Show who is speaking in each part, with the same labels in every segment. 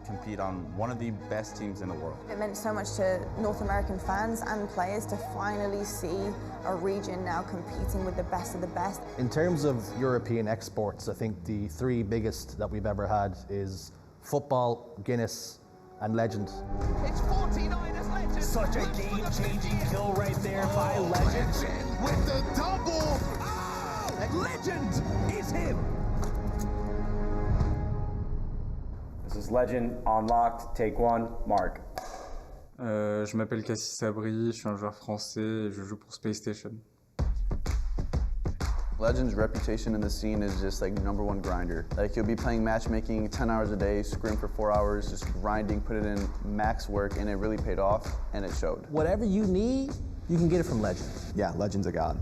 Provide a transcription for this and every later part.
Speaker 1: compete on one of the best teams in the world.
Speaker 2: It meant so much to North American fans and players to finally see a region now competing with the best of the best.
Speaker 3: In terms of European exports, I think the three biggest that we've ever had is football, Guinness, and Legend.
Speaker 4: It's 49 as Legend.
Speaker 5: Such a game-changing kill right there by Legend.
Speaker 4: With the double. Oh, Legend is him.
Speaker 6: This is Legend, unlocked, take one, Mark.
Speaker 7: Je m'appelle Cassis Sabri, je suis un joueur français et je joue pour Spacestation.
Speaker 8: Legend's reputation in the scene is just like #1 grinder. Like he'll be playing matchmaking 10 hours a day, scrim for 4 hours, just grinding, put it in max work, and it really paid off, and it showed.
Speaker 3: Whatever you need, you can get it from Legend.
Speaker 8: Yeah, Legend's a god.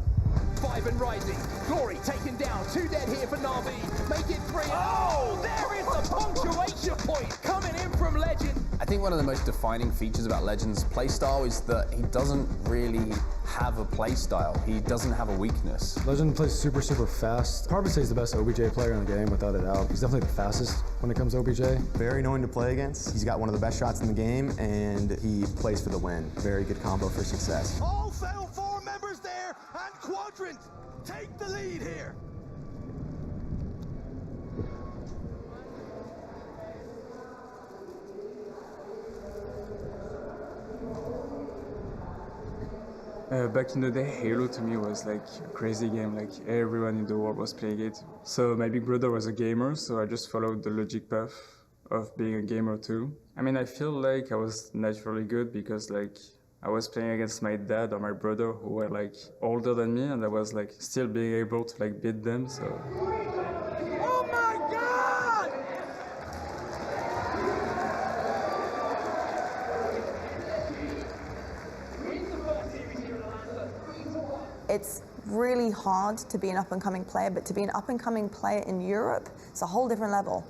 Speaker 4: 5 and rising. Glory taken down. 2 dead here for Na'Vi. Make it 3. Oh, there is the punctuation point coming in from Legend.
Speaker 9: I think one of the most defining features about Legend's playstyle is that he doesn't really have a playstyle. He doesn't have a weakness.
Speaker 10: Legend plays super fast. Probably say he's the best OBJ player in the game, without a doubt. He's definitely the fastest when it comes to OBJ.
Speaker 11: Very annoying to play against. He's got one of the best shots in the game, and he plays for the win. Very good combo for success.
Speaker 4: All Fail 4 members there, and Quadrant take the lead here.
Speaker 7: Back in the day, Halo to me was like a crazy game, like everyone in the world was playing it. So my big brother was a gamer, so I just followed the logic path of being a gamer too. I mean, I feel like I was naturally good because like I was playing against my dad or my brother who were like older than me, and I was like still being able to like beat them, so.
Speaker 4: Oh my God!
Speaker 2: It's really hard to be an up-and-coming player, but to be an up-and-coming player in Europe, it's a whole different level.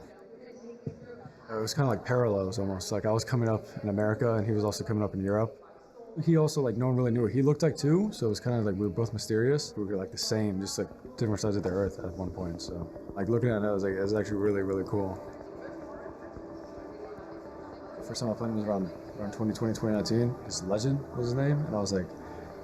Speaker 10: It was kind of like parallels almost. Like I was coming up in America and he was also coming up in Europe. He also, like, no one really knew what he looked like too, so it was kind of like we were both mysterious. We were like the same, just like different sides of the earth at one point. So like looking at it, I was like, it's actually really cool. First time I played him was around 2020, 2019. His Legend was his name, and I was like,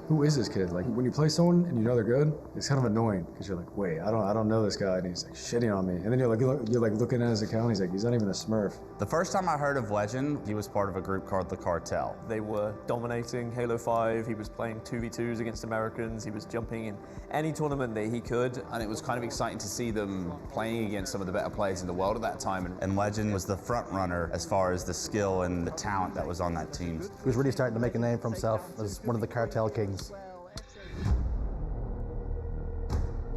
Speaker 10: who is this kid? Like when you play someone and you know they're good, it's kind of annoying because you're like, wait, I don't know this guy, and he's like shitting on me. And then you're like looking at his account, he's like, he's not even a Smurf.
Speaker 1: The first time I heard of Legend, he was part of a group called the Cartel.
Speaker 12: They were dominating Halo 5. He was playing 2v2s against Americans. He was jumping in any tournament that he could.
Speaker 9: And it was kind of exciting to see them playing against some of the better players in the world at that time.
Speaker 1: And Legend was the front runner as far as the skill and the talent that was on that team.
Speaker 3: He was really starting to make a name for himself as one of the Cartel Kings.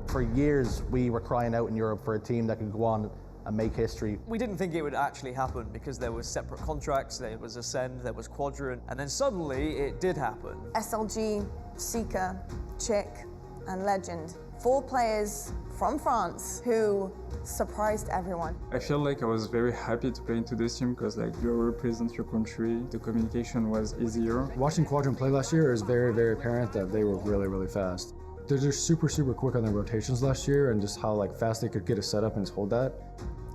Speaker 3: For years, we were crying out in Europe for a team that could go on and make history.
Speaker 12: We didn't think it would actually happen because there was separate contracts, there was Ascend, there was Quadrant, and then suddenly it did happen.
Speaker 2: SLG, Seeker, Chick, and Legend. 4 players from France who surprised everyone.
Speaker 7: I feel like I was very happy to play into this team because like you represent your country, the communication was easier.
Speaker 10: Watching Quadrant play last year, it was very apparent that they were really fast. They're just super quick on their rotations last year, and just how like fast they could get a setup and just hold that.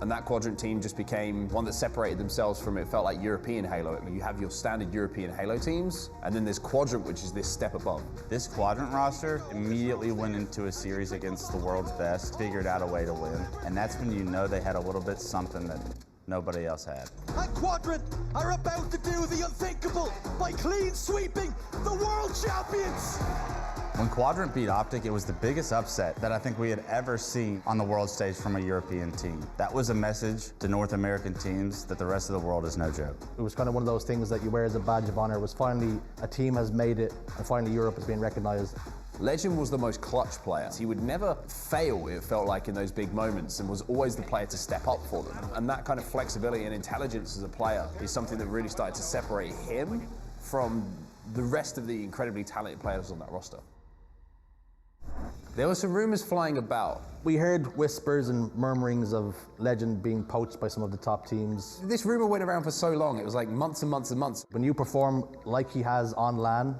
Speaker 9: And that Quadrant team just became one that separated themselves from, it felt like European Halo. You have your standard European Halo teams, and then there's Quadrant, which is this step above.
Speaker 1: This Quadrant roster immediately went into a series against the world's best, figured out a way to win, and that's when you know they had a little bit something that nobody else had.
Speaker 4: And Quadrant are about to do the unthinkable by clean sweeping the world champions.
Speaker 1: When Quadrant beat Optic, it was the biggest upset that I think we had ever seen on the world stage from a European team. That was a message to North American teams that the rest of the world is no joke.
Speaker 3: It was kind of one of those things that you wear as a badge of honor. It was finally a team has made it, and finally Europe is being recognized.
Speaker 9: Legend was the most clutch player. He would never fail, it felt like, in those big moments, and was always the player to step up for them. And that kind of flexibility and intelligence as a player is something that really started to separate him from the rest of the incredibly talented players on that roster. There were some rumors flying about.
Speaker 3: We heard whispers and murmurings of Legend being poached by some of the top teams.
Speaker 9: This rumor went around for so long, it was like months and months and months.
Speaker 3: When you perform like he has on LAN,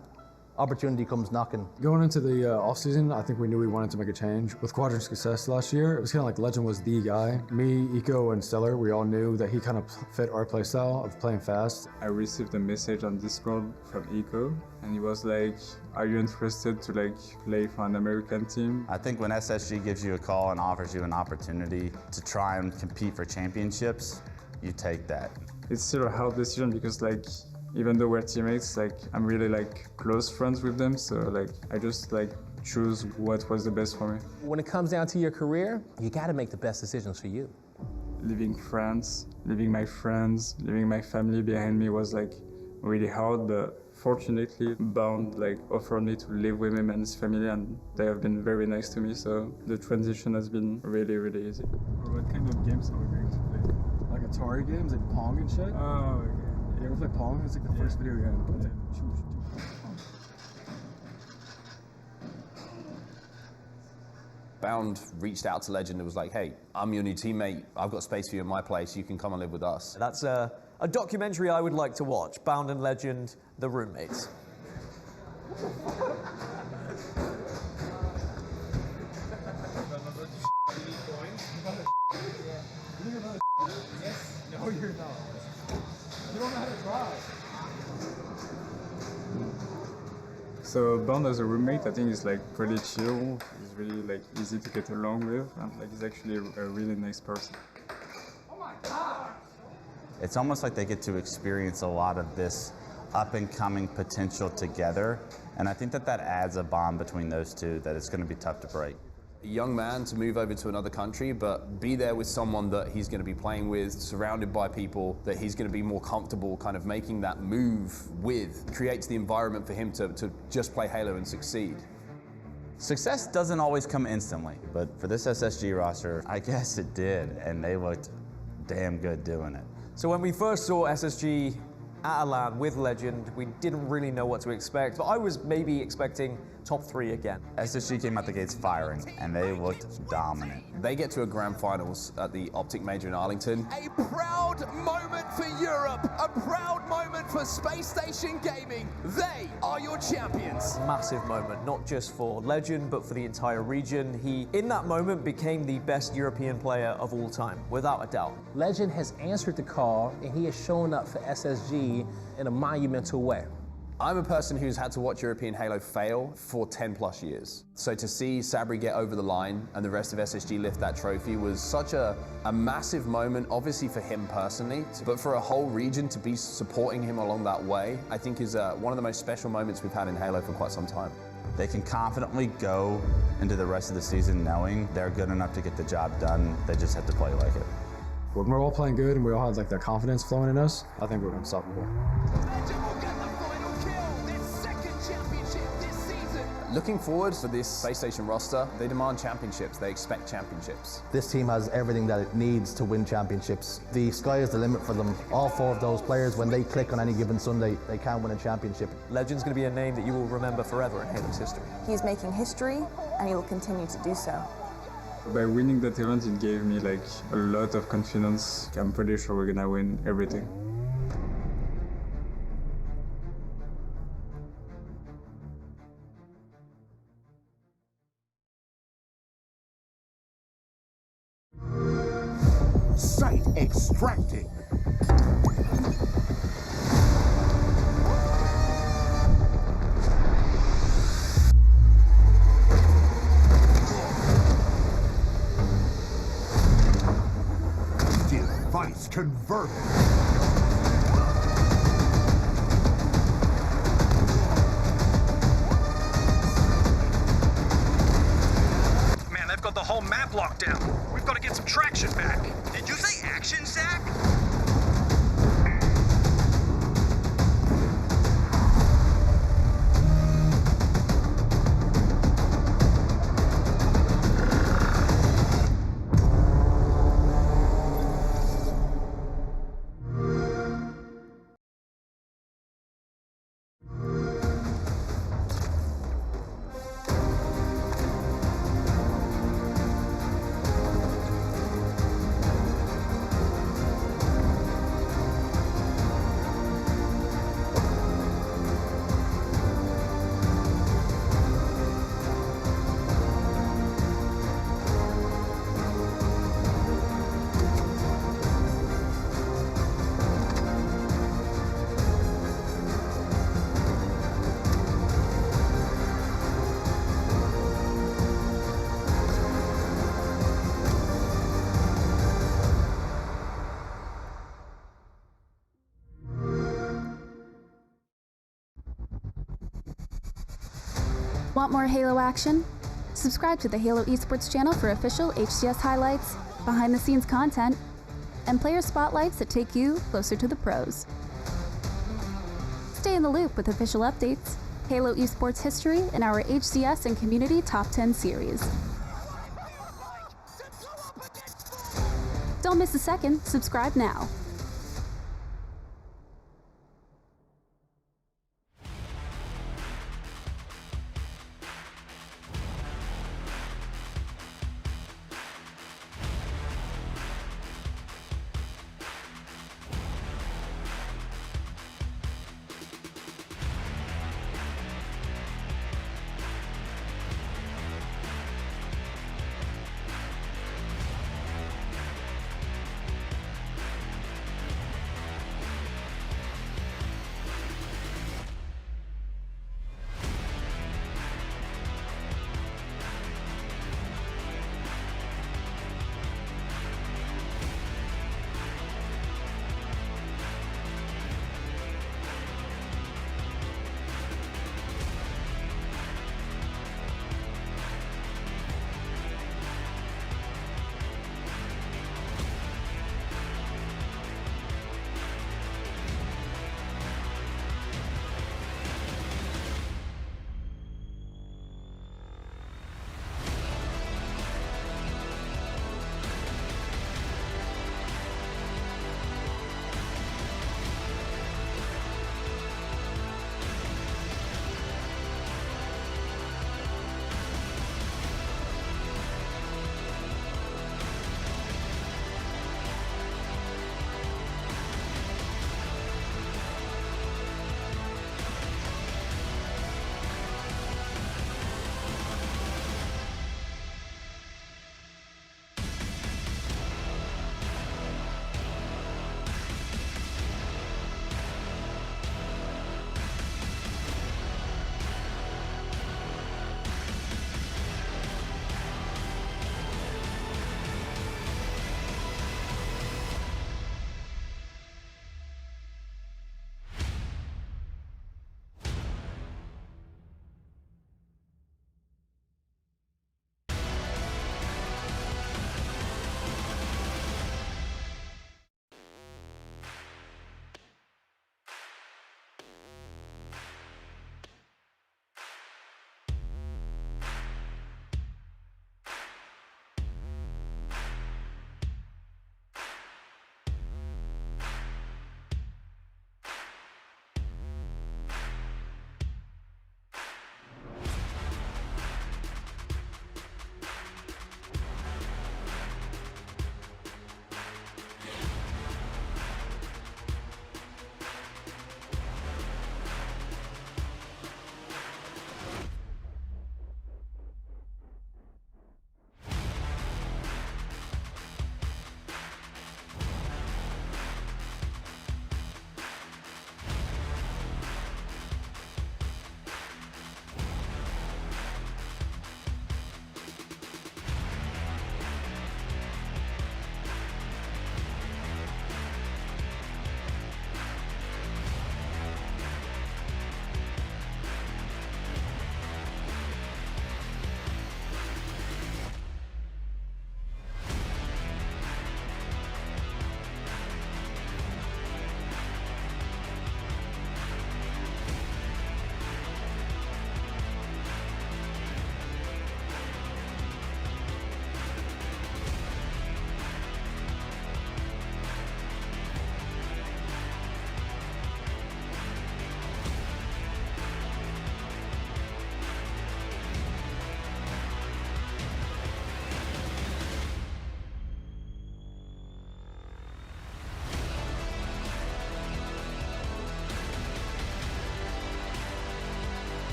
Speaker 3: opportunity comes knocking.
Speaker 10: Going into the offseason, I think we knew we wanted to make a change. With Quadrant's success last year, it was kind of like Legend was the guy. Me, Eco, and Stellar, we all knew that he kind of fit our playstyle of playing fast.
Speaker 7: I received a message on Discord from Eco, and he was like, are you interested to like play for an American team?
Speaker 1: I think when SSG gives you a call and offers you an opportunity to try and compete for championships, you take that.
Speaker 7: It's still a hard decision because like, even though we're teammates, like I'm really like close friends with them, so like I just like choose what was the best for me.
Speaker 5: When it comes down to your career, you got to make the best decisions for you.
Speaker 7: Leaving France, leaving my friends, leaving my family behind me was like really hard, but fortunately Bound like offered me to live with him and his family, and they have been very nice to me, so the transition has been really, really easy.
Speaker 10: What kind of games are we going to play? Like Atari games, like Pong and shit?
Speaker 7: Oh, okay.
Speaker 10: You ever play Pong? It's like the first video game.
Speaker 9: Bound reached out to Legend and was like, hey, I'm your new teammate. I've got space for you in my place. You can come and live with us.
Speaker 12: That's a documentary I would like to watch. Bound and Legend, the roommates.
Speaker 10: No, you're not. You don't know how to drive.
Speaker 7: So Bound as a roommate, I think is like pretty chill. He's really like easy to get along with, and like he's actually a really nice person.
Speaker 1: Oh my God! It's almost like they get to experience a lot of this up and coming potential together, and I think that adds a bond between those two that it's going to be tough to break.
Speaker 9: A young man to move over to another country, but be there with someone that he's going to be playing with, surrounded by people that he's going to be more comfortable kind of making that move with, creates the environment for him to just play Halo and succeed.
Speaker 1: Success doesn't always come instantly, but for this SSG roster, I guess it did, and they looked damn good doing it.
Speaker 12: So when we first saw SSG at a LAN with Legend, we didn't really know what to expect, but I was maybe expecting top 3 again.
Speaker 1: SSG came out the gates firing, and they looked dominant.
Speaker 9: They get to a grand finals at the Optic Major in Arlington.
Speaker 4: A proud moment for Europe, a proud moment for Spacestation Gaming. They are your champions.
Speaker 12: Massive moment, not just for Legend, but for the entire region. He, in that moment, became the best European player of all time, without a doubt.
Speaker 5: Legend has answered the call, and he has shown up for SSG in a monumental way.
Speaker 9: I'm a person who's had to watch European Halo fail for 10 plus years. So to see Sabri get over the line and the rest of SSG lift that trophy was such a massive moment, obviously for him personally, but for a whole region to be supporting him along that way, I think is one of the most special moments we've had in Halo for quite some time.
Speaker 1: They can confidently go into the rest of the season knowing they're good enough to get the job done. They just have to play like it.
Speaker 10: When we're all playing good and we all have like that confidence flowing in us, I think we're unstoppable.
Speaker 9: Looking forward for this Space Station roster, they demand championships, they expect championships.
Speaker 3: This team has everything that it needs to win championships. The sky is the limit for them. All 4 of those players, when they click on any given Sunday, they can win a championship.
Speaker 12: Legend's going to be a name that you will remember forever in Halo's history.
Speaker 2: He's making history, and he will continue to do so.
Speaker 7: By winning that event, it gave me like a lot of confidence. I'm pretty sure we're gonna win everything.
Speaker 13: Site extracting. Device converted.
Speaker 14: Man, they've got the whole map locked down. We've got to get some traction back. Did you say action, Zach?
Speaker 15: Want more Halo action? Subscribe to the Halo Esports channel for official HCS highlights, behind-the-scenes content, and player spotlights that take you closer to the pros. Stay in the loop with official updates, Halo Esports history, and our HCS and Community Top 10 series. Don't miss a second. Subscribe now.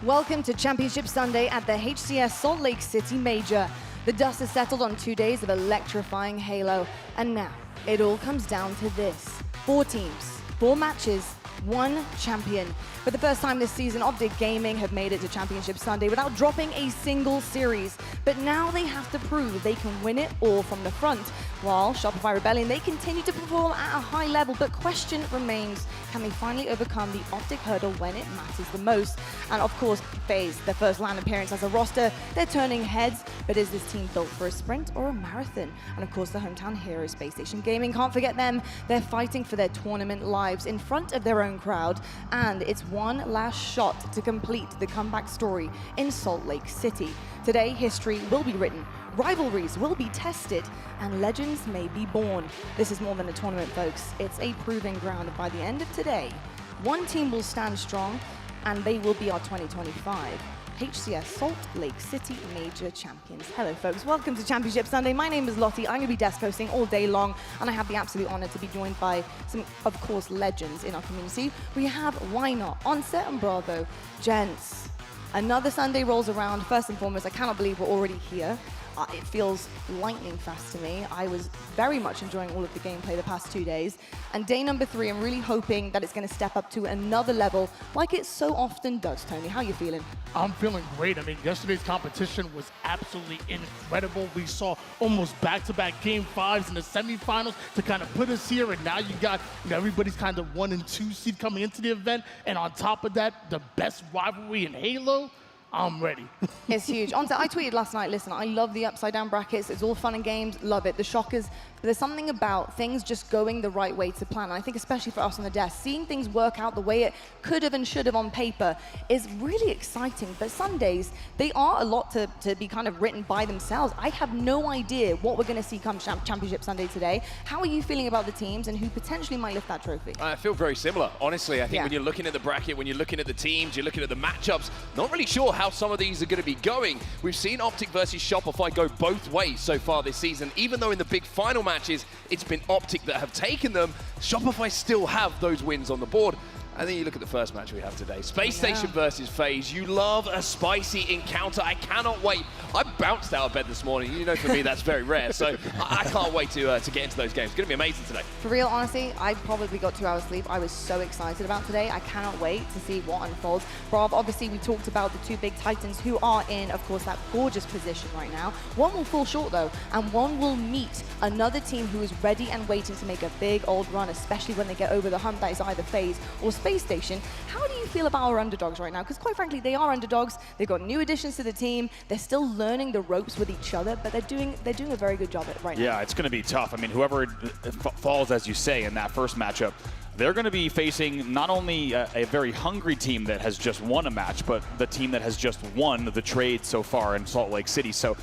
Speaker 16: Welcome to Championship Sunday at the HCS Salt Lake City Major. The dust has settled on 2 days of electrifying Halo, and now it all comes down to this. 4 teams, 4 matches, 1 champion. For the first time this season, Optic Gaming have made it to Championship Sunday without dropping a single series. But now they have to prove they can win it all from the front. While Shopify Rebellion, they continue to perform at a high level, but question remains, can they finally overcome the Optic hurdle when it matters the most? And of course, FaZe, their first LAN appearance as a roster, they're turning heads, but is this team built for a sprint or a marathon? And of course, the hometown hero, Spacestation Gaming, can't forget them. They're fighting for their tournament lives in front of their own crowd, and it's one last shot to complete the comeback story in Salt Lake City. Today, history will be written, rivalries will be tested, and legends may be born. This is more than a tournament, folks. It's a proving ground, and by the end of today, one team will stand strong, and they will be our 2025 HCS Salt Lake City Major Champions. Hello, folks. Welcome to Championship Sunday. My name is Lottie. I'm going to be desk hosting all day long, and I have the absolute honor to be joined by some, of course, legends in our community. We have Why Not, Onset and Bravo. Gents, another Sunday rolls around. First and foremost, I cannot believe we're already here. It feels lightning fast to me. I was very much enjoying all of the gameplay the past 2 days. And day number 3, I'm really hoping that it's going to step up to another level like it so often does. Tony, how are you feeling?
Speaker 17: I'm feeling great. I mean, yesterday's competition was absolutely incredible. We saw almost back-to-back Game 5s in the semifinals to kind of put us here. And now you got everybody's kind of 1 and 2 seed coming into the event. And on top of that, the best rivalry in Halo. I'm ready.
Speaker 16: It's huge. Onset, I tweeted last night, listen, I love the upside down brackets. It's all fun and games. Love it. The shockers. But there's something about things just going the right way to plan. And I think especially for us on the desk, seeing things work out the way it could have and should have on paper is really exciting. But Sundays, they are a lot to be kind of written by themselves. I have no idea what we're going to see come Championship Sunday today. How are you feeling about the teams and who potentially might lift that trophy?
Speaker 18: I feel very similar, honestly. I think when you're looking at the bracket, when you're looking at the teams, you're looking at the matchups, not really sure how some of these are going to be going. We've seen Optic versus Shopify go both ways so far this season. Even though in the big final matches, it's been Optic that have taken them, Shopify still have those wins on the board. And then you look at the first match we have today. Spacestation versus FaZe. You love a spicy encounter. I cannot wait. I bounced out of bed this morning. You know, for me, that's very rare. So I can't wait to get into those games. It's going to be amazing today.
Speaker 16: For real, honestly, I probably got 2 hours sleep. I was so excited about today. I cannot wait to see what unfolds. Rob, obviously, we talked about the 2 big titans who are in, of course, that gorgeous position right now. One will fall short, though, and one will meet another team who is ready and waiting to make a big old run, especially when they get over the hump that is either FaZe or Space Station. How do you feel about our underdogs right now? Because quite frankly, they are underdogs. They've got new additions to the team. They're still learning the ropes with each other, but they're doing a very good job at it right now.
Speaker 19: Yeah, it's going to be tough. I mean, whoever falls, as you say, in that first matchup, they're going to be facing not only a very hungry team that has just won a match, but the team that has just won the trade so far in Salt Lake City. So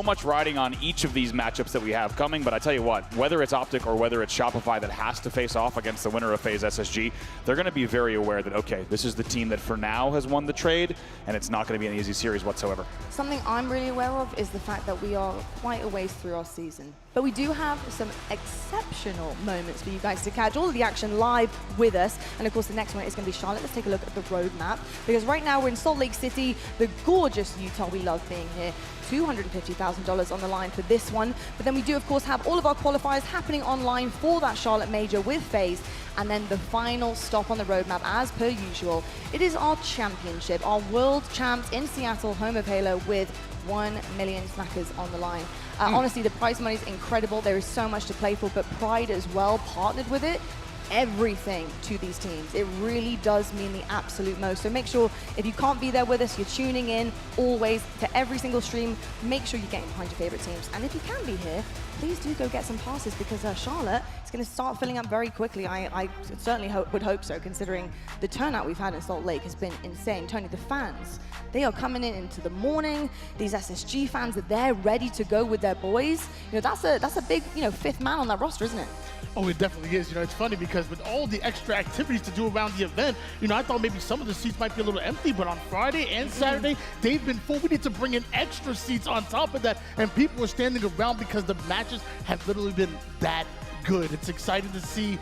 Speaker 19: much riding on each of these matchups that we have coming. But I tell you what, whether it's Optic or whether it's Shopify that has to face off against the winner of FaZe SSG, they're going to be very aware that, okay, this is the team that for now has won the trade, and it's not going to be an easy series whatsoever.
Speaker 16: Something I'm really aware of is the fact that we are quite a ways through our season. But we do have some exceptional moments for you guys to catch all of the action live with us. And of course, the next one is going to be Charlotte. Let's take a look at the roadmap. Because right now we're in Salt Lake City, the gorgeous Utah. We love being here. $250,000 on the line for this one. But then we do, of course, have all of our qualifiers happening online for that Charlotte Major with FaZe. And then the final stop on the roadmap, as per usual, it is our championship, our world champs in Seattle, home of Halo, with 1 million snackers on the line. Honestly, the prize money is incredible. There is so much to play for, but Pride as well partnered with it. Everything to these teams. It really does mean the absolute most. So make sure if you can't be there with us, you're tuning in always to every single stream. Make sure you're getting behind your favorite teams. And if you can be here, please do go get some passes because Charlotte is going to start filling up very quickly. I certainly would hope so, considering the turnout we've had in Salt Lake has been insane. Tony, the fans, they are coming in into the morning. These SSG fans, that they're ready to go with their boys. You know, that's a big, 5th man on that roster, isn't it?
Speaker 17: Oh, it definitely is. It's funny because with all the extra activities to do around the event, I thought maybe some of the seats might be a little empty, but on Friday and Saturday, they've been full. We need to bring in extra seats on top of that, and people are standing around because the matches have literally been that good. It's exciting to see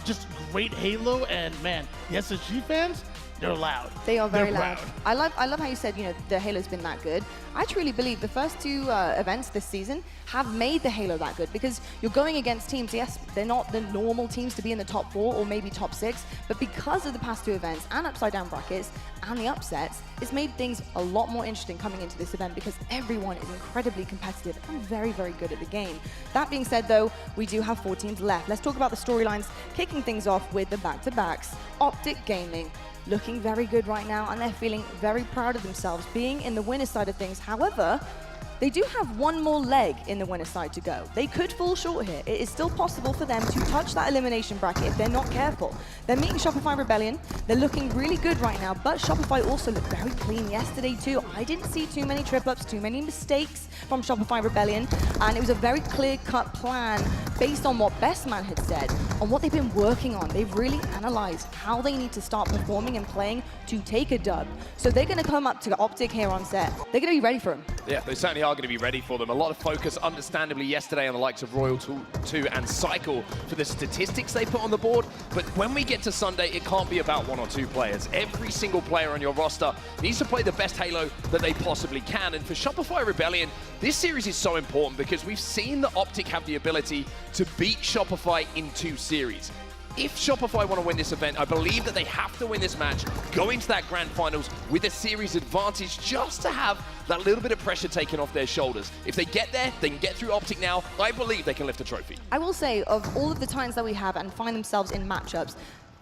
Speaker 17: just great Halo, and man, the SSG fans, they're loud.
Speaker 16: They are very
Speaker 17: They're
Speaker 16: loud. I love how you said, the Halo's been that good. I truly believe the first two events this season have made the Halo that good, because you're going against teams, yes, they're not the normal teams to be in the top 4 or maybe top 6, but because of the past 2 events and upside down brackets and the upsets, it's made things a lot more interesting coming into this event, because everyone is incredibly competitive and very, very good at the game. That being said, though, we do have 4 teams left. Let's talk about the storylines, kicking things off with the back-to-backs. Optic Gaming looking very good right now, and they're feeling very proud of themselves being in the winner's side of things. However, they do have one more leg in the winner's side to go. They could fall short here. It is still possible for them to touch that elimination bracket if they're not careful. They're meeting Shopify Rebellion. They're looking really good right now, but Shopify also looked very clean yesterday too. I didn't see too many trip-ups, too many mistakes from Shopify Rebellion, and it was a very clear-cut plan based on what Bestman had said, on what they've been working on. They've really analyzed how they need to start performing and playing to take a dub. So they're going to come up to Optic here on set. They're going to be ready for him.
Speaker 18: Yeah, they certainly are going to be ready for them. A lot of focus, understandably, yesterday on the likes of Royal 2 and Cycle for the statistics they put on the board. But when we get to Sunday, it can't be about 1 or 2 players. Every single player on your roster needs to play the best Halo that they possibly can. And for Shopify Rebellion, this series is so important because we've seen that Optic have the ability to beat Shopify in 2 series. If Shopify want to win this event, I believe that they have to win this match, go into that grand finals with a series advantage just to have that little bit of pressure taken off their shoulders. If they get there, they can get through Optic now. I believe they can lift a trophy.
Speaker 16: I will say, of all of the times that we have and find themselves in matchups,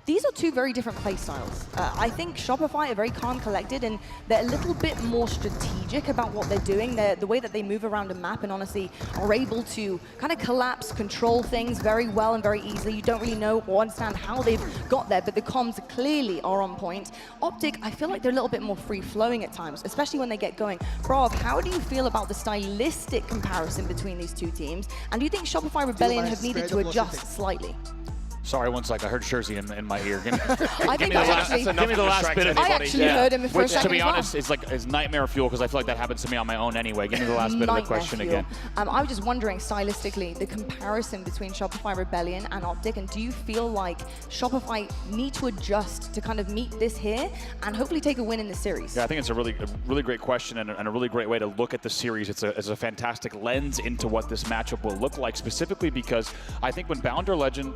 Speaker 16: these are 2 very different play styles. I think Shopify are very calm, collected, and they're a little bit more strategic about what they're doing. The way that they move around a map and honestly are able to kind of collapse, control things very well and very easily. You don't really know or understand how they've got there, but the comms clearly are on point. Optic, I feel like they're a little bit more free-flowing at times, especially when they get going. Brav, how do you feel about the stylistic comparison between these 2 teams? And do you think Shopify Rebellion have needed to adjust slightly?
Speaker 19: Sorry, one sec. I heard Jersey in my ear. Give me
Speaker 16: give me
Speaker 19: the last bit of
Speaker 16: I actually heard him for a second.
Speaker 19: To be honest, it's nightmare fuel because I feel like that happens to me on my own anyway. Give me the last bit of the question again.
Speaker 16: I was just wondering, stylistically, the comparison between Shopify Rebellion and Optic, and do you feel like Shopify need to adjust to kind of meet this here and hopefully take a win in the series?
Speaker 19: Yeah, I think it's a really great question and a really great way to look at the series. It's a fantastic lens into what this matchup will look like, specifically because I think when Bound and Legend,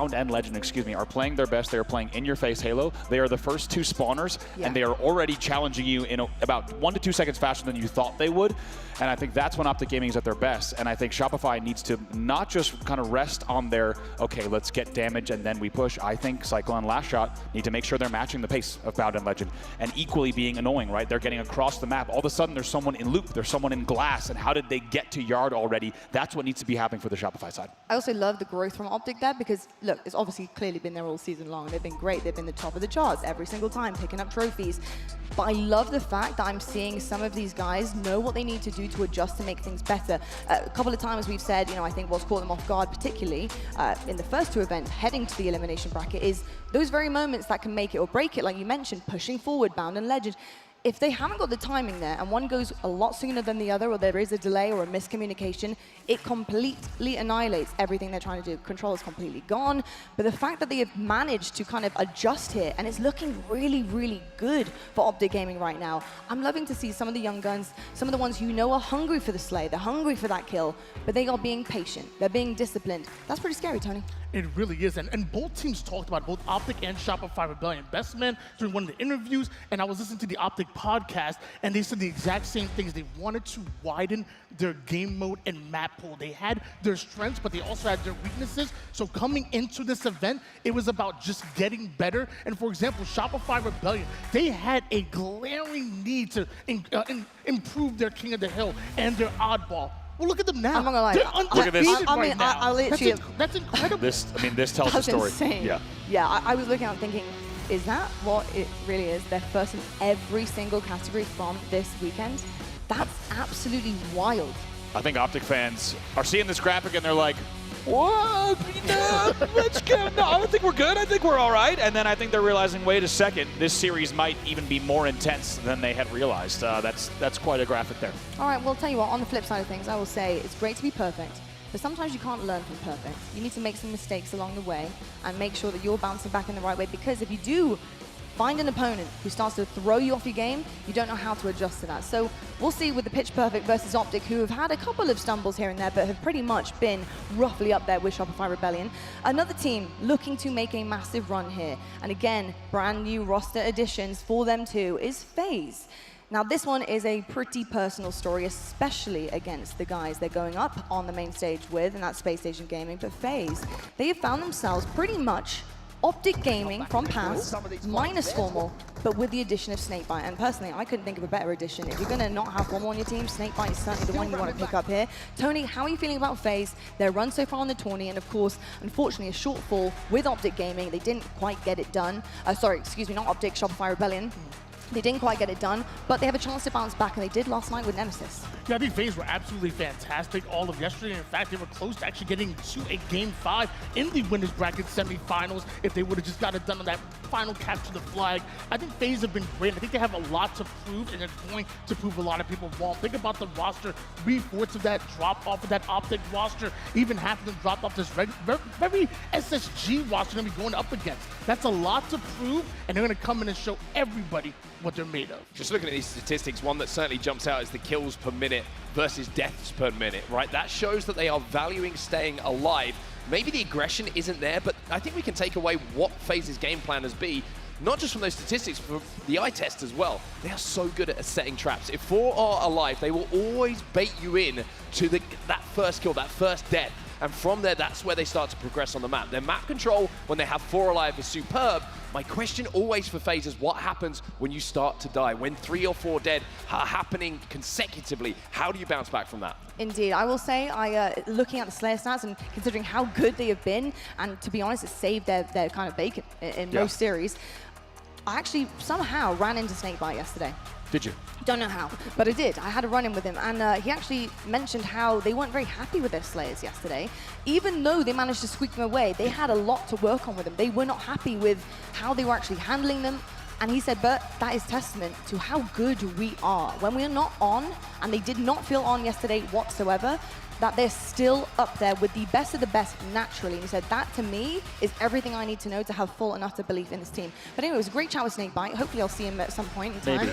Speaker 19: are playing their best, they are playing in-your-face Halo. They are the first 2 spawners, and they are already challenging you in about 1 to 2 seconds faster than you thought they would. And I think that's when Optic Gaming is at their best. And I think Shopify needs to not just kind of rest on their, okay, let's get damage and then we push. I think Cycle and Last Shot need to make sure they're matching the pace of Bound and Legend and equally being annoying, right? They're getting across the map. All of a sudden, there's someone in loop, there's someone in glass, and how did they get to yard already? That's what needs to be happening for the Shopify side.
Speaker 16: I also love the growth from Optic there because, look, it's obviously clearly been there all season long. They've been great. They've been the top of the charts every single time, picking up trophies. But I love the fact that I'm seeing some of these guys know what they need to do to adjust to make things better. A couple of times we've said, I think what's caught them off guard, particularly in the first 2 events, heading to the elimination bracket, is those very moments that can make it or break it, like you mentioned, pushing forward, Bound and Legend. If they haven't got the timing there and one goes a lot sooner than the other, or there is a delay or a miscommunication, it completely annihilates everything they're trying to do. Control is completely gone. But the fact that they have managed to kind of adjust here, and it's looking really, really good for Optic Gaming right now. I'm loving to see some of the young guns, some of the ones are hungry for the slay, they're hungry for that kill, but they are being patient, they're being disciplined. That's pretty scary, Tony.
Speaker 17: It really is, and both teams talked about both Optic and Shopify Rebellion. Bestman during one of the interviews, and I was listening to the Optic podcast, and they said the exact same things. They wanted to widen their game mode and map pool. They had their strengths, but they also had their weaknesses. So coming into this event, it was about just getting better. And for example, Shopify Rebellion, they had a glaring need to improve their King of the Hill and their oddball. Well, look at them now.
Speaker 16: I'm not gonna lie.
Speaker 17: They're undefeated right now.
Speaker 16: I literally...
Speaker 17: That's incredible.
Speaker 19: This tells the story.
Speaker 16: Insane. Yeah, I was looking out thinking, is that what it really is? They're first in every single category from this weekend? That's absolutely wild.
Speaker 19: I think Optic fans are seeing this graphic and they're like, what? No, let's go. No, I think we're good. I think we're all right. And then I think they're realizing, wait a second, this series might even be more intense than they had realized. That's quite a graphic there.
Speaker 16: All right, well, I'll tell you what, on the flip side of things, I will say it's great to be perfect, but sometimes you can't learn from perfect. You need to make some mistakes along the way and make sure that you're bouncing back in the right way, because if you do find an opponent who starts to throw you off your game, you don't know how to adjust to that. So we'll see with the Pitch Perfect versus Optic, who have had a couple of stumbles here and there, but have pretty much been roughly up there with Shopify Rebellion. Another team looking to make a massive run here. And again, brand new roster additions for them too is FaZe. Now this one is a pretty personal story, especially against the guys they're going up on the main stage with, and that's Spacestation Gaming. But FaZe, they have found themselves pretty much Optic Gaming from past, minus Formal, but with the addition of Snakebite. And personally, I couldn't think of a better addition. If you're going to not have Formal on your team, Snakebite is certainly the one you want to pick up here. Tony, how are you feeling about FaZe, their run so far on the tourney, and of course, unfortunately, a shortfall with Optic Gaming. They didn't quite get it done. Sorry, excuse me, not Optic, Shopify Rebellion. They didn't quite get it done, but they have a chance to bounce back, and they did last night with Nemesis.
Speaker 17: Yeah, I think FaZe were absolutely fantastic all of yesterday. In fact, they were close to actually getting to a Game 5 in the winners bracket semifinals if they would have just got it done on that final capture the flag. I think FaZe have been great. I think they have a lot to prove, and they're going to prove a lot of people wrong. Think about the roster, 3/4 of that drop off of that Optic roster, even half of them dropped off this very SSG roster they're going to be going up against. That's a lot to prove, and they're going to come in and show everybody what they're made of.
Speaker 18: Just looking at these statistics, one that certainly jumps out is the kills per minute versus deaths per minute, right? That shows that they are valuing staying alive. Maybe the aggression isn't there, but I think we can take away what FaZe's game plan has been, not just from those statistics, but from the eye test as well. They are so good at setting traps. If 4 are alive, they will always bait you in to that first kill, that first death. And from there, that's where they start to progress on the map. Their map control, when they have 4 alive, is superb. My question always for FaZe is what happens when you start to die? When 3 or 4 dead are happening consecutively, how do you bounce back from that?
Speaker 16: Indeed. I will say, looking at the Slayer stats and considering how good they have been, and to be honest, it saved their kind of bacon in most series, I actually somehow ran into Snakebite yesterday.
Speaker 18: Did you?
Speaker 16: Don't know how, but I did. I had a run-in with him, and he actually mentioned how they weren't very happy with their Slayers yesterday. Even though they managed to squeak them away, they had a lot to work on with them. They were not happy with how they were actually handling them. And he said, but that is testament to how good we are. When we are not on, and they did not feel on yesterday whatsoever, that they're still up there with the best of the best naturally. And he said, that to me is everything I need to know to have full and utter belief in this team. But anyway, it was a great chat with Snakebite. Hopefully I'll see him at some point in time.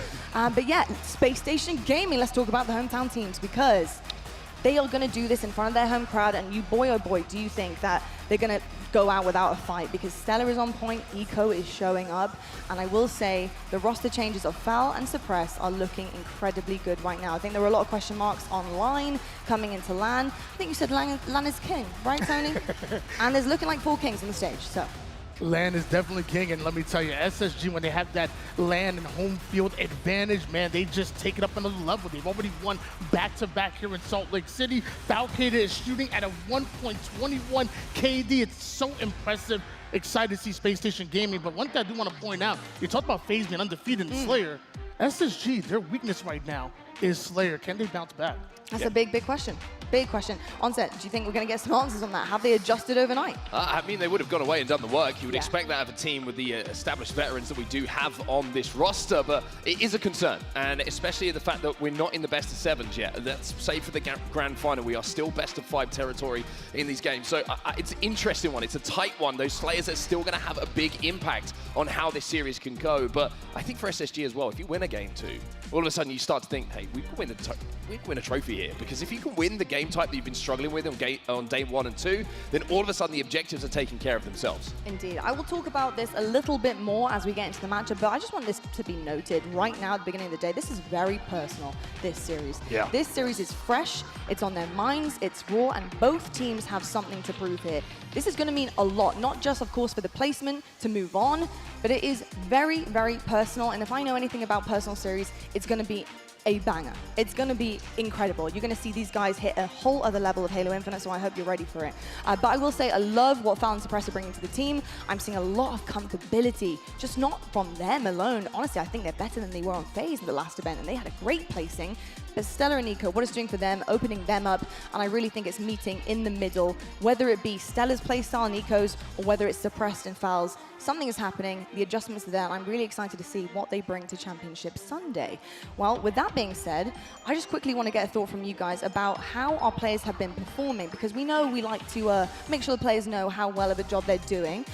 Speaker 16: But yeah, Spacestation Gaming, let's talk about the hometown teams, because they are going to do this in front of their home crowd. And you, boy, oh boy, do you think that they're going to go out without a fight, because Stellar is on point, Eco is showing up, and I will say the roster changes of Foul and Suppress are looking incredibly good right now. I think there were a lot of question marks online coming into LAN. I think you said LAN is king, right, Tony? And there's looking like 4 kings on the stage, so.
Speaker 17: LAN is definitely king, and let me tell you, SSG, when they have that LAN and home field advantage, man, they just take it up another level. They've already won back-to-back here in Salt Lake City. Falcator is shooting at a 1.21 KD. It's so impressive. Excited to see Spacestation Gaming, but one thing I do want to point out, you talked about FaZe being undefeated in Slayer. SSG, their weakness right now is Slayer. Can they bounce back?
Speaker 16: That's a big, big question. Big question. Onset, do you think we're going to get some answers on that? Have they adjusted overnight?
Speaker 18: I mean, they would have gone away and done the work. You would expect that of a team with the established veterans that we do have on this roster, but it is a concern, and especially the fact that we're not in the best of 7s yet. That's save for the grand final. We are still best of 5 territory in these games. So it's an interesting one. It's a tight one. Those Slayers are still going to have a big impact on how this series can go. But I think for SSG as well, if you win a game 2, all of a sudden you start to think, hey, we can win a trophy here. Because if you can win the game type that you've been struggling with on day 1 and 2, then all of a sudden the objectives are taking care of themselves.
Speaker 16: Indeed. I will talk about this a little bit more as we get into the matchup, but I just want this to be noted right now at the beginning of the day. This is very personal, this series.
Speaker 18: Yeah.
Speaker 16: This series is fresh, it's on their minds, it's raw, and both teams have something to prove here. This is going to mean a lot, not just, of course, for the placement to move on, but it is very, very personal. And if I know anything about personal series, it's going to be a banger. It's going to be incredible. You're going to see these guys hit a whole other level of Halo Infinite, so I hope you're ready for it. But I will say I love what Foul and Suppress are bringing to the team. I'm seeing a lot of comfortability, just not from them alone. Honestly, I think they're better than they were on FaZe in the last event, and they had a great placing. But Stellar and Eco, what it's doing for them, opening them up, and I really think it's meeting in the middle, whether it be Stellar's playstyle and Eco's, or whether it's Suppressed and Foul's. Something is happening, the adjustments are there, and I'm really excited to see what they bring to Championship Sunday. Well, with that being said, I just quickly want to get a thought from you guys about how our players have been performing, because we know we like to make sure the players know how well of a job they're doing.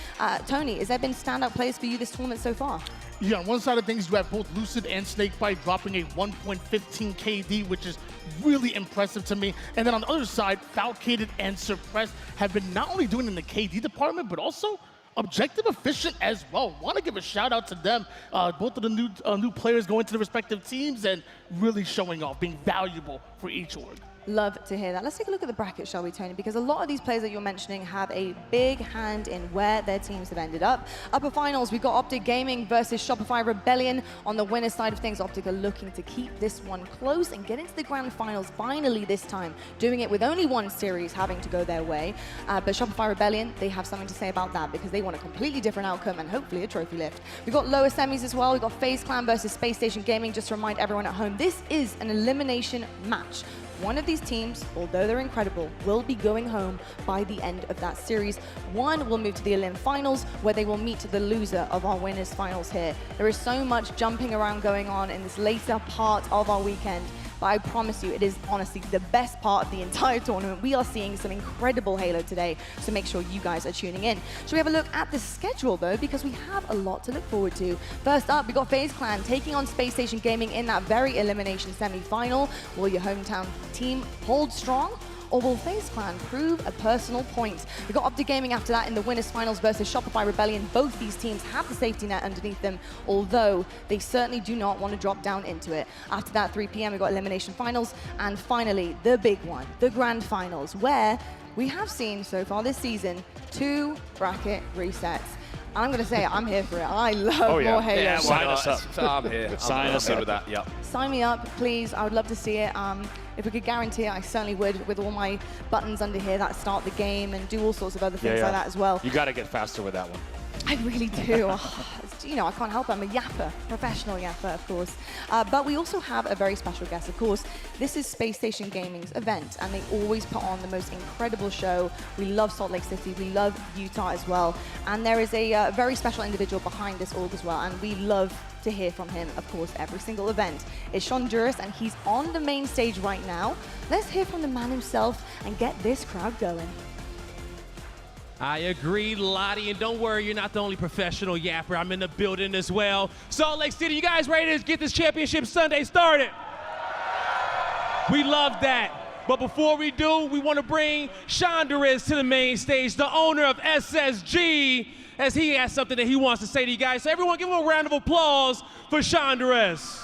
Speaker 16: Tony, has there been standout players for you this tournament so far?
Speaker 17: Yeah, on one side of things, you have both Lucid and Snakebite dropping a 1.15 KD, which is really impressive to me. And then on the other side, Falcated and Suppressed have been not only doing in the KD department, but also objective efficient as well. Want to give a shout out to them, both of the new players going to the respective teams and really showing off, being valuable for each org.
Speaker 16: Love to hear that. Let's take a look at the bracket, shall we, Tony? Because a lot of these players that you're mentioning have a big hand in where their teams have ended up. Upper finals, we've got Optic Gaming versus Shopify Rebellion. On the winner's side of things, Optic are looking to keep this one close and get into the grand finals finally this time, doing it with only one series having to go their way. But Shopify Rebellion, they have something to say about that because they want a completely different outcome and hopefully a trophy lift. We've got lower semis as well. We've got FaZe Clan versus Spacestation Gaming. Just to remind everyone at home, this is an elimination match. One of these teams, although they're incredible, will be going home by the end of that series. One will move to the Elim finals, where they will meet the loser of our winners finals here. There is so much jumping around going on in this later part of our weekend, but I promise you, it is honestly the best part of the entire tournament. We are seeing some incredible Halo today, so make sure you guys are tuning in. Should we have a look at the schedule, though, because we have a lot to look forward to. First up, we got FaZe Clan taking on Spacestation Gaming in that very elimination semi-final. Will your hometown team hold strong, or will FaZe Clan prove a personal point? We got Optic Gaming after that in the winners finals versus Shopify Rebellion. Both these teams have the safety net underneath them, although they certainly do not want to drop down into it. After that, 3 p.m., we got elimination finals, and finally, the big one, the grand finals, where we have seen so far this season 2 bracket resets. I'm going to say I'm here for it. I love more Halo.
Speaker 18: Yeah, sign us up. I'm here.
Speaker 19: Sign us up with that. Yep.
Speaker 16: Sign me up, please. I would love to see it. If we could guarantee it, I certainly would, with all my buttons under here that start the game and do all sorts of other things like that as well.
Speaker 19: You got to get faster with that one.
Speaker 16: I really do. You know, I can't help it. I'm a yapper, professional yapper, of course. But we also have a very special guest, of course. This is Spacestation Gaming's event, and they always put on the most incredible show. We love Salt Lake City. We love Utah as well. And there is a very special individual behind this org as well, and we love to hear from him, of course, every single event. It's Sean Duras, and he's on the main stage right now. Let's hear from the man himself and get this crowd going.
Speaker 20: I agree, Lottie, and don't worry, you're not the only professional yapper. I'm in the building as well. Salt Lake City, you guys ready to get this Championship Sunday started? We love that. But before we do, we want to bring Sean Duras to the main stage, the owner of SSG, as he has something that he wants to say to you guys. So everyone give him a round of applause for Sean Duras.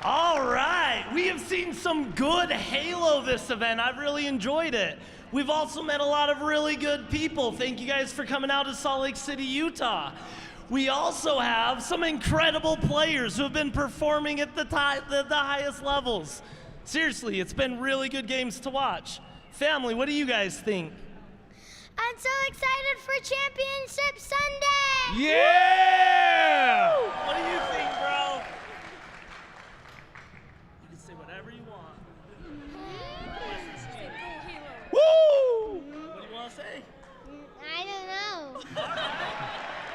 Speaker 21: All right, we have seen some good Halo this event. I've really enjoyed it. We've also met a lot of really good people. Thank you guys for coming out to Salt Lake City, Utah. We also have some incredible players who have been performing at the highest levels. Seriously, it's been really good games to watch. Family, what do you guys think?
Speaker 22: I'm so excited for Championship Sunday!
Speaker 21: Yeah! What do you think, bro? You can say whatever you want. Woo! What do you want to say?
Speaker 22: I don't know.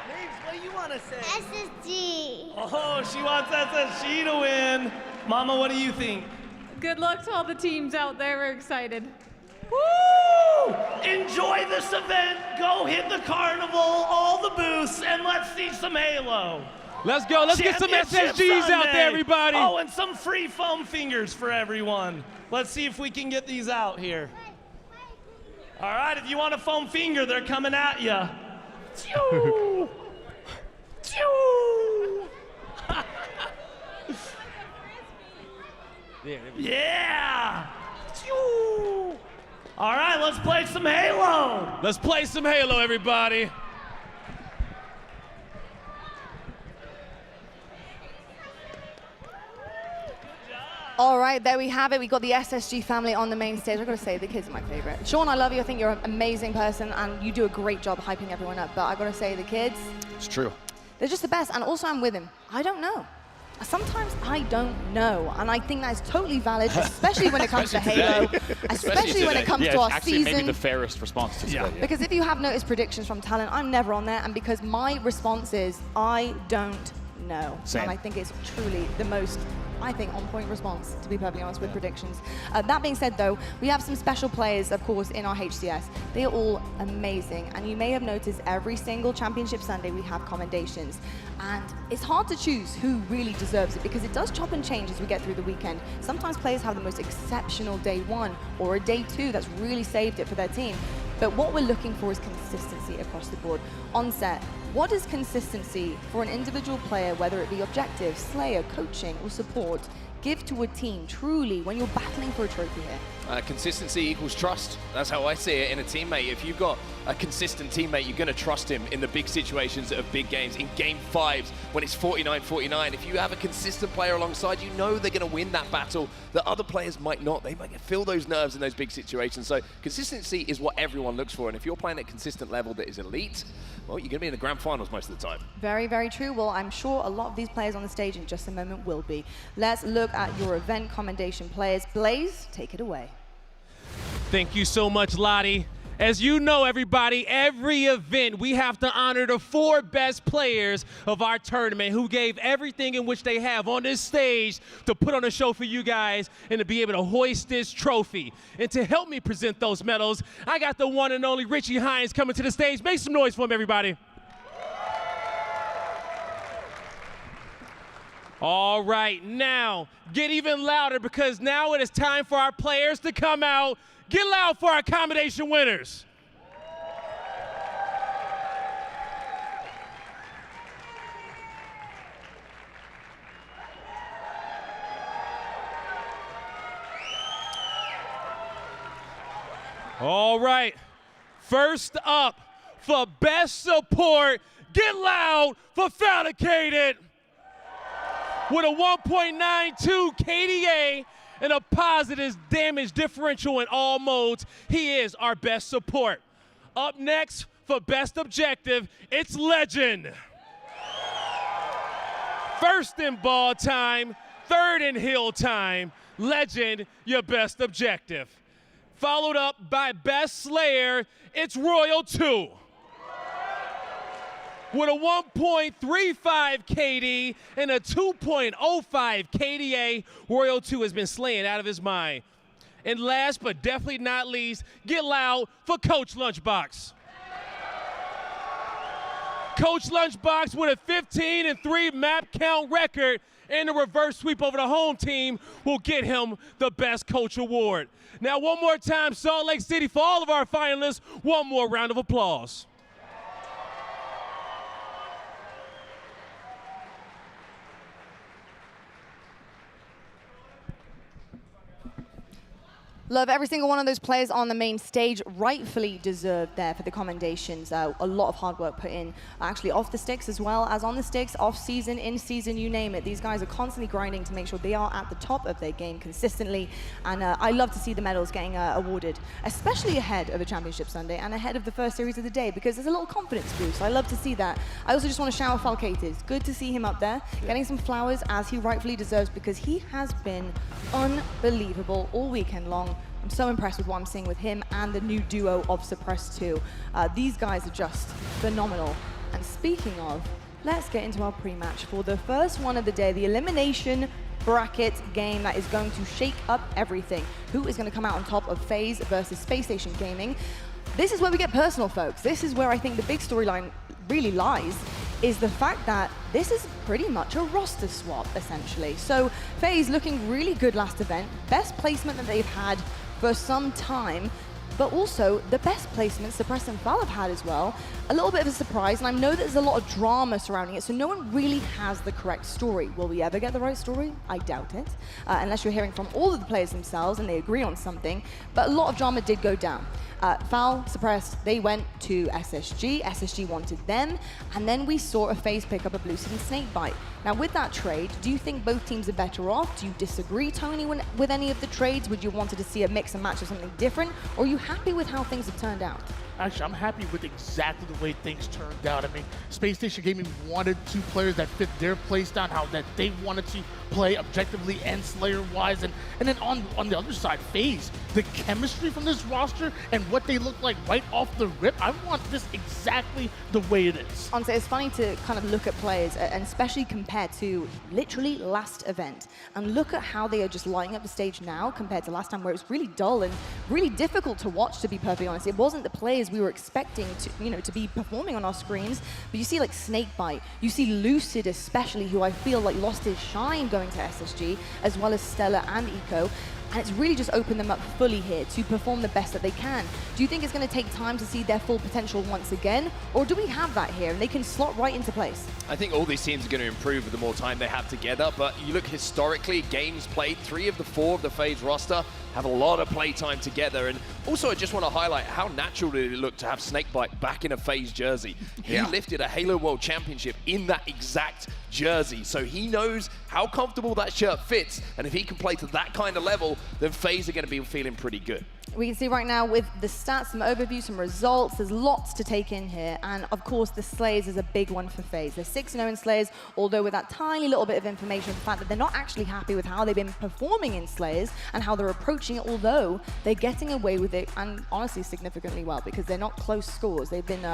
Speaker 21: Names, what do you want to say?
Speaker 22: SSG.
Speaker 21: Oh, she wants SSG to win. Mama, what do you think?
Speaker 23: Good luck to all the teams out there. We're excited.
Speaker 21: Woo! Enjoy this event. Go hit the carnival, all the booths, and let's see some Halo.
Speaker 20: Let's go. Let's get some SSGs out there, everybody.
Speaker 21: Oh, and some free foam fingers for everyone. Let's see if we can get these out here. All right, if you want a foam finger, they're coming at you. Choo! Choo! Yeah! Choo! All right, let's play some Halo.
Speaker 20: Let's play some Halo, everybody.
Speaker 16: All right, there we have it. We got the SSG family on the main stage. I've got to say, the kids are my favorite. Sean, I love you. I think you're an amazing person, and you do a great job hyping everyone up. But I've got to say, the kids,
Speaker 19: It's true.
Speaker 16: they're just the best. And also, I'm with him. I don't know. Sometimes I don't know, and I think that's totally valid, especially when it comes to Halo, especially when it comes to our
Speaker 19: actually
Speaker 16: season.
Speaker 19: Maybe the fairest response to today. Yeah.
Speaker 16: Because if you have noticed predictions from Talent, I'm never on there, and because my response is, I don't know.
Speaker 19: Same.
Speaker 16: And I think it's truly the most, I think, on-point response, to be perfectly honest, with predictions. That being said, though, we have some special players, of course, in our HCS. They are all amazing, and you may have noticed every single Championship Sunday we have commendations. And it's hard to choose who really deserves it, because it does chop and change as we get through the weekend. Sometimes players have the most exceptional day one, or a day two that's really saved it for their team. But what we're looking for is consistency across the board. On set, what is consistency for an individual player, whether it be objective, slayer, coaching, or support, give to a team truly when you're battling for a trophy here?
Speaker 18: Consistency equals trust. That's how I see it in a teammate. If you've got a consistent teammate, you're going to trust him in the big situations of big games, in game fives, when it's 49-49. If you have a consistent player alongside, you know they're going to win that battle that other players might not. They might feel those nerves in those big situations. So consistency is what everyone looks for. And if you're playing at a consistent level that is elite, well, you're going to be in the grand finals most of the time.
Speaker 16: Very, very true. Well, I'm sure a lot of these players on the stage in just a moment will be. Let's look at your event commendation players. Blaze, take it away.
Speaker 20: Thank you so much, Lottie. As you know, everybody, every event we have to honor the 4 best players of our tournament who gave everything in which they have on this stage to put on a show for you guys and to be able to hoist this trophy. And to help me present those medals, I got the one and only Richie Hines coming to the stage. Make some noise for him, everybody. All right, now get even louder, because now it is time for our players to come out. Get loud for our Commendation winners. All right, first up for best support, get loud for Fabricated. With a 1.92 KDA and a positive damage differential in all modes, he is our best support. Up next for best objective, it's Legend. First in ball time, third in hill time, Legend, your best objective. Followed up by best slayer, it's Royal 2. With a 1.35 KD and a 2.05 KDA, Royal 2 has been slaying out of his mind. And last but definitely not least, get loud for Coach Lunchbox. Coach Lunchbox with a 15-3 map count record and a reverse sweep over the home team will get him the Best Coach Award. Now, one more time, Salt Lake City, for all of our finalists, one more round of applause.
Speaker 16: Love every single one of those players on the main stage, rightfully deserved there for the commendations. A lot of hard work put in, actually off the sticks as well as on the sticks, off season, in season, you name it. These guys are constantly grinding to make sure they are at the top of their game consistently. And I love to see the medals getting awarded, especially ahead of a Championship Sunday and ahead of the first series of the day, because there's a little confidence boost. I love to see that. I also just want to shout out Falcated. Good to see him up there, getting some flowers as he rightfully deserves, because he has been unbelievable all weekend long. I'm so impressed with what I'm seeing with him and the new duo of Suppress 2. These guys are just phenomenal. And speaking of, let's get into our pre-match for the first one of the day, the elimination bracket game that is going to shake up everything. Who is going to come out on top of FaZe versus Spacestation Gaming? This is where we get personal, folks. This is where I think the big storyline really lies, is the fact that this is pretty much a roster swap, essentially. So FaZe looking really good last event, best placement that they've had for some time, but also the best placement Suppress and Val have had as well. A little bit of a surprise, and I know that there's a lot of drama surrounding it, so no one really has the correct story. Will we ever get the right story? I doubt it, unless you're hearing from all of the players themselves and they agree on something, but a lot of drama did go down. Val, Suppressed, they went to SSG. SSG wanted them, and then we saw a FaZe pick up a Bluested and Snakebite. Now, with that trade, do you think both teams are better off? Do you disagree, Tony, with any of the trades? Would you wanted to see a mix and match of something different, or are you happy with how things have turned out?
Speaker 17: Actually, I'm happy with exactly the way things turned out. I mean, Spacestation Gaming wanted two players that fit their playstyle, how that they wanted to play objectively and Slayer-wise. And then on the other side, FaZe, the chemistry from this roster and what they look like right off the rip, I want this exactly the way it is.
Speaker 16: Honestly, it's funny to kind of look at players, and especially compared to literally last event, and look at how they are just lighting up the stage now compared to last time, where it was really dull and really difficult to watch, to be perfectly honest. It wasn't the players we were expecting to, to be performing on our screens, but you see like Snakebite, you see Lucid especially, who I feel like lost his shine going to SSG, as well as Stella and Eco. And it's really just opened them up fully here to perform the best that they can. Do you think it's going to take time to see their full potential once again? Or do we have that here and they can slot right into place?
Speaker 18: I think all these teams are going to improve with the more time they have together, but you look historically, games played, 3 of the 4 of the FaZe roster have a lot of play time together. And also, I just want to highlight how natural did it look to have Snakebite back in a FaZe jersey. He lifted a Halo World Championship in that exact jersey, so he knows how comfortable that shirt fits, and if he can play to that kind of level, then FaZe are going to be feeling pretty good.
Speaker 16: We can see right now with the stats, some overview, some results, there's lots to take in here, and of course the Slayers is a big one for FaZe. They're 6-0 in Slayers, although with that tiny little bit of information, the fact that they're not actually happy with how they've been performing in Slayers and how they're approaching it, although they're getting away with it, and honestly significantly well, because they're not close scores. They've been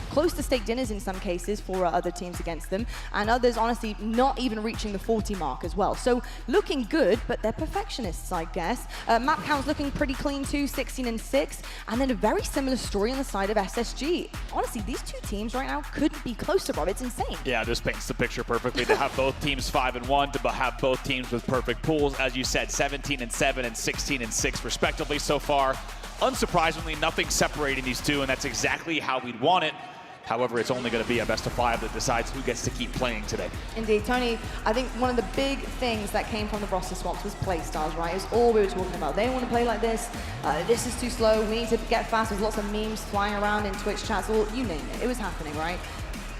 Speaker 16: close to steak dinners in some cases for other teams against them, and others honestly not even reaching the 40 mark as well. So looking good, but they're perfectionists, I guess. Map count's looking pretty clean too, 16-6, and then a very similar story on the side of SSG. Honestly, these two teams right now couldn't be closer, Rob. It's insane.
Speaker 19: Yeah, this paints the picture perfectly to have both teams 5-1, to have both teams with perfect pools. As you said, 17-7 and 16-6 respectively so far. Unsurprisingly, nothing separating these two, and that's exactly how we'd want it. However, it's only going to be a best of 5 that decides who gets to keep playing today.
Speaker 16: Indeed, Tony, I think one of the big things that came from the roster swaps was play styles, right? It's all we were talking about. They don't want to play like this. This is too slow. We need to get fast. There's lots of memes flying around in Twitch chats, or you name it. It was happening, right?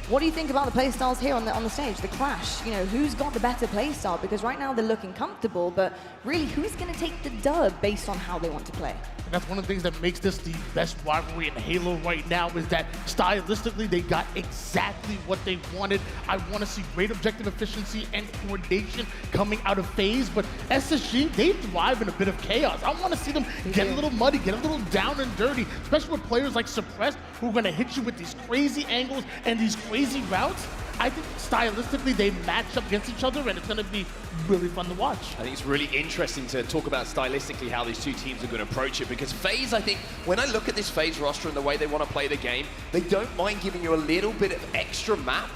Speaker 16: What do you think about the play styles here on the stage, the clash? Who's got the better play style? Because right now they're looking comfortable, but really, who's going to take the dub based on how they want to play?
Speaker 17: And that's one of the things that makes this the best rivalry in Halo right now, is that stylistically they got exactly what they wanted. I want to see great objective efficiency and coordination coming out of FaZe, but SSG, they thrive in a bit of chaos. I want to see them get a little muddy, get a little down and dirty, especially with players like Suppressed, who are going to hit you with these crazy angles and these crazy routes. I think stylistically they match up against each other, and it's going to be really fun to watch.
Speaker 18: I think it's really interesting to talk about stylistically how these two teams are going to approach it, because FaZe, I think, when I look at this FaZe roster and the way they want to play the game, they don't mind giving you a little bit of extra map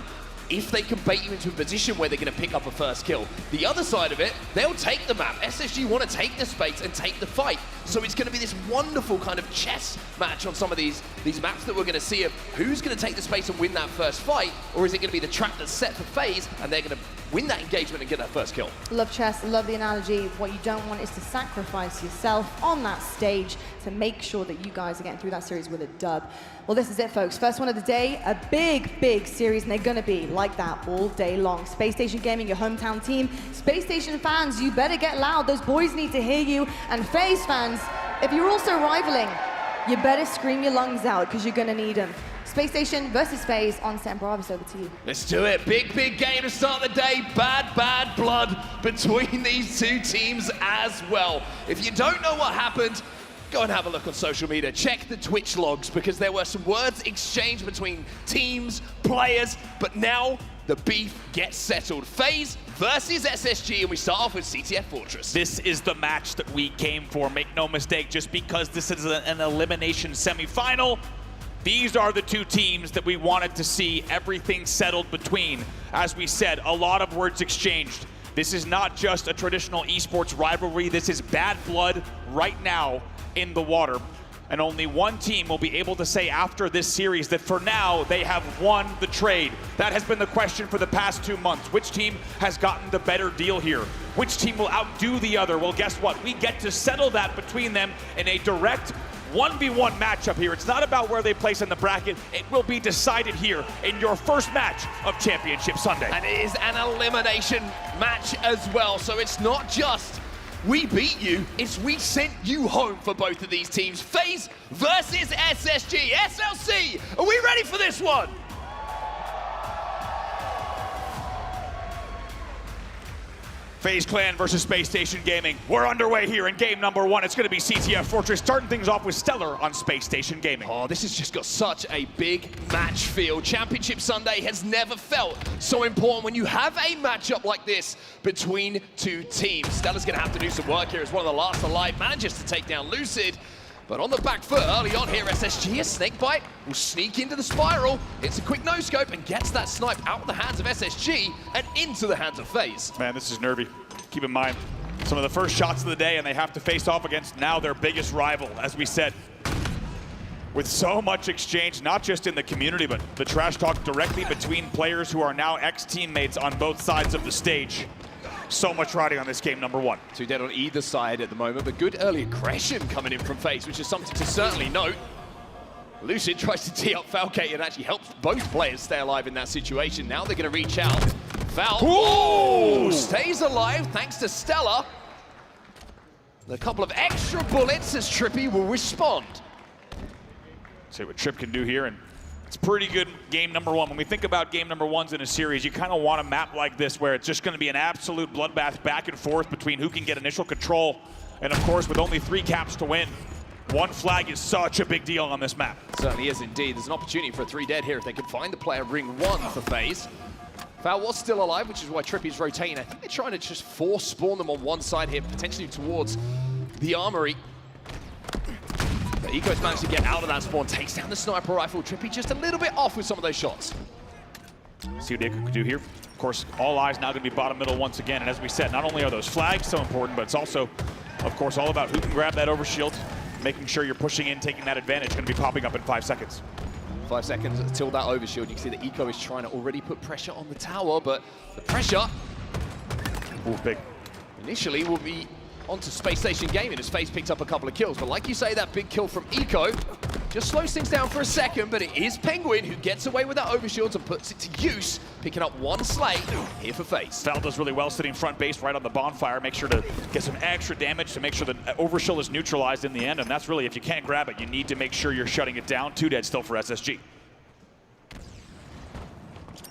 Speaker 18: if they can bait you into a position where they're going to pick up a first kill. The other side of it, they'll take the map. SSG want to take the space and take the fight. So it's going to be this wonderful kind of chess match on some of these maps that we're going to see of who's going to take the space and win that first fight, or is it going to be the trap that's set for FaZe and they're going to win that engagement and get that first kill.
Speaker 16: Love chess, love the analogy. What you don't want is to sacrifice yourself on that stage to make sure that you guys are getting through that series with a dub. Well, this is it, folks. First one of the day, a big, big series, and they're going to be like that all day long. Spacestation Gaming, your hometown team. Spacestation fans, you better get loud. Those boys need to hear you. And FaZe fans, if you're also rivaling, you better scream your lungs out, because you're going to need them. Spacestation versus FaZe on Set Bravis, over to you.
Speaker 18: Let's do it. Big, big game to start the day. Bad, bad blood between these two teams as well. If you don't know what happened, go and have a look on social media. Check the Twitch logs, because there were some words exchanged between teams, players, but now the beef gets settled. FaZe versus SSG, and we start off with CTF Fortress.
Speaker 19: This is the match that we came for, make no mistake. Just because this is an elimination semifinal, these are the two teams that we wanted to see everything settled between. As we said, a lot of words exchanged. This is not just a traditional esports rivalry. This is bad blood right now in the water. And only one team will be able to say after this series that for now they have won the trade. That has been the question for the past 2 months. Which team has gotten the better deal here? Which team will outdo the other? Well, guess what? We get to settle that between them in a direct 1v1 matchup here. It's not about where they place in the bracket. It will be decided here in your first match of Championship Sunday.
Speaker 18: And it is an elimination match as well. So it's not just we beat you, it's we sent you home for both of these teams. FaZe versus SSG. SLC, are we ready for this one?
Speaker 19: FaZe Clan versus Spacestation Gaming. We're underway here in game number 1. It's going to be CTF Fortress starting things off with Stellar on Spacestation Gaming.
Speaker 18: Oh, this has just got such a big match feel. Championship Sunday has never felt so important when you have a matchup like this between two teams. Stellar's going to have to do some work here as one of the last alive manages to take down Lucid. But on the back foot early on here, SSG, a Snakebite will sneak into the spiral. It's a quick no-scope and gets that snipe out of the hands of SSG and into the hands of FaZe.
Speaker 19: Man, this is nervy. Keep in mind, some of the first shots of the day, and they have to face off against now their biggest rival, as we said. With so much exchange, not just in the community, but the trash talk directly between players who are now ex-teammates on both sides of the stage. So much riding on this game number 1.
Speaker 18: 2 dead on either side at the moment, but good early aggression coming in from FaZe, which is something to certainly note. Lucid tries to tee up Falcate and actually helps both players stay alive in that situation. Now they're going to reach out. Fal stays alive thanks to Stellar. A couple of extra bullets as Trippy will respond.
Speaker 19: See what Tripp can do here, and it's pretty good game number 1. When we think about game number 1s in a series, you kind of want a map like this where it's just going to be an absolute bloodbath back and forth between who can get initial control. And of course, with only 3 caps to win, 1 flag is such a big deal on this map.
Speaker 18: It certainly is indeed. There's an opportunity for a 3 dead here if they can find the player ring 1 for FaZe. Fal was still alive, which is why Trippy's rotating. I think they're trying to just force spawn them on one side here, potentially towards the armory. But Eco's managed to get out of that spawn, takes down the sniper rifle. Trippy just a little bit off with some of those shots.
Speaker 19: See what Eco can do here. Of course, all eyes now going to be bottom middle once again. And as we said, not only are those flags so important, but it's also, of course, all about who can grab that overshield, making sure you're pushing in, taking that advantage. Going to be popping up in 5 seconds.
Speaker 18: 5 seconds until that overshield. You can see that Eco is trying to already put pressure on the tower, but the pressure
Speaker 19: big.
Speaker 18: Initially will be onto Spacestation Gaming as FaZe picked up a couple of kills. But like you say, that big kill from Eco just slows things down for a second, but it is Penguin who gets away with that overshield and puts it to use, picking up 1 slay here for FaZe.
Speaker 19: Fal does really well sitting front base right on the bonfire, make sure to get some extra damage to make sure the overshield is neutralized in the end, and that's really, if you can't grab it, you need to make sure you're shutting it down. 2 dead still for SSG.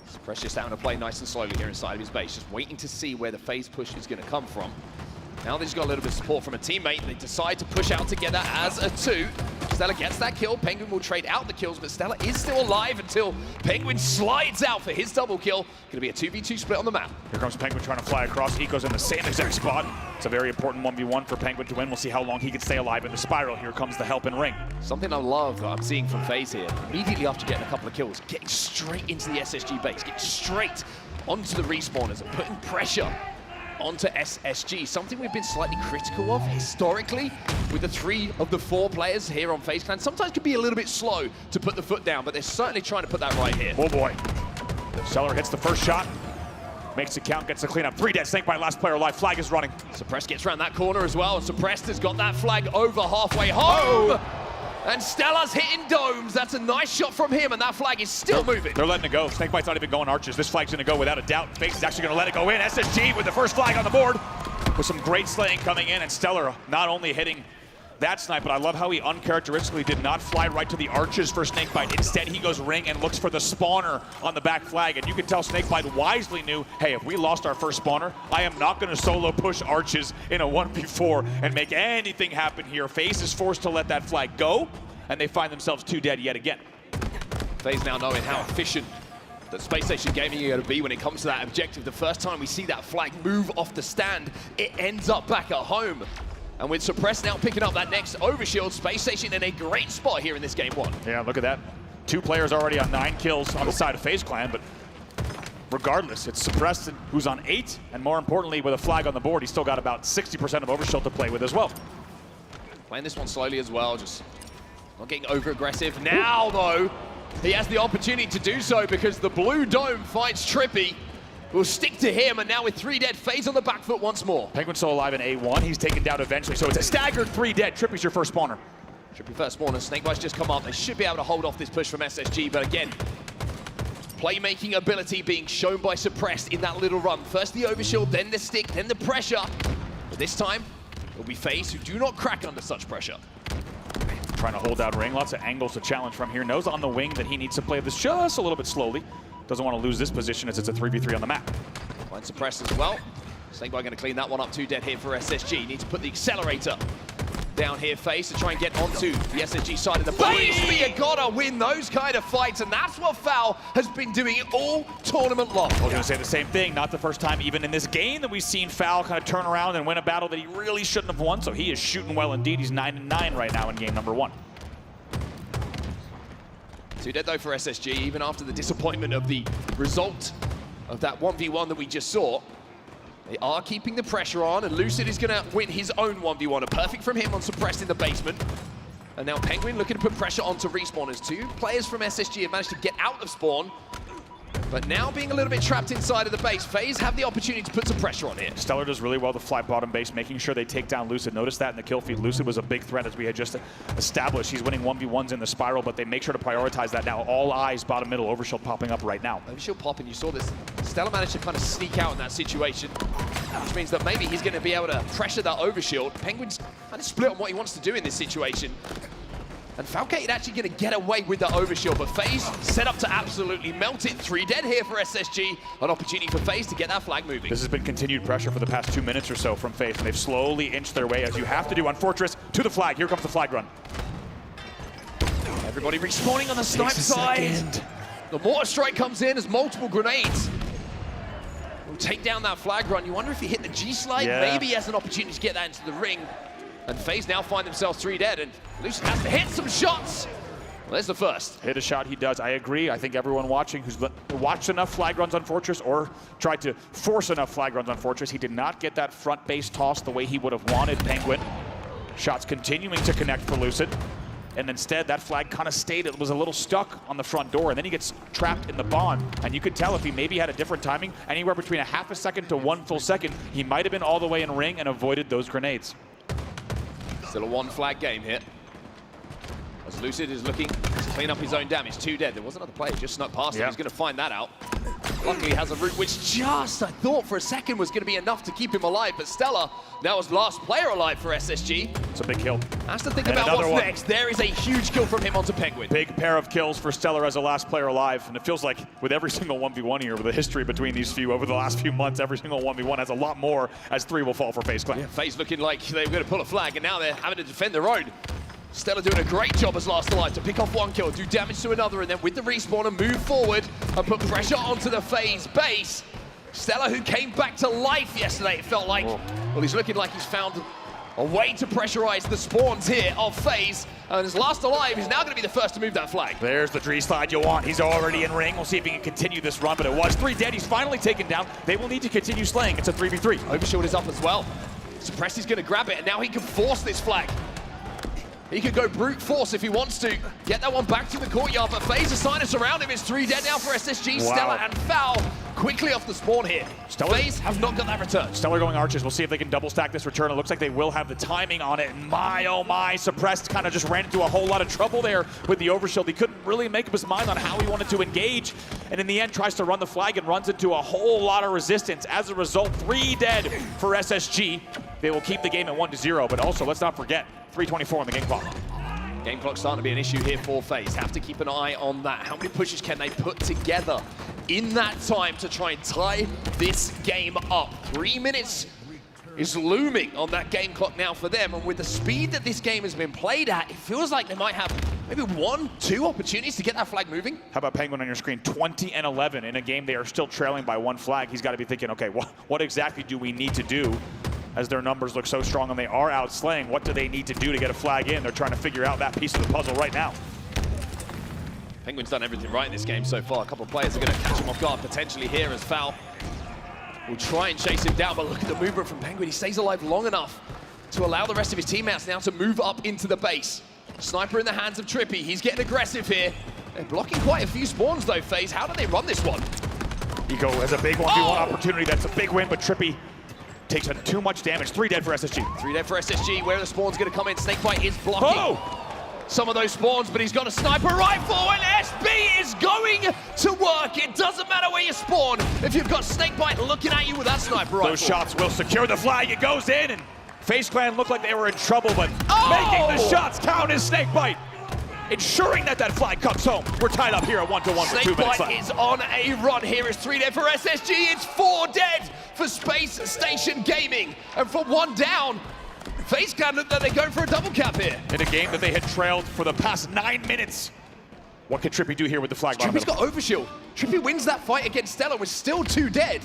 Speaker 18: Suppress just having to play nice and slowly here inside of his base, just waiting to see where the FaZe push is going to come from. Now they've got a little bit of support from a teammate. They decide to push out together as a 2. Stellar gets that kill. Penguin will trade out the kills, but Stellar is still alive until Penguin slides out for his double kill. Going to be a 2v2 split on the map.
Speaker 19: Here comes Penguin trying to fly across. Eco's in the same exact spot. It's a very important 1v1 for Penguin to win. We'll see how long he can stay alive in the spiral. Here comes the help and ring.
Speaker 18: Something I love that I'm seeing from FaZe here. Immediately after getting a couple of kills, getting straight into the SSG base, getting straight onto the respawners and putting pressure onto SSG, something we've been slightly critical of historically with the 3 of the 4 players here on FaZe Clan. Sometimes can be a little bit slow to put the foot down, but they're certainly trying to put that right here.
Speaker 19: Oh boy. Stellar hits the first shot, makes it count, gets the cleanup. 3 dead, Snakebite, last player alive, flag is running.
Speaker 18: Suppressed gets around that corner as well, and Suppressed has got that flag over halfway home. Oh. And Stellar's hitting domes. That's a nice shot from him, and that flag is still moving.
Speaker 19: They're letting it go. Snakebite's not even going archers. This flag's going to go without a doubt. FaZe is actually going to let it go in. SSG with the first flag on the board, with some great slaying coming in, and Stellar not only hitting that snipe, but I love how he uncharacteristically did not fly right to the arches for Snakebite. Instead, he goes ring and looks for the spawner on the back flag, and you can tell Snakebite wisely knew, hey, if we lost our first spawner, I am not going to solo push arches in a 1v4 and make anything happen here. FaZe is forced to let that flag go, and they find themselves 2 dead yet again.
Speaker 18: FaZe now knowing how efficient that Spacestation Gaming are going to be when it comes to that objective. The first time we see that flag move off the stand, it ends up back at home. And with Suppress now picking up that next overshield, Spacestation in a great spot here in this game 1.
Speaker 19: Yeah, look at that. 2 players already on 9 kills on the side of FaZe Clan, but regardless, it's Suppressed who's on 8, and more importantly, with a flag on the board, he's still got about 60% of overshield to play with as well.
Speaker 18: Playing this one slowly as well, just not getting over-aggressive. Now, though, he has the opportunity to do so because the blue dome finds Trippy. Will stick to him, and now with 3 dead, FaZe on the back foot once more.
Speaker 19: Penguin's still alive in A1. He's taken down eventually, so it's a staggered 3 dead. Trippy's your first spawner.
Speaker 18: Trippy first spawner. Snakebite's just come up. They should be able to hold off this push from SSG, but again, playmaking ability being shown by Suppressed in that little run. First the overshield, then the stick, then the pressure. But this time, It'll be FaZe who do not crack under such pressure.
Speaker 19: Trying to hold down ring. Lots of angles to challenge from here. Knows on the wing that he needs to play this just a little bit slowly. Doesn't want to lose this position as it's a 3v3 on the map.
Speaker 18: Line suppress as well. Snakebite going to clean that one up. 2 dead here for SSG. Needs to put the accelerator down here, FaZe, to try and get onto the SSG side of the base. But you gotta win those kind of fights, and that's what Foul has been doing all tournament long.
Speaker 19: I was gonna say the same thing. Not the first time even in this game that we've seen Foul kind of turn around and win a battle that he really shouldn't have won, so he is shooting well indeed. He's 9-9 right now in game number 1.
Speaker 18: 2 dead though for SSG, even after the disappointment of the result of that 1v1 that we just saw. They are keeping the pressure on, and Lucid is going to win his own 1v1. A perfect from him on suppressed in the basement. And now Penguin looking to put pressure onto Respawn as 2 players from SSG have managed to get out of spawn. But now being a little bit trapped inside of the base, FaZe have the opportunity to put some pressure on here.
Speaker 19: Stellar does really well to fly bottom base, making sure they take down Lucid. Notice that in the kill feed. Lucid was a big threat as we had just established. He's winning 1v1s in the spiral, but they make sure to prioritize that now. All eyes bottom middle, Overshield popping up right now.
Speaker 18: Overshield popping, you saw this. Stellar managed to kind of sneak out in that situation, which means that maybe he's going to be able to pressure that Overshield. Penguin's kind of split on what he wants to do in this situation. And Falcate actually going to get away with the Overshield, but FaZe set up to absolutely melt it. 3 dead here for SSG. An opportunity for FaZe to get that flag moving.
Speaker 19: This has been continued pressure for the past 2 minutes or so from FaZe, and they've slowly inched their way, as you have to do on Fortress, to the flag. Here comes the flag run.
Speaker 18: Everybody respawning on the snipe side. The mortar strike comes in as multiple grenades will take down that flag run. You wonder if he hit the G-slide.
Speaker 19: Yeah.
Speaker 18: Maybe he has an opportunity to get that into the ring. And FaZe now find themselves 3 dead, and Lucid has to hit some shots. Well, there's the first.
Speaker 19: Hit a shot, he does. I agree. I think everyone watching who's watched enough flag runs on Fortress or tried to force enough flag runs on Fortress, he did not get that front base toss the way he would have wanted Penguin. Shots continuing to connect for Lucid. And instead, that flag kind of stayed. It was a little stuck on the front door, and then he gets trapped in the bond. And you could tell if he maybe had a different timing, anywhere between a half a second to 1 full second, he might have been all the way in ring and avoided those grenades.
Speaker 18: Still a 1 flag game here, as Lucid is looking to clean up his own damage. 2 dead. There was another player just snuck past him. He's going to find that out. Luckily, he has a route which just, I thought for a second, was going to be enough to keep him alive. But Stellar now is last player alive for SSG.
Speaker 19: It's a big kill.
Speaker 18: Has to think about what's next. There is a huge kill from him onto Penguin.
Speaker 19: Big pair of kills for Stellar as the last player alive. And it feels like with every single 1v1 here, with the history between these few over the last few months, every single 1v1 has a lot more, as 3 will fall for FaZe Clan.
Speaker 18: Yeah, FaZe looking like they were going to pull a flag, and now they're having to defend their own. Stellar doing a great job as last alive to pick off 1 kill, do damage to another, and then with the respawn and move forward and put pressure onto the FaZe base. Stellar, who came back to life yesterday, it felt like. Well, he's looking like he's found a way to pressurize the spawns here of FaZe. And his last alive, he's now going to be the first to move that flag.
Speaker 19: There's the tree slide you want. He's already in ring. We'll see if he can continue this run, but it was 3 dead. He's finally taken down. They will need to continue slaying. It's a 3v3.
Speaker 18: Overshield is up as well. Suppress is going to grab it, and now he can force this flag. He could go brute force if he wants to. Get that one back to the courtyard, but FaZe Assignis around him. It's 3 dead now for SSG. Wow. Stellar and Foul quickly off the spawn here. FaZe have not got that return.
Speaker 19: Stellar going arches. We'll see if they can double stack this return. It looks like they will have the timing on it. And my, oh my, Suppressed kind of just ran into a whole lot of trouble there with the Overshield. He couldn't really make up his mind on how he wanted to engage. And in the end, tries to run the flag and runs into a whole lot of resistance. As a result, 3 dead for SSG. They will keep the game at 1-0, but also, let's not forget, 3:24 on the game clock.
Speaker 18: Game clock's starting to be an issue here for FaZe. Have to keep an eye on that. How many pushes can they put together in that time to try and tie this game up? 3 minutes is looming on that game clock now for them. And with the speed that this game has been played at, it feels like they might have maybe 1, 2 opportunities to get that flag moving.
Speaker 19: How about Penguin on your screen? 20-11 in a game they are still trailing by 1 flag. He's got to be thinking, okay, what exactly do we need to do? As their numbers look so strong and they are out slaying, what do they need to do to get a flag in? They're trying to figure out that piece of the puzzle right now.
Speaker 18: Penguin's done everything right in this game so far. A couple of players are going to catch him off guard potentially here as Foul will try and chase him down, but look at the movement from Penguin. He stays alive long enough to allow the rest of his teammates now to move up into the base. Sniper in the hands of Trippy. He's getting aggressive here. They're blocking quite a few spawns though, FaZe. How do they run this one?
Speaker 19: Eco has a big 1v1 opportunity. That's a big win, but Trippy takes too much damage. 3 dead for SSG.
Speaker 18: 3 dead for SSG. Where are the spawns going to come in? Snakebite is blocking some of those spawns, but he's got a sniper rifle, and SB is going to work. It doesn't matter where you spawn if you've got Snakebite looking at you with that sniper rifle.
Speaker 19: Those shots will secure the flag. It goes in, and FaZe Clan looked like they were in trouble, but making the shots count is Snakebite. Ensuring that that flag comes home. We're tied up here at 1-1 with 2 minutes left.
Speaker 18: Snakebite is on a run here. It's 3 dead for SSG. It's 4 dead for Spacestation Gaming. And for 1 down, FaZe Clan look like they're going for a double cap here.
Speaker 19: In a game that they had trailed for the past 9 minutes. What can Trippy do here with the flag?
Speaker 18: Trippy's got overshield. Trippy wins that fight against Stellar with still 2 dead.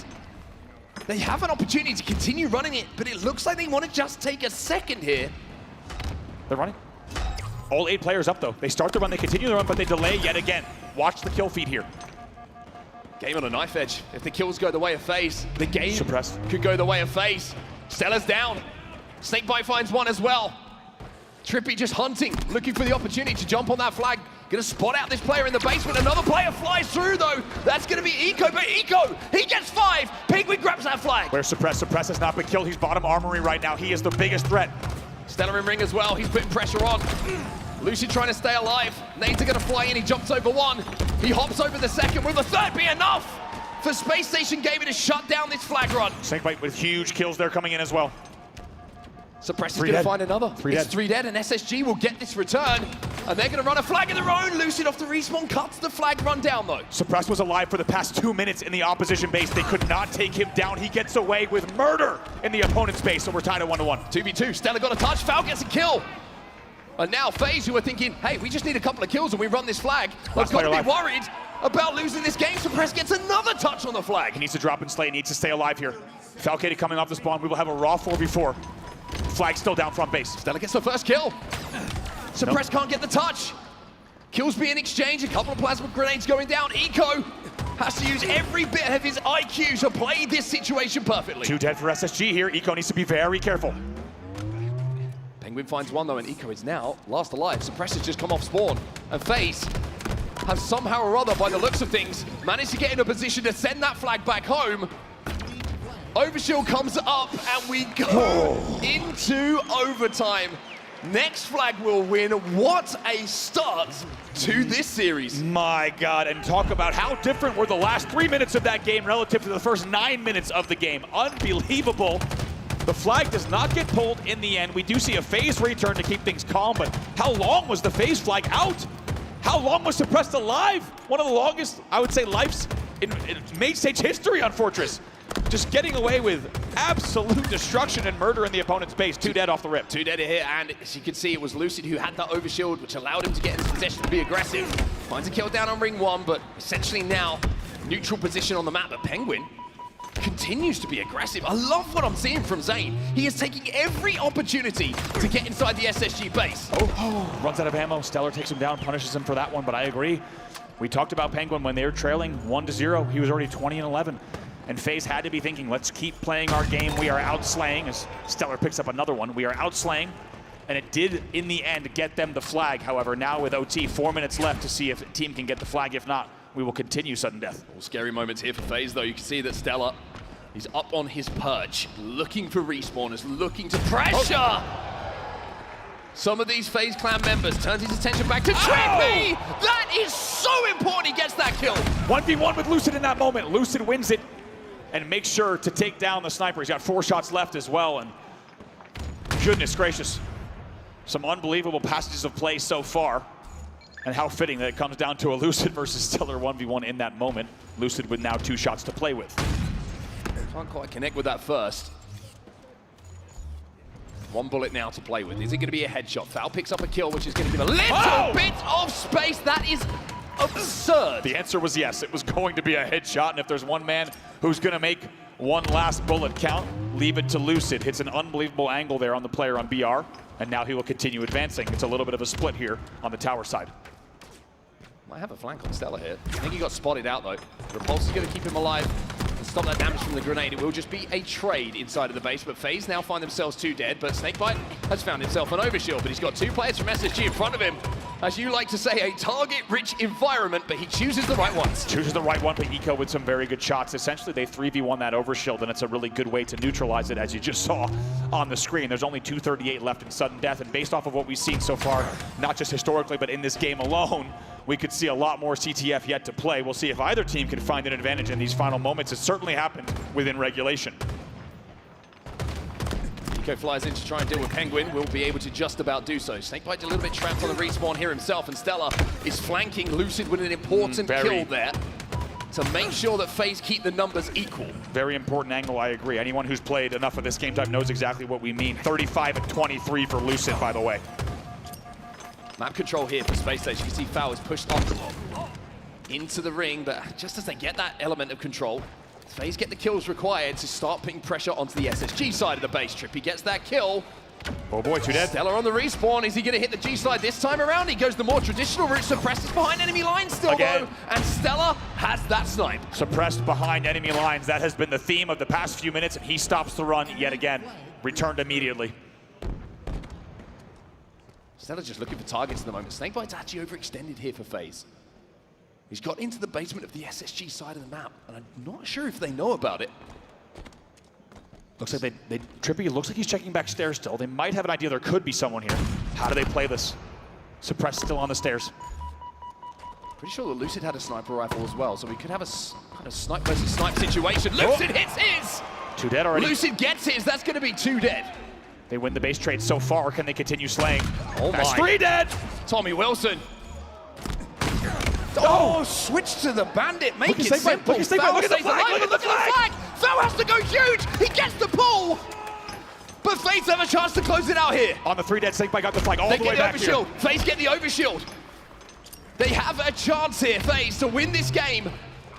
Speaker 18: They have an opportunity to continue running it, but it looks like they want to just take a second here.
Speaker 19: They're running. All 8 players up though. They start the run, they continue the run, but they delay yet again. Watch the kill feed here.
Speaker 18: Game on a knife edge. If the kills go the way of FaZe, the game
Speaker 19: suppressed
Speaker 18: could go the way of FaZe. Stellar's down. Snakebite finds 1 as well. Trippy just hunting, looking for the opportunity to jump on that flag. Gonna spot out this player in the basement. Another player flies through though. That's gonna be Eco, but Eco, he gets 5. Penguin grabs that flag.
Speaker 19: Where's Suppress? Suppress has not been killed. He's bottom armory right now. He is the biggest threat.
Speaker 18: Stellar in ring as well. He's putting pressure on. Lucid trying to stay alive. Nades are gonna fly in. He jumps over 1. He hops over the second. Will the 3rd be enough for Spacestation Gaming to shut down this flag run?
Speaker 19: Snakebite with huge kills there coming in as well.
Speaker 18: Suppress is going to find another. It's 3 dead, and SSG will get this return. And they're going to run a flag of their own. Lucid off the respawn, cuts the flag run down though.
Speaker 19: Suppress was alive for the past 2 minutes in the opposition base. They could not take him down. He gets away with murder in the opponent's base, so we're tied at 1-1.
Speaker 18: 2v2, Stellar got a touch, Foul gets a kill. And now FaZe, who are thinking, hey, we just need a couple of kills and we run this flag. I've got to be worried about losing this game. Suppress gets another touch on the flag.
Speaker 19: He needs to drop and slay, needs to stay alive here. Falcated coming off the spawn. We will have a raw 4v4. Flag still down front base.
Speaker 18: Stellar gets the first kill. Suppress can't get the touch. Kills being exchanged, a couple of plasma grenades going down. Eco has to use every bit of his IQ to play this situation perfectly.
Speaker 19: 2 dead for SSG here. Eco needs to be very careful.
Speaker 18: Penguin finds 1 though, and Eco is now last alive. Suppress has just come off spawn. And FaZe have somehow or other, by the looks of things, managed to get in a position to send that flag back home. Overshield comes up, and we go into overtime. Next flag will win. What a start to this series.
Speaker 19: My God, and talk about how different were the last 3 minutes of that game relative to the first 9 minutes of the game. Unbelievable. The flag does not get pulled in the end. We do see a FaZe return to keep things calm, but how long was the FaZe flag out? How long was Suppressed alive? One of the longest, I would say, lives in main stage history on Fortress. Just getting away with absolute destruction and murder in the opponent's base. 2 dead off the rip.
Speaker 18: 2 dead here, and as you can see, it was Lucid who had that overshield, which allowed him to get in his possession to be aggressive. Finds a kill down on ring 1, but essentially now neutral position on the map. But Penguin continues to be aggressive. I love what I'm seeing from Zane. He is taking every opportunity to get inside the SSG base.
Speaker 19: Runs out of ammo. Stellar takes him down, punishes him for that one, but I agree. We talked about Penguin when they were trailing 1-0. He was already 20-11. And FaZe had to be thinking, let's keep playing our game. We are outslaying, as Stellar picks up another one. We are outslaying, and it did, in the end, get them the flag. However, now with OT, 4 minutes left to see if the team can get the flag. If not, we will continue sudden death.
Speaker 18: All scary moments here for FaZe, though. You can see that Stellar, he's up on his perch, looking for respawners, looking to pressure. Some of these FaZe Clan members turns his attention back to Trippy. That is so important. He gets that kill.
Speaker 19: 1v1 with Lucid in that moment. Lucid wins it and makes sure to take down the sniper. He's got 4 shots left as well, and goodness gracious, some unbelievable passages of play so far, and how fitting that it comes down to a Lucid versus Stellar 1v1 in that moment. Lucid with now 2 shots to play with.
Speaker 18: Can't quite connect with that first. 1 bullet now to play with. Is it going to be a headshot? Foul picks up a kill, which is going to give a little bit of space. That is absurd.
Speaker 19: The answer was yes. It was going to be a headshot, and if there's one man who's going to make one last bullet count, leave it to Lucid. Hits an unbelievable angle there on the player on BR, and now he will continue advancing. It's a little bit of a split here on the tower side.
Speaker 18: Might have a flank on Stellar here. I think he got spotted out, though. Repulse is going to keep him alive and stop that damage from the grenade. It will just be a trade inside of the base, but FaZe now find themselves 2 dead, but Snakebite has found himself an overshield, but he's got 2 players from SSG in front of him. As you like to say, a target-rich environment, but he chooses the right ones.
Speaker 19: Chooses the right one, but Eco with some very good shots. Essentially, they 3v1 that overshield, and it's a really good way to neutralize it, as you just saw on the screen. There's only 238 left in sudden death, and based off of what we've seen so far, not just historically, but in this game alone, we could see a lot more CTF yet to play. We'll see if either team can find an advantage in these final moments. It certainly happened within regulation.
Speaker 18: Eco flies in to try and deal with Penguin, will be able to just about do so. Snakebite a little bit trapped on the respawn here himself, and Stella is flanking Lucid with an important kill there to make sure that FaZe keep the numbers equal.
Speaker 19: Very important angle, I agree. Anyone who's played enough of this game type knows exactly what we mean. 35 and 23 for Lucid, by the way.
Speaker 18: Map control here for Spacestation. You can see Foul is pushed off into the ring, but just as they get that element of control, FaZe get the kills required to start putting pressure onto the SSG side of the base. Trippy gets that kill.
Speaker 19: Oh boy, 2 dead.
Speaker 18: Stella on the respawn. Is he going to hit the G side this time around? He goes the more traditional route. Suppresses behind enemy lines still though. And Stella has that snipe.
Speaker 19: Suppressed behind enemy lines. That has been the theme of the past few minutes, and he stops the run yet again. Returned immediately.
Speaker 18: Stella's just looking for targets at the moment. Snakebite's actually overextended here for FaZe. He's got into the basement of the SSG side of the map, and I'm not sure if they know about it.
Speaker 19: Looks like Trippy looks like he's checking back stairs still. They might have an idea there could be someone here. How do they play this? Suppressed still on the stairs.
Speaker 18: Pretty sure that Lucid had a sniper rifle as well, so we could have a kind of snipe versus snipe situation. Lucid hits his!
Speaker 19: 2 dead already.
Speaker 18: Lucid gets his, that's going to be 2 dead.
Speaker 19: They win the base trade so far. Can they continue slaying?
Speaker 18: Oh
Speaker 19: That's
Speaker 18: my.
Speaker 19: 3 dead!
Speaker 18: Tommy Wilson. Oh, switch to the bandit, make it simple.
Speaker 19: Look at the flag, look at the flag!
Speaker 18: Foul has to go huge, he gets the pull! But FaZe have a chance to close it out here.
Speaker 19: On the 3 dead, Snakebite got the flag all the way back here.
Speaker 18: Overshield. FaZe get the overshield. They have a chance here, FaZe, to win this game.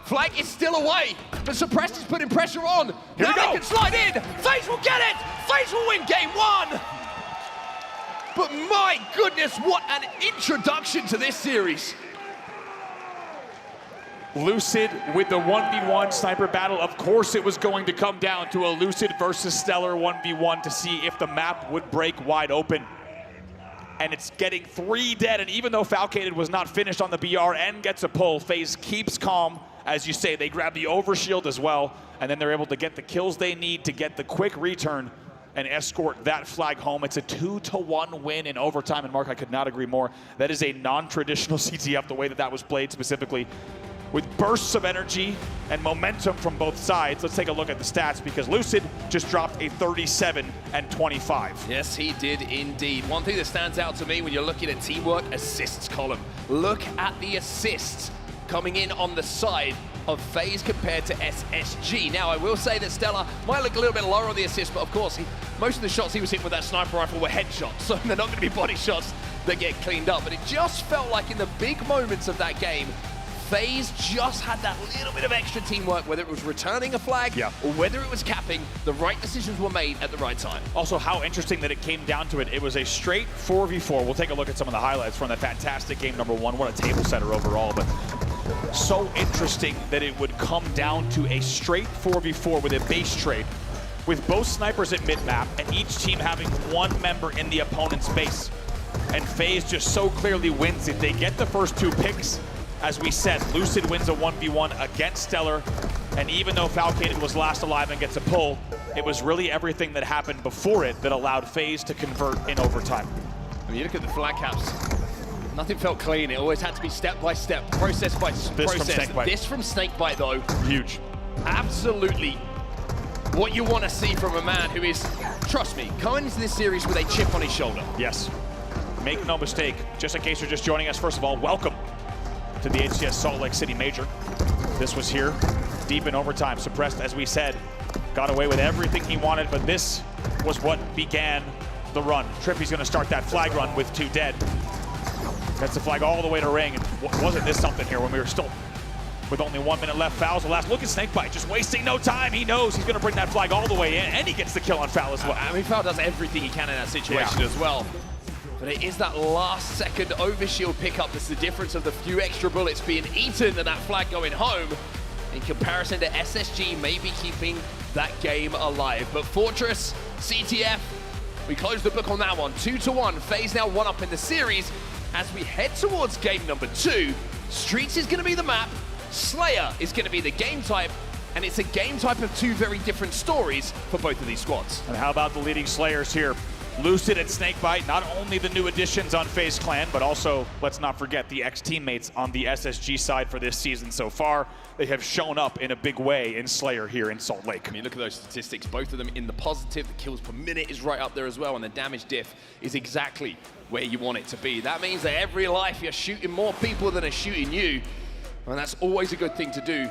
Speaker 18: Flag is still away, but Suppressed is putting pressure on.
Speaker 19: Here
Speaker 18: now
Speaker 19: we go.
Speaker 18: They can slide in. FaZe will get it. FaZe will win game 1. But my goodness, what an introduction to this series.
Speaker 19: Lucid with the 1v1 sniper battle. Of course it was going to come down to a Lucid versus Stellar 1v1 to see if the map would break wide open. And it's getting 3 dead, and even though Falcated was not finished on the BR and gets a pull, FaZe keeps calm. As you say, they grab the overshield as well, and then they're able to get the kills they need to get the quick return and escort that flag home. It's a 2-1 win in overtime, and Mark, I could not agree more. That is a non-traditional CTF, the way that was played specifically, with bursts of energy and momentum from both sides. Let's take a look at the stats, because Lucid just dropped a 37 and 25.
Speaker 18: Yes, he did indeed. One thing that stands out to me when you're looking at teamwork, assists column. Look at the assists coming in on the side of FaZe compared to SSG. Now, I will say that Stella might look a little bit lower on the assist, but of course, most of the shots he was hitting with that sniper rifle were headshots, so they're not going to be body shots that get cleaned up. But it just felt like in the big moments of that game, FaZe just had that little bit of extra teamwork, whether it was returning a flag or whether it was capping. The right decisions were made at the right time.
Speaker 19: Also, how interesting that it came down to it. It was a straight 4v4. We'll take a look at some of the highlights from that fantastic game number 1. What a table setter overall, but so interesting that it would come down to a straight 4v4 with a base trade, with both snipers at mid-map and each team having 1 member in the opponent's base. And FaZe just so clearly wins it. They get the first 2 picks. As we said, Lucid wins a 1v1 against Stellar, and even though Falcated was last alive and gets a pull, it was really everything that happened before it that allowed FaZe to convert in overtime.
Speaker 18: When you look at the flag caps, nothing felt clean. It always had to be step by step, process by process. This from Snakebite, though,
Speaker 19: huge.
Speaker 18: Absolutely what you want to see from a man who is, trust me, coming into this series with a chip on his shoulder.
Speaker 19: Yes. Make no mistake, just in case you're just joining us, first of all, welcome to the HCS Salt Lake City Major. This was here, deep in overtime. Suppressed, as we said, got away with everything he wanted, but this was what began the run. Trippy's gonna start that flag run with 2 dead. Gets the flag all the way to ring, and wasn't this something here when we were still with only 1 minute left? Foul's the last. Look at Snakebite, just wasting no time. He knows he's gonna bring that flag all the way in, and he gets the kill on Foul as well.
Speaker 18: I mean, Foul does everything he can in that situation as well. But it is that last second overshield pickup that's the difference of the few extra bullets being eaten and that flag going home, in comparison to SSG maybe keeping that game alive. But Fortress, CTF, we close the book on that one. 2-1, FaZe now 1 up in the series. As we head towards game number 2, Streets is going to be the map, Slayer is going to be the game type, and it's a game type of 2 very different stories for both of these squads.
Speaker 19: And how about the leading Slayers here? Lucid and Snakebite, not only the new additions on FaZe Clan, but also, let's not forget, the ex-teammates on the SSG side for this season so far. They have shown up in a big way in Slayer here in Salt Lake.
Speaker 18: I mean, look at those statistics, both of them in the positive. The kills per minute is right up there as well, and the damage diff is exactly where you want it to be. That means that every life you're shooting more people than are shooting you, and that's always a good thing to do.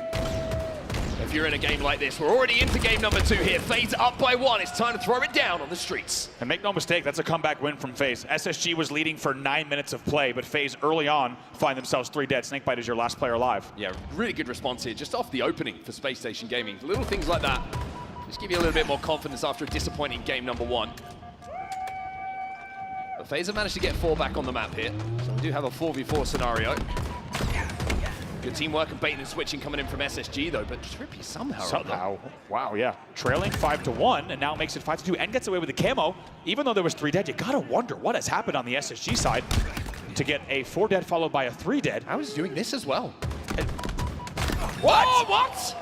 Speaker 18: If you're in a game like this, we're already into game number 2 here. FaZe up by 1. It's time to throw it down on the streets.
Speaker 19: And make no mistake, that's a comeback win from FaZe. SSG was leading for 9 minutes of play, but FaZe early on find themselves 3 dead. Snakebite is your last player alive.
Speaker 18: Yeah, really good response here, just off the opening for Spacestation Gaming. Little things like that just give you a little bit more confidence after a disappointing game number 1. But FaZe have managed to get 4 back on the map here, so we do have a 4v4 scenario. Good teamwork and baiting and switching coming in from SSG though, but Trippy somehow.
Speaker 19: Wow, yeah. Trailing 5-1, and now makes it 5-2 and gets away with the camo. Even though there was 3 dead, you gotta wonder what has happened on the SSG side to get a 4 dead followed by a 3 dead.
Speaker 18: I was doing this as well.
Speaker 19: What?
Speaker 18: Oh, what?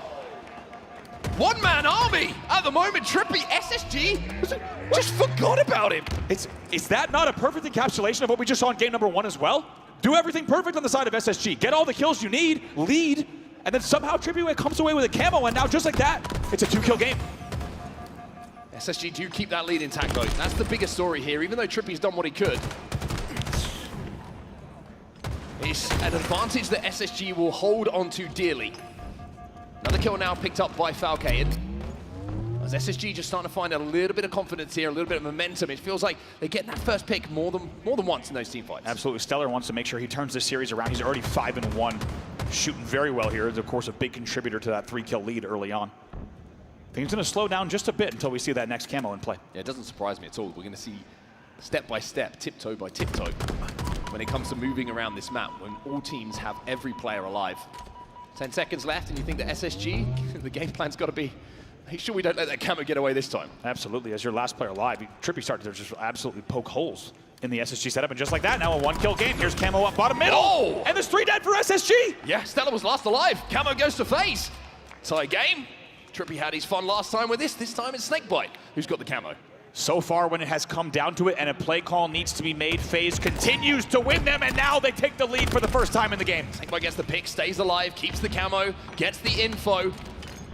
Speaker 18: One-man army at the moment. Trippy, SSG just forgot about him.
Speaker 19: Is that not a perfect encapsulation of what we just saw in game number 1 as well? Do everything perfect on the side of SSG. Get all the kills you need, lead, and then somehow Trippy comes away with a camo, and now just like that, it's a 2-kill game.
Speaker 18: SSG do keep that lead intact though. That's the biggest story here, even though Trippy's done what he could. It's an advantage that SSG will hold on to dearly. Another kill now picked up by Falcaid. As SSG just starting to find a little bit of confidence here, a little bit of momentum. It feels like they're getting that first pick more than once in those team fights.
Speaker 19: Absolutely. Stellar wants to make sure he turns this series around. He's already 5-1, shooting very well here. Is of course a big contributor to that 3-kill lead early on. Things going to slow down just a bit until we see that next camo in play.
Speaker 18: Yeah, it doesn't surprise me at all. We're going to see step by step, tiptoe by tiptoe, when it comes to moving around this map, when all teams have every player alive. 10 seconds left, and you think that SSG, the game plan's got to be, make sure we don't let that camo get away this time.
Speaker 19: Absolutely. As your last player alive, Trippy started to just absolutely poke holes in the SSG setup, and just like that, now a 1-kill game. Here's camo up bottom middle, and there's 3 dead for SSG.
Speaker 18: Yeah, Stella was last alive. Camo goes to FaZe. Tie game. Trippy had his fun last time with this. This time it's Snakebite who's got the camo.
Speaker 19: So far, when it has come down to it and a play call needs to be made, FaZe continues to win them, and now they take the lead for the first time in the game.
Speaker 18: Snakebite gets the pick, stays alive, keeps the camo, gets the info,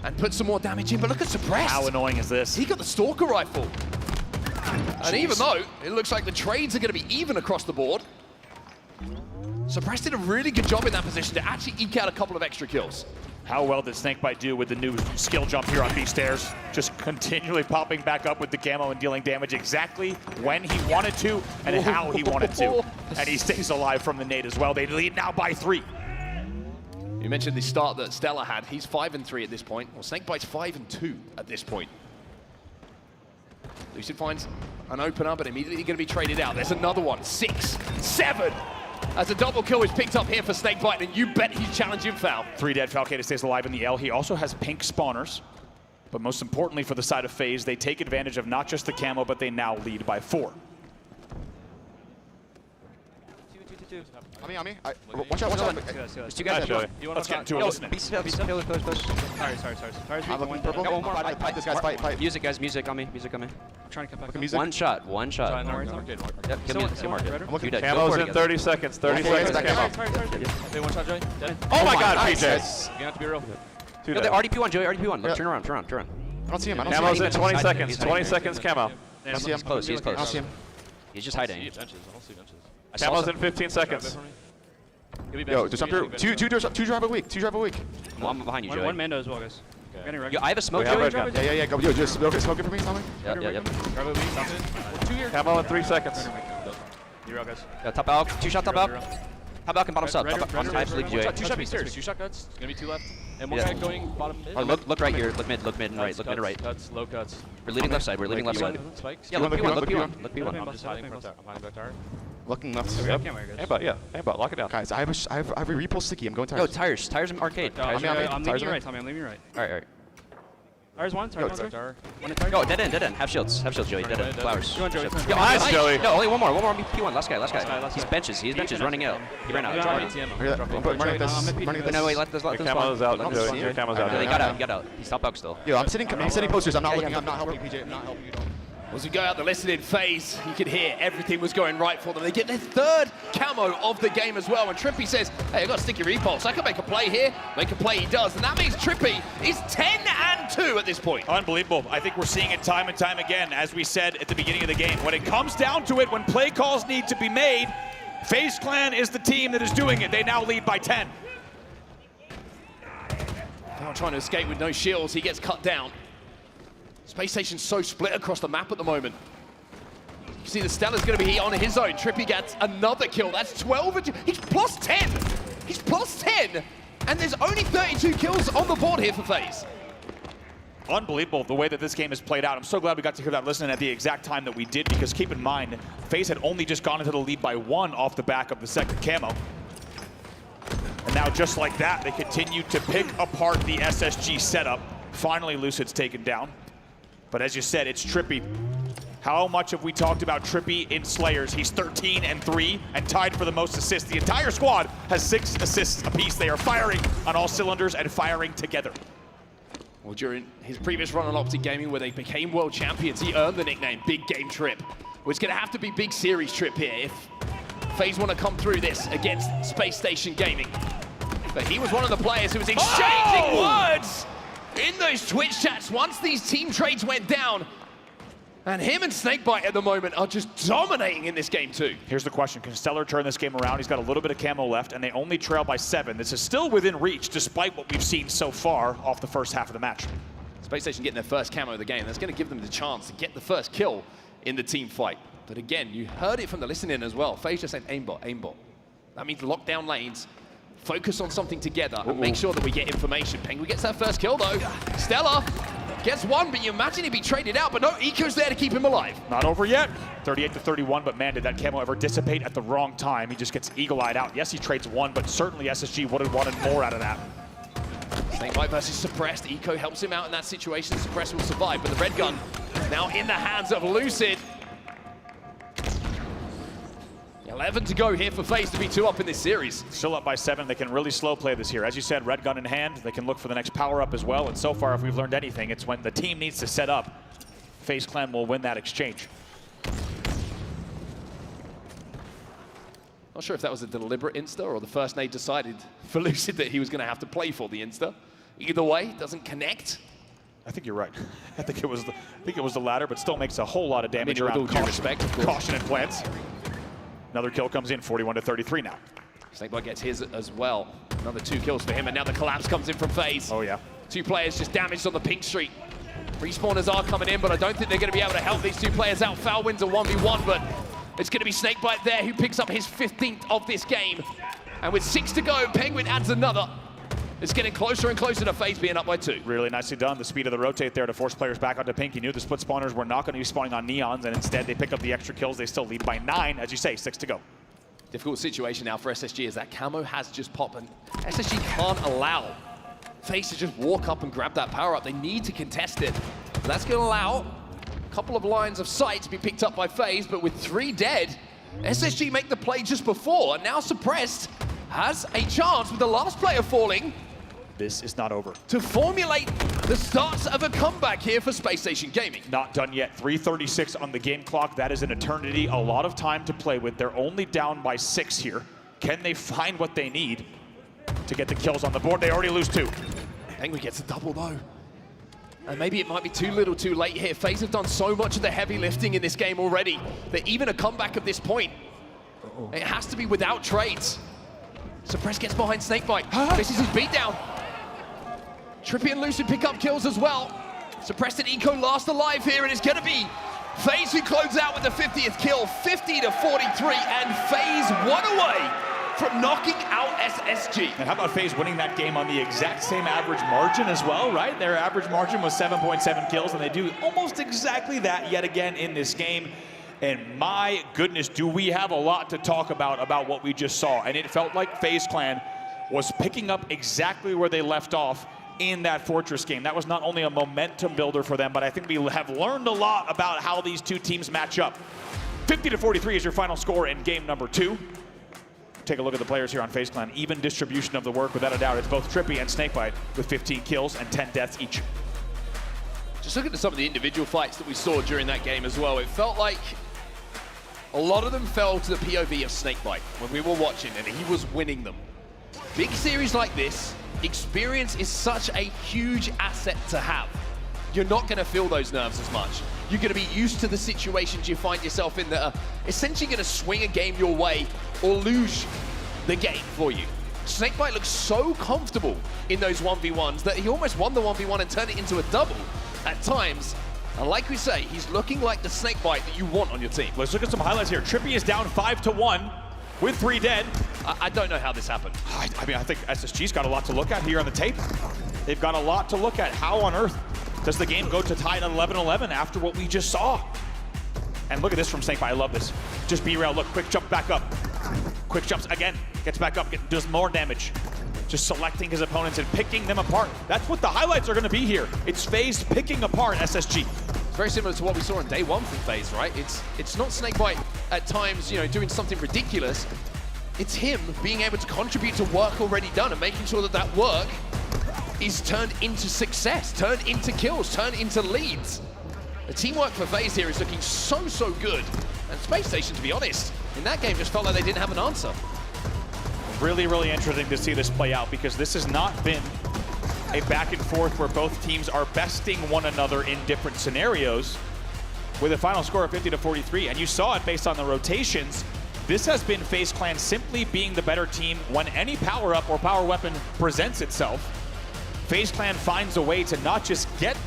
Speaker 18: and puts some more damage in. But look at Suppressed.
Speaker 19: How annoying is this?
Speaker 18: He got the Stalker Rifle. And even though it looks like the trades are going to be even across the board, Suppressed did a really good job in that position to actually eke out a couple of extra kills.
Speaker 19: How well did Snakebite do with the new skill jump here on B-Stairs? Just continually popping back up with the camo and dealing damage exactly when he wanted to and how he wanted to. And he stays alive from the nade as well. They lead now by 3.
Speaker 18: You mentioned the start that Stella had. He's 5-3 at this point. Well, Snakebite's 5-2 at this point. Lucid finds an opener, but immediately going to be traded out. There's another one. 6, 7. As a double kill is picked up here for Snakebite, and you bet he's challenging Foul.
Speaker 19: 3 dead. Falcaid stays alive in the L. He also has pink spawners. But most importantly for the side of FaZe, they take advantage of not just the camo, but they now lead by 4.
Speaker 6: On me. Watch out.
Speaker 8: There's 2 guys.
Speaker 19: Let's get into it. Listen.
Speaker 8: Sorry.
Speaker 6: I'm looking purple. Got one more. Fight this guy's fight.
Speaker 8: Music, guys. Music on me. I'm trying to come back.
Speaker 6: Music.
Speaker 8: One shot. Yep, kill music.
Speaker 6: I'm looking.
Speaker 11: Camo's in 30 seconds. 30 seconds.
Speaker 8: Camo.
Speaker 11: One shot, Joey.
Speaker 6: Oh my God,
Speaker 11: PJ.
Speaker 6: You
Speaker 11: have to be real.
Speaker 8: The RDP1, Joey. RDP1. Look, turn around.
Speaker 6: I don't see him.
Speaker 11: Camo's in 20 seconds. 20 seconds, camo.
Speaker 6: I see him.
Speaker 8: He's close.
Speaker 6: I don't see him.
Speaker 8: He's just hiding.
Speaker 11: Camo's in 15 seconds.
Speaker 6: Yo, do something. Two drive a week.
Speaker 8: Well, I'm behind you, Joey.
Speaker 24: One Mando as well, guys.
Speaker 8: Yo, I have a smoke,
Speaker 11: Joey.
Speaker 6: Yeah. Go. Yo, just smoke it for me, Tommy.
Speaker 8: Yep.
Speaker 11: Camo in 3 seconds.
Speaker 8: Yeah, top out. 2 shot top out. Top out and bottom sub. I believe Joey.
Speaker 24: 2 shot B-stairs. 2 shot cuts. It's gonna be 2 left. And one guy going bottom mid.
Speaker 8: Oh, look right here. Look mid and right. Look mid and right.
Speaker 24: Cuts, low cuts.
Speaker 8: We're leaving left side.
Speaker 24: Spikes?
Speaker 8: Yeah, look P1.
Speaker 24: I'm just hiding from I'm hiding back tower.
Speaker 6: Looking left.
Speaker 11: Yep. Aimbot, lock it down.
Speaker 6: Guys, I have a repull sticky. I'm going tires.
Speaker 8: Yo, tires in arcade.
Speaker 24: I'm leaving you right, Tommy. I'm leaving you right.
Speaker 8: Alright.
Speaker 24: Tires one.
Speaker 8: Go, dead end. Have shields, Joey. Dead end. Flowers.
Speaker 24: Go on, Joey.
Speaker 11: Nice, Joey.
Speaker 8: No, only one more. P1. Last guy. He's benches. Running out. He ran out.
Speaker 6: I'm running this.
Speaker 8: No, wait. Let this.
Speaker 11: Camo's out, Joey. Your camo's out.
Speaker 8: He got out. He's top out still.
Speaker 6: Yo, I'm sitting posters. I'm not helping PJ. I'm not helping you.
Speaker 18: As we go out the listening phase, you could hear everything was going right for them. They get their third camo of the game as well. And Trippy says, hey, I've got a sticky repulse. I can make a play here. Make a play, he does. And that means Trippy is 10-2 at this point.
Speaker 19: Unbelievable. I think we're seeing it time and time again, as we said at the beginning of the game. When it comes down to it, when play calls need to be made, FaZe Clan is the team that is doing it. They now lead by 10.
Speaker 18: Now trying to escape with no shields. He gets cut down. Space Station's so split across the map at the moment. You see the Stella's going to be on his own. Trippy gets another kill. That's 12. He's plus 10. He's plus 10. And there's only 32 kills on the board here for FaZe.
Speaker 19: Unbelievable the way that this game has played out. I'm so glad we got to hear that listening at the exact time that we did, because keep in mind, FaZe had only just gone into the lead by 1 off the back of the second camo. And now just like that, they continue to pick apart the SSG setup. Finally, Lucid's taken down. But as you said, it's Trippy. How much have we talked about Trippy in Slayers? He's 13-3 and tied for the most assists. The entire squad has 6 assists apiece. They are firing on all cylinders and firing together.
Speaker 18: Well, during his previous run on Optic Gaming, where they became world champions, he earned the nickname Big Game Trip. Well, it's going to have to be Big Series Trip here if FaZe want to come through this against Spacestation Gaming. But he was one of the players who was exchanging words in those Twitch chats once these team trades went down. And him and Snakebite at the moment are just dominating in this game too.
Speaker 19: Here's the question, can Stellar turn this game around? He's got a little bit of camo left, and they only trail by 7. This is still within reach, despite what we've seen so far off the first half of the match.
Speaker 18: Space Station getting their first camo of the game. That's going to give them the chance to get the first kill in the team fight. But again, you heard it from the listening as well. FaZe just saying aimbot, aimbot. That means lock down lanes, focus on something together, and make sure that we get information. Penguin gets that first kill though. Stellar gets 1, but you imagine he'd be traded out, but no, Eco's there to keep him alive.
Speaker 19: Not over yet. 38-31, but man, did that camo ever dissipate at the wrong time. He just gets eagle-eyed out. Yes, he trades 1, but certainly SSG would have wanted more out of that.
Speaker 18: Snakebite versus Suppressed. Eco helps him out in that situation. Suppressed will survive, but the red gun now in the hands of Lucid. 11 to go here for FaZe to be 2 up in this series.
Speaker 19: Still up by 7. They can really slow play this here. As you said, red gun in hand. They can look for the next power up as well. And so far, if we've learned anything, it's when the team needs to set up, FaZe Clan will win that exchange.
Speaker 18: Not sure if that was a deliberate insta or the first nade decided for Lucid that he was going to have to play for the insta. Either way, doesn't connect.
Speaker 19: I think you're right. I think it was the latter, but still makes a whole lot of damage around caution and plants. Another kill comes in, 41-33 now.
Speaker 18: Snakebite gets his as well. Another 2 kills for him, and now the collapse comes in from FaZe.
Speaker 19: Oh yeah.
Speaker 18: 2 players just damaged on the pink street. Respawners are coming in, but I don't think they're going to be able to help these 2 players out. Foul wins a 1v1, but it's going to be Snakebite there who picks up his 15th of this game. And with 6 to go, Penguin adds another. It's getting closer and closer to FaZe being up by 2.
Speaker 19: Really nicely done. The speed of the rotate there to force players back onto pink. He knew the split spawners were not going to be spawning on neons, and instead they pick up the extra kills. They still lead by 9, as you say, 6 to go.
Speaker 18: Difficult situation now for SSG as that camo has just popped, and SSG can't allow FaZe to just walk up and grab that power up. They need to contest it. That's going to allow a couple of lines of sight to be picked up by FaZe, but with 3 dead, SSG make the play just before, and now Suppressed has a chance with the last player falling.
Speaker 19: This is not over.
Speaker 18: To formulate the start of a comeback here for Spacestation Gaming.
Speaker 19: Not done yet. 3:36 on the game clock. That is an eternity. A lot of time to play with. They're only down by 6 here. Can they find what they need to get the kills on the board? They already lose 2.
Speaker 18: Penguin gets a double though. And maybe it might be too little too late here. FaZe have done so much of the heavy lifting in this game already that even a comeback at this point, it has to be without trades. Suppress gets behind Snakebite. This is his beatdown. Trippy and Lucid pick up kills as well. Suppressed and Eco last alive here, and it's going to be FaZe who close out with the 50th kill, 50-43, and FaZe 1 away from knocking out SSG.
Speaker 19: And how about FaZe winning that game on the exact same average margin as well, right? Their average margin was 7.7 kills, and they do almost exactly that yet again in this game. And my goodness, do we have a lot to talk about what we just saw. And it felt like FaZe Clan was picking up exactly where they left off in that Fortress game. That was not only a momentum builder for them, but I think we have learned a lot about how these 2 teams match up. 50-43 is your final score in game number 2. Take a look at the players here on FaZe Clan. Even distribution of the work, without a doubt. It's both Trippy and Snakebite with 15 kills and 10 deaths each.
Speaker 18: just looking at some of the individual fights that we saw during that game as well, it felt like a lot of them fell to the POV of Snakebite when we were watching, and he was winning them. Big series like this, experience is such a huge asset to have. You're not going to feel those nerves as much. You're going to be used to the situations you find yourself in that are essentially going to swing a game your way or lose the game for you. Snakebite looks so comfortable in those 1v1s that he almost won the 1v1 and turned it into a double at times. And like we say, he's looking like the Snakebite that you want on your team.
Speaker 19: Let's look at some highlights here. Trippy is down 5-1 with 3 dead.
Speaker 18: I don't know how this happened.
Speaker 19: I mean, I think SSG's got a lot to look at here on the tape. They've got a lot to look at. How on earth does the game go to tied at 11-11 after what we just saw? And look at this from Snakebite. I love this. Just be real. Look, quick jump back up. Quick jumps again. Gets back up, does more damage. Just selecting his opponents and picking them apart. That's what the highlights are going to be here. It's FaZe picking apart SSG.
Speaker 18: It's very similar to what we saw in day one from FaZe, right? It's not Snakebite at times, you know, doing something ridiculous. It's him being able to contribute to work already done and making sure that that work is turned into success, turned into kills, turned into leads. The teamwork for FaZe here is looking so, so good. And Spacestation, to be honest, in that game just felt like they didn't have an answer.
Speaker 19: Really, really interesting to see this play out because this has not been a back and forth where both teams are besting one another in different scenarios with a final score of 50-43. And you saw it based on the rotations. This has been FaZe Clan simply being the better team when any power-up or power weapon presents itself. FaZe Clan finds a way to not just get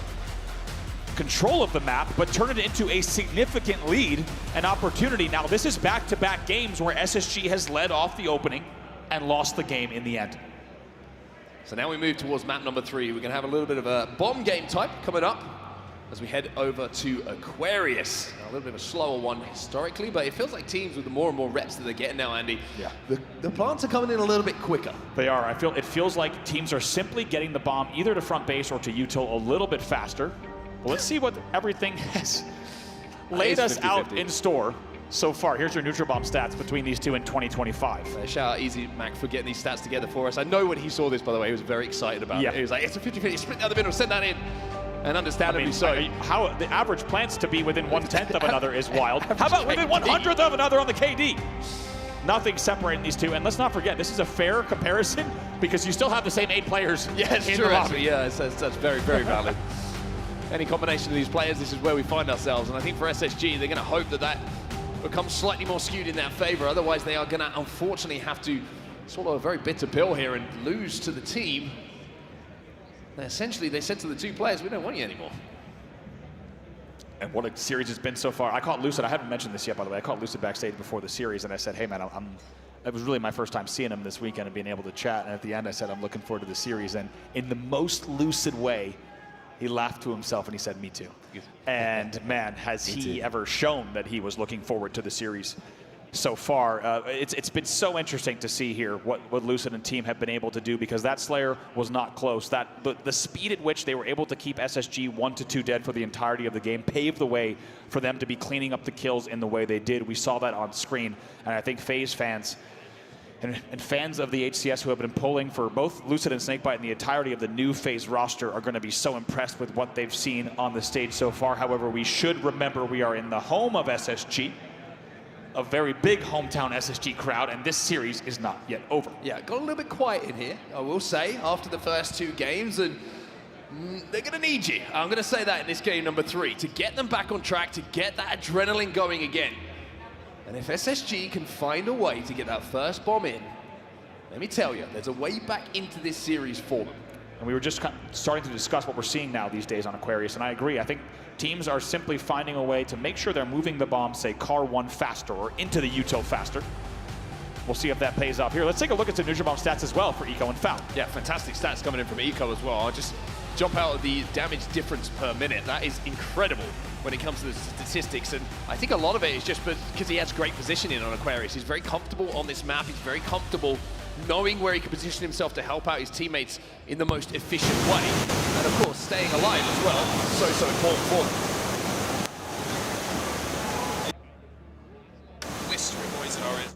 Speaker 19: control of the map, but turn it into a significant lead, an opportunity. Now, this is back-to-back games where SSG has led off the opening and lost the game in the end.
Speaker 18: So now we move towards map number 3. We're going to have a little bit of a bomb game type coming up as we head over to Aquarius. Now, a little bit of a slower one historically, but it feels like teams with the more and more reps that they're getting now, Andy, the plants are coming in a little bit quicker.
Speaker 19: They are. It feels like teams are simply getting the bomb either to front base or to util a little bit faster. Well, let's see what everything has laid us
Speaker 18: 50-50.
Speaker 19: out in store so far. Here's your neutral bomb stats between these two in 2025.
Speaker 18: Shout out Easy Mac for getting these stats together for us. I know when he saw this, by the way, he was very excited about it. He was like, it's a 50-50, split down the middle, send that in. And understandably so.
Speaker 19: How the average plants to be within 1/10 of another is wild. How about within 100th of another on the KD? Nothing separating these two. And let's not forget, this is a fair comparison because you still have the same 8 players.
Speaker 18: Yeah, it's true, actually. Yeah, that's very, very valid. Any combination of these players, this is where we find ourselves. And I think for SSG, they're going to hope that that becomes slightly more skewed in their favor. Otherwise, they are going to unfortunately have to swallow a very bitter pill here and lose to the team. And essentially, they said to the 2 players, we don't want you anymore.
Speaker 19: And what a series it's been so far. I caught Lucid, I haven't mentioned this yet, by the way. I caught Lucid backstage before the series, and I said, hey, man, it was really my first time seeing him this weekend and being able to chat. And at the end, I said, I'm looking forward to the series. And in the most lucid way, he laughed to himself and he said, me too. And man, has he ever shown that he was looking forward to the series so far. It's been so interesting to see here what Lucid and team have been able to do because that Slayer was not close. The speed at which they were able to keep SSG 1-2 dead for the entirety of the game paved the way for them to be cleaning up the kills in the way they did. We saw that on screen, and I think FaZe fans and fans of the HCS who have been pulling for both Lucid and Snakebite and the entirety of the new FaZe roster are going to be so impressed with what they've seen on the stage so far. However, we should remember we are in the home of SSG, a very big hometown SSG crowd, and this series is not yet over.
Speaker 18: Yeah, got a little bit quiet in here, I will say, after the first 2 games, and they're going to need you. I'm going to say that in this game number 3, to get them back on track, to get that adrenaline going again. And if SSG can find a way to get that first bomb in, let me tell you, there's a way back into this series for them.
Speaker 19: And we were just starting to discuss what we're seeing now these days on Aquarius, and I agree. I think teams are simply finding a way to make sure they're moving the bomb, say, car 1 faster or into the util faster. We'll see if that pays off here. Let's take a look at some neutral bomb stats as well for Eco and Foul.
Speaker 18: Yeah, fantastic stats coming in from Eco as well. I'll just jump out of the damage difference per minute. That is incredible when it comes to the statistics, and I think a lot of it is just because he has great positioning on Aquarius. He's very comfortable on this map. He's very comfortable knowing where he can position himself to help out his teammates in the most efficient way. And of course, staying alive as well, so important for them.
Speaker 1: Blistering boys are in.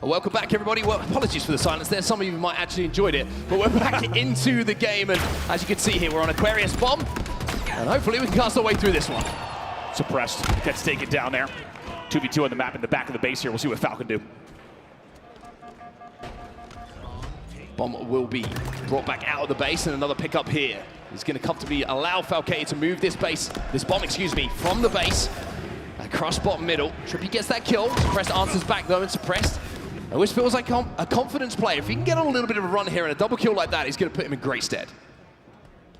Speaker 18: Welcome back, everybody. Well, apologies for the silence there. Some of you might actually enjoyed it, but we're back into the game, and as you can see here, we're on Aquarius bomb, and hopefully we can cast our way through this one.
Speaker 19: Suppressed, gets taken down there. 2v2 on the map in the back of the base here. We'll see what Falcon do.
Speaker 18: Bomb will be brought back out of the base, and another pickup here. He's going to comfortably allow Falcate to move this bomb, from the base across bottom middle. Trippy gets that kill. Suppressed answers back though, and Suppressed always feels like a confidence player. If he can get on a little bit of a run here and a double kill like that, he's going to put him in great stead.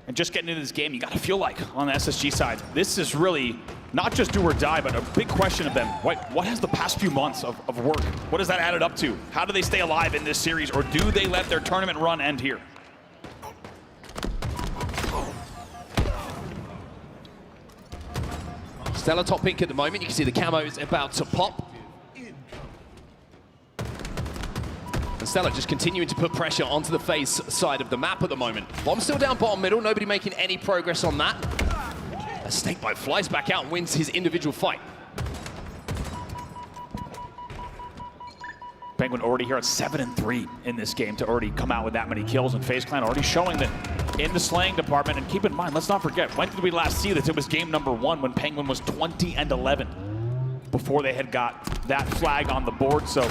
Speaker 19: And just getting into this game, you got to feel like on the SSG side, this is really not just do or die, but a big question of them. What has the past few months of work, what has that added up to? How do they stay alive in this series, or do they let their tournament run end here?
Speaker 18: Stella top pink at the moment. You can see the camo is about to pop. And Stella just continuing to put pressure onto the FaZe side of the map at the moment. Bomb still down bottom middle. Nobody making any progress on that. As Snakebite flies back out and wins his individual fight.
Speaker 19: Penguin already here at 7-3 in this game to already come out with that many kills, and FaZe Clan already showing that in the slaying department. And keep in mind, let's not forget, when did we last see this? It was game number 1 when Penguin was 20-11 before they had got that flag on the board. So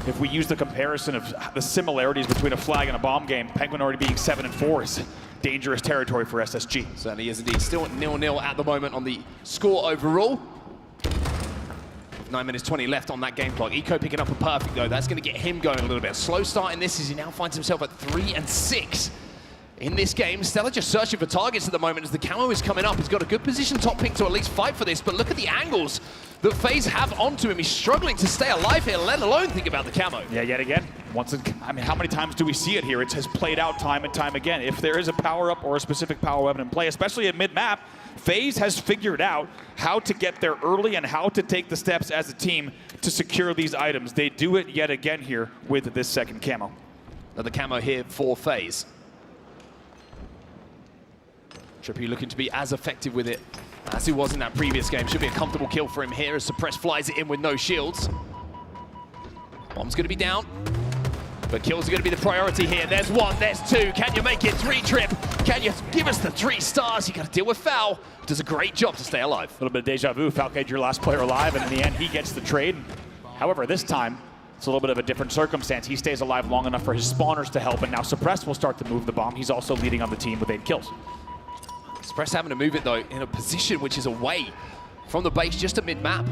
Speaker 19: if we use the comparison of the similarities between a flag and a bomb game, Penguin already being 7-4 is dangerous territory for SSG.
Speaker 18: Certainly is indeed. Still 0-0 at the moment on the score overall. 9 minutes 20 left on that game clock. Eco picking up a perfect though. That's going to get him going a little bit. Slow start in this as he now finds himself at 3-6 in this game. Stella just searching for targets at the moment as the camo is coming up. He's got a good position top pick to at least fight for this, but look at the angles that FaZe have onto him. He's struggling to stay alive here, let alone think about the camo.
Speaker 19: Yeah, yet again. I mean, how many times do we see it here? It has played out time and time again. If there is a power-up or a specific power weapon in play, especially at mid-map, FaZe has figured out how to get there early and how to take the steps as a team to secure these items. They do it yet again here with this second camo.
Speaker 18: Another camo here for FaZe. Trippy looking to be as effective with it as he was in that previous game. Should be a comfortable kill for him here as Suppress flies it in with no shields. Bomb's going to be down, but kills are going to be the priority here. There's 1, there's 2. Can you make it 3, Trip? Can you give us the 3 stars? You got to deal with Foul. Does a great job to stay alive.
Speaker 19: A little bit of deja vu. Falcade, your last player alive, and in the end, he gets the trade. However, this time, it's a little bit of a different circumstance. He stays alive long enough for his spawners to help, and now Suppress will start to move the bomb. He's also leading on the team with 8 kills.
Speaker 18: Suppress having to move it, though, in a position which is away from the base, just at mid-map.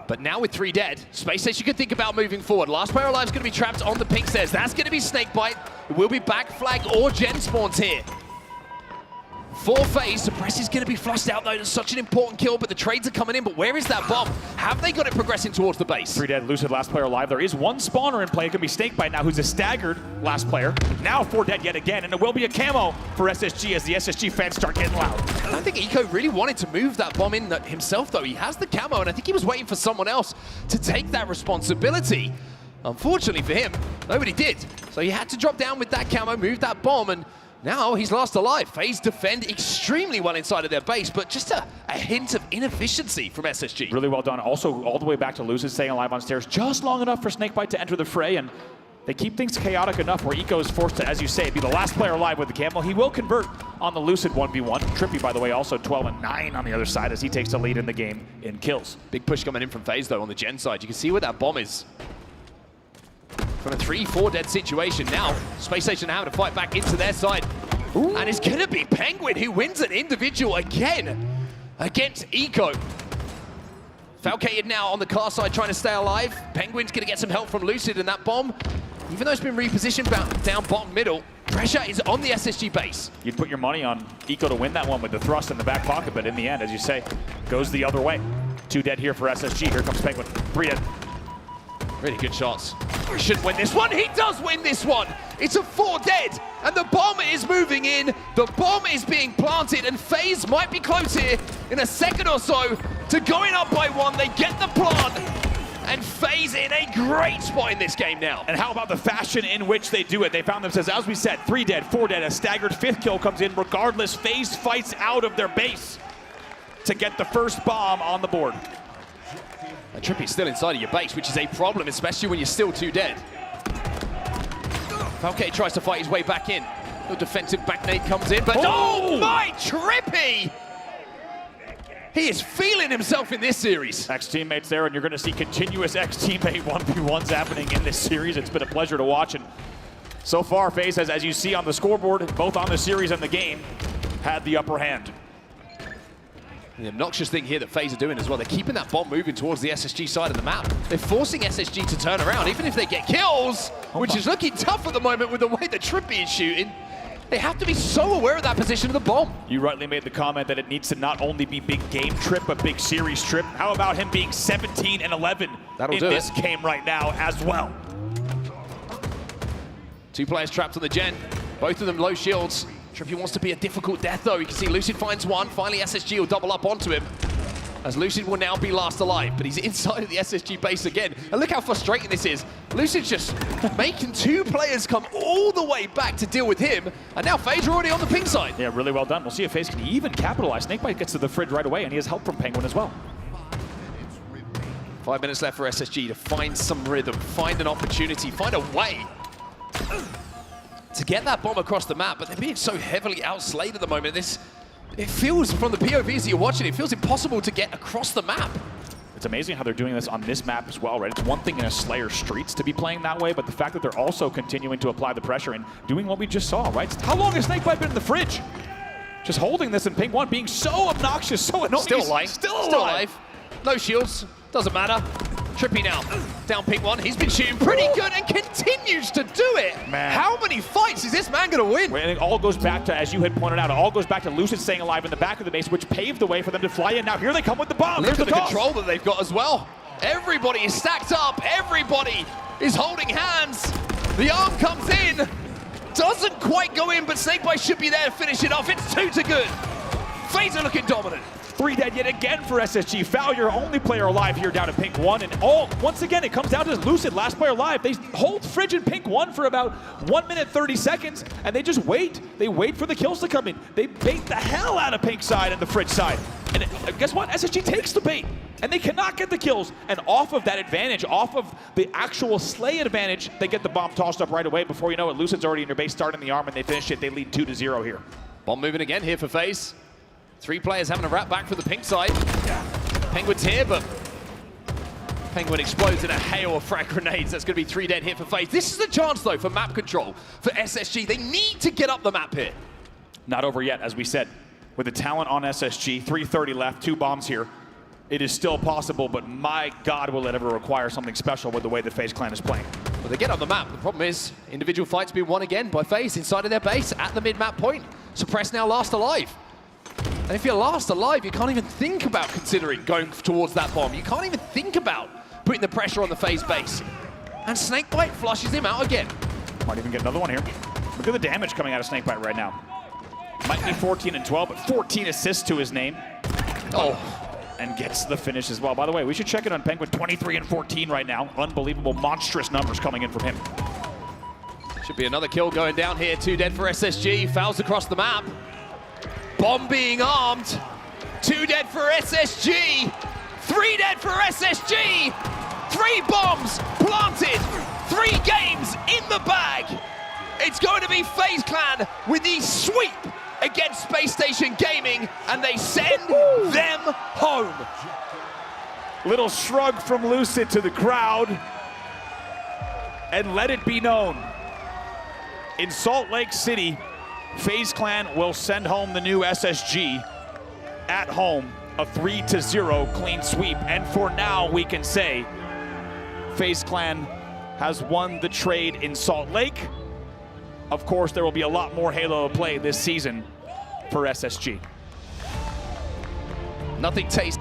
Speaker 18: But now with 3 dead, Spacestation can think about moving forward. Last player alive is going to be trapped on the pink stairs. That's going to be Snakebite. It will be back flag or gen spawns here. For FaZe, Suppress is going to be flushed out, though. It's such an important kill, but the trades are coming in. But where is that bomb? Have they got it progressing towards the base?
Speaker 19: 3 dead, Lucid, last player alive. There is 1 spawner in play. It could be Snakebite now, who's a staggered last player. Now 4 dead yet again, and it will be a camo for SSG as the SSG fans start getting loud.
Speaker 18: I don't think Eco really wanted to move that bomb in himself, though. He has the camo, and I think he was waiting for someone else to take that responsibility. Unfortunately for him, nobody did. So he had to drop down with that camo, move that bomb, and now he's last alive. FaZe defend extremely well inside of their base, but just a hint of inefficiency from SSG.
Speaker 19: Really well done. Also, all the way back to Lucid staying alive on stairs, just long enough for Snakebite to enter the fray, and they keep things chaotic enough where Eco is forced to, as you say, be the last player alive with the camo. He will convert on the Lucid 1v1. Trippy, by the way, also 12-9 on the other side as he takes the lead in the game in kills.
Speaker 18: Big push coming in from FaZe, though, on the gen side. You can see where that bomb is. From a 3-4 dead situation now, Spacestation having to fight back into their side. Ooh. And it's going to be Penguin who wins an individual again against Eco. Falcated now on the car side trying to stay alive. Penguin's going to get some help from Lucid, and that bomb, even though it's been repositioned down bottom middle, pressure is on the SSG base.
Speaker 19: You'd put your money on Eco to win that one with the thrust in the back pocket, but in the end, as you say, goes the other way. 2 dead here for SSG. Here comes Penguin. 3 dead.
Speaker 18: Really good shots. He should win this one. He does win this one. It's a 4 dead, and the bomb is moving in. The bomb is being planted, and FaZe might be close here in a second or so to going up by 1. They get the plant, and FaZe in a great spot in this game now.
Speaker 19: And how about the fashion in which they do it? They found themselves, as we said, 3 dead, 4 dead. A staggered 5th kill comes in. Regardless, FaZe fights out of their base to get the first bomb on the board.
Speaker 18: And Trippy's still inside of your base, which is a problem, especially when you're still 2 dead. Falke tries to fight his way back in. The defensive back nade comes in, but oh my, Trippy! He is feeling himself in this series.
Speaker 19: Ex-teammates there, and you're going to see continuous ex-teammate 1v1s happening in this series. It's been a pleasure to watch. And so far, FaZe has, as you see on the scoreboard, both on the series and the game, had the upper hand.
Speaker 18: The obnoxious thing here that FaZe are doing as well, they're keeping that bomb moving towards the SSG side of the map. They're forcing SSG to turn around, even if they get kills, which is looking tough at the moment with the way that Trippy is shooting. They have to be so aware of that position of the bomb.
Speaker 19: You rightly made the comment that it needs to not only be big game Trip, but big series Trip. How about him being 17 and 11 in this game right now as well?
Speaker 18: 2 players trapped on the gen, both of them low shields. Trippy wants to be a difficult death though. You can see Lucid finds one, finally SSG will double up onto him. As Lucid will now be last alive, but he's inside of the SSG base again. And look how frustrating this is. Lucid's just making 2 players come all the way back to deal with him, and now FaZe are already on the ping side.
Speaker 19: Yeah, really well done. We'll see if FaZe can even capitalize. Snakebite gets to the fridge right away, and he has help from Penguin as well.
Speaker 18: 5 minutes left for SSG to find some rhythm, find an opportunity, find a way to get that bomb across the map, but they're being so heavily outslayed at the moment. It feels, from the POVs that you're watching, it feels impossible to get across the map.
Speaker 19: It's amazing how they're doing this on this map as well, right? It's one thing in a Slayer Streets to be playing that way, but the fact that they're also continuing to apply the pressure and doing what we just saw, right? How long has Snakebite been in the fridge? Just holding this in ping 1, being so obnoxious, so annoying.
Speaker 18: Still alive.
Speaker 19: Still alive.
Speaker 18: No shields, doesn't matter. Trippy now, down ping 1. He's been shooting pretty good and continues to do it.
Speaker 19: Man.
Speaker 18: How many fights is this man gonna win?
Speaker 19: And it all goes back to, as you had pointed out, it all goes back to Lucid staying alive in the back of the base, which paved the way for them to fly in. Now here they come with the bomb.
Speaker 18: Look at the control that they've got as well. Everybody is stacked up. Everybody is holding hands. The arm comes in. Doesn't quite go in, but Snakebite should be there to finish it off. It's 2 to good. FaZe are looking dominant.
Speaker 19: 3 dead yet again for SSG. Foul, your only player alive here down in pink 1. And once again, it comes down to Lucid, last player alive. They hold fridge in pink 1 for about 1 minute 30 seconds, and they just wait. They wait for the kills to come in. They bait the hell out of pink side and the fridge side. And guess what? SSG takes the bait, and they cannot get the kills. And off of that advantage, off of the actual slay advantage, they get the bomb tossed up right away. Before you know it, Lucid's already in their base, starting the arm, and they finish it. They lead 2-0 here.
Speaker 18: Bomb moving again here for FaZe. 3 players having a wrap back for the pink side. Penguin's here, but Penguin explodes in a hail of frag grenades. That's going to be 3 dead here for FaZe. This is the chance, though, for map control for SSG. They need to get up the map here.
Speaker 19: Not over yet, as we said. With the talent on SSG, 3:30 left, 2 bombs here. It is still possible, but my God, will it ever require something special with the way the FaZe clan is playing.
Speaker 18: Well, they get up the map. The problem is, individual fights being won again by FaZe inside of their base at the mid-map point. Suppress now last alive. And if you're last alive, you can't even think about considering going towards that bomb. You can't even think about putting the pressure on the FaZe base. And Snakebite flushes him out again.
Speaker 19: Might even get another one here. Look at the damage coming out of Snakebite right now. Might be 14 and 12, but 14 assists to his name.
Speaker 18: Oh.
Speaker 19: And gets the finish as well. By the way, we should check it on Penguin. 23 and 14 right now. Unbelievable, monstrous numbers coming in from him.
Speaker 18: Should be another kill going down here. 2 dead for SSG. Fouls across the map. Bomb being armed. 2 dead for SSG. 3 dead for SSG. 3 bombs planted. 3 games in the bag. It's going to be FaZe Clan with the sweep against Spacestation Gaming, and they send them home.
Speaker 19: Little shrug from Lucid to the crowd. And let it be known, in Salt Lake City, FaZe Clan will send home the new SSG at home, a 3-0 clean sweep. And for now, we can say FaZe Clan has won the trade in Salt Lake. Of course, there will be a lot more Halo play this season for SSG.
Speaker 18: Nothing tastes.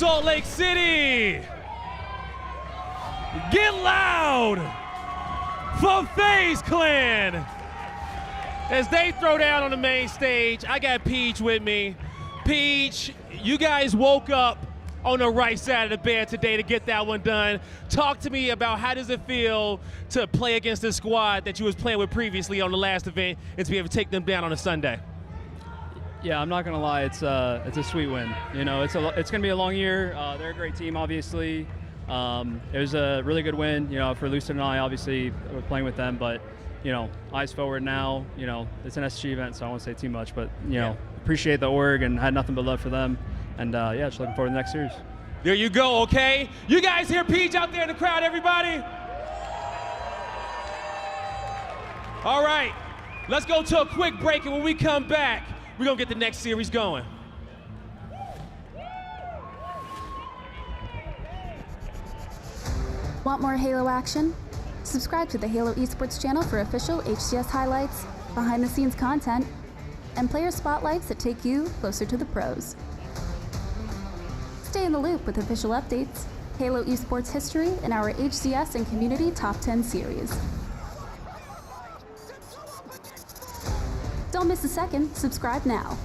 Speaker 20: Salt Lake City. Get loud for FaZe Clan as they throw down on the main stage. I got Peach with me. Peach, you guys woke up on the right side of the bed today to get that one done. Talk to me about how does it feel to play against this squad that you was playing with previously on the last event and to be able to take them down on a Sunday.
Speaker 1: Yeah, I'm not gonna lie, it's a sweet win. You know, it's gonna be a long year. They're a great team, obviously. It was a really good win, you know, for Lucid and I. Obviously, we're playing with them, but you know, eyes forward now. You know, it's an SG event, so I won't say too much, but you know, appreciate the org and had nothing but love for them. And yeah, just looking forward to the next series.
Speaker 20: There you go, okay? You guys hear Peach out there in the crowd, everybody? All right, let's go to a quick break, and when we come back, we're gonna get the next series going.
Speaker 15: Want more Halo action? Subscribe to the Halo Esports channel for official HCS highlights, behind-the-scenes content, and player spotlights that take you closer to the pros. Stay in the loop with official updates, Halo Esports history, and our HCS and Community Top 10 series. Don't miss a second. Subscribe now.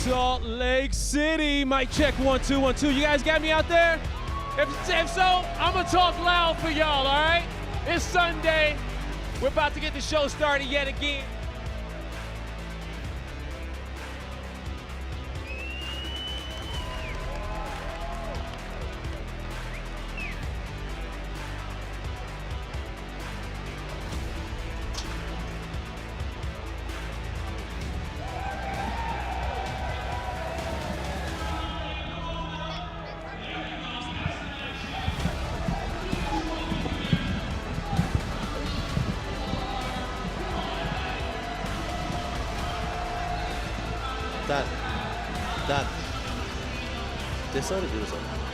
Speaker 20: Salt Lake City. Mic check, 1 2 1 2. You guys got me out there? If so, I'm gonna talk loud for y'all, all right? It's Sunday. We're about to get the show started yet again.
Speaker 4: Dan. This side or the other side?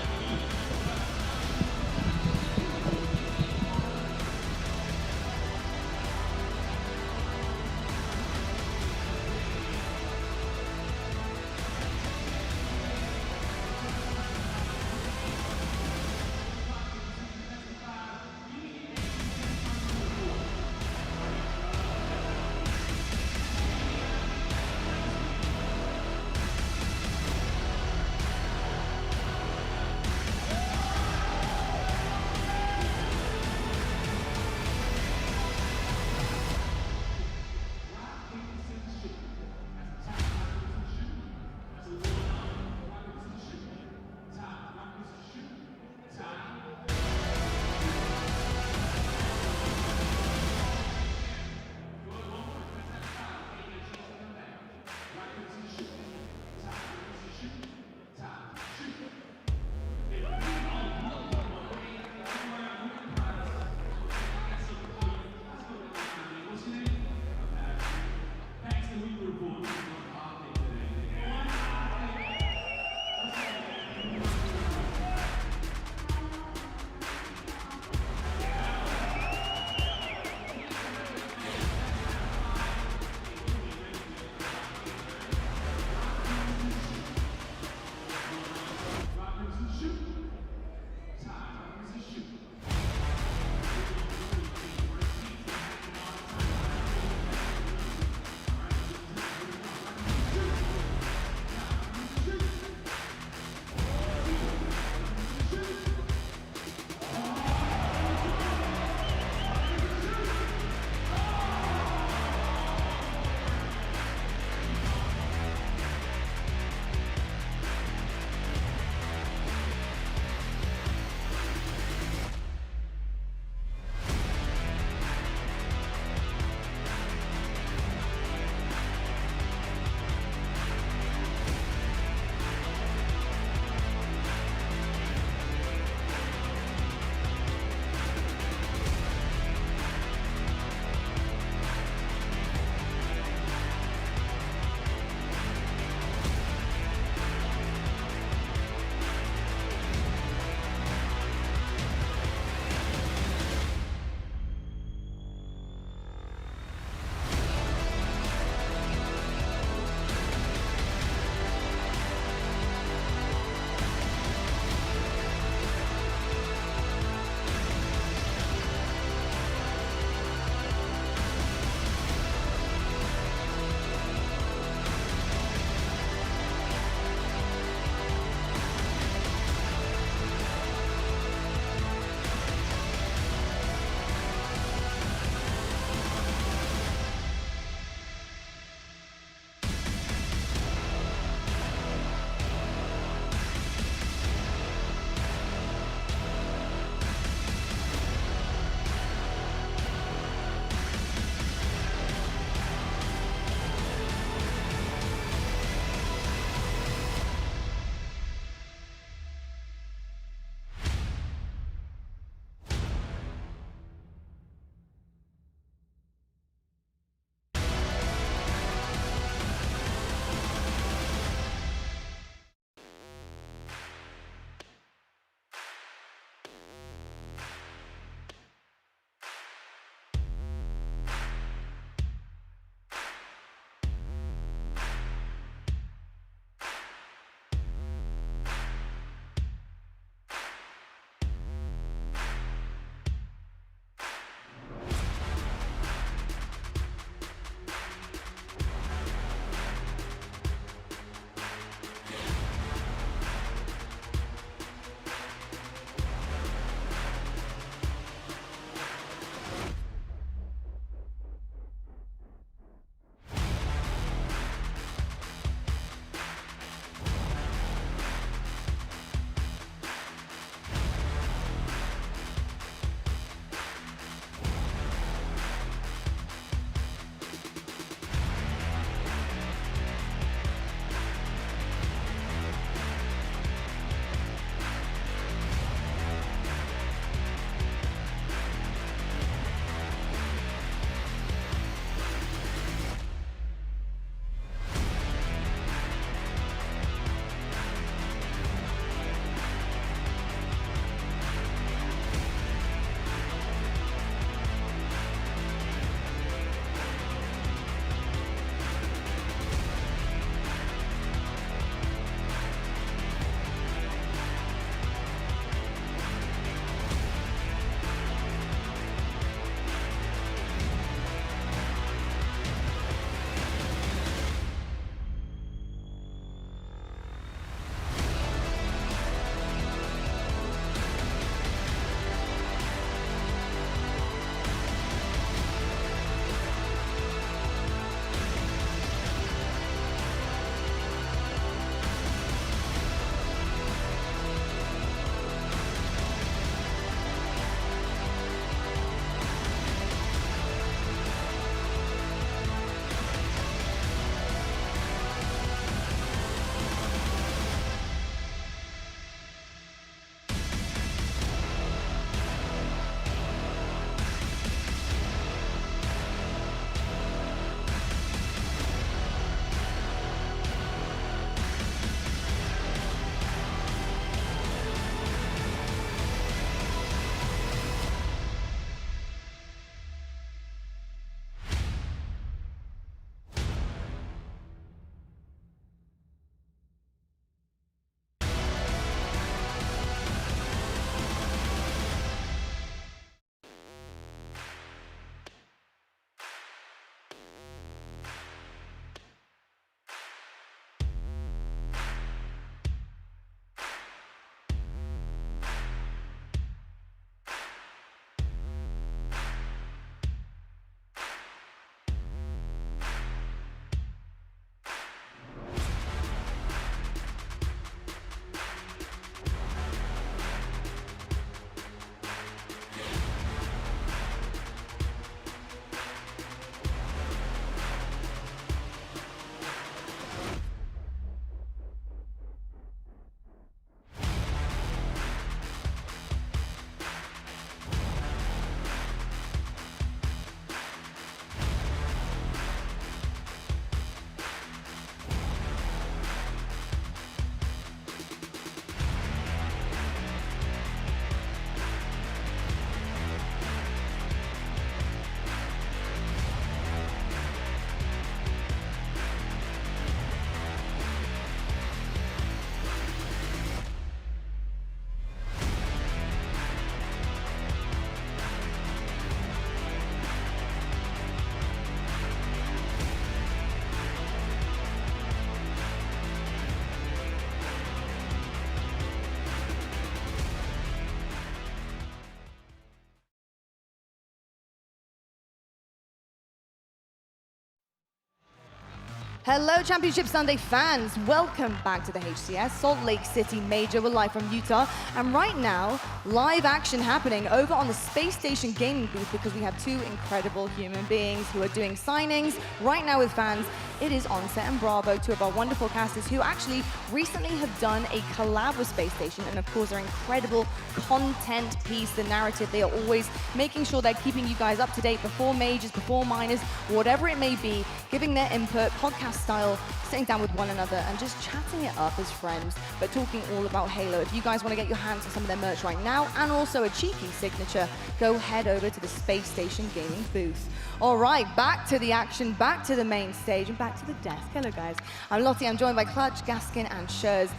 Speaker 16: Hello, Championship Sunday fans. Welcome back to the HCS Salt Lake City Major. We're live from Utah. And right now, live action happening over on the Spacestation Gaming booth because we have two incredible human beings who are doing signings right now with fans. It is Onset and Bravo, two of our wonderful casters who actually recently have done a collab with Spacestation and of course their incredible content piece, the narrative. They are always making sure they're keeping you guys up to date before majors, before minors, whatever it may be, giving their input, podcast style, sitting down with one another and just chatting it up as friends, but talking all about Halo. If you guys want to get your hands on some of their merch right now and also a cheeky signature, go head over to the Spacestation Gaming booth. All right, back to the action, back to the main stage, and back to the desk. Hello, guys. I'm Lottie. I'm joined by Clutch, Gaskin, and Schurz.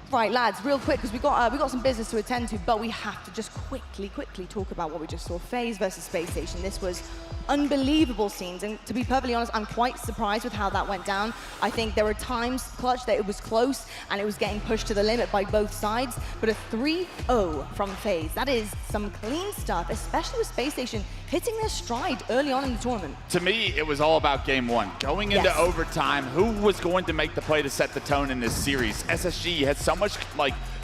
Speaker 16: Right, lads, real quick, because we got some business to attend to, but we have to just quickly talk about what we just saw. FaZe versus Spacestation. This was unbelievable scenes, and to be perfectly honest, I'm quite surprised with how that went down. I think there were times, Clutch, that it was close and it was getting pushed to the limit by both sides, but a 3-0 from FaZe, that is some clean stuff, especially with Spacestation hitting their stride early on in the tournament.
Speaker 19: To me, it was all about game one. Going into overtime, who was going to make the play to set the tone in this series? SSG had so much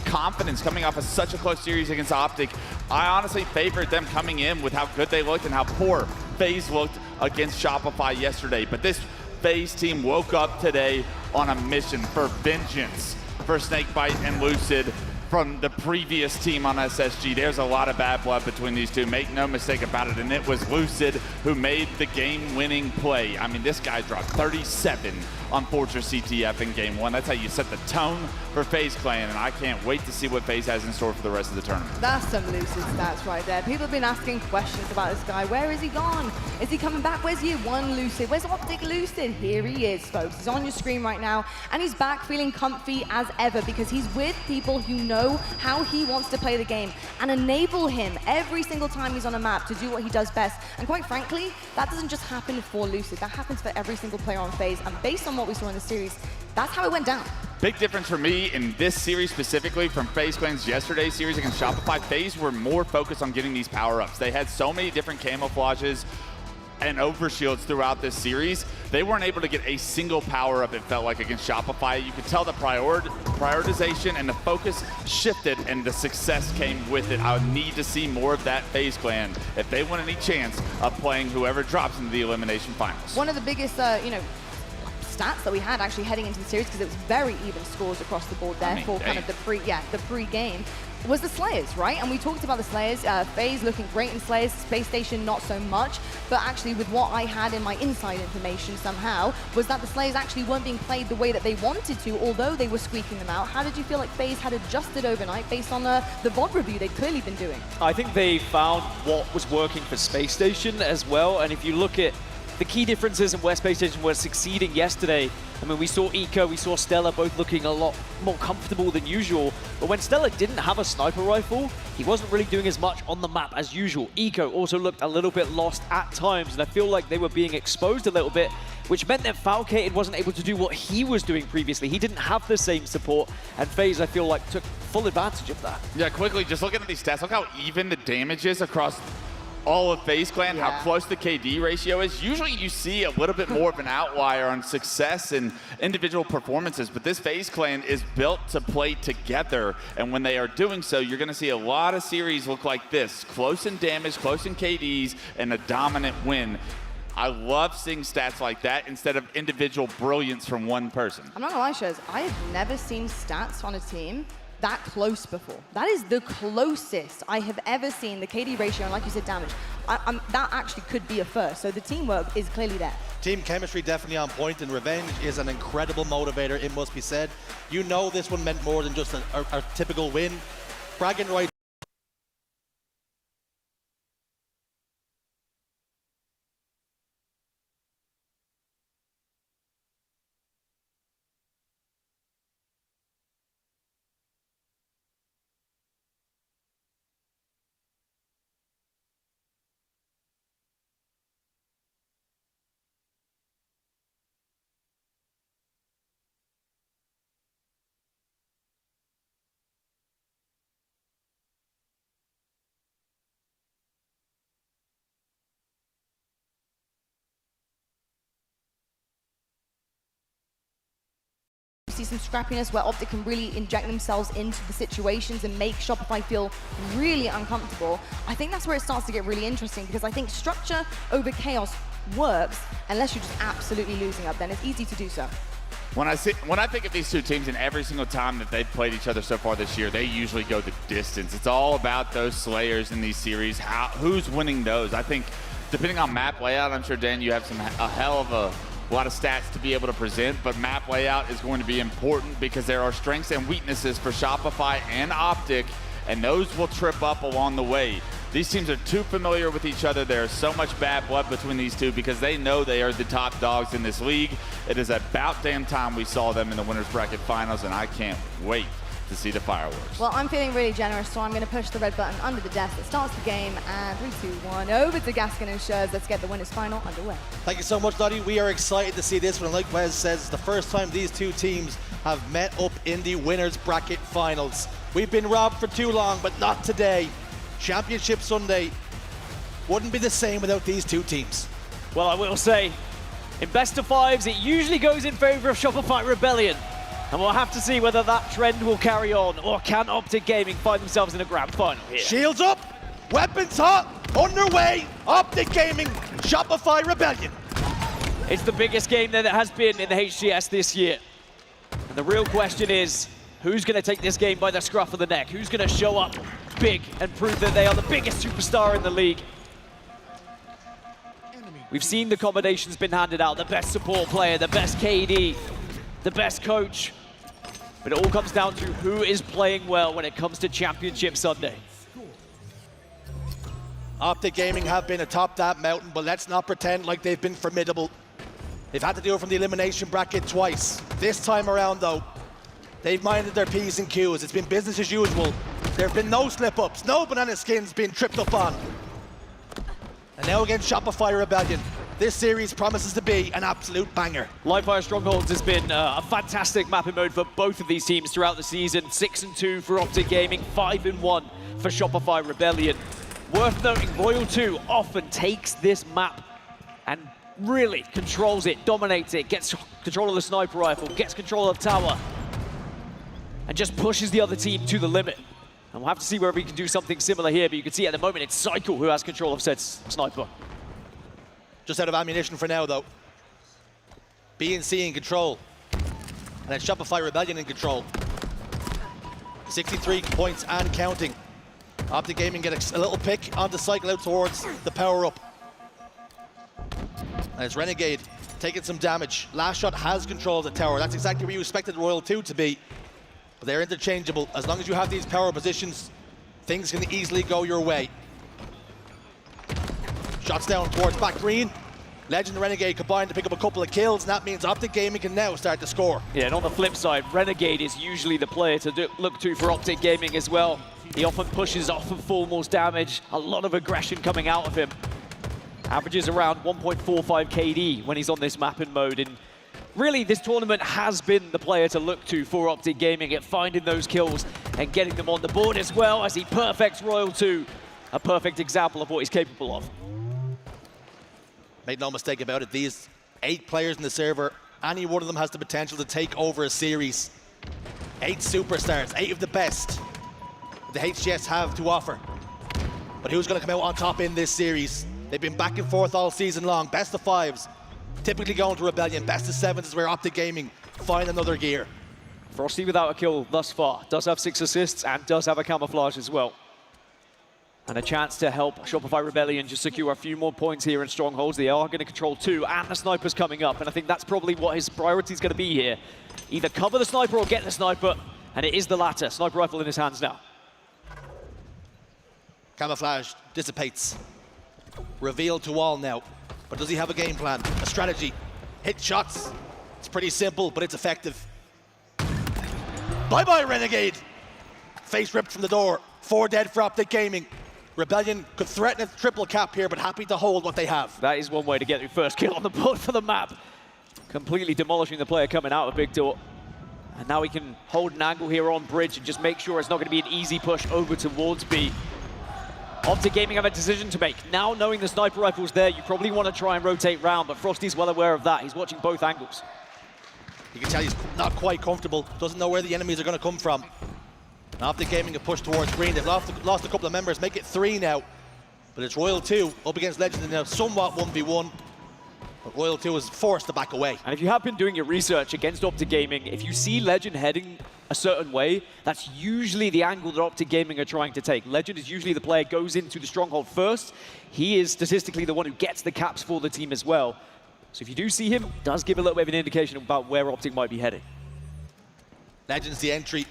Speaker 19: confidence coming off of such a close series against Optic. I honestly favored them coming in with how good they looked and how poor FaZe looked against Shopify yesterday. But this FaZe team woke up today on a mission for vengeance for Snakebite and Lucid from the previous team on SSG. There's a lot of bad blood between these two, make no mistake about it, and it was Lucid who made the game-winning play. I mean, this guy dropped 37 on Fortress CTF in game one. That's how you set the tone for FaZe Clan, and I can't wait to see what FaZe has in store for the rest of the tournament.
Speaker 16: That's some Lucid stats right there. People have been asking questions about this guy. Where is he gone? Is he coming back? Where's year one Lucid? Where's Optic Lucid? Here he is, folks. He's on your screen right now, and he's back feeling comfy as ever because he's with people who know how he wants to play the game and enable him every single time he's on a map to do what he does best. And quite frankly, that doesn't just happen for Lucid. That happens for every single player on FaZe, and based on what we saw in the series, that's how it went down.
Speaker 19: Big difference for me in this series specifically from FaZe Clan's yesterday's series against Shopify. FaZe were more focused on getting these power-ups. They had so many different camouflages and overshields throughout this series. They weren't able to get a single power-up, it felt like, against Shopify. You could tell the prioritization and the focus shifted, and the success came with it. I would need to see more of that FaZe Clan if they want any chance of playing whoever drops into the elimination finals.
Speaker 16: One of the biggest, stats that we had actually heading into the series, because it was very even scores across the board there for kind of the pre-game, was the Slayers, right? And we talked about the Slayers, FaZe looking great in Slayers, Spacestation not so much, but actually with what I had in my inside information somehow, was that the Slayers actually weren't being played the way that they wanted to, although they were squeaking them out. How did you feel like FaZe had adjusted overnight based on the VOD review they'd clearly been doing?
Speaker 3: I think they found what was working for Spacestation as well, and if you look at the key differences in where Spacestation were succeeding yesterday, I mean, we saw Eco, we saw Stella both looking a lot more comfortable than usual, but when Stella didn't have a sniper rifle, he wasn't really doing as much on the map as usual. Eco also looked a little bit lost at times, and I feel like they were being exposed a little bit, which meant that Falcated wasn't able to do what he was doing previously. He didn't have the same support, and FaZe, I feel like, took full advantage of that.
Speaker 19: Yeah, quickly, just looking at these stats, look how even the damage is across all of FaZe Clan, how close the KD ratio is. Usually you see a little bit more of an outlier on success and individual performances, but this FaZe Clan is built to play together, and when they are doing so, you're gonna see a lot of series look like this, close in damage, close in KDs, and a dominant win. I love seeing stats like that instead of individual brilliance from one person.
Speaker 16: I'm not gonna lie, Shows, I have never seen stats on a team that close before. That is the closest I have ever seen the KD ratio, and like you said, damage. That actually could be a first, so the teamwork is clearly there.
Speaker 5: Team chemistry definitely on point, and Revenge is an incredible motivator, it must be said. You know this one meant more than just a typical win. Bragging right
Speaker 16: see some scrappiness where Optic can really inject themselves into the situations and make Shopify feel really uncomfortable, I think that's where it starts to get really interesting, because I think structure over chaos works unless you're just absolutely losing up. Then it's easy to do so.
Speaker 2: When I think of these two teams, and every single time that they've played each other so far this year, they usually go the distance. It's all about those Slayers in these series. Who's winning those? I think, depending on map layout, I'm sure, Dan, you have a hell of a lot of stats to be able to present, but map layout is going to be important because there are strengths and weaknesses for Shopify and Optic, and those will trip up along the way. These teams are too familiar with each other. There's so much bad blood between these two because they know they are the top dogs in this league. It is about damn time we saw them in the winners bracket finals, and I can't wait to see the fireworks.
Speaker 16: Well, I'm feeling really generous, so I'm going to push the red button under the desk that starts the game, and 3, 2, 1, over to Gaskin and Schurz. Let's get the winners final underway.
Speaker 5: Thank you so much, Lottie. We are excited to see this one. Like Wes says, it's the first time these two teams have met up in the winners bracket finals. We've been robbed for too long, but not today. Championship Sunday wouldn't be the same without these two teams.
Speaker 3: Well, I will say, in best of fives, it usually goes in favor of Shopify Rebellion. And we'll have to see whether that trend will carry on, or can Optic Gaming find themselves in a grand final here.
Speaker 5: Shields up, weapons hot, underway, Optic Gaming, Shopify Rebellion.
Speaker 3: It's the biggest game that it has been in the HCS this year. And the real question is, who's going to take this game by the scruff of the neck? Who's going to show up big and prove that they are the biggest superstar in the league? We've seen the commendations been handed out, the best support player, the best KD, the best coach. But it all comes down to who is playing well when it comes to Championship Sunday.
Speaker 5: Optic Gaming have been atop that mountain, but let's not pretend like they've been formidable. They've had to do it from the elimination bracket twice. This time around, though, they've minded their P's and Q's. It's been business as usual. There have been no slip-ups, no banana skins being tripped up on. And now against Shopify Rebellion, this series promises to be an absolute banger.
Speaker 3: Livefire Strongholds has been a fantastic mapping mode for both of these teams throughout the season. 6-2 for Optic Gaming, 5-1 for Shopify Rebellion. Worth noting, Royal 2 often takes this map and really controls it, dominates it, gets control of the sniper rifle, gets control of tower, and just pushes the other team to the limit. And we'll have to see whether we can do something similar here, but you can see at the moment it's Cycle who has control of said sniper.
Speaker 5: Just out of ammunition for now, though. BNC in control. And then Shopify Rebellion in control. 63 points and counting. Optic Gaming get a little pick on the Cycle out towards the power-up. And it's Renegade taking some damage. Last Shot has control of the tower. That's exactly where you expected Royal 2 to be. But they're interchangeable. As long as you have these power positions, things can easily go your way. Shots down towards back green. Legend and Renegade combined to pick up a couple of kills, and that means Optic Gaming can now start to score.
Speaker 3: Yeah, and on the flip side, Renegade is usually the player to look to for Optic Gaming as well. He often pushes off and falls damage, a lot of aggression coming out of him. Averages around 1.45 KD when he's on this mapping mode, and really this tournament has been the player to look to for Optic Gaming at finding those kills and getting them on the board as well as he perfects Royal 2. A perfect example of what he's capable of.
Speaker 5: Make no mistake about it, these 8 players in the server, any one of them has the potential to take over a series. 8 superstars, 8 of the best the HCS have to offer. But who's going to come out on top in this series? They've been back and forth all season long. Best of 5s, typically going to Rebellion. Best of 7s is where Optic Gaming find another gear.
Speaker 3: Frosty without a kill thus far. Does have 6 assists and does have a camouflage as well. And a chance to help Shopify Rebellion just secure a few more points here in Strongholds. They are going to control 2, and the sniper's coming up. And I think that's probably what his priority is going to be here. Either cover the sniper or get the sniper, and it is the latter. Sniper rifle in his hands now.
Speaker 5: Camouflage dissipates. Revealed to all now. But does he have a game plan, a strategy? Hit shots. It's pretty simple, but it's effective. Bye-bye, Renegade. Face ripped from the door. 4 dead for Optic Gaming. Rebellion could threaten a triple cap here, but happy to hold what they have.
Speaker 3: That is one way to get your first kill on the board for the map. Completely demolishing the player coming out of Big Door. And now he can hold an angle here on bridge and just make sure it's not going to be an easy push over towards B. Optic Gaming have a decision to make. Now knowing the sniper rifle's there, you probably want to try and rotate round, but Frosty's well aware of that. He's watching both angles.
Speaker 5: You can tell he's not quite comfortable, doesn't know where the enemies are going to come from. Optic Gaming have pushed towards green. They've lost a couple of members, make it 3 now. But it's Royal 2 up against Legend now, somewhat 1v1. But Royal 2 is forced to back away.
Speaker 3: And if you have been doing your research against Optic Gaming, if you see Legend heading a certain way, that's usually the angle that Optic Gaming are trying to take. Legend is usually the player goes into the stronghold first. He is statistically the one who gets the caps for the team as well. So if you do see him, it does give a little bit of an indication about where Optic might be heading.
Speaker 5: Legend's the entry.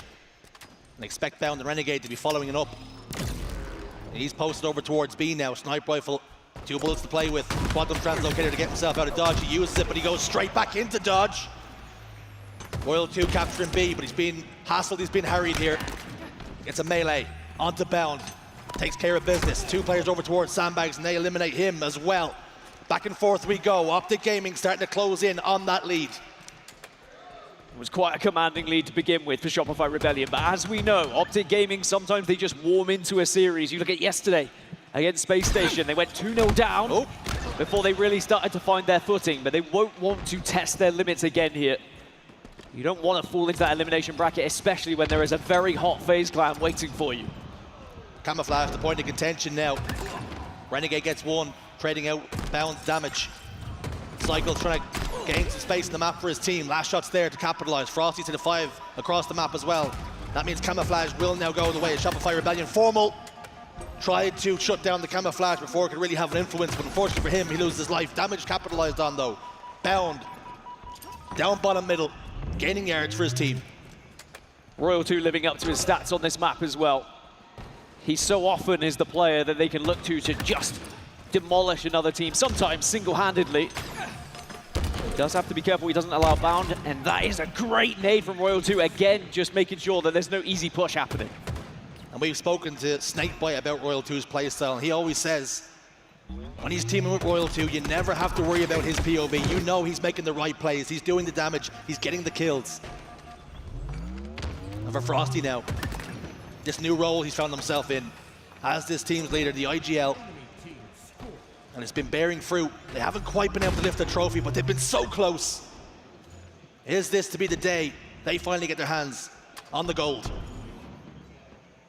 Speaker 5: And expect Bound the Renegade to be following it up. And he's posted over towards B now. Sniper rifle, 2 bullets to play with. Quadrant translocator to get himself out of dodge. He uses it, but he goes straight back into dodge. Royal 2 capturing B, but he's being hassled, he's being harried here. Gets a melee, onto Bound. Takes care of business. 2 players over towards Sandbags, and they eliminate him as well. Back and forth we go. Optic Gaming starting to close in on that lead.
Speaker 3: It was quite a commanding lead to begin with for Shopify Rebellion, but as we know, Optic Gaming, sometimes they just warm into a series. You look at yesterday against Space Station, they went 2-0 down before they really started to find their footing, but they won't want to test their limits again here. You don't want to fall into that elimination bracket, especially when there is a very hot FaZe clan waiting for you.
Speaker 5: Camouflage, the point of contention now. Renegade gets 1, trading out Bound's damage. Cycle trying to gain some space in the map for his team. Last shot's there to capitalize. Frosty to the 5 across the map as well. That means Camouflage will now go the way of Shopify Rebellion. Formal tried to shut down the Camouflage before it could really have an influence, but unfortunately for him, he loses his life. Damage capitalized on though. Bound, down bottom middle, gaining yards for his team.
Speaker 3: Royal 2 living up to his stats on this map as well. He so often is the player that they can look to just demolish another team, sometimes single-handedly. He does have to be careful he doesn't allow Bound, and that is a great nade from Royal 2, again, just making sure that there's no easy push happening.
Speaker 5: And we've spoken to Snakebite about Royal 2's playstyle, and he always says, when he's teaming with Royal 2, you never have to worry about his POV. You know he's making the right plays, he's doing the damage, he's getting the kills. And for Frosty now, this new role he's found himself in as this team's leader, the IGL. And it's been bearing fruit. They haven't quite been able to lift the trophy, but they've been so close. Is this to be the day they finally get their hands on the gold?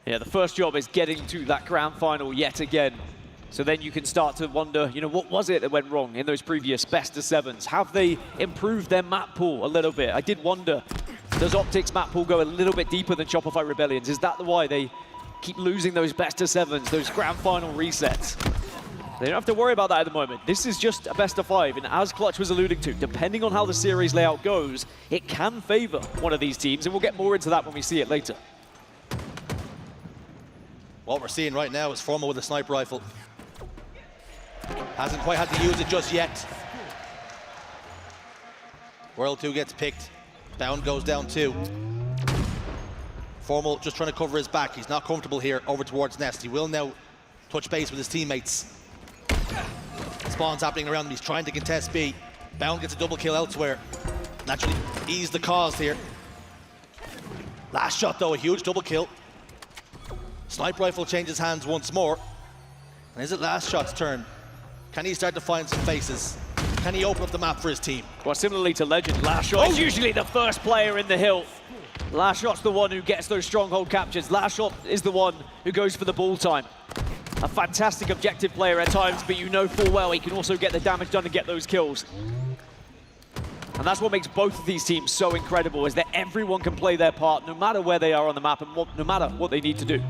Speaker 3: Yeah, the first job is getting to that grand final yet again. So then you can start to wonder, you know, what was it that went wrong in those previous best of 7s? Have they improved their map pool a little bit? I did wonder, does Optic's map pool go a little bit deeper than Shopify Rebellion's? Is that why they keep losing those best of 7s, those grand final resets? They don't have to worry about that at the moment. This is just a best of 5, and as Clutch was alluding to, depending on how the series layout goes, it can favor one of these teams, and we'll get more into that when we see it later.
Speaker 5: What we're seeing right now is Formal with a sniper rifle. Hasn't quite had to use it just yet. Royal 2 gets picked. Bound goes down 2. Formal just trying to cover his back. He's not comfortable here over towards Nest. He will now touch base with his teammates. Spawn's happening around him. He's trying to contest B. Bound gets a double kill elsewhere. Naturally ease the cause here. Last shot though, a huge double kill. Sniper rifle changes hands once more. And is it last shot's turn? Can he start to find some faces? Can he open up the map for his team?
Speaker 3: Well, similarly to Legend, Last Shot is usually the first player in the hill. Last Shot's the one who gets those stronghold captures. Last Shot is the one who goes for the ball time. A fantastic objective player at times, but you know full well he can also get the damage done and get those kills. And that's what makes both of these teams so incredible, is that everyone can play their part no matter where they are on the map and no matter what they need to do.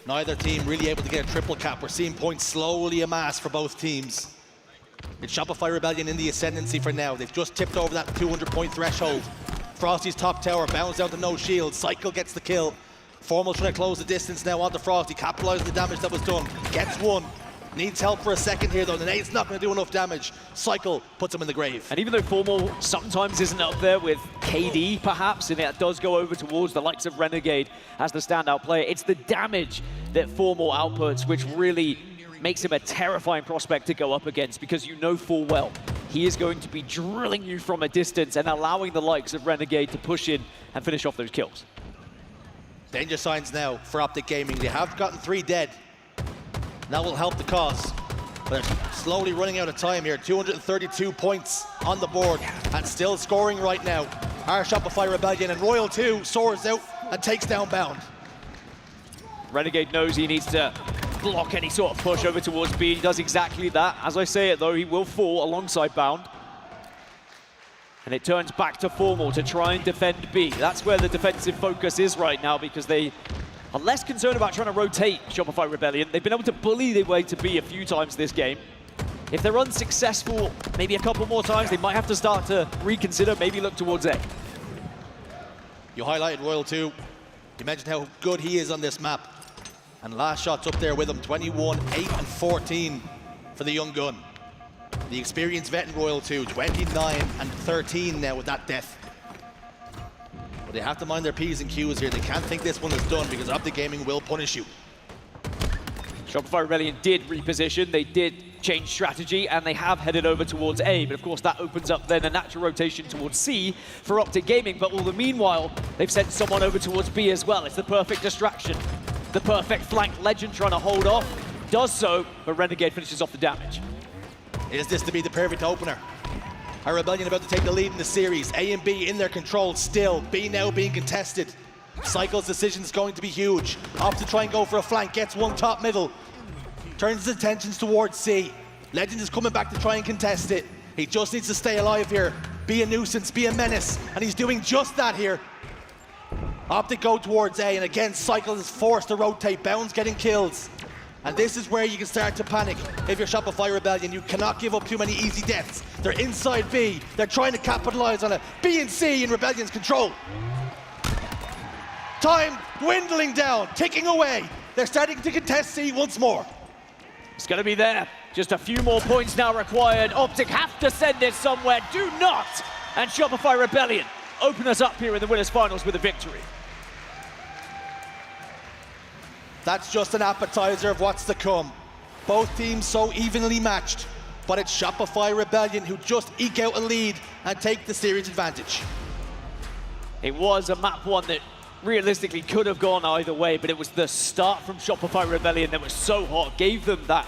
Speaker 5: Neither team really able to get a triple cap. We're seeing points slowly amass for both teams. It's Shopify Rebellion in the ascendancy for now. They've just tipped over that 200-point threshold. Frosty's top tower bounds down to no shield. Cycle gets the kill. Formal trying to close the distance now onto Frosty, capitalizing the damage that was done. Gets 1. Needs help for a second here though. The nade's not going to do enough damage. Cycle puts him in the grave.
Speaker 3: And even though Formal sometimes isn't up there with KD perhaps, and it does go over towards the likes of Renegade as the standout player, it's the damage that Formal outputs which really makes him a terrifying prospect to go up against, because you know full well he is going to be drilling you from a distance and allowing the likes of Renegade to push in and finish off those kills.
Speaker 5: Danger signs now for Optic Gaming. They have gotten 3 dead. That will help the cause. They're slowly running out of time here. 232 points on the board and still scoring right now. Our Shopify Rebellion, and Royal 2 soars out and takes down Bound.
Speaker 3: Renegade knows he needs to block any sort of push over towards B. He does exactly that. As I say it though, he will fall alongside Bound. And it turns back to Formal to try and defend B. That's where the defensive focus is right now, because they are less concerned about trying to rotate Shopify Rebellion. They've been able to bully their way to B a few times this game. If they're unsuccessful, maybe a couple more times, they might have to start to reconsider, maybe look towards A.
Speaker 5: You highlighted Royal 2. You mentioned how good he is on this map. And last shot's up there with him, 21, 8, and 14 for the young gun. The experienced vet in Royal 2, 29 and 13 now with that death. But they have to mind their P's and Q's here. They can't think this one is done, because Optic Gaming will punish you.
Speaker 3: Shopify Rebellion did reposition, they did change strategy, and they have headed over towards A, but of course that opens up then a natural rotation towards C for Optic Gaming. But all the meanwhile, they've sent someone over towards B as well. It's the perfect distraction. The perfect flank. Legend trying to hold off, does so, but Renegade finishes off the damage.
Speaker 5: Is this to be the perfect opener? Our Rebellion about to take the lead in the series. A and B in their control still. B now being contested. Cycle's decision is going to be huge. Opts to try and go for a flank, gets one top middle. Turns his attentions towards C. Legend is coming back to try and contest it. He just needs to stay alive here. Be a nuisance, be a menace, and he's doing just that here. Optic go towards A, and again, Cycle is forced to rotate. Bound's getting kills. And this is where you can start to panic. If you're Shopify Rebellion, you cannot give up too many easy deaths. They're inside B. They're trying to capitalize on it. B and C in Rebellion's control. Time dwindling down, ticking away. They're starting to contest C once more.
Speaker 3: It's going to be there. Just a few more points now required. Optic have to send it somewhere. Do not! And Shopify Rebellion open us up here in the winners finals with a victory.
Speaker 5: That's just an appetizer of what's to come. Both teams so evenly matched, but it's Shopify Rebellion who just eke out a lead and take the series advantage.
Speaker 3: It was a map one that realistically could have gone either way, but it was the start from Shopify Rebellion that was so hot, gave them that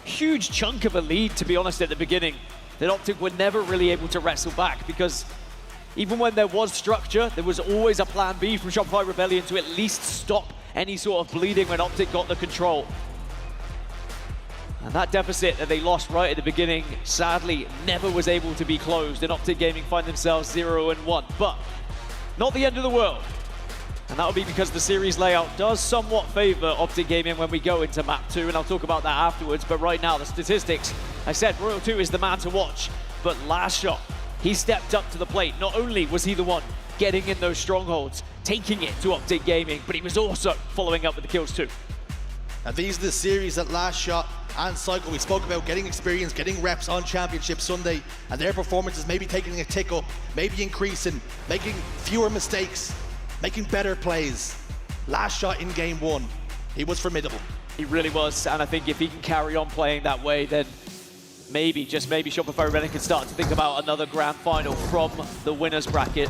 Speaker 3: huge chunk of a lead, to be honest, at the beginning, that Optic were never really able to wrestle back, because even when there was structure, there was always a plan B from Shopify Rebellion to at least stop any sort of bleeding when Optic got the control. And that deficit that they lost right at the beginning, sadly, never was able to be closed, and Optic Gaming find themselves 0-1. But not the end of the world. And that'll be because the series layout does somewhat favor Optic Gaming when we go into map 2, and I'll talk about that afterwards. But right now, the statistics, I said Royal 2 is the man to watch, but last shot, he stepped up to the plate. Not only was he the one getting in those strongholds, taking it to Optic Gaming, but he was also following up with the kills too.
Speaker 5: And these are the series that Last Shot and Cycle, we spoke about getting experience, getting reps on Championship Sunday, and their performances maybe taking a tick up, maybe increasing, making fewer mistakes, making better plays. Last Shot in game 1, he was formidable.
Speaker 3: He really was, and I think if he can carry on playing that way, then maybe, just maybe, Shopify Rebellion can start to think about another grand final from the winners bracket.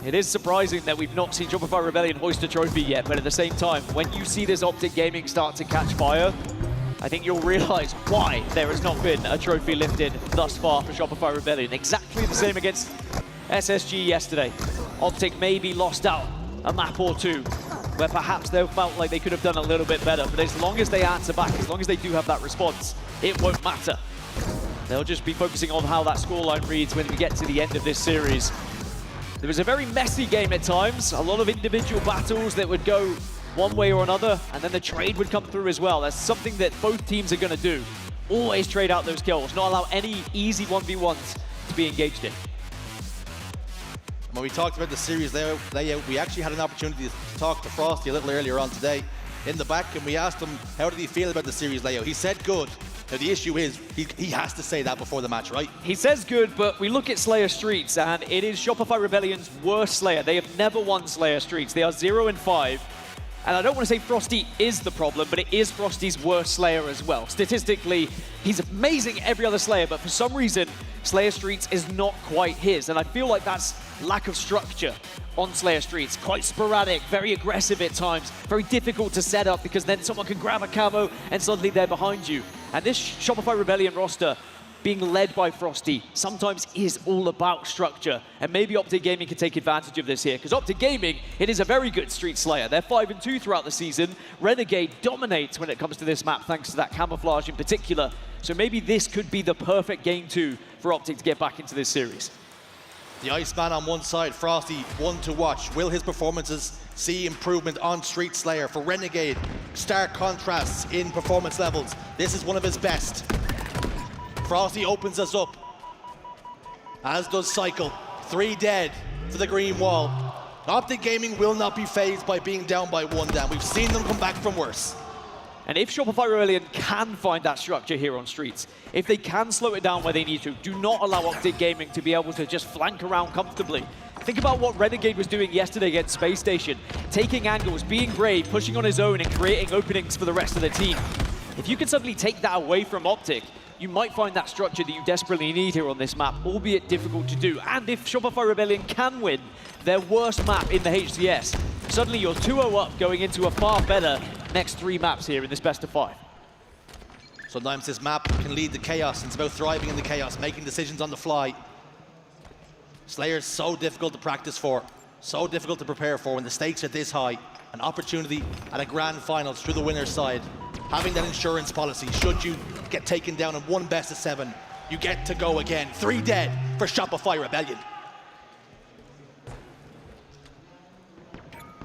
Speaker 3: It is surprising that we've not seen Shopify Rebellion hoist a trophy yet, but at the same time, when you see this Optic Gaming start to catch fire, I think you'll realize why there has not been a trophy lifted thus far for Shopify Rebellion. Exactly the same against SSG yesterday. Optic maybe lost out a map or two, where perhaps they felt like they could have done a little bit better, but as long as they answer back, as long as they do have that response, it won't matter. They'll just be focusing on how that scoreline reads when we get to the end of this series. It was a very messy game at times, a lot of individual battles that would go one way or another, and then the trade would come through as well. That's something that both teams are going to do. Always trade out those kills, not allow any easy 1v1s to be engaged in.
Speaker 5: When we talked about the series layout, we actually had an opportunity to talk to Frosty a little earlier on today in the back, and we asked him how did he feel about the series layout. He said good. Now the issue is, he has to say that before the match, right?
Speaker 3: He says good, but we look at Slayer Streets, and it is Shopify Rebellion's worst Slayer. They have never won Slayer Streets. They are 0-5. And I don't want to say Frosty is the problem, but it is Frosty's worst Slayer as well. Statistically, he's amazing every other Slayer, but for some reason, Slayer Streets is not quite his. And I feel like that's lack of structure on Slayer Streets. Quite sporadic, very aggressive at times, very difficult to set up because then someone can grab a camo and suddenly they're behind you. And this Shopify Rebellion roster, being led by Frosty, sometimes is all about structure. And maybe Optic Gaming can take advantage of this here, because Optic Gaming, it is a very good Street Slayer. They're 5-2 throughout the season. Renegade dominates when it comes to this map, thanks to that camouflage in particular. So maybe this could be the perfect game 2 for Optic to get back into this series.
Speaker 5: The Iceman on one side, Frosty, one to watch. Will his performances see improvement on Street Slayer? For Renegade, stark contrasts in performance levels. This is one of his best. Frosty opens us up, as does Cycle. 3 dead for the green wall. Optic Gaming will not be phased by being down by 1 down. We've seen them come back from worse.
Speaker 3: And if Shopify Rebellion can find that structure here on Streets, if they can slow it down where they need to, do not allow Optic Gaming to be able to just flank around comfortably. Think about what Renegade was doing yesterday against Space Station, taking angles, being brave, pushing on his own and creating openings for the rest of the team. If you can suddenly take that away from Optic, you might find that structure that you desperately need here on this map, albeit difficult to do. And if Shopify Rebellion can win their worst map in the HCS, suddenly you're 2-0 up going into a far better next 3 maps here in this best of 5.
Speaker 5: Sometimes this map can lead to chaos, and it's about thriving in the chaos, making decisions on the fly. Slayer's so difficult to practice for, so difficult to prepare for when the stakes are this high. An opportunity at a grand finals through the winner's side. Having that insurance policy, should you get taken down in 1 best of 7, you get to go again. 3 dead for Shopify Rebellion.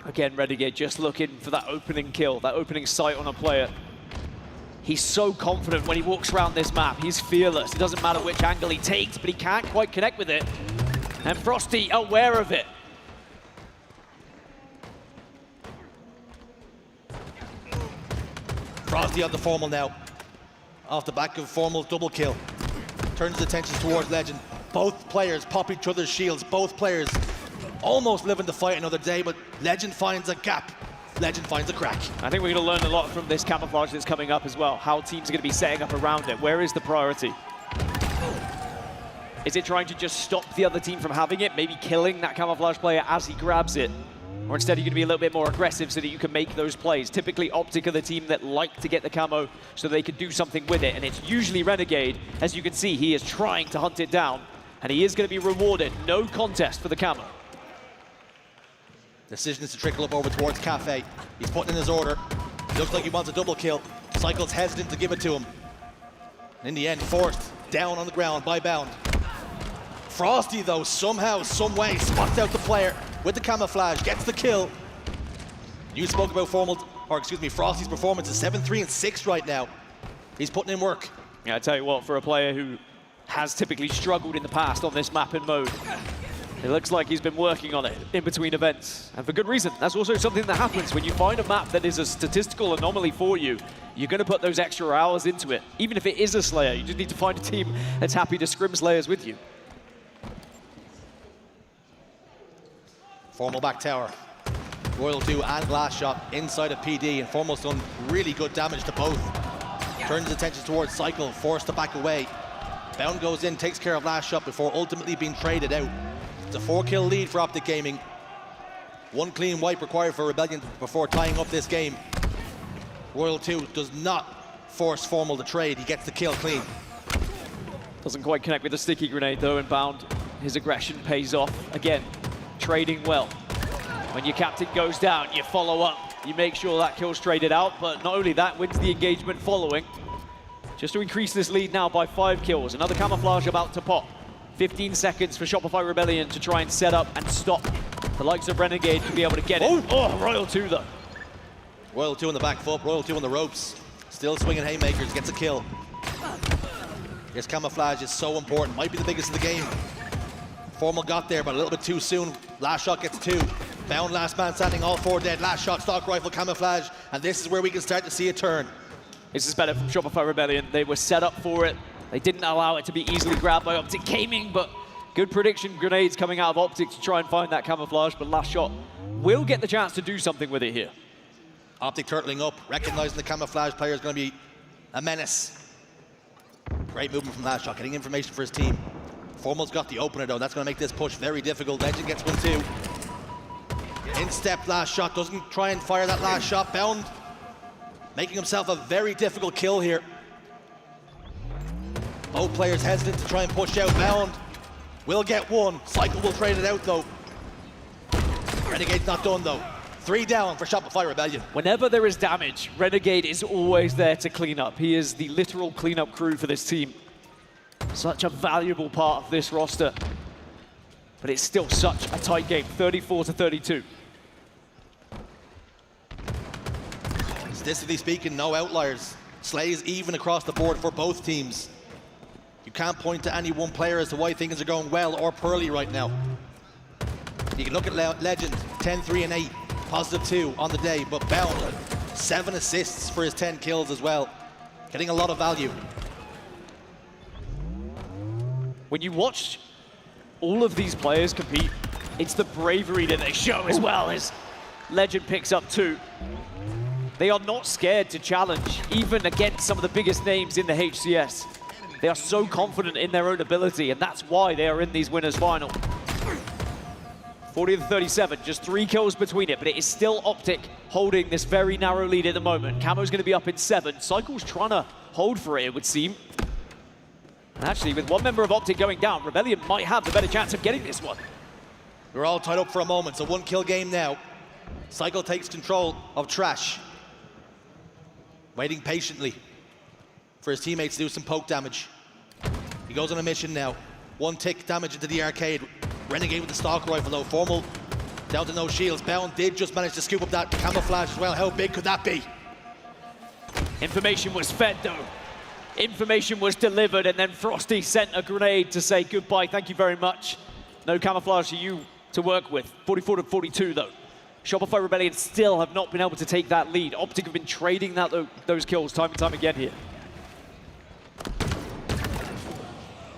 Speaker 3: Again, Renegade just looking for that opening kill, that opening sight on a player. He's so confident when he walks around this map. He's fearless. It doesn't matter which angle he takes, but he can't quite connect with it. And Frosty aware of it.
Speaker 5: Frosty on the Formal now. Off the back of Formal's double kill. Turns his attention towards Legend. Both players pop each other's shields. Both players almost living to fight another day, but Legend finds a gap. Legend finds a crack.
Speaker 3: I think we're going to learn a lot from this camouflage that's coming up as well. How teams are going to be setting up around it. Where is the priority? Is it trying to just stop the other team from having it? Maybe killing that camouflage player as he grabs it? Or instead, you're going to be a little bit more aggressive so that you can make those plays. Typically, Optic are the team that like to get the camo so they can do something with it. And it's usually Renegade. As you can see, he is trying to hunt it down. And he is going to be rewarded. No contest for the camo.
Speaker 5: Decision is to trickle up over towards Cafe. He's putting in his order. Looks like he wants a double kill. Cycle's hesitant to give it to him. In the end, forced down on the ground by Bound. Frosty, though, somehow, some way, spots out the player with the camouflage, gets the kill. You spoke about Frosty's performance is 7-3 and 6 right now. He's putting in work.
Speaker 3: Yeah, I tell you what, for a player who has typically struggled in the past on this map and mode, it looks like he's been working on it in between events, and for good reason. That's also something that happens when you find a map that is a statistical anomaly for you. You're going to put those extra hours into it. Even if it is a Slayer, you just need to find a team that's happy to scrim Slayers with you.
Speaker 5: Formal back tower. Royal 2 and Last Shot inside of PD, and Formal's done really good damage to both. Turns his attention towards Cycle, forced to back away. Bound goes in, takes care of Last Shot before ultimately being traded out. It's a 4-kill lead for Optic Gaming. 1 clean wipe required for Rebellion before tying up this game. Royal 2 does not force Formal to trade. He gets the kill clean.
Speaker 3: Doesn't quite connect with the sticky grenade though, and Bound, his aggression pays off. Again, trading well. When your captain goes down, you follow up. You make sure that kill's traded out, but not only that, wins the engagement following. Just to increase this lead now by 5 kills. Another camouflage about to pop. 15 seconds for Shopify Rebellion to try and set up and stop the likes of Renegade to be able to get it. Oh, Royal 2 though.
Speaker 5: Royal 2 on the back foot, Royal 2 on the ropes. Still swinging haymakers, gets a kill. This camouflage is so important, might be the biggest of the game. Formal got there, but a little bit too soon. Last Shot gets 2. Bound last man standing, all 4 dead. Last Shot, stock rifle, camouflage, and this is where we can start to see a turn.
Speaker 3: This is better from Shopify Rebellion. They were set up for it. They didn't allow it to be easily grabbed by Optic Gaming, but good prediction grenades coming out of Optic to try and find that camouflage, but Last Shot will get the chance to do something with it here.
Speaker 5: Optic turtling up, recognizing the camouflage player is going to be a menace. Great movement from Last Shot, getting information for his team. Formal's got the opener though. That's going to make this push very difficult. Legend gets one too. In step last shot. Doesn't try and fire that last shot. Bound making himself a very difficult kill here. Both players hesitant to try and push out. Bound will get one. Cycle will trade it out though. Renegade's not done though. 3 down for Shopify Rebellion.
Speaker 3: Whenever there is damage, Renegade is always there to clean up. He is the literal cleanup crew for this team. Such a valuable part of this roster. But it's still such a tight game, 34-32.
Speaker 5: Statistically speaking, no outliers. Slays even across the board for both teams. You can't point to any one player as to why things are going well or poorly right now. You can look at Legend, 10-3 and 8, +2 on the day, but Bound, 7 assists for his 10 kills as well. Getting a lot of value.
Speaker 3: When you watch all of these players compete, it's the bravery that they show as well as Legend picks up 2. They are not scared to challenge, even against some of the biggest names in the HCS. They are so confident in their own ability, and that's why they are in these winners final. 40-37, just 3 kills between it, but it is still Optic holding this very narrow lead at the moment. Camo's going to be up in 7. Cycle's trying to hold for it, it would seem. And actually, with one member of Optic going down, Rebellion might have the better chance of getting this one.
Speaker 5: We're all tied up for a moment. It's a 1-kill game now. Cycle takes control of Trash. Waiting patiently for his teammates to do some poke damage. He goes on a mission now. 1 tick damage into the arcade. Renegade with the stalk rifle though. Formal down to no shields. Bound did just manage to scoop up that camouflage as well. How big could that be?
Speaker 3: Information was fed though. Information was delivered, and then Frosty sent a grenade to say goodbye, thank you very much. No camouflage for you to work with. 44-42 though. Shopify Rebellion still have not been able to take that lead. Optic have been trading those kills time and time again here.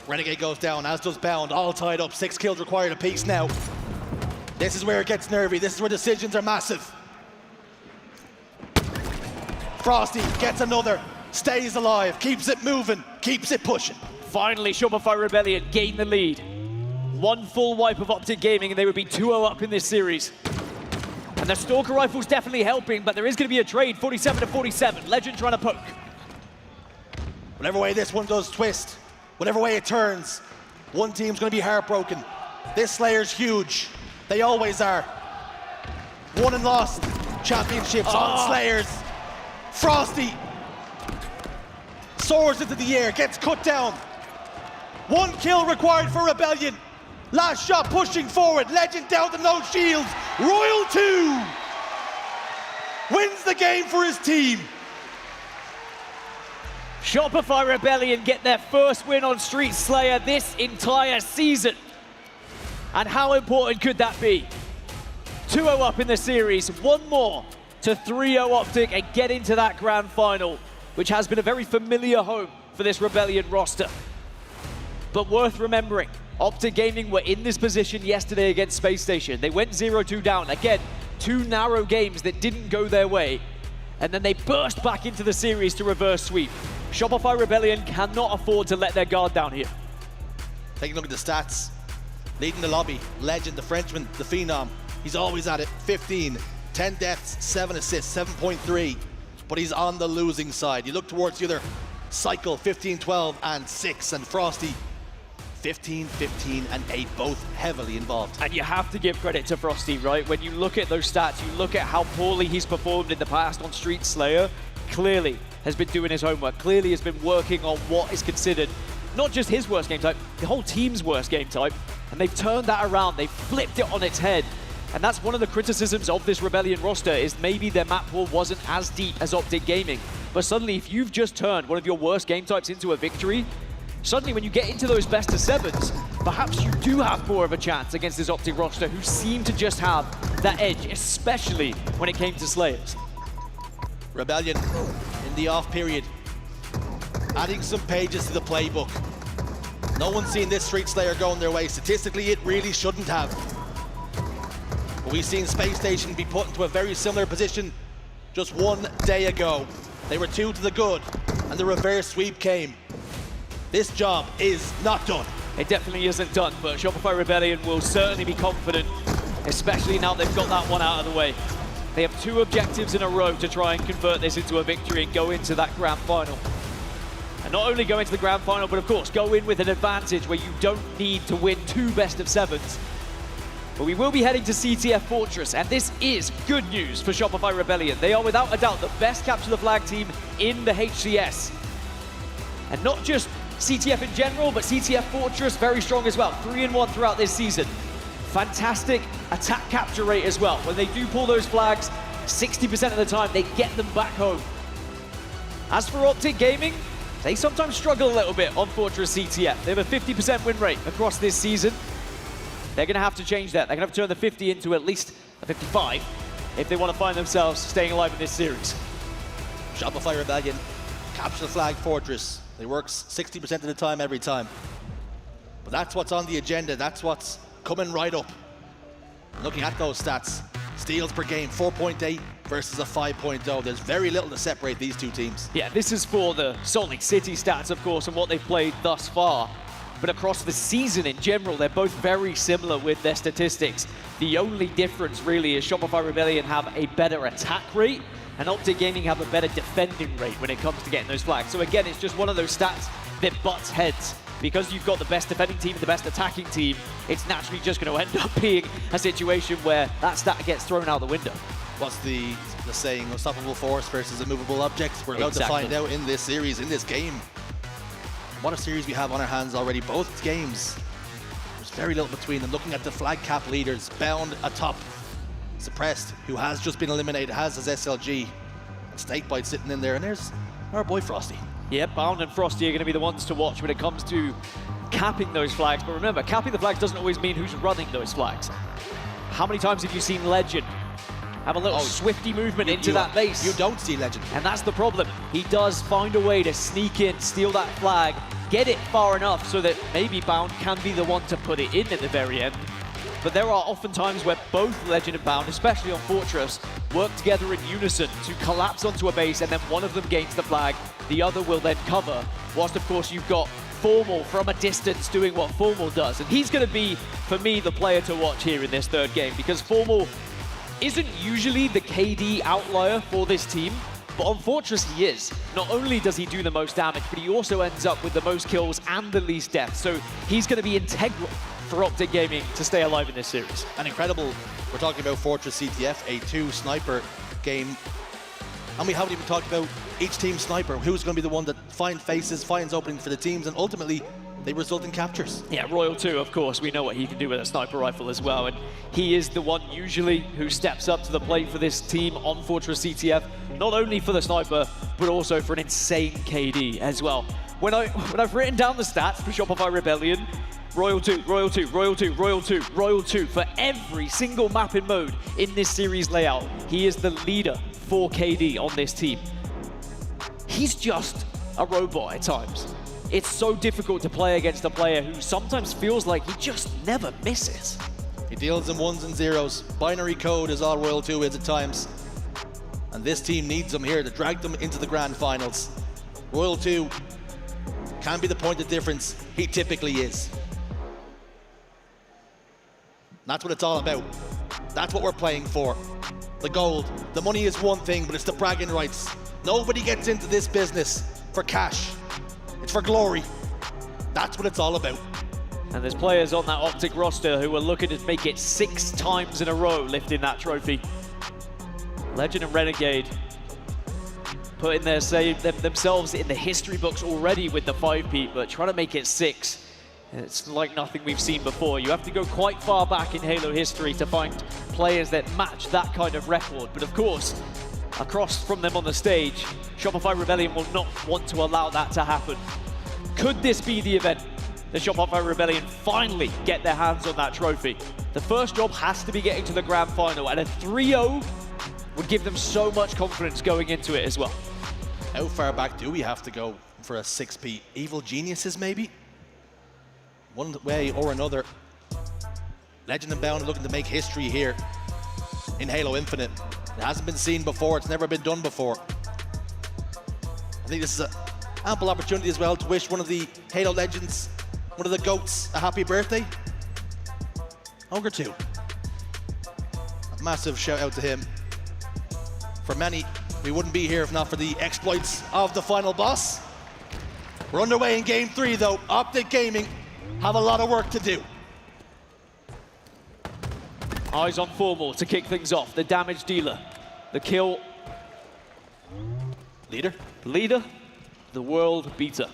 Speaker 5: Renegade goes down, as does Bound, all tied up. 6 kills required apiece now. This is where it gets nervy. This is where decisions are massive. Frosty gets another, stays alive, keeps it moving, keeps it pushing.
Speaker 3: Finally, Shopify Rebellion gain the lead. 1 full wipe of Optic Gaming and they would be 2-0 up in this series. And the Stalker Rifle's definitely helping, but there is going to be a trade, 47-47. Legend trying to poke.
Speaker 5: Whatever way this one does twist, whatever way it turns, one team's going to be heartbroken. This Slayer's huge. They always are. Won and lost championships on Slayers. Frosty soars into the air, gets cut down. 1 kill required for Rebellion. Last shot pushing forward. Legend down to no shields. Royal 2 wins the game for his team.
Speaker 3: Shopify Rebellion get their first win on Street Slayer this entire season. And how important could that be? 2-0 up in the series, 1 more to 3-0 Optic and get into that grand final, which has been a very familiar home for this Rebellion roster. But worth remembering, Optic Gaming were in this position yesterday against Space Station. They went 0-2 down. Again, 2 narrow games that didn't go their way. And then they burst back into the series to reverse sweep. Shopify Rebellion cannot afford to let their guard down here.
Speaker 5: Taking a look at the stats. Leading the lobby, Legend, the Frenchman, the Phenom. He's always at it, 15, 10 deaths, 7 assists, 7.3. But he's on the losing side. You look towards the other Cycle, 15, 12, and 6. And Frosty, 15, 15, and 8, both heavily involved.
Speaker 3: And you have to give credit to Frosty, right? When you look at those stats, you look at how poorly he's performed in the past on Street Slayer, clearly has been doing his homework, clearly has been working on what is considered not just his worst game type, the whole team's worst game type, and they've turned that around, they've flipped it on its head. And that's one of the criticisms of this Rebellion roster, is maybe their map pool wasn't as deep as Optic Gaming. But suddenly, if you've just turned one of your worst game types into a victory, suddenly when you get into those best of 7s, perhaps you do have more of a chance against this Optic roster who seem to just have that edge, especially when it came to Slayers.
Speaker 5: Rebellion in the off period, adding some pages to the playbook. No one's seen this Street Slayer going their way. Statistically, it really shouldn't have. But we've seen Space Station be put into a very similar position just 1 day ago. They were 2 to the good, and the reverse sweep came. This job is not done.
Speaker 3: It definitely isn't done, but Shopify Rebellion will certainly be confident, especially now they've got that one out of the way. They have 2 objectives in a row to try and convert this into a victory and go into that grand final. And not only go into the grand final, but of course, go in with an advantage where you don't need to win 2 best-of-7s. But we will be heading to CTF Fortress, and this is good news for Shopify Rebellion. They are without a doubt the best capture the flag team in the HCS. And not just CTF in general, but CTF Fortress very strong as well. 3-1 throughout this season. Fantastic attack capture rate as well. When they do pull those flags, 60% of the time they get them back home. As for Optic Gaming, they sometimes struggle a little bit on Fortress CTF. They have a 50% win rate across this season. They're going to have to change that. They're going to have to turn the 50 into at least a 55 if they want to find themselves staying alive in this series.
Speaker 5: Shopify Rebellion, capture the flag Fortress. They work 60% of the time every time. But that's what's on the agenda. That's what's coming right up. Looking at those stats, steals per game, 4.8 versus a 5.0. There's very little to separate these 2 teams.
Speaker 3: Yeah, this is for the Salt Lake City stats, of course, and what they've played thus far. But across the season in general, they're both very similar with their statistics. The only difference really is Shopify Rebellion have a better attack rate, and Optic Gaming have a better defending rate when it comes to getting those flags. So again, it's just one of those stats that butts heads. Because you've got the best defending team and the best attacking team, it's naturally just going to end up being a situation where that stat gets thrown out the window.
Speaker 5: What's the saying, unstoppable force versus immovable objects? We're about to find out in this series, in this game. What a series we have on our hands already. Both games, there's very little between them. Looking at the flag cap leaders, Bound atop, Suppressed, who has just been eliminated, has his SLG. Snakebite sitting in there, and there's our boy Frosty.
Speaker 3: Yeah, Bound and Frosty are going to be the ones to watch when it comes to capping those flags. But remember, capping the flags doesn't always mean who's running those flags. How many times have you seen Legend have a little swifty movement into that base?
Speaker 5: You don't see Legend.
Speaker 3: And that's the problem. He does find a way to sneak in, steal that flag, get it far enough so that maybe Bound can be the one to put it in at the very end. But there are often times where both Legend and Bound, especially on Fortress, work together in unison to collapse onto a base, and then one of them gains the flag, the other will then cover, whilst of course you've got Formal from a distance doing what Formal does. And he's going to be, for me, the player to watch here in this 3rd game, because Formal isn't usually the KD outlier for this team, but on Fortress he is. Not only does he do the most damage, but he also ends up with the most kills and the least deaths, so he's going to be integral for Optic Gaming to stay alive in this series.
Speaker 5: And incredible, we're talking about Fortress CTF, a 2 sniper game. And we haven't even talked about each team's sniper, who's going to be the one that finds faces, finds openings for the teams, and ultimately they result in captures.
Speaker 3: Yeah, Royal 2, of course, we know what he can do with a sniper rifle as well, and he is the one usually who steps up to the plate for this team on Fortress CTF, not only for the sniper, but also for an insane KD as well. When I've written down the stats for Shopify Rebellion, Royal 2, Royal 2, Royal 2, Royal 2, Royal 2 for every single mapping mode in this series layout. He is the leader for KD on this team. He's just a robot at times. It's so difficult to play against a player who sometimes feels like he just never misses.
Speaker 5: He deals in 1s and 0s. Binary code is all Royal 2 is at times. And this team needs him here to drag them into the grand finals. Royal 2 can be the point of difference. He typically is. That's what it's all about. That's what we're playing for. The gold. The money is one thing, but it's the bragging rights. Nobody gets into this business for cash. It's for glory. That's what it's all about.
Speaker 3: And there's players on that Optic roster who are looking to make it 6 times in a row lifting that trophy. Legend and Renegade putting themselves in the history books already with the 5-peat, but trying to make it 6. It's like nothing we've seen before. You have to go quite far back in Halo history to find players that match that kind of record. But of course, across from them on the stage, Shopify Rebellion will not want to allow that to happen. Could this be the event that Shopify Rebellion finally get their hands on that trophy? The first job has to be getting to the grand final, and a 3-0 would give them so much confidence going into it as well.
Speaker 5: How far back do we have to go for a 6-peat? Evil Geniuses, maybe? One way or another. Legend and Bound looking to make history here in Halo Infinite. It hasn't been seen before. It's never been done before. I think this is an ample opportunity as well to wish one of the Halo Legends one of the GOATs a happy birthday? Ogre 2. A massive shout out to him. For many, we wouldn't be here if not for the exploits of the final boss. We're underway in game 3 though. Optic Gaming have a lot of work to do.
Speaker 3: Eyes on Formal to kick things off. The damage dealer. The kill
Speaker 5: leader.
Speaker 3: Leader. The world beater.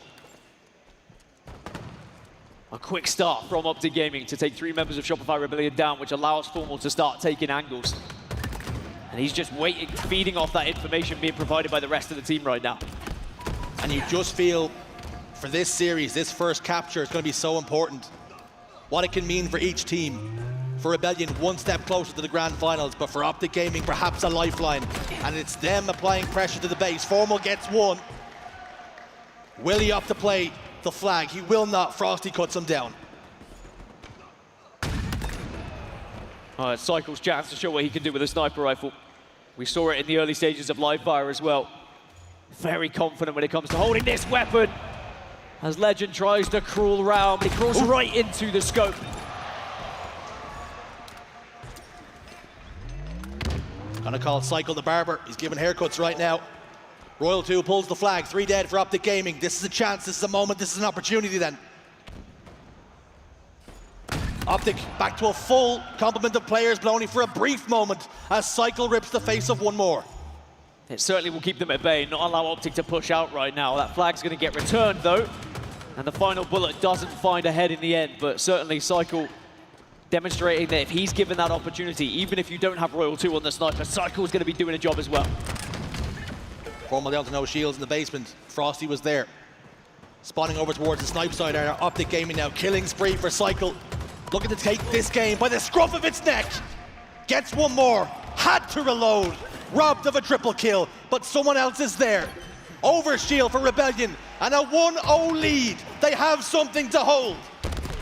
Speaker 3: A quick start from Optic Gaming to take 3 members of Shopify Rebellion down, which allows Formal to start taking angles. And he's just waiting, feeding off that information being provided by the rest of the team right now.
Speaker 5: And you just feel, for this series, this first capture is going to be so important. What it can mean for each team. For Rebellion, one step closer to the grand finals, but for Optic Gaming, perhaps a lifeline. And it's them applying pressure to the base. Formal gets one. Will he opt to play the flag? He will not. Frosty cuts him down.
Speaker 3: Cycle's chance to show what he can do with a sniper rifle. We saw it in the early stages of live fire as well. Very confident when it comes to holding this weapon. As Legend tries to crawl around, but he crawls right into the scope.
Speaker 5: Gonna call Cycle the barber. He's giving haircuts right now. Royal 2 pulls the flag. 3 dead for Optic Gaming. This is a chance. This is a moment. This is an opportunity then. Optic back to a full complement of players, but only for a brief moment as Cycle rips the face of one more.
Speaker 3: It certainly will keep them at bay, not allow Optic to push out right now. That flag's going to get returned though, and the final bullet doesn't find a head in the end, but certainly Cycle demonstrating that if he's given that opportunity, even if you don't have Royal 2 on the sniper, Cycle's going to be doing a job as well.
Speaker 5: Formal down to no shields in the basement. Frosty was there. Spawning over towards the snipe side. Optic Gaming now killing spree for Cycle. Looking to take this game by the scruff of its neck. Gets one more. Had to reload. Robbed of a triple kill, but someone else is there. Overshield for Rebellion and a 1-0 lead. They have something to hold.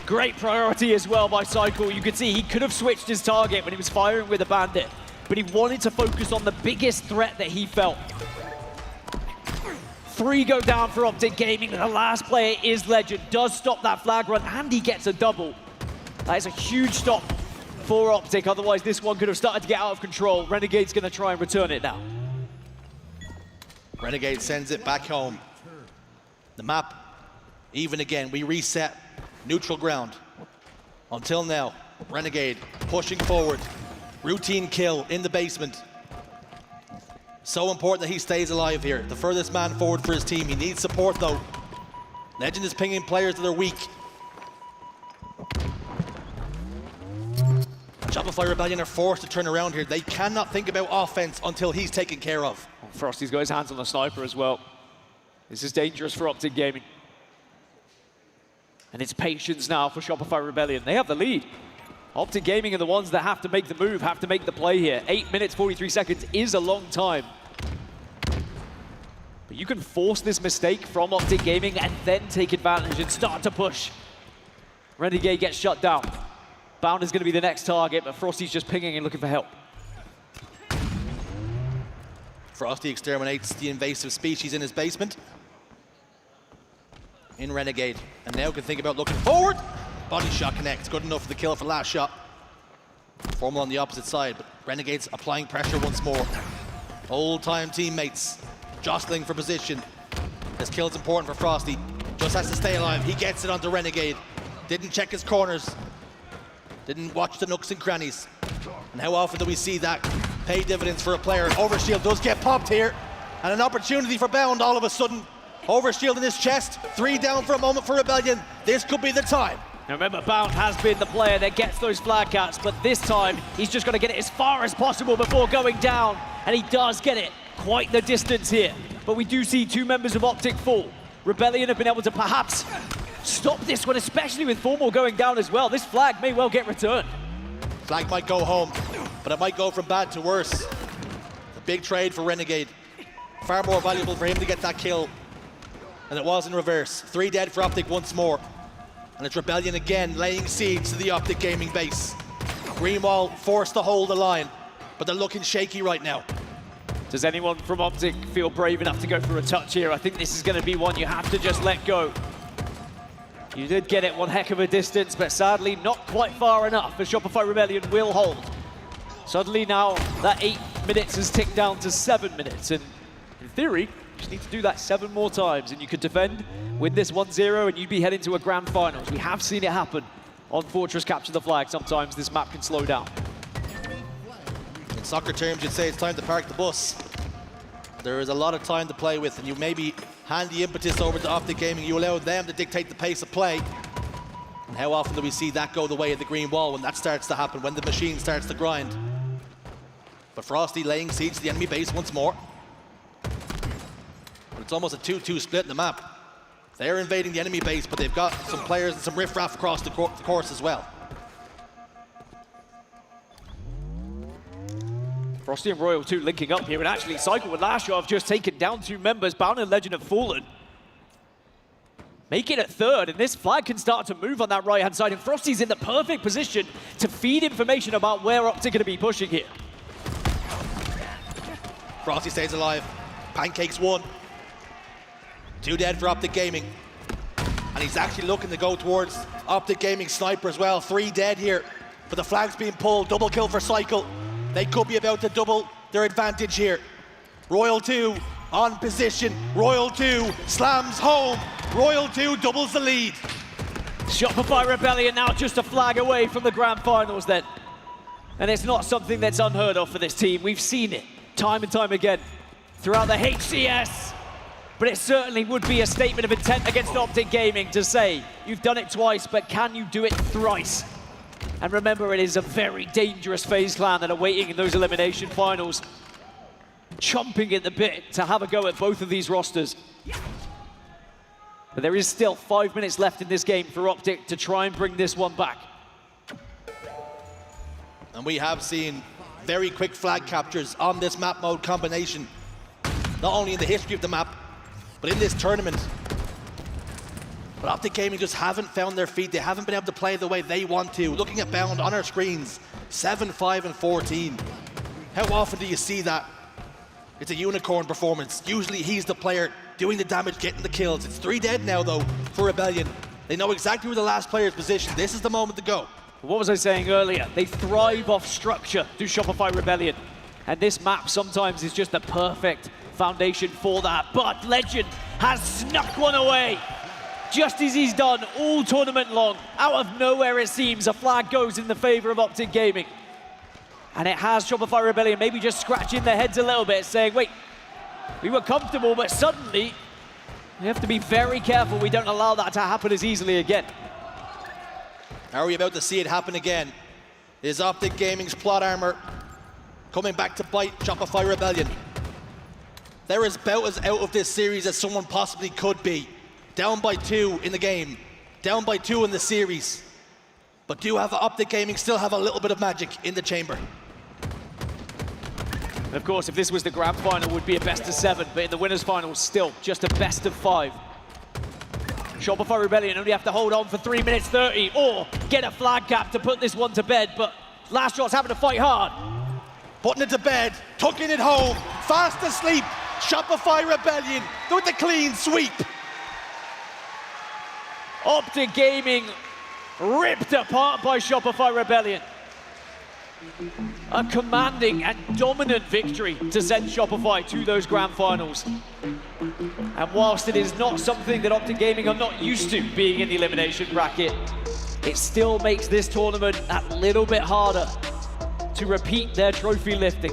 Speaker 3: Great priority as well by Cycle. You could see he could have switched his target when he was firing with a bandit, but he wanted to focus on the biggest threat that he felt. 3 go down for Optic Gaming, and the last player is Legend. Does stop that flag run, and he gets a double. That is a huge stop for Optic, otherwise this one could have started to get out of control. Renegade's going to try and return it now.
Speaker 5: Renegade sends it back home. The map, even again, we reset neutral ground. Until now, Renegade pushing forward. Routine kill in the basement. So important that he stays alive here. The furthest man forward for his team. He needs support though. Legend is pinging players that are weak. Shopify Rebellion are forced to turn around here. They cannot think about offense until he's taken care of.
Speaker 3: Frosty's got his hands on the sniper as well. This is dangerous for Optic Gaming. And it's patience now for Shopify Rebellion. They have the lead. Optic Gaming are the ones that have to make the move, have to make the play here. 8 minutes, 43 seconds is a long time. But you can force this mistake from Optic Gaming and then take advantage and start to push. Renegade gets shut down. Bound is going to be the next target, but Frosty's just pinging and looking for help.
Speaker 5: Frosty exterminates the invasive species in his basement. In Renegade, and now can think about looking forward. Body shot connects, good enough for the kill for last shot. Formal on the opposite side, but Renegade's applying pressure once more. Old-time teammates jostling for position. This kill's important for Frosty. Just has to stay alive. He gets it onto Renegade. Didn't check his corners. Didn't watch the nooks and crannies. And how often do we see that pay dividends for a player? Overshield does get popped here. And an opportunity for Bound all of a sudden. Overshield in his chest. 3 down for a moment for Rebellion. This could be the time.
Speaker 3: Now remember, Bound has been the player that gets those flag cats, but this time he's just got to get it as far as possible before going down. And he does get it quite the distance here. But we do see 2 members of Optic fall. Rebellion have been able to perhaps stop this one, especially with Formal going down as well. This flag may well get returned.
Speaker 5: Flag might go home, but it might go from bad to worse. A big trade for Renegade. Far more valuable for him to get that kill than it was in reverse. 3 dead for Optic once more. And it's Rebellion again laying siege to the Optic Gaming base. Greenwall forced to hold the line, but they're looking shaky right now.
Speaker 3: Does anyone from Optic feel brave enough to go for a touch here? I think this is going to be one you have to just let go. You did get it one heck of a distance, but sadly not quite far enough as Shopify Rebellion will hold. Suddenly now that 8 minutes has ticked down to 7 minutes, and in theory, you just need to do that 7 more times and you could defend, win this 1-0, and you'd be heading to a grand finals. We have seen it happen on Fortress Capture the Flag. Sometimes this map can slow down.
Speaker 5: In soccer terms, you'd say it's time to park the bus. There is a lot of time to play with, and you maybe hand the impetus over to Optic Gaming. You allow them to dictate the pace of play. And how often do we see that go the way of the green wall when that starts to happen, when the machine starts to grind? But Frosty laying siege to the enemy base once more. But it's almost a 2-2 split in the map. They're invading the enemy base, but they've got some players and some riffraff across the course as well.
Speaker 3: Frosty and Royal 2 linking up here, and actually Cycle with Lasher have just taken down 2 members. Bound and Legend have fallen. Make it at third, and this flag can start to move on that right-hand side, and Frosty's in the perfect position to feed information about where Optic are going to be pushing here.
Speaker 5: Frosty stays alive. Pancakes 1. 2 dead for Optic Gaming. And he's actually looking to go towards Optic Gaming Sniper as well. 3 dead here, but the flag's being pulled. Double kill for Cycle. They could be about to double their advantage here. Royal 2 on position. Royal 2 slams home. Royal 2 doubles the lead.
Speaker 3: Shopify Rebellion now just a flag away from the grand finals then. And it's not something that's unheard of for this team. We've seen it time and time again throughout the HCS. But it certainly would be a statement of intent against Optic Gaming to say, you've done it twice, but can you do it thrice? And remember, it is a very dangerous FaZe clan that are waiting in those elimination finals, chomping at the bit to have a go at both of these rosters. But there is still 5 minutes left in this game for Optic to try and bring this one back.
Speaker 5: And we have seen very quick flag captures on this map mode combination, not only in the history of the map, but in this tournament. But Optic Gaming just haven't found their feet. They haven't been able to play the way they want to. Looking at Bound on our screens, 7, 5, and 14. How often do you see that? It's a unicorn performance. Usually he's the player doing the damage, getting the kills. It's 3 dead now, though, for Rebellion. They know exactly where the last player is positioned. This is the moment to go.
Speaker 3: What was I saying earlier? They thrive off structure through Shopify Rebellion. And this map sometimes is just the perfect foundation for that. But Legend has snuck one away. Just as he's done all tournament long. Out of nowhere, it seems, a flag goes in the favor of Optic Gaming. And it has Shopify Rebellion maybe just scratching their heads a little bit, saying, wait, we were comfortable, but suddenly we have to be very careful we don't allow that to happen as easily again.
Speaker 5: Are we about to see it happen again? Is Optic Gaming's plot armor coming back to bite Shopify Rebellion? They're as about as out of this series as someone possibly could be. Down by 2 in the game, down by 2 in the series. But do have Optic Gaming still have a little bit of magic in the chamber.
Speaker 3: And of course, if this was the grand final, it would be a best of 7, but in the winners final, still just a best of 5. Shopify Rebellion only have to hold on for 3 minutes 30 or get a flag cap to put this one to bed, but Last Shot's having to fight hard.
Speaker 5: Putting it to bed, tucking it home, fast asleep. Shopify Rebellion with the clean sweep.
Speaker 3: Optic Gaming ripped apart by Shopify Rebellion. A commanding and dominant victory to send Shopify to those grand finals. And whilst it is not something that Optic Gaming are not used to being in the elimination bracket, it still makes this tournament that little bit harder to repeat their trophy lifting.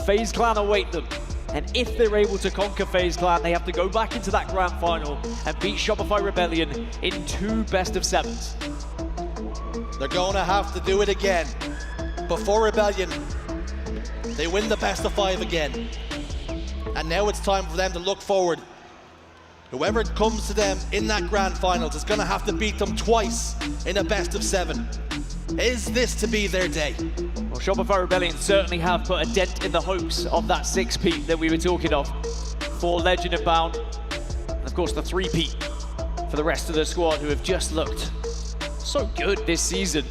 Speaker 3: FaZe Clan await them. And if they're able to conquer FaZe Clan, they have to go back into that grand final and beat Shopify Rebellion in 2 best of 7s.
Speaker 5: They're going to have to do it again. Before Rebellion, they win the best of 5 again. And now it's time for them to look forward. Whoever comes to them in that grand finals is going to have to beat them twice in a best of 7. Is this to be their day?
Speaker 3: Well, Shopify Rebellion certainly have put a dent in the hopes of that 6-peat that we were talking of for Legend and Bound. And of course, the 3-peat for the rest of the squad who have just looked so good this season.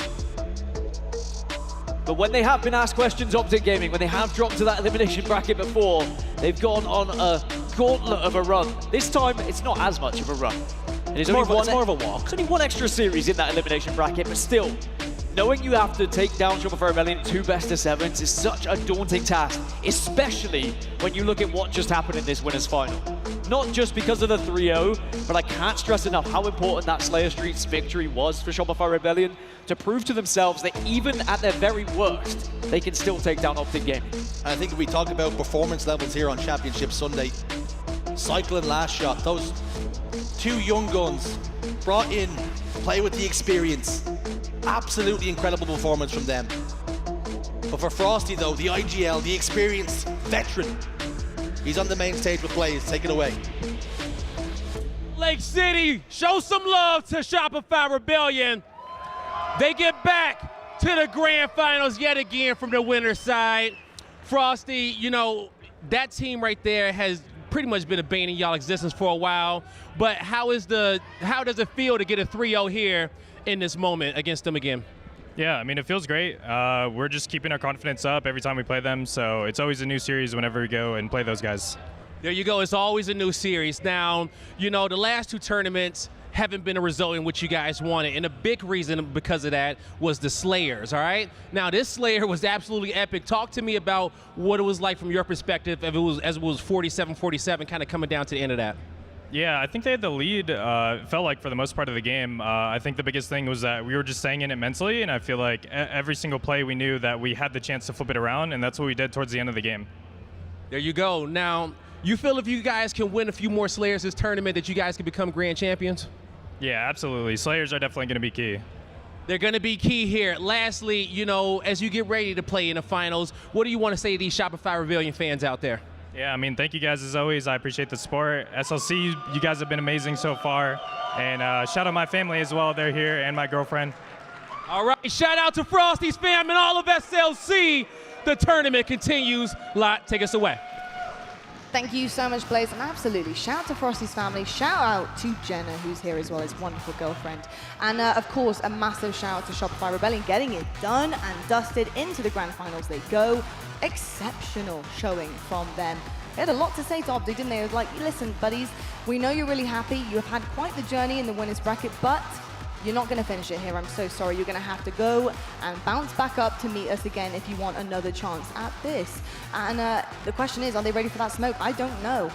Speaker 3: But when they have been asked questions, Optic Gaming, when they have dropped to that elimination bracket before, they've gone on a gauntlet of a run. This time, it's not as much of a run. And it's more of a walk. There's only one extra series in that elimination bracket, but still, knowing you have to take down Shopify Rebellion in 2 best-of-7s is such a daunting task, especially when you look at what just happened in this winners final. Not just because of the 3-0, but I can't stress enough how important that Slayer Streets victory was for Shopify Rebellion to prove to themselves that even at their very worst, they can still take down Optic Gaming.
Speaker 5: I think if we talk about performance levels here on Championship Sunday, Cycle and Last Shot, those 2 young guns brought in, play with the experience. Absolutely incredible performance from them. But for Frosty though, the IGL, the experienced veteran, he's on the main stage with Blaze. Take it away.
Speaker 20: Lake City, show some love to Shopify Rebellion. They get back to the grand finals yet again from the winner's side. Frosty, you know, that team right there has pretty much been a bane in y'all existence for a while. But how does it feel to get a 3-0 here in this moment against them again?
Speaker 7: Yeah, I mean, it feels great. We're just keeping our confidence up every time we play them, so it's always a new series whenever we go and play those guys.
Speaker 20: There you go. It's always a new series. Now, you know, the last 2 tournaments haven't been a result in which you guys wanted, and a big reason because of that was the Slayers, all right? Now, this Slayer was absolutely epic. Talk to me about what it was like from your perspective as it was 47-47, kind of coming down to the end of that.
Speaker 7: Yeah, I think they had the lead, felt like, for the most part of the game. I think the biggest thing was that we were just staying in it mentally, and I feel like every single play we knew that we had the chance to flip it around, and that's what we did towards the end of the game.
Speaker 20: There you go. Now, you feel if you guys can win a few more Slayers this tournament that you guys can become grand champions?
Speaker 7: Yeah, absolutely. Slayers are definitely going to be key.
Speaker 20: They're going to be key here. Lastly, you know, as you get ready to play in the finals, what do you want to say to these Shopify Rebellion fans out there?
Speaker 7: Yeah, I mean, thank you guys as always. I appreciate the support. SLC, you guys have been amazing so far. And shout out my family as well. They're here, and my girlfriend.
Speaker 20: All right, shout out to Frosty's fam and all of SLC. The tournament continues. Lot, take us away.
Speaker 16: Thank you so much, Blaze, and absolutely shout out to Frosty's family, shout out to Jenna, who's here as well, his wonderful girlfriend, and of course a massive shout out to Shopify Rebellion, getting it done and dusted. Into the grand finals they go. Exceptional showing from them. They had a lot to say to Optic, didn't they? It was like, listen, buddies, we know you're really happy, you have had quite the journey in the winners bracket, but you're not going to finish it here. I'm so sorry. You're going to have to go and bounce back up to meet us again if you want another chance at this. And the question is, are they ready for that smoke? I don't know.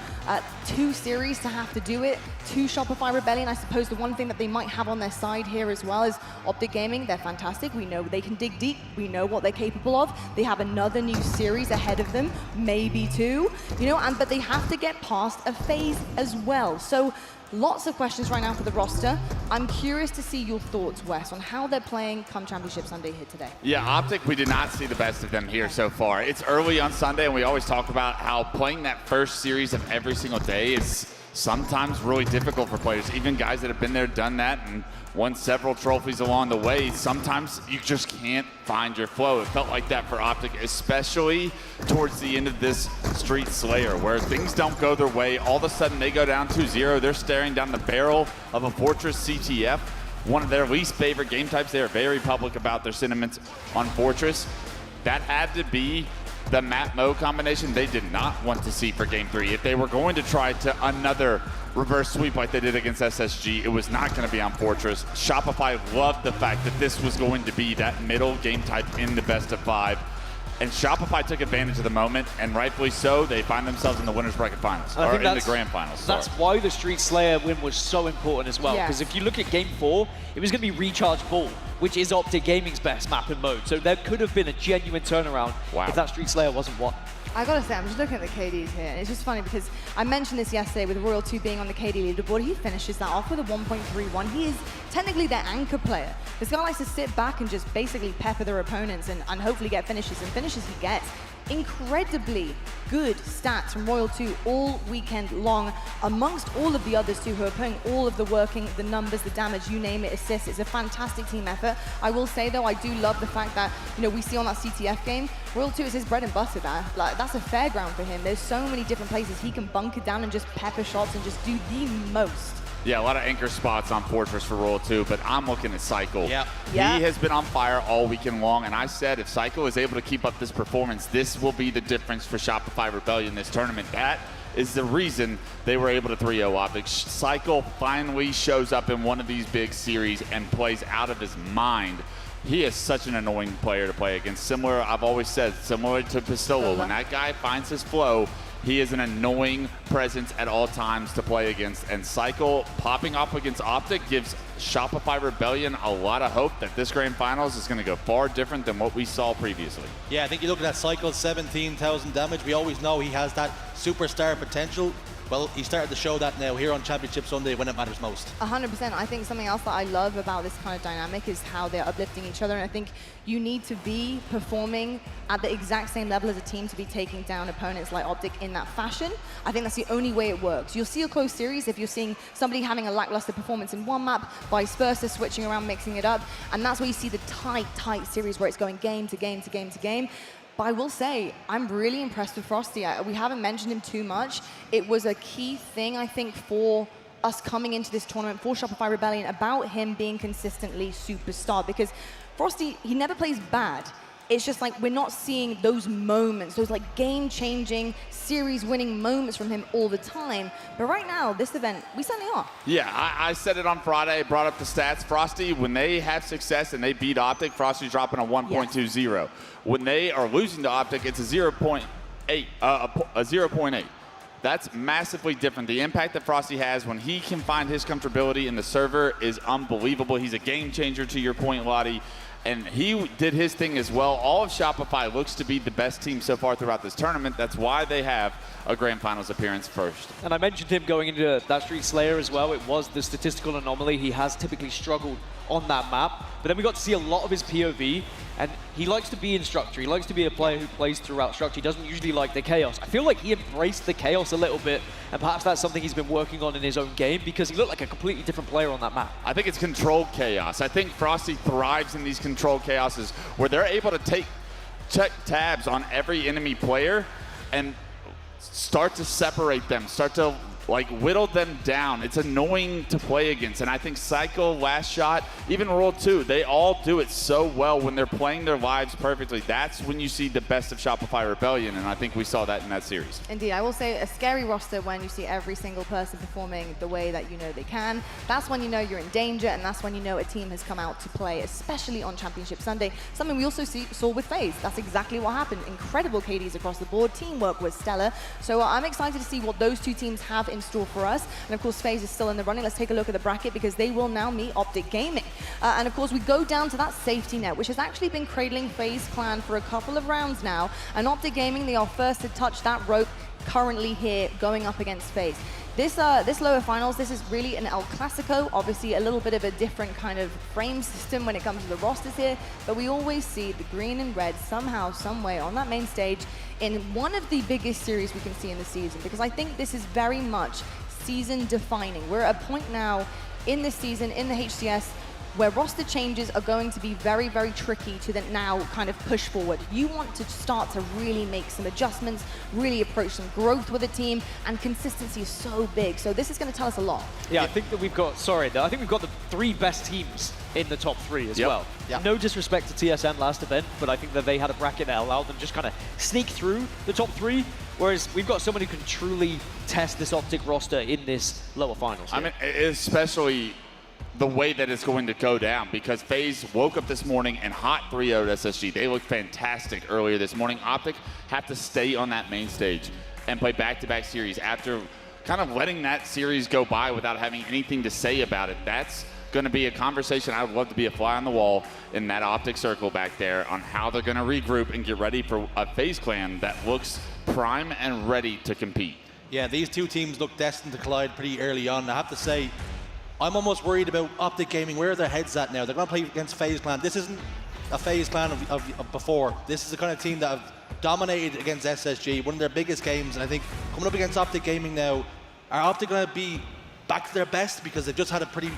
Speaker 16: 2 series to have to do it. 2 Shopify Rebellion. I suppose the one thing that they might have on their side here as well is Optic Gaming. They're fantastic. We know they can dig deep. We know what they're capable of. They have another new series ahead of them, maybe 2. You know, but they have to get past a phase as well. So lots of questions right now for the roster. I'm curious to see your thoughts, Wes, on how they're playing come Championship Sunday here today.
Speaker 2: Yeah, Optic, we did not see the best of them here so far. It's early on Sunday, and we always talk about how playing that first series of every single day is sometimes really difficult for players. Even guys that have been there, done that, and won several trophies along the way, sometimes you just can't find your flow. It felt like that for Optic, especially towards the end of this Street Slayer, where things don't go their way. All of a sudden, they go down 2-0. They're staring down the barrel of a Fortress CTF, one of their least favorite game types. They are very public about their sentiments on Fortress. That had to be the Matt-Mo combination they did not want to see for Game 3. If they were going to try to another reverse sweep like they did against SSG, it was not going to be on Fortress. Shopify loved the fact that this was going to be that middle game type in the best of 5. And Shopify took advantage of the moment, and rightfully so. They find themselves in the winners bracket finals, or in the grand finals.
Speaker 3: That's why the Street Slayer win was so important as well. Because if you look at Game 4, it was going to be Recharge Ball, which is Optic Gaming's best map and mode. So there could have been a genuine turnaround if that Street Slayer wasn't won.
Speaker 16: I gotta say, I'm just looking at the KDs here, and it's just funny because I mentioned this yesterday with Royal 2 being on the KD leaderboard. He finishes that off with a 1.31. He is technically their anchor player. This guy likes to sit back and just basically pepper their opponents and hopefully get finishes, and finishes he gets. Incredibly good stats from Royal 2 all weekend long, amongst all of the others too, who are putting all of the working, the numbers, the damage, you name it, assists. It's a fantastic team effort. I will say though, I do love the fact that, you know, we see on that CTF game, Royal 2 is his bread and butter there. Like, that's a fairground for him. There's so many different places he can bunker down and just pepper shots and just do the most.
Speaker 2: Yeah, a lot of anchor spots on Fortress for Royal 2, but I'm looking at Cycle.
Speaker 16: Yeah.
Speaker 2: He has been on fire all weekend long, and I said if Cycle is able to keep up this performance, this will be the difference for Shopify Rebellion this tournament. That is the reason they were able to 3-0 Optic. Cycle finally shows up in one of these big series and plays out of his mind. He is such an annoying player to play against. Similar, I've always said, similar to Pistola. When that guy finds his flow, he is an annoying presence at all times to play against. And Cycle popping off against Optic gives Shopify Rebellion a lot of hope that this Grand Finals is going to go far different than what we saw previously.
Speaker 5: Yeah, I think you look at that Cycle, 17,000 damage. We always know he has that superstar potential. Well, he started to show that now here on Championship Sunday when it matters most.
Speaker 16: 100%. I think something else that I love about this kind of dynamic is how they're uplifting each other. And I think you need to be performing at the exact same level as a team to be taking down opponents like Optic in that fashion. I think that's the only way it works. You'll see a close series if you're seeing somebody having a lackluster performance in one map, vice versa, switching around, mixing it up. And that's where you see the tight series where it's going game to game to game to game. But I will say, I'm really impressed with Frosty. We haven't mentioned him too much. It was a key thing, I think, for us coming into this tournament, for Shopify Rebellion, about him being consistently superstar. Because Frosty, he never plays bad. It's just like we're not seeing those moments, those like game-changing, series-winning moments from him all the time. But right now, this event, we certainly are.
Speaker 2: Yeah, I said it on Friday, brought up the stats. Frosty, when they have success and they beat Optic, Frosty's dropping a 1.20. Yes. When they are losing to Optic, it's a 0.8. A 0.8. That's massively different. The impact that Frosty has when he can find his comfortability in the server is unbelievable. He's a game changer, to your point, Lottie. And he did his thing as well. All of Shopify looks to be the best team so far throughout this tournament. That's why they have a Grand Finals appearance first.
Speaker 3: And I mentioned him going into that Street Slayer as well. It was the statistical anomaly. He has typically struggled on that map. But then we got to see a lot of his POV. And he likes to be in structure. He likes to be a player who plays throughout structure. He doesn't usually like the chaos. I feel like he embraced the chaos a little bit, and perhaps that's something he's been working on in his own game because he looked like a completely different player on that map.
Speaker 2: I think it's controlled chaos. I think Frosty thrives in these controlled chaoses where they're able to check tabs on every enemy player and start to separate them, start to like whittle them down. It's annoying to play against. And I think Psycho, Last Shot, even World 2, they all do it so well when they're playing their lives perfectly. That's when you see the best of Shopify Rebellion, and I think we saw that in that series.
Speaker 16: Indeed, I will say a scary roster when you see every single person performing the way that you know they can. That's when you know you're in danger, and that's when you know a team has come out to play, especially on Championship Sunday. Something we also saw with FaZe. That's exactly what happened. Incredible KDs across the board. Teamwork was stellar. So I'm excited to see what those two teams have in store for us. And of course, FaZe is still in the running. Let's take a look at the bracket because they will now meet Optic Gaming. And of course, we go down to that safety net, which has actually been cradling FaZe Clan for a couple of rounds now. And Optic Gaming, they are first to touch that rope currently here going up against FaZe. This lower finals, this is really an El Clasico, obviously a little bit of a different kind of frame system when it comes to the rosters here, but we always see the green and red somehow, some way on that main stage in one of the biggest series we can see in the season, because I think this is very much season defining. We're at a point now in this season, in the HCS, where roster changes are going to be very, very tricky to then now kind of push forward. You want to start to really make some adjustments, really approach some growth with a team, and consistency is so big. So this is going to tell us a lot.
Speaker 3: Yeah, I think that we've got, I think we've got the three best teams in the top three as well. Yep. No disrespect to TSM last event, but I think that they had a bracket that allowed them just kind of sneak through the top three. Whereas we've got someone who can truly test this Optic roster in this lower finals.
Speaker 2: I mean, especially the way that it's going to go down, because FaZe woke up this morning and hot 3-0'd SSG. They looked fantastic earlier this morning. Optic have to stay on that main stage and play back-to-back series after kind of letting that series go by without having anything to say about it. That's going to be a conversation. I would love to be a fly on the wall in that Optic circle back there on how they're going to regroup and get ready for a FaZe clan that looks prime and ready to compete.
Speaker 5: Yeah, these two teams look destined to collide pretty early on. I have to say, I'm almost worried about Optic Gaming. Where are their heads at now? They're going to play against FaZe Clan. This isn't a FaZe Clan of before. This is the kind of team that have dominated against SSG, one of their biggest games. And I think coming up against Optic Gaming now, are Optic going to be back to their best? Because they've just had a pretty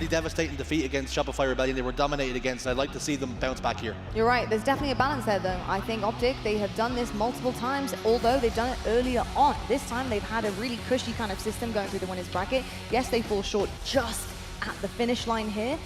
Speaker 5: devastating defeat against Shopify Rebellion. They were dominated against, and I'd like to see them bounce back here.
Speaker 16: You're right. There's definitely a balance there, though. I think Optic, they have done this multiple times, although they've done it earlier on. This time, they've had a really cushy kind of system going through the winners bracket. Yes, they fall short just at the finish line here,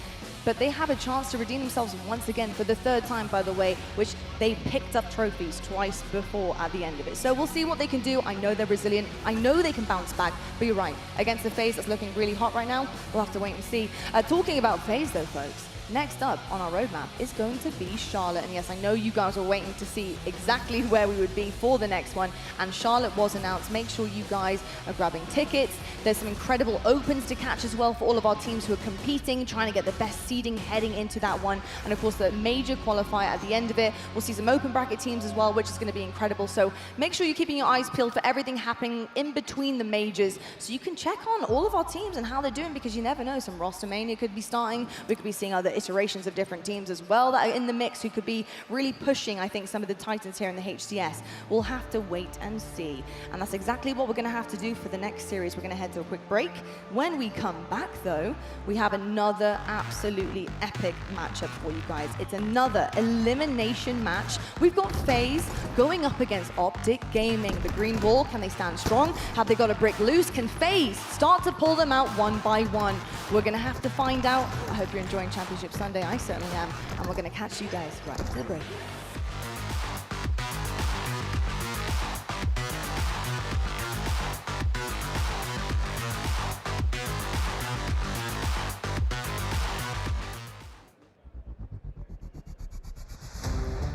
Speaker 16: but they have a chance to redeem themselves once again for the 3rd time, by the way, which they picked up trophies twice before at the end of it. So we'll see what they can do. I know they're resilient. I know they can bounce back, but you're right. Against the FaZe that's looking really hot right now, we'll have to wait and see. Talking about FaZe though, folks, next up on our roadmap is going to be Charlotte. And yes, I know you guys are waiting to see exactly where we would be for the next one. And Charlotte was announced. Make sure you guys are grabbing tickets. There's some incredible opens to catch as well for all of our teams who are competing, trying to get the best seeding heading into that one. And of course, the major qualifier at the end of it. We'll see some open bracket teams as well, which is going to be incredible. So make sure you're keeping your eyes peeled for everything happening in between the majors, so you can check on all of our teams and how they're doing, because you never know. Some roster mania could be starting. We could be seeing other iterations of different teams as well that are in the mix who could be really pushing, I think, some of the titans here in the HCS. We'll have to wait and see. And that's exactly what we're going to have to do for the next series. We're going to head to a quick break. When we come back, though, we have another absolutely epic matchup for you guys. It's another elimination match. We've got FaZe going up against Optic Gaming. The green wall, can they stand strong? Have they got a brick loose? Can FaZe start to pull them out one by one? We're going to have to find out. I hope you're enjoying Championship Sunday. I certainly am. And we're going to catch you guys right after the break.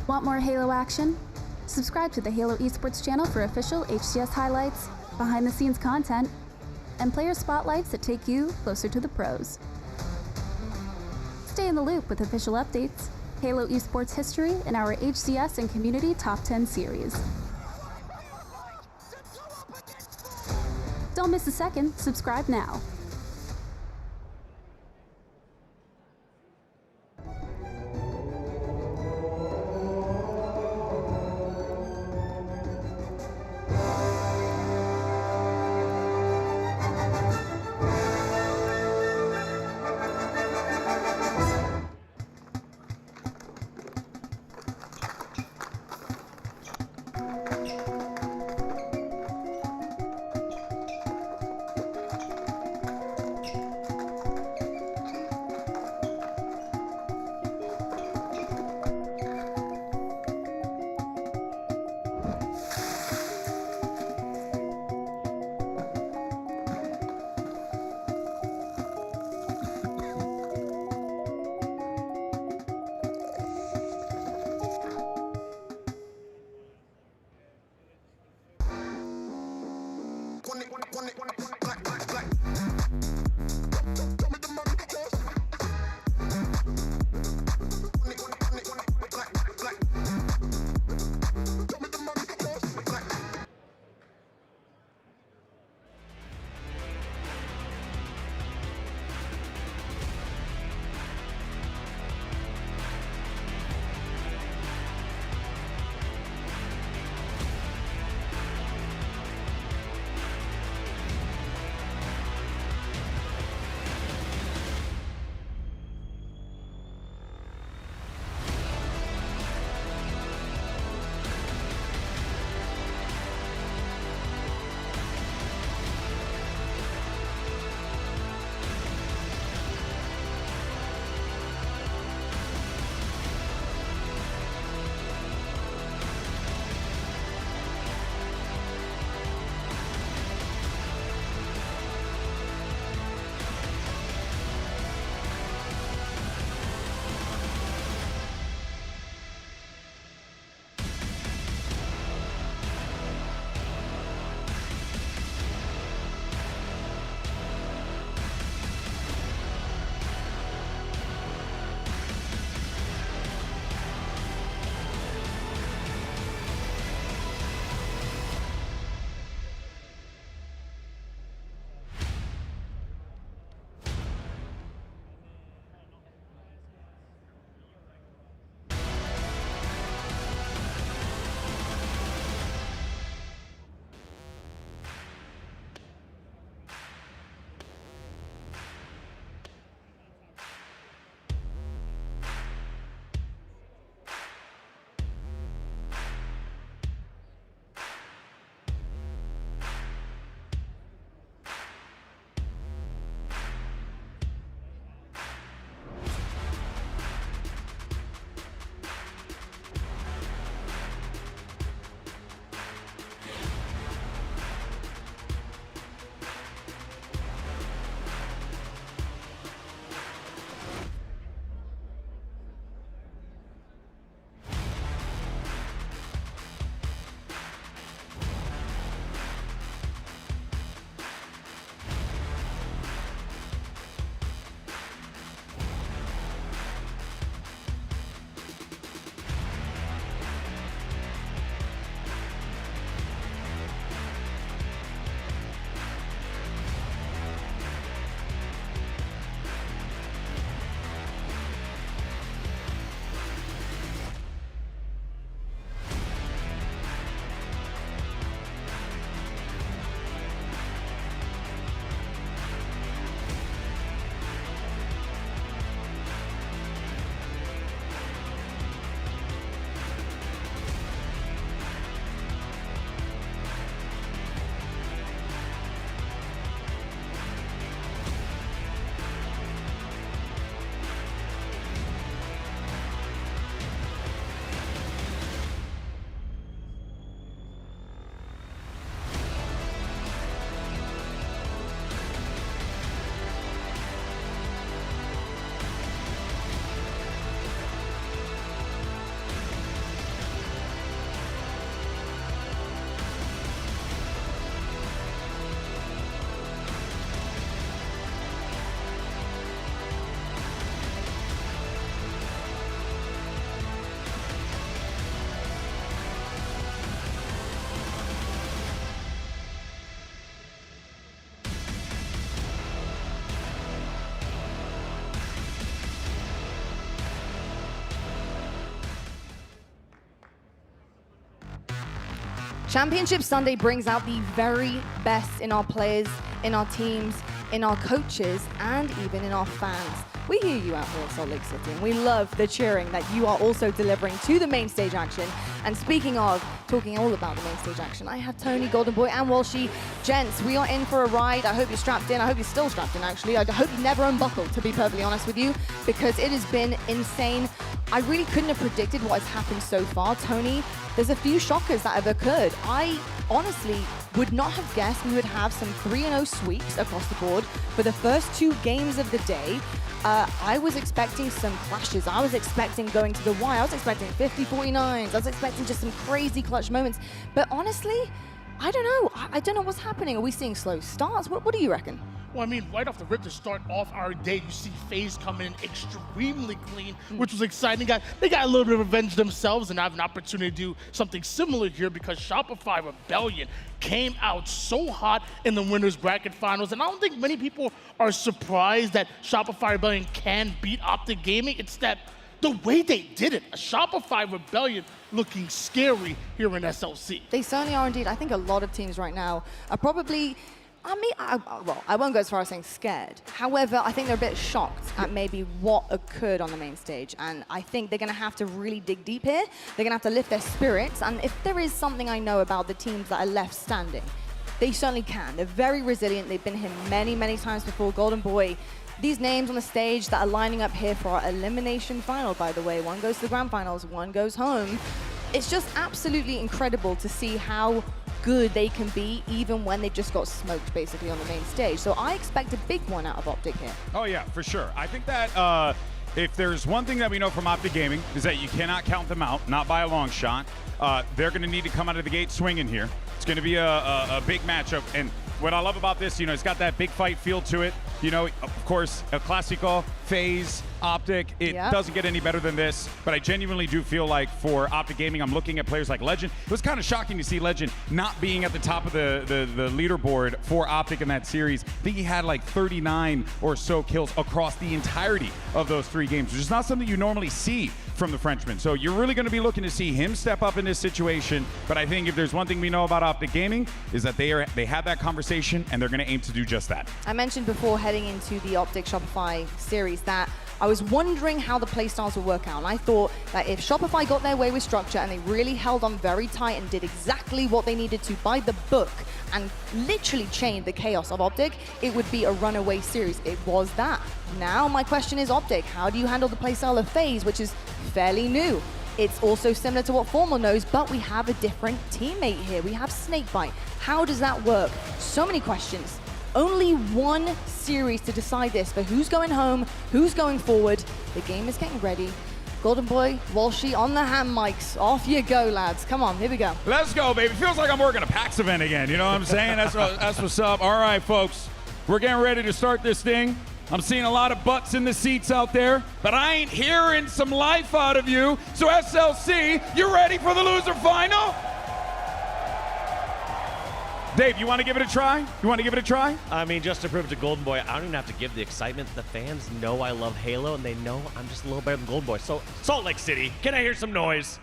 Speaker 15: Want more Halo action? Subscribe to the Halo Esports channel for official HCS highlights, behind-the-scenes content, and player spotlights that take you closer to the pros. Stay in the loop with official updates, Halo Esports history, and our HCS and Community Top 10 series. Don't miss a second. Subscribe now.
Speaker 16: Championship Sunday brings out the very best in our players, in our teams, in our coaches, and even in our fans. We hear you out here at Salt Lake City, and we love the cheering that you are also delivering to the main stage action. And speaking of talking all about the main stage action, I have Tony, Golden Boy, and Walshy. Gents, we are in for a ride. I hope you're strapped in. I hope you're still strapped in, actually. I hope you never unbuckled, to be perfectly honest with you, because it has been insane. I really couldn't have predicted what has happened so far. Tony, there's a few shockers that have occurred. I honestly would not have guessed we would have some 3-0 sweeps across the board for the first 2 games of the day. I was expecting some clashes. I was expecting going to the wire. I was expecting 50-49s. I was expecting just some crazy clutch moments. But honestly, I don't know. I don't know what's happening. Are we seeing slow starts? What do you reckon?
Speaker 17: Well, I mean, right off the rip to start off our day, you see FaZe coming in extremely clean, which was exciting. They got a little bit of revenge themselves, and I have an opportunity to do something similar here because Shopify Rebellion came out so hot in the winners bracket finals, and I don't think many people are surprised that Shopify Rebellion can beat Optic Gaming. It's that the way they did it, a Shopify Rebellion looking scary here in SLC.
Speaker 16: They certainly are indeed. I think a lot of teams right now are probably, well, I won't go as far as saying scared. However, I think they're a bit shocked at maybe what occurred on the main stage. And I think they're going to have to really dig deep here. They're going to have to lift their spirits. And if there is something I know about the teams that are left standing, they certainly can. They're very resilient. They've been here many, many times before. Golden Boy, these names on the stage that are lining up here for our elimination final, by the way. One goes to the grand finals, one goes home. It's just absolutely incredible to see how good they can be even when they just got smoked basically on the main stage. So I expect a big one out of Optic here.
Speaker 9: Oh yeah, for sure. I think that if there's one thing that we know from Optic Gaming is that you cannot count them out, not by a long shot. They're going to need to come out of the gate swinging here. It's going to be a big matchup. And what I love about this, you know, it's got that big fight feel to it. You know, of course, El Clasico, FaZe, Optic, it doesn't get any better than this. But I genuinely do feel like for Optic Gaming, I'm looking at players like Legend. It was kind of shocking to see Legend not being at the top of the leaderboard for Optic in that series. I think he had like 39 or so kills across the entirety of those 3 games, which is not something you normally see from the Frenchman. So you're really going to be looking to see him step up in this situation. But I think if there's one thing we know about Optic Gaming is that they had that conversation and they're going to aim to do just that.
Speaker 16: I mentioned before heading into the Optic Shopify series that I was wondering how the playstyles would work out. And I thought that if Shopify got their way with structure and they really held on very tight and did exactly what they needed to by the book and literally chained the chaos of Optic, it would be a runaway series. It was that. Now my question is, Optic, how do you handle the playstyle of FaZe, which is fairly new? It's also similar to what Formal knows, but we have a different teammate here. We have Snakebite. How does that work? So many questions. Only one series to decide this for who's going home, who's going forward. The game is getting ready. Golden Boy, Walshy on the hand mics. Off you go, lads. Come on, here we go.
Speaker 9: Let's go, baby. Feels like I'm working a PAX event again. You know what I'm saying? That's what's up. All right, folks. We're getting ready to start this thing. I'm seeing a lot of butts in the seats out there, but I ain't hearing some life out of you. So SLC, you ready for the loser final? Dave, you want to give it a try?
Speaker 10: I mean, just to prove to Golden Boy, I don't even have to give the excitement. The fans know I love Halo, and they know I'm just a little better than Golden Boy. So, Salt Lake City, can I hear some noise?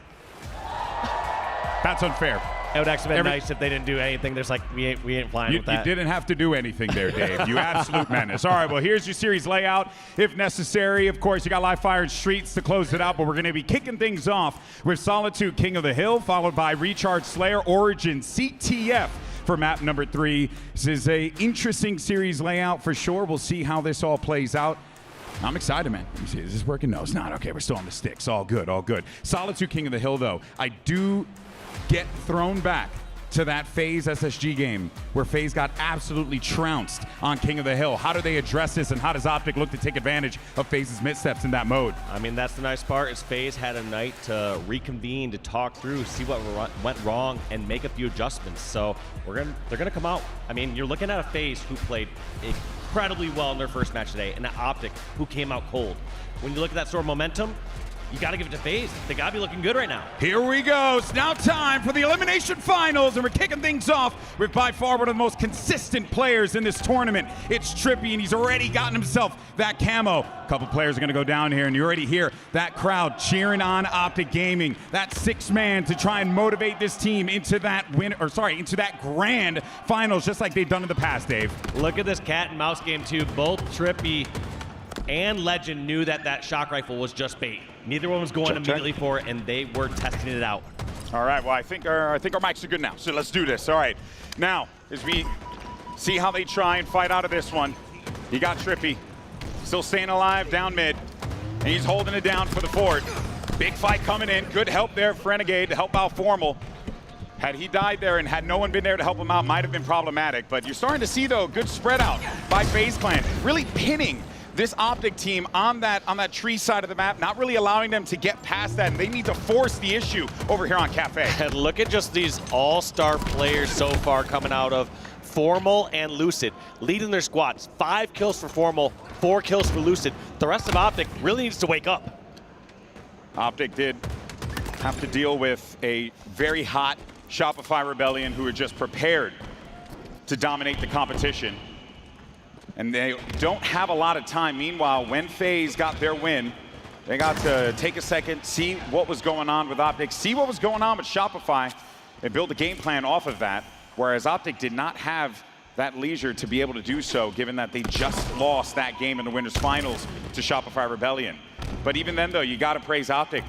Speaker 9: That's unfair.
Speaker 10: It would actually be nice if they didn't do anything. There's like, we ain't flying with that.
Speaker 9: You didn't have to do anything there, Dave. You absolute menace. All right, well, here's your series layout. If necessary, of course, you got Live Fire and Streets to close it out, but we're going to be kicking things off with Solitude, King of the Hill, followed by Recharge Slayer, Origin, CTF. For map number 3. This is a interesting series layout for sure. We'll see how this all plays out. I'm excited, man. Let me see. Is this working? No, it's not. Okay, we're still on the sticks. All good, all good. Solitude King of the Hill, though. I do get thrown back to that FaZe SSG game where FaZe got absolutely trounced on King of the Hill. How do they address this, and how does Optic look to take advantage of FaZe's missteps in that mode?
Speaker 10: I mean, that's the nice part is FaZe had a night to reconvene, to talk through, see what went wrong, and make a few adjustments. So they're gonna come out. I mean, you're looking at a FaZe who played incredibly well in their first match today, and an Optic who came out cold. When you look at that sort of momentum, you got to give it to FaZe. They got to be looking good right now.
Speaker 9: Here we go. It's now time for the Elimination Finals, and we're kicking things off with by far one of the most consistent players in this tournament. It's Trippy, and he's already gotten himself that camo. A couple players are going to go down here, and you already hear that crowd cheering on Optic Gaming. That 6-man to try and motivate this team into that into that grand finals, just like they've done in the past, Dave.
Speaker 10: Look at this cat and mouse game too. Both Trippy and Legend knew that that shock rifle was just bait. Neither one was going immediately for it, and they were testing it out.
Speaker 9: All right, well, I think our mics are good now, so let's do this. All right, now, as we see how they try and fight out of this one, you got Trippy, still staying alive down mid, and he's holding it down for the fort. Big fight coming in, good help there for Renegade to help out Formal. Had he died there and had no one been there to help him out, might have been problematic, but you're starting to see, though, good spread out by FaZe Clan, really pinning this Optic team on that tree side of the map, not really allowing them to get past that, and they need to force the issue over here on Cafe.
Speaker 10: And look at just these all-star players so far coming out of Formal and Lucid, leading their squads. 5 kills for Formal, 4 kills for Lucid. The rest of Optic really needs to wake up.
Speaker 9: Optic did have to deal with a very hot Shopify Rebellion who are just prepared to dominate the competition. And they don't have a lot of time. Meanwhile, when FaZe got their win, they got to take a second, see what was going on with Optic, see what was going on with Shopify, and build a game plan off of that, whereas Optic did not have that leisure to be able to do so, given that they just lost that game in the winners finals to Shopify Rebellion. But even then, though, you got to praise Optic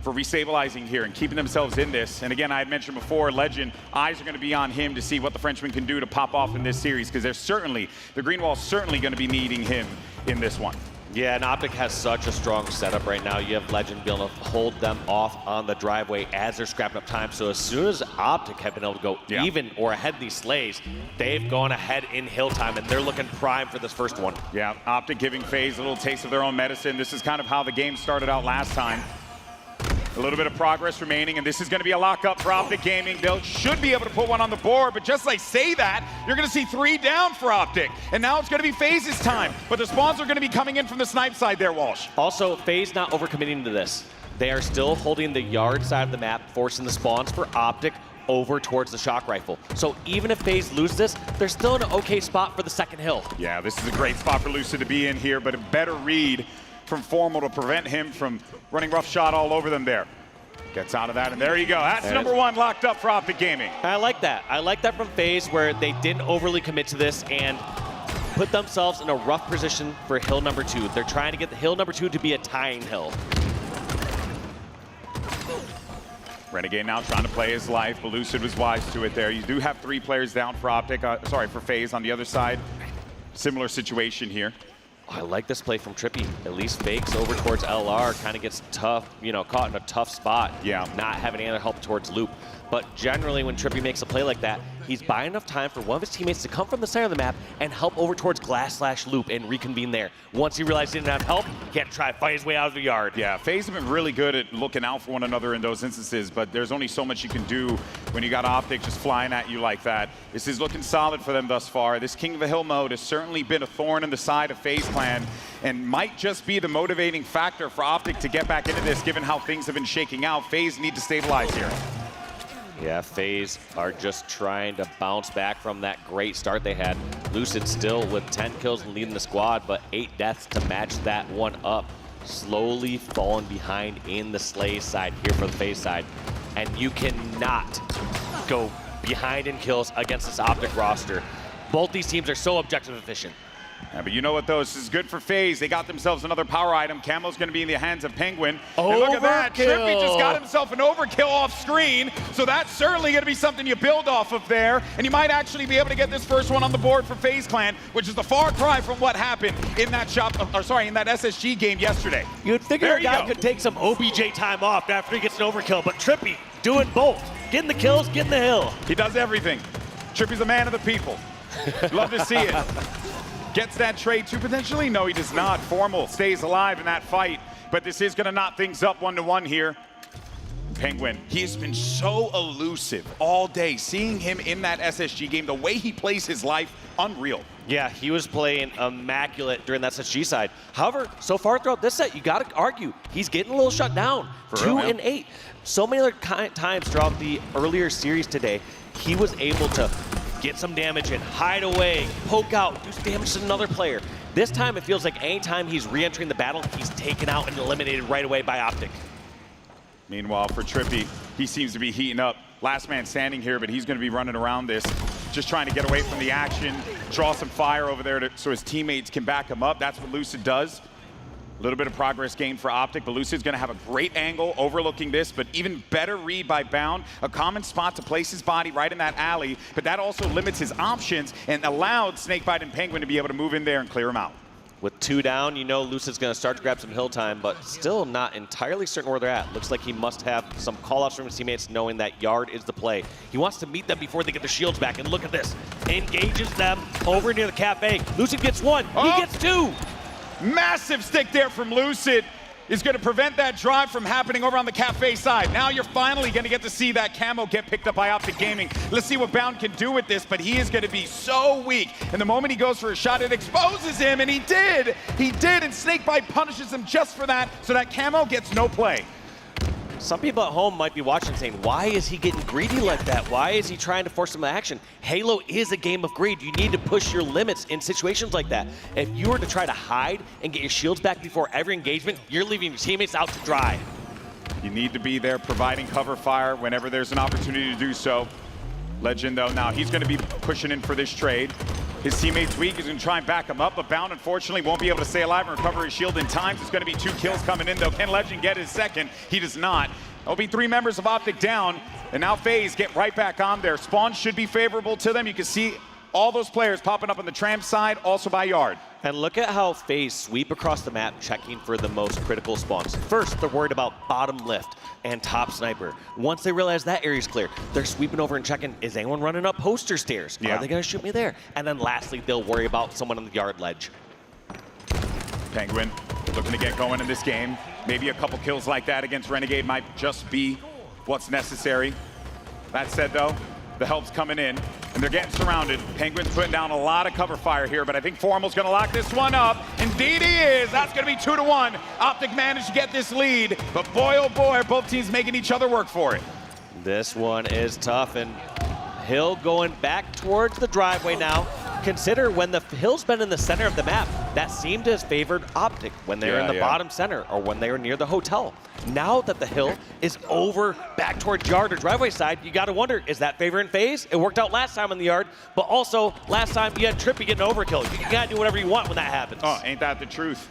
Speaker 9: for restabilizing here and keeping themselves in this. And again, I had mentioned before, Legend, eyes are going to be on him to see what the Frenchman can do to pop off in this series, because the Green Wall's certainly going to be needing him in this one.
Speaker 10: Yeah, and Optic has such a strong setup right now. You have Legend being able to hold them off on the driveway as they're scrapping up time. So as soon as Optic have been able to go even or ahead these slays, they've gone ahead in hill time, and they're looking prime for this first one.
Speaker 9: Yeah, Optic giving FaZe a little taste of their own medicine. This is kind of how the game started out last time. A little bit of progress remaining, and this is going to be a lockup for Optic Gaming. They should be able to put one on the board, but just like say that, you're going to see 3 down for Optic. And now it's going to be FaZe's time, but the spawns are going to be coming in from the snipe side there, Walsh.
Speaker 10: Also, FaZe not overcommitting to this. They are still holding the yard side of the map, forcing the spawns for Optic over towards the shock rifle. So even if FaZe lose this, they're still in an okay spot for the second hill.
Speaker 9: Yeah, this is a great spot for Lucid to be in here, but a better read from Formal to prevent him from running rough shot all over them there. Gets out of that, and there you go. That's number 1 locked up for Optic Gaming.
Speaker 10: I like that. I like that from FaZe, where they didn't overly commit to this and put themselves in a rough position for hill number 2. They're trying to get the hill number 2 to be a tying hill.
Speaker 9: Renegade now trying to play his life, but Lucid was wise to it there. You do have 3 players down for Optic, for FaZe on the other side. Similar situation here.
Speaker 10: I like this play from Trippy. At least fakes over towards LR, kind of gets tough, caught in a tough spot.
Speaker 9: Yeah.
Speaker 10: Not having any other help towards Loop. But generally, when Trippy makes a play like that, he's buying enough time for one of his teammates to come from the center of the map and help over towards glass/loop and reconvene there. Once he realized he didn't have help, he had to try to fight his way out of the yard.
Speaker 9: Yeah, FaZe have been really good at looking out for one another in those instances, but there's only so much you can do when you got Optic just flying at you like that. This is looking solid for them thus far. This King of the Hill mode has certainly been a thorn in the side of FaZe Clan and might just be the motivating factor for Optic to get back into this, given how things have been shaking out. FaZe need to stabilize here.
Speaker 10: Yeah, FaZe are just trying to bounce back from that great start they had. Lucid still with 10 kills and leading the squad, but 8 deaths to match that one up. Slowly falling behind in the Slay side here for the FaZe side. And you cannot go behind in kills against this Optic roster. Both these teams are so objective efficient.
Speaker 9: Yeah, but you know what, though? This is good for FaZe. They got themselves another power item. Camo's going to be in the hands of Penguin. And look at that. Trippy just got himself an overkill off screen. So that's certainly going to be something you build off of there. And you might actually be able to get this first one on the board for FaZe Clan, which is the far cry from what happened in that in that SSG game yesterday.
Speaker 10: You'd figure a guy could take some OBJ time off after he gets an overkill, but Trippy doing both. Getting the kills, getting the hill.
Speaker 9: He does everything. Trippy's a man of the people. Love to see it. Gets that trade too potentially? No, he does not. Formal stays alive in that fight, but this is going to knot things up 1-1 here. Penguin, he has been so elusive all day. Seeing him in that SSG game, the way he plays his life, unreal.
Speaker 10: Yeah, he was playing immaculate during that SG side. However, so far throughout this set, you got to argue, he's getting a little shut down.
Speaker 6: For
Speaker 10: 2
Speaker 6: real, man.
Speaker 10: and 8. So many other times throughout the earlier series today, he was able to get some damage in, hide away, poke out, do some damage to another player. This time, it feels like anytime he's re-entering the battle, he's taken out and eliminated right away by Optic.
Speaker 9: Meanwhile, for Trippy, he seems to be heating up. Last man standing here, but he's going to be running around this, just trying to get away from the action, draw some fire over there so his teammates can back him up. That's what Lucid does. A little bit of progress gained for Optic, but Lucid's going to have a great angle overlooking this, but even better read by Bound. A common spot to place his body right in that alley, but that also limits his options and allowed Snakebite and Penguin to be able to move in there and clear him out.
Speaker 10: With 2 down, you know Lucid's going to start to grab some hill time, but still not entirely certain where they're at. Looks like he must have some call-outs from his teammates knowing that yard is the play. He wants to meet them before they get their shields back, and look at this. Engages them over near the cafe. Lucid gets 1, he gets 2.
Speaker 9: Massive stick there from Lucid is going to prevent that drive from happening over on the cafe side. Now you're finally going to get to see that camo get picked up by Optic Gaming. Let's see what Bound can do with this, but he is going to be so weak. And the moment he goes for a shot, it exposes him, and he did, and Snakebite punishes him just for that, so that camo gets no play.
Speaker 10: Some people at home might be watching saying, why is he getting greedy like that? Why is he trying to force some action? Halo is a game of greed. You need to push your limits in situations like that. If you were to try to hide and get your shields back before every engagement, you're leaving your teammates out to dry.
Speaker 9: You need to be there providing cover fire whenever there's an opportunity to do so. Legend, though, now he's going to be pushing in for this trade. His teammate's weak. He's going to try and back him up, but Bound, unfortunately, won't be able to stay alive and recover his shield in time. It's going to be 2 kills coming in, though. Can Legend get his second? He does not. There'll be 3 members of Optic down, and now FaZe get right back on there. Spawn should be favorable to them. You can see all those players popping up on the tram side, also by yard.
Speaker 10: And look at how FaZe sweep across the map, checking for the most critical spawns. First, they're worried about bottom lift and top sniper. Once they realize that area's clear, they're sweeping over and checking, is anyone running up poster stairs?
Speaker 9: Yeah.
Speaker 10: Are they going to shoot me there? And then lastly, they'll worry about someone on the yard ledge.
Speaker 9: Penguin looking to get going in this game. Maybe a couple kills like that against Renegade might just be what's necessary. That said, though, the help's coming in, and they're getting surrounded. Penguin's putting down a lot of cover fire here, but I think Formal's going to lock this one up. Indeed he is. That's going to be 2-1. Optic managed to get this lead, but boy, oh boy, are both teams making each other work for it.
Speaker 10: This one is tough, and Hill going back towards the driveway now. Consider when the Hill's been in the center of the map, that seemed to have favored Optic when they were in the bottom center or when they were near the hotel. Now that the Hill is over back towards yard or driveway side, you got to wonder, is that favoring FaZe? It worked out last time on the yard, but also last time you had Trippy getting overkill. You got to do whatever you want when that happens.
Speaker 9: Oh, ain't that the truth?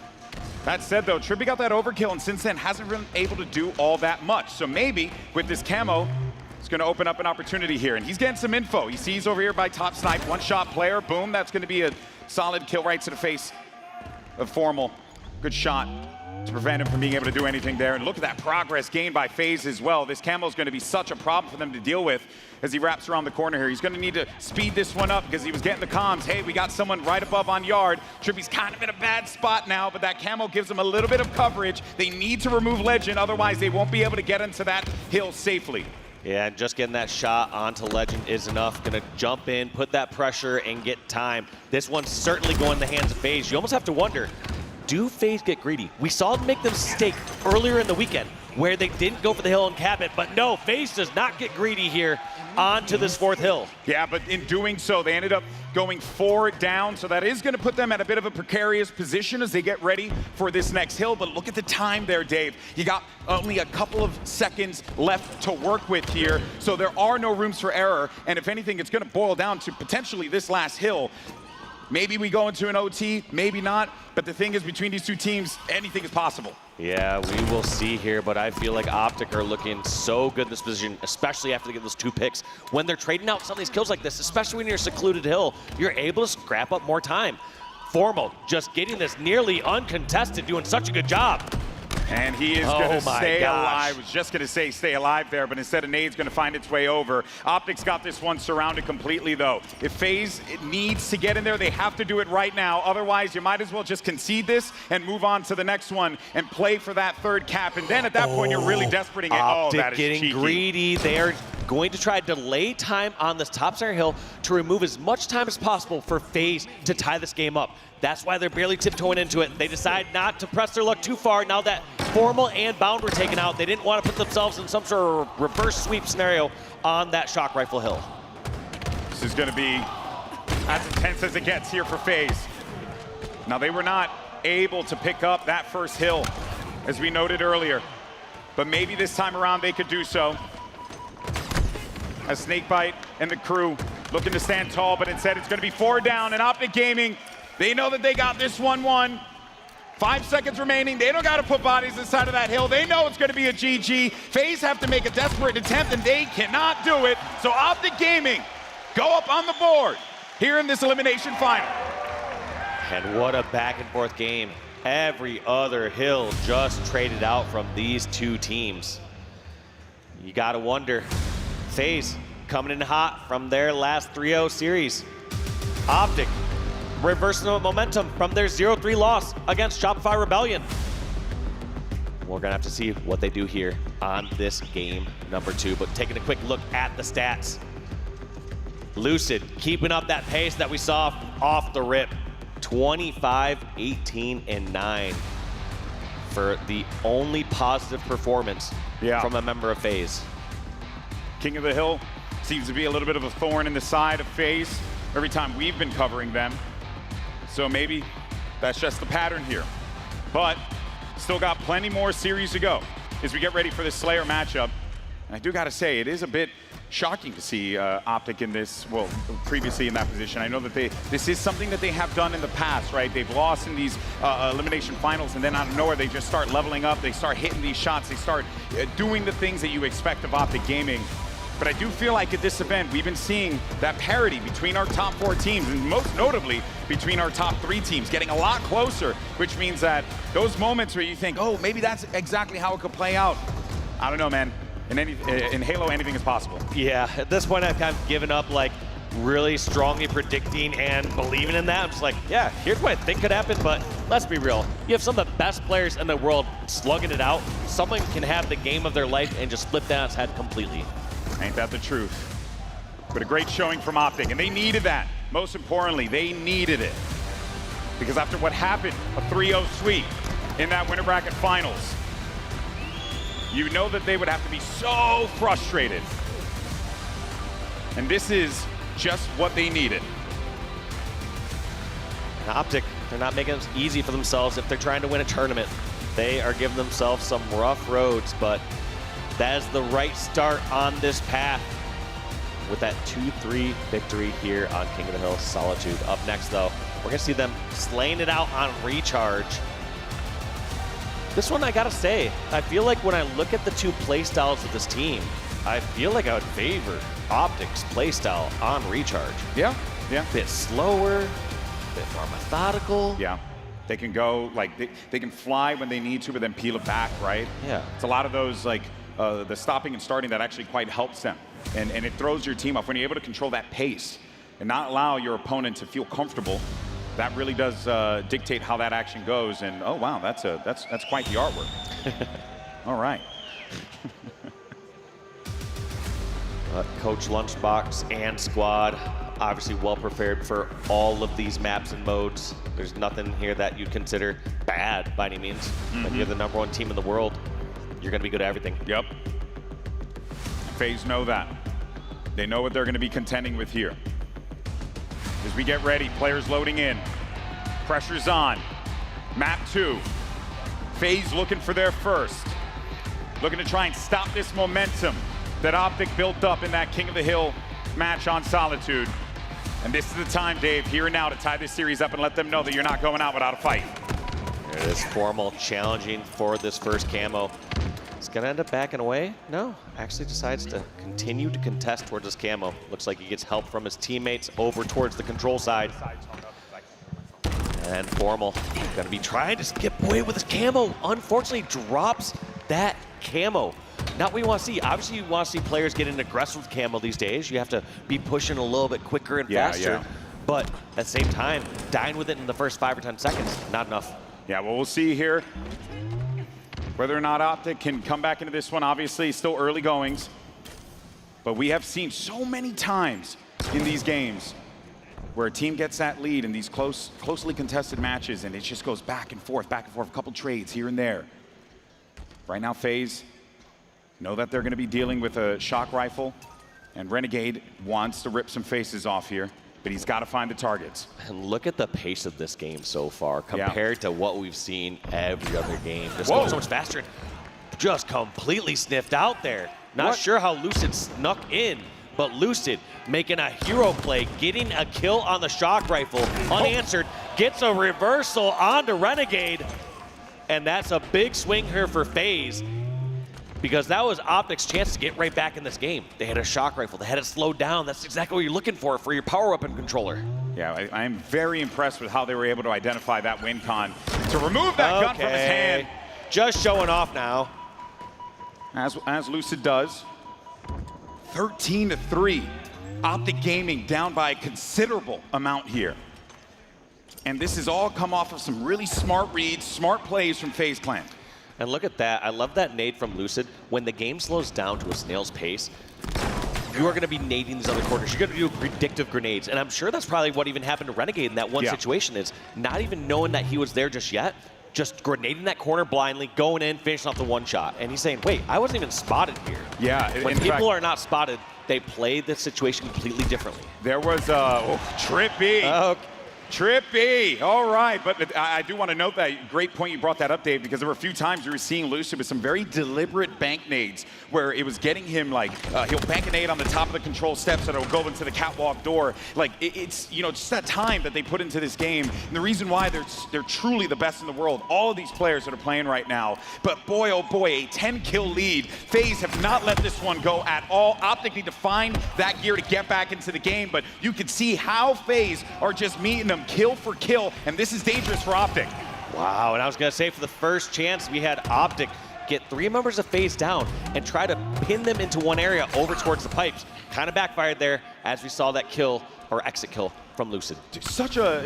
Speaker 9: That said, though, Trippy got that overkill, and since then hasn't been able to do all that much. So maybe with this camo, it's going to open up an opportunity here, and he's getting some info. He sees over here by top snipe, one-shot player, boom, that's going to be a solid kill right to the face of Formal. Good shot to prevent him from being able to do anything there. And look at that progress gained by FaZe as well. This camo is going to be such a problem for them to deal with as he wraps around the corner here. He's going to need to speed this one up because he was getting the comms. Hey, we got someone right above on yard. Trippy's kind of in a bad spot now, but that camo gives him a little bit of coverage. They need to remove Legend, otherwise they won't be able to get into that hill safely.
Speaker 10: Yeah, and just getting that shot onto Legend is enough. Gonna jump in, put that pressure, and get time. This one's certainly going in the hands of FaZe. You almost have to wonder, do FaZe get greedy? We saw them make the mistake earlier in the weekend where they didn't go for the hill and cap it, but no, FaZe does not get greedy here onto this 4th hill.
Speaker 9: Yeah, but in doing so, they ended up going 4 down, so that is going to put them at a bit of a precarious position as they get ready for this next hill. But look at the time there, Dave. You got only a couple of seconds left to work with here, so there are no rooms for error. And if anything, it's going to boil down to potentially this last hill. Maybe we go into an OT, maybe not. But the thing is, between these two teams, anything is possible.
Speaker 10: Yeah, we will see here, but I feel like Optic are looking so good in this position, especially after they get those 2 picks. When they're trading out some of these kills like this, especially when you're a secluded hill, you're able to scrap up more time. Formal just getting this nearly uncontested, doing such a good job.
Speaker 9: And he is going to stay alive. I was just going to say stay alive there, but instead a nade's going to find its way over. Optic's got this one surrounded completely, though. If FaZe needs to get in there, they have to do it right now. Otherwise, you might as well just concede this and move on to the next one and play for that 3rd cap. And then at that point, you're really desperate.
Speaker 10: Optic getting greedy. They are going to try to delay time on this top center hill to remove as much time as possible for FaZe to tie this game up. That's why they're barely tiptoeing into it. They decide not to press their luck too far. Now that Formal and Bound were taken out, they didn't want to put themselves in some sort of reverse sweep scenario on that shock rifle hill.
Speaker 9: This is going to be as intense as it gets here for FaZe. Now, they were not able to pick up that first hill, as we noted earlier, but maybe this time around they could do so. As Snakebite and the crew looking to stand tall, but instead it's going to be 4 down, and Optic Gaming, they know that they got this 1-1. 5 seconds remaining. They don't got to put bodies inside of that hill. They know it's going to be a GG. FaZe have to make a desperate attempt, and they cannot do it. So Optic Gaming go up on the board here in this elimination final.
Speaker 10: And what a back and forth game. Every other hill just traded out from these two teams. You got to wonder, FaZe coming in hot from their last 3-0 series. Optic reversing the momentum from their 0-3 loss against Shopify Rebellion. We're gonna have to see what they do here on this game number 2, but taking a quick look at the stats. Lucid keeping up that pace that we saw off the rip. 25, 18, and 9 for the only positive performance from a member of FaZe.
Speaker 9: King of the Hill seems to be a little bit of a thorn in the side of FaZe every time we've been covering them. So maybe that's just the pattern here. But still got plenty more series to go as we get ready for this Slayer matchup. And I do got to say, it is a bit shocking to see Optic in this, well, previously in that position. I know that this is something that they have done in the past, right? They've lost in these elimination finals, and then out of nowhere, they just start leveling up. They start hitting these shots. They start doing the things that you expect of Optic Gaming. But I do feel like at this event, we've been seeing that parity between our top 4 teams, and most notably between our top 3 teams, getting a lot closer, which means that those moments where you think, oh, maybe that's exactly how it could play out. I don't know, man. In Halo, anything is possible.
Speaker 10: Yeah, at this point, I've kind of given up, like, really strongly predicting and believing in that. I'm just like, yeah, here's what I think could happen, but let's be real. You have some of the best players in the world slugging it out. Someone can have the game of their life and just flip that on its head completely.
Speaker 9: Ain't that the truth? But a great showing from Optic, and they needed that. Most importantly, they needed it. Because after what happened, a 3-0 sweep in that winter bracket finals, you know that they would have to be so frustrated. And this is just what they needed.
Speaker 10: And Optic, they're not making it easy for themselves if they're trying to win a tournament. They are giving themselves some rough roads, but that is the right start on this path with that 2-3 victory here on King of the Hill Solitude. Up next, though, we're going to see them slaying it out on Recharge. This one, I got to say, I feel like when I look at the two playstyles of this team, I feel like I would favor Optic's playstyle on Recharge.
Speaker 9: Yeah.
Speaker 10: A bit slower, a bit more methodical.
Speaker 9: Yeah. They can go, like, they can fly when they need to, but then peel it back, right?
Speaker 10: Yeah.
Speaker 9: It's a lot of those, like, the stopping and starting that actually quite helps them. And it throws your team off. When you're able to control that pace and not allow your opponent to feel comfortable, that really does dictate how that action goes. And, oh, wow, that's quite the artwork. All right.
Speaker 10: Coach Lunchbox and squad obviously well prepared for all of these maps and modes. There's nothing here that you'd consider bad by any means. When you're the #1 team in the world, you're going to be good at everything.
Speaker 9: Yep. FaZe know that. They know what they're going to be contending with here. As we get ready, players loading in. Pressure's on. Map 2. FaZe looking for their first. Looking to try and stop this momentum that Optic built up in that King of the Hill match on Solitude. And this is the time, Dave, here and now, to tie this series up and let them know that you're not going out without a fight.
Speaker 10: It is Formal challenging for this first camo. It's going to end up backing away. No, actually decides to continue to contest towards his camo. Looks like he gets help from his teammates over towards the control side. And Formal going to be trying to skip away with his camo. Unfortunately, drops that camo. Not what you want to see. Obviously, you want to see players getting aggressive with camo these days. You have to be pushing a little bit quicker and faster.
Speaker 9: Yeah.
Speaker 10: But at the same time, dying with it in the first 5 or 10 seconds, not enough.
Speaker 9: Yeah, well, we'll see here whether or not Optic can come back into this one. Obviously, still early goings. But we have seen so many times in these games where a team gets that lead in these closely contested matches, and it just goes back and forth, a couple trades here and there. Right now, FaZe know that they're going to be dealing with a shock rifle, and Renegade wants to rip some faces off here, but he's got to find the targets.
Speaker 10: And look at the pace of this game so far compared to what we've seen every other game. This
Speaker 9: Whoa.
Speaker 10: goes so much faster. Just completely sniffed out there. Not sure how Lucid snuck in, but Lucid making a hero play, getting a kill on the shock rifle, unanswered, gets a reversal onto Renegade, and that's a big swing here for FaZe, because that was Optic's chance to get right back in this game. They had a shock rifle, they had it slowed down. That's exactly what you're looking for your power weapon controller.
Speaker 9: Yeah, I'm very impressed with how they were able to identify that win con to remove that gun from his hand.
Speaker 10: Just showing off now.
Speaker 9: As Lucid does. 13-3. Optic Gaming down by a considerable amount here. And this has all come off of some really smart reads, smart plays from FaZe Clan.
Speaker 10: And look at that. I love that nade from Lucid. When the game slows down to a snail's pace, you are going to be nading these other corners. You're going to do predictive grenades. And I'm sure that's probably what even happened to Renegade in that one situation, is not even knowing that he was there just yet, just grenading that corner blindly, going in, finishing off the one shot. And he's saying, wait, I wasn't even spotted here.
Speaker 9: Yeah.
Speaker 10: When people are not spotted, they play the situation completely differently.
Speaker 9: There was Trippy. Trippy. All right, but I do want to note that. Great point you brought that up, Dave, because there were a few times you were seeing Lucid with some very deliberate bank nades where it was getting him like, he'll bank a nade on the top of the control steps and it'll go into the catwalk door. Like, it's, you know, just that time that they put into this game. And the reason why they're truly the best in the world, all of these players that are playing right now. But boy, oh boy, a 10-kill lead. FaZe have not let this one go at all. Optic need to find that gear to get back into the game, but you can see how FaZe are just meeting them kill for kill, and this is dangerous for Optic.
Speaker 10: Wow, and I was going to say, for the first chance, we had Optic get 3 members of FaZe down and try to pin them into one area over towards the pipes. Kind of backfired there as we saw that kill, or exit kill, from Lucid.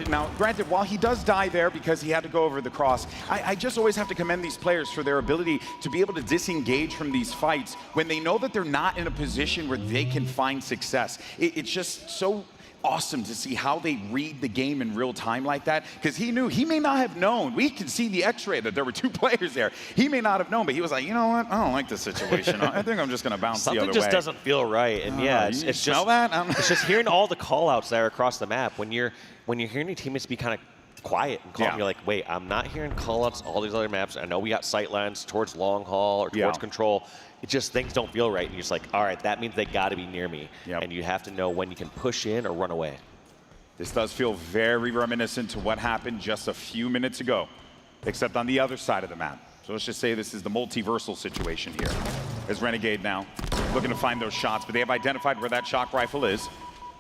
Speaker 9: Now, granted, while he does die there because he had to go over the cross, I just always have to commend these players for their ability to be able to disengage from these fights when they know that they're not in a position where they can find success. It's just so awesome to see how they read the game in real time like that, because he may not have known. We can see the x-ray that there were 2 players there. He may not have known, but he was like, you know what, I don't like this situation. I think I'm just going to bounce the other way.
Speaker 10: Something just doesn't feel right, and yeah, it's
Speaker 9: smell
Speaker 10: just,
Speaker 9: that?
Speaker 10: It's just hearing all the call-outs there across the map. When you're hearing your teammates be kind of quiet and calm, you're like, wait, I'm not hearing call-outs all these other maps. I know we got sight lines towards long haul or towards control. It just, things don't feel right, and you're just like, all right, that means they got to be near me. And you have to know when you can push in or run away.
Speaker 9: This does feel very reminiscent to what happened just a few minutes ago, except on the other side of the map. So let's just say this is the multiversal situation here. As Renegade now looking to find those shots, but they have identified where that shock rifle is,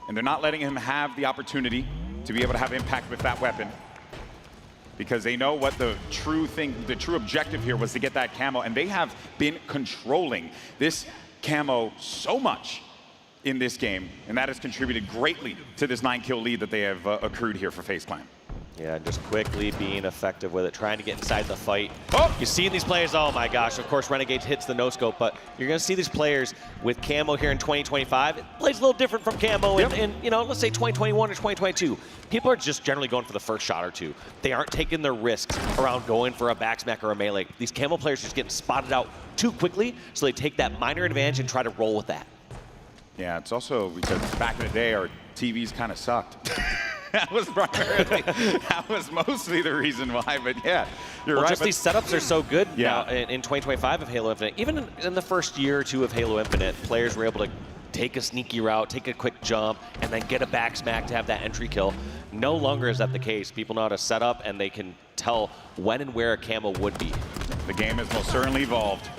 Speaker 9: and they're not letting him have the opportunity to be able to have impact with that weapon, because they know what the true objective here was, to get that camo, and they have been controlling this camo so much in this game, and that has contributed greatly to this 9-kill lead that they have accrued here for FaZe Clan.
Speaker 10: Yeah, just quickly being effective with it, trying to get inside the fight. You see these players, oh my gosh, of course Renegade hits the no-scope, but you're going to see these players with camo here in 2025. It plays a little different from camo in, you know, let's say 2021 or 2022. People are just generally going for the first shot or two. They aren't taking their risks around going for a backsmack or a melee. These camo players are just getting spotted out too quickly, so they take that minor advantage and try to roll with that.
Speaker 9: Yeah, it's also because back in the day, our TVs kind of sucked. That was mostly the reason why, but yeah, you're right.
Speaker 10: Just these setups are so good now in 2025 of Halo Infinite. Even in the first year or two of Halo Infinite, players were able to take a sneaky route, take a quick jump, and then get a backsmack to have that entry kill. No longer is that the case. People know how to set up, and they can tell when and where a camo would be.
Speaker 9: The game has most certainly evolved.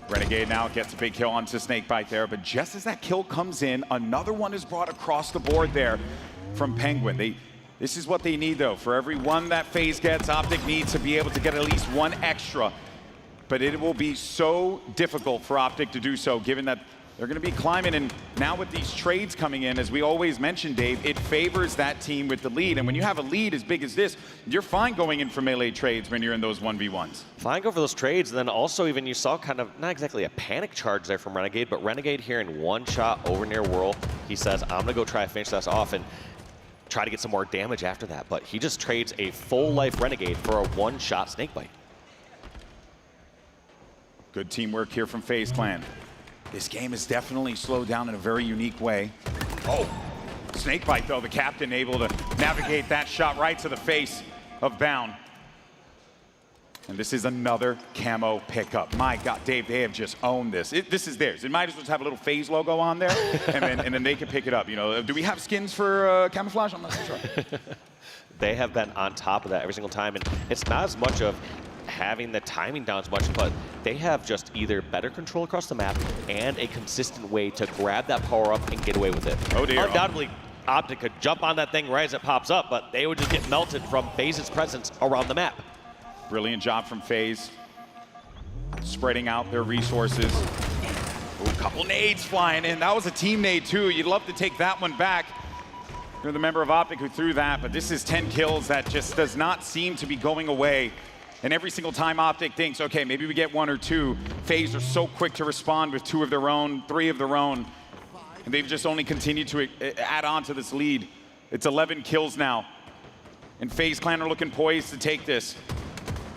Speaker 9: Renegade now gets a big kill onto Snakebite there, but just as that kill comes in, another one is brought across the board there from Penguin. This is what they need, though. For every one that FaZe gets, Optic needs to be able to get at least one extra. But it will be so difficult for Optic to do so, given that They're going to be climbing, and now with these trades coming in, as we always mention, Dave, it favors that team with the lead. And when you have a lead as big as this, you're fine going in for melee trades when you're in those 1v1s.
Speaker 10: Fine go for those trades, and then also even you saw kind of, not exactly a panic charge there from Renegade, but Renegade here in one shot over near Whirl. He says, I'm going to go try to finish this off and try to get some more damage after that. But he just trades a full life Renegade for a one-shot Snakebite.
Speaker 9: Good teamwork here from FaZe Clan. This game is definitely slowed down in a very unique way. Oh, Snakebite though, the captain able to navigate that shot right to the face of Bound. And this is another camo pickup. My God, Dave, they have just owned this. This is theirs. It might as well just have a little FaZe logo on there, and then they can pick it up. You know, do we have skins for camouflage? I'm not so sure.
Speaker 10: They have been on top of that every single time, and it's not as much of having the timing down as much, but they have just either better control across the map and a consistent way to grab that power up and get away with it.
Speaker 9: Oh dear.
Speaker 10: Undoubtedly, Optic could jump on that thing right as it pops up, but they would just get melted from FaZe's presence around the map.
Speaker 9: Brilliant job from FaZe, spreading out their resources. Ooh, couple nades flying in. That was a team nade too. You'd love to take that one back. You're the member of Optic who threw that, but this is 10 kills that just does not seem to be going away. And every single time Optic thinks, okay, maybe we get 1 or 2, FaZe are so quick to respond with 2 of their own, 3 of their own. And they've just only continued to add on to this lead. It's 11 kills now. And FaZe Clan are looking poised to take this.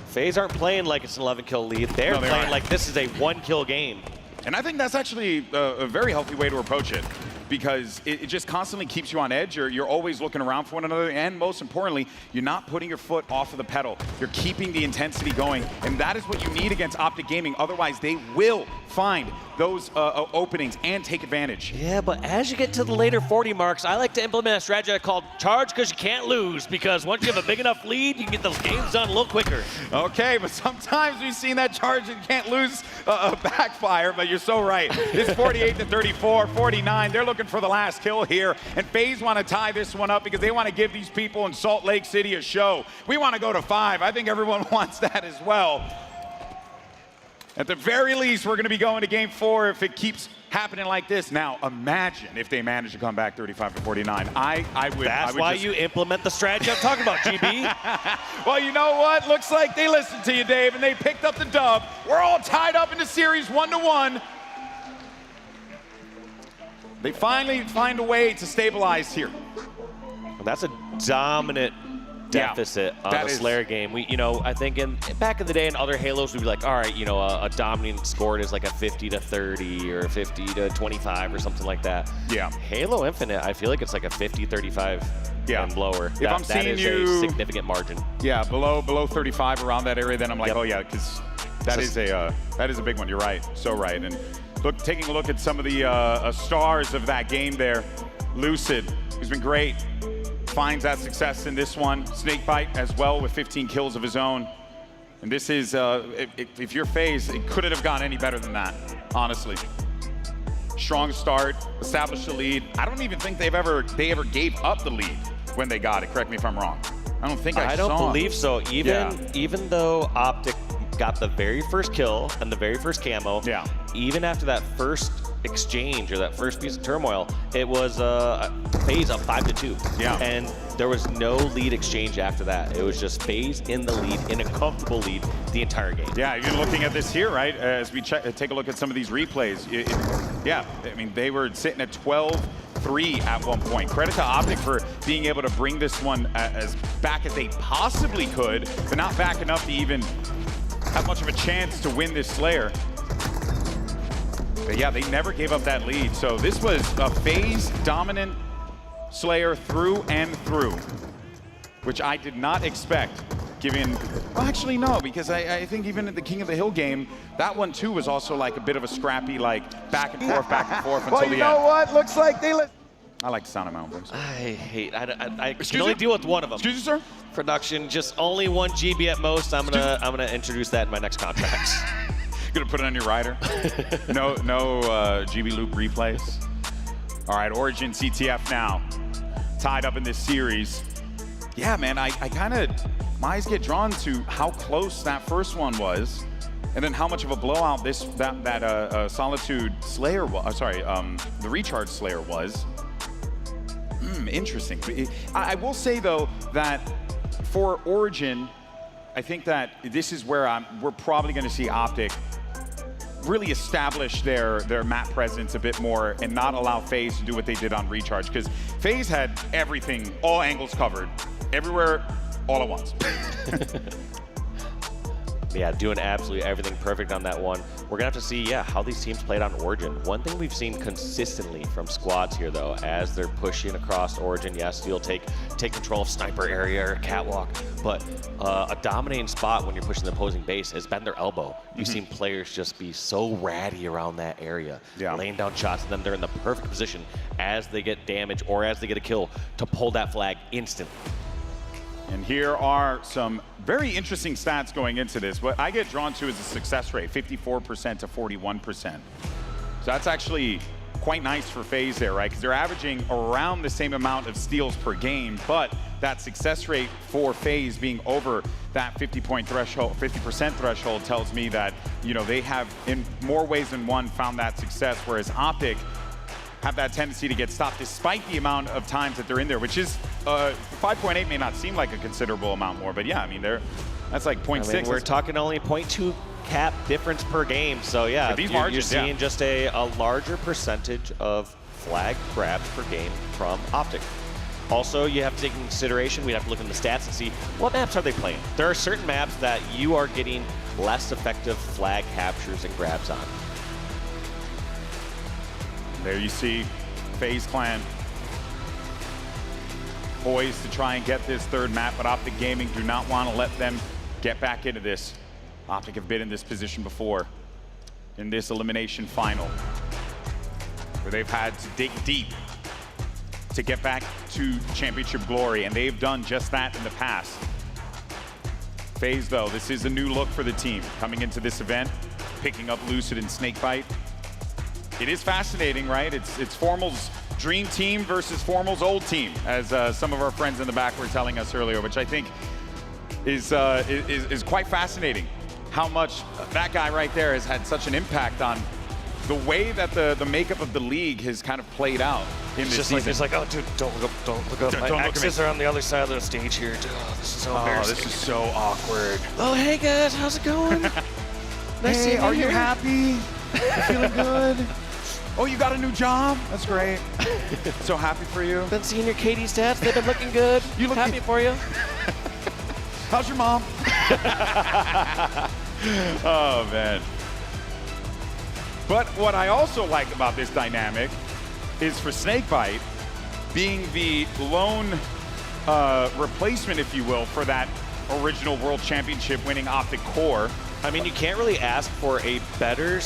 Speaker 10: FaZe aren't playing like it's an 11-kill lead. They're playing like this is a 1-kill game.
Speaker 9: And I think that's actually a very healthy way to approach it, because it just constantly keeps you on edge. You're always looking around for one another, and most importantly, you're not putting your foot off of the pedal. You're keeping the intensity going, and that is what you need against Optic Gaming. Otherwise, they will find those openings and take advantage.
Speaker 10: Yeah, but as you get to the later 40 marks, I like to implement a strategy called charge because you can't lose, because once you have a big enough lead, you can get those games done a little quicker.
Speaker 9: Okay, but sometimes we've seen that charge and can't lose backfire, but you're so right. It's 48 to 34, 49. They're looking for the last kill here, and FaZe want to tie this one up because they want to give these people in Salt Lake City a show. We want to go to 5. I think everyone wants that as well. At the very least, we're going to be going to game 4 if it keeps happening like this. Now, imagine if they manage to come back 35 to 49. I would.
Speaker 10: That's why you implement the strategy I'm talking about, GB.
Speaker 9: Well, you know what? Looks like they listened to you, Dave, and they picked up the dub. We're all tied up in the series 1-1. They finally find a way to stabilize here.
Speaker 10: Well, that's a dominant deficit on the Slayer game. I think back in the day in other Halos, we'd be like, all right, a dominant score is like a 50 to 30 or 50 to 25 or something like that.
Speaker 9: Yeah.
Speaker 10: Halo Infinite, I feel like it's like a 50, 35 and lower.
Speaker 9: If I'm seeing you
Speaker 10: a significant margin.
Speaker 9: Yeah, below 35 around that area, then I'm like, oh yeah, because that is a big one. You're right, so right. And look, taking a look at some of the stars of that game there, Lucid, who's been great. Finds that success in this one. Snakebite as well with 15 kills of his own. And this is, if you're FaZe, it couldn't have gone any better than that, honestly. Strong start, established the lead. I don't even think they ever gave up the lead when they got it. Correct me if I'm wrong. I don't think I saw.
Speaker 10: I don't believe so. Even though Optic got the very first kill and the very first camo, even after that first exchange or that first piece of turmoil, it was FaZe up 5-2. Yeah. And there was no lead exchange after that. It was just FaZe in the lead, in a comfortable lead the entire game.
Speaker 9: Yeah, you're looking at this here, right? As we take a look at some of these replays. Yeah, I mean, they were sitting at 12-3 at one point. Credit to Optic for being able to bring this one as back as they possibly could, but not back enough to even have much of a chance to win this Slayer. But yeah, they never gave up that lead. So this was a FaZe dominant Slayer through and through, which I did not expect, given, well, actually no, because I think even at the King of the Hill game, that one too was also like a bit of a scrappy, like back and forth until the end. Well, you know what? Looks like they I like the sound of my own voice.
Speaker 10: I can only deal with one of them.
Speaker 9: Excuse me, sir?
Speaker 10: Production, just only 1 GB at most. I'm gonna introduce that in my next contracts.
Speaker 9: Gonna put it on your rider. No GB loop replays. All right, Origin CTF now, tied up in this series. Yeah, man, I kind of, my eyes get drawn to how close that first one was. And then how much of a blowout that Solitude Slayer was, the Recharge Slayer was. Interesting. I will say though that for Origin, I think that this is where we're probably going to see Optic really establish their map presence a bit more and not allow FaZe to do what they did on Recharge, because FaZe had everything, all angles covered, everywhere, all at once.
Speaker 10: Yeah, doing absolutely everything perfect on that one. We're gonna have to see, how these teams played on Origin. One thing we've seen consistently from squads here, though, as they're pushing across Origin, yes, you'll take control of sniper area or catwalk, but a dominating spot when you're pushing the opposing base has been their elbow. You've seen players just be so ratty around that area, laying down shots, and then they're in the perfect position as they get damage or as they get a kill to pull that flag instantly.
Speaker 9: And here are some very interesting stats going into this. What I get drawn to is the success rate, 54% to 41%. So that's actually quite nice for FaZe there, right? Because they're averaging around the same amount of steals per game, but that success rate for FaZe being over that 50% threshold tells me that, they have in more ways than one found that success, whereas Optic have that tendency to get stopped despite the amount of times that they're in there, which is 5.8 may not seem like a considerable amount more, but yeah, I mean, that's like 0.6.
Speaker 10: We're talking only 0.2 cap difference per game, so yeah, you're seeing just a larger percentage of flag grabs per game from Optic. Also, you have to take into consideration, we'd have to look in the stats and see what maps are they playing. There are certain maps that you are getting less effective flag captures and grabs on.
Speaker 9: There you see FaZe Clan poised to try and get this third map, but Optic Gaming do not want to let them get back into this. Optic have been in this position before in this elimination final, where they've had to dig deep to get back to championship glory, and they've done just that in the past. FaZe, though, this is a new look for the team coming into this event, picking up Lucid and Snakebite. It is fascinating, right? It's Formal's dream team versus Formal's old team, as some of our friends in the back were telling us earlier, which I think is quite fascinating. How much that guy right there has had such an impact on the way that the makeup of the league has kind of played out in this season.
Speaker 8: It's like, oh, dude, don't look up. My exes are on the other side of the stage here. Oh, this is so embarrassing.
Speaker 9: This is so awkward.
Speaker 8: Oh, hey guys, how's it going? Nice
Speaker 9: hey, are you
Speaker 8: here.
Speaker 9: Happy? You feeling good? Oh, you got a new job? That's great. So happy for you.
Speaker 8: Been seeing your KD stats. They've been looking good. You look happy for you.
Speaker 9: How's your mom? Oh, man. But what I also like about this dynamic is for Snakebite being the lone replacement, if you will, for that original World Championship winning Optic core.
Speaker 10: I mean, you can't really ask for a better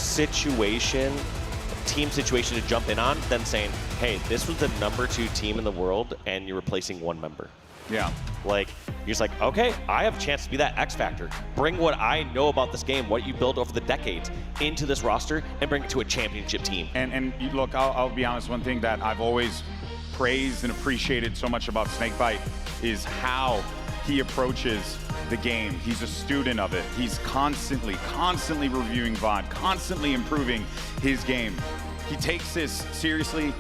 Speaker 10: team situation to jump in on than saying, hey, this was the #2 team in the world and you're replacing one member.
Speaker 9: Yeah.
Speaker 10: Like, you're just like, okay, I have a chance to be that X factor. Bring what I know about this game, what you build over the decades, into this roster and bring it to a championship team.
Speaker 9: And look, I'll be honest, one thing that I've always praised and appreciated so much about Snakebite is how he approaches the game. He's a student of it. He's constantly reviewing VOD, constantly improving his game. He takes this seriously.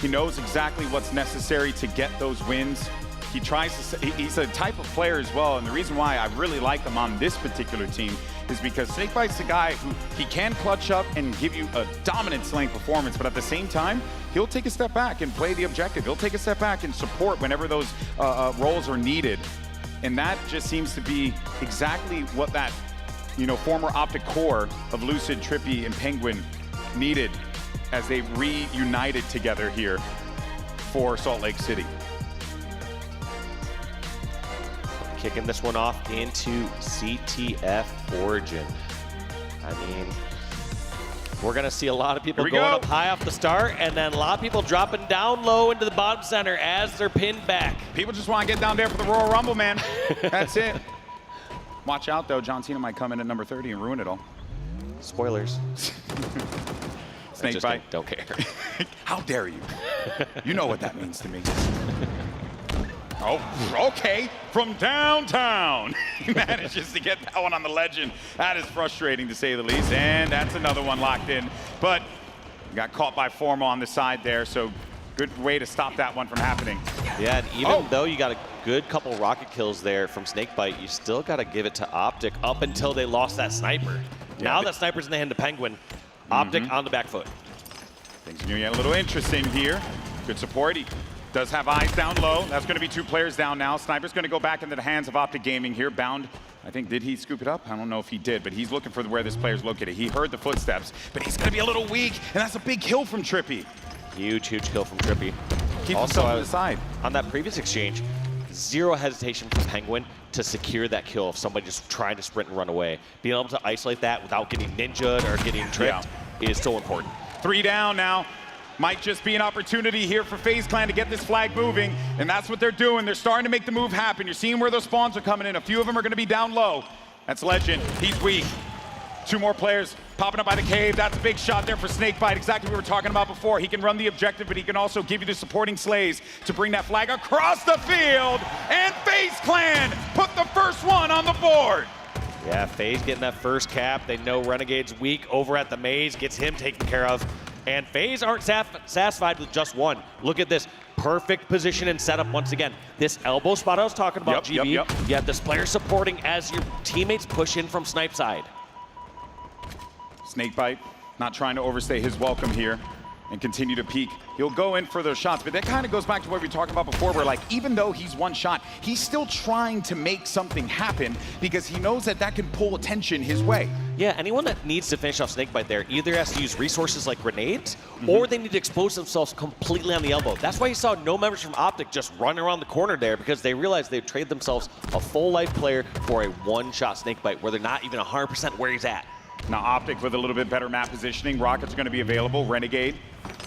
Speaker 9: He knows exactly what's necessary to get those wins. He tries to, he's a type of player as well, and the reason why I really like him on this particular team is because Snakebite's the guy who he can clutch up and give you a dominant slaying performance, but at the same time, he'll take a step back and play the objective. He'll take a step back and support whenever those roles are needed. And that just seems to be exactly what that, former Optic core of Lucid, Trippy, and Penguin needed as they reunited together here for Salt Lake City.
Speaker 10: Kicking this one off into CTF Origin. I mean, we're going to see a lot of people going up high off the start, and then a lot of people dropping down low into the bottom center as they're pinned back.
Speaker 9: People just want to get down there for the Royal Rumble, man. That's it. Watch out, though. John Cena might come in at number 30 and ruin it all.
Speaker 10: Spoilers.
Speaker 9: Snakebite.
Speaker 10: Don't care.
Speaker 9: How dare you? You know what that means to me. Oh, okay, from downtown. He manages to get that one on the legend. That is frustrating, to say the least. And that's another one locked in. But got caught by Forma on the side there, so good way to stop that one from happening.
Speaker 10: Yeah, and even though you got a good couple rocket kills there from Snakebite, you still got to give it to Optic up until they lost that sniper.
Speaker 9: Yeah,
Speaker 10: now that sniper's in the hand of Penguin, Optic on the back foot.
Speaker 9: Things are going to get a little interesting here. Good support. He does have eyes down low. That's going to be 2 players down now. Sniper's going to go back into the hands of Optic Gaming here. Bound, I think, did he scoop it up? I don't know if he did, but he's looking for where this player's located. He heard the footsteps, but he's going to be a little weak, and that's a big kill from Trippy.
Speaker 10: Huge kill from Trippy.
Speaker 9: Keep
Speaker 10: also,
Speaker 9: himself to the side.
Speaker 10: On that previous exchange, zero hesitation from Penguin to secure that kill if somebody just trying to sprint and run away. Being able to isolate that without getting ninja'd or getting tricked is so important.
Speaker 9: 3 down now. Might just be an opportunity here for FaZe Clan to get this flag moving, and that's what they're doing. They're starting to make the move happen. You're seeing where those spawns are coming in. A few of them are going to be down low. That's Legend. He's weak. 2 more players popping up by the cave. That's a big shot there for Snakebite. Exactly what we were talking about before. He can run the objective, but he can also give you the supporting slays to bring that flag across the field. And FaZe Clan put the first one on the board.
Speaker 10: Yeah, FaZe getting that first cap. They know Renegade's weak over at the maze. Gets him taken care of. And FaZe aren't satisfied with just one. Look at this. Perfect position and setup once again. This elbow spot I was talking about, GB. You have this player supporting as your teammates push in from snipe side.
Speaker 9: Snakebite not trying to overstay his welcome here and continue to peek. He'll go in for those shots, but that kind of goes back to what we were talking about before, where like, even though he's one shot, he's still trying to make something happen because he knows that that can pull attention his way.
Speaker 10: Yeah, anyone that needs to finish off Snakebite there either has to use resources like grenades or they need to expose themselves completely on the elbow. That's why you saw no members from Optic just run around the corner there, because they realized they'd trade themselves a full life player for a one-shot Snakebite where they're not even 100% where he's at.
Speaker 9: Now Optic with a little bit better map positioning. Rockets are going to be available. Renegade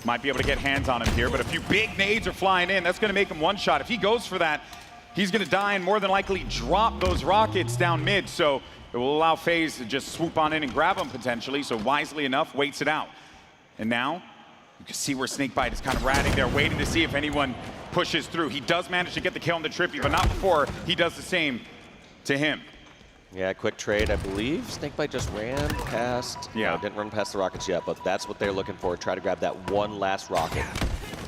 Speaker 9: might be able to get hands on him here, but a few big nades are flying in. That's going to make him one shot. If he goes for that, he's going to die and more than likely drop those rockets down mid. So it will allow FaZe to just swoop on in and grab him potentially. So wisely enough, waits it out. And now you can see where Snakebite is kind of ratting there, waiting to see if anyone pushes through. He does manage to get the kill on the Trippy, but not before he does the same to him.
Speaker 10: Yeah, quick trade, I believe. Snakebite just ran past.
Speaker 9: Yeah.
Speaker 10: Didn't run past the rockets yet, but that's what they're looking for. Try to grab that one last rocket.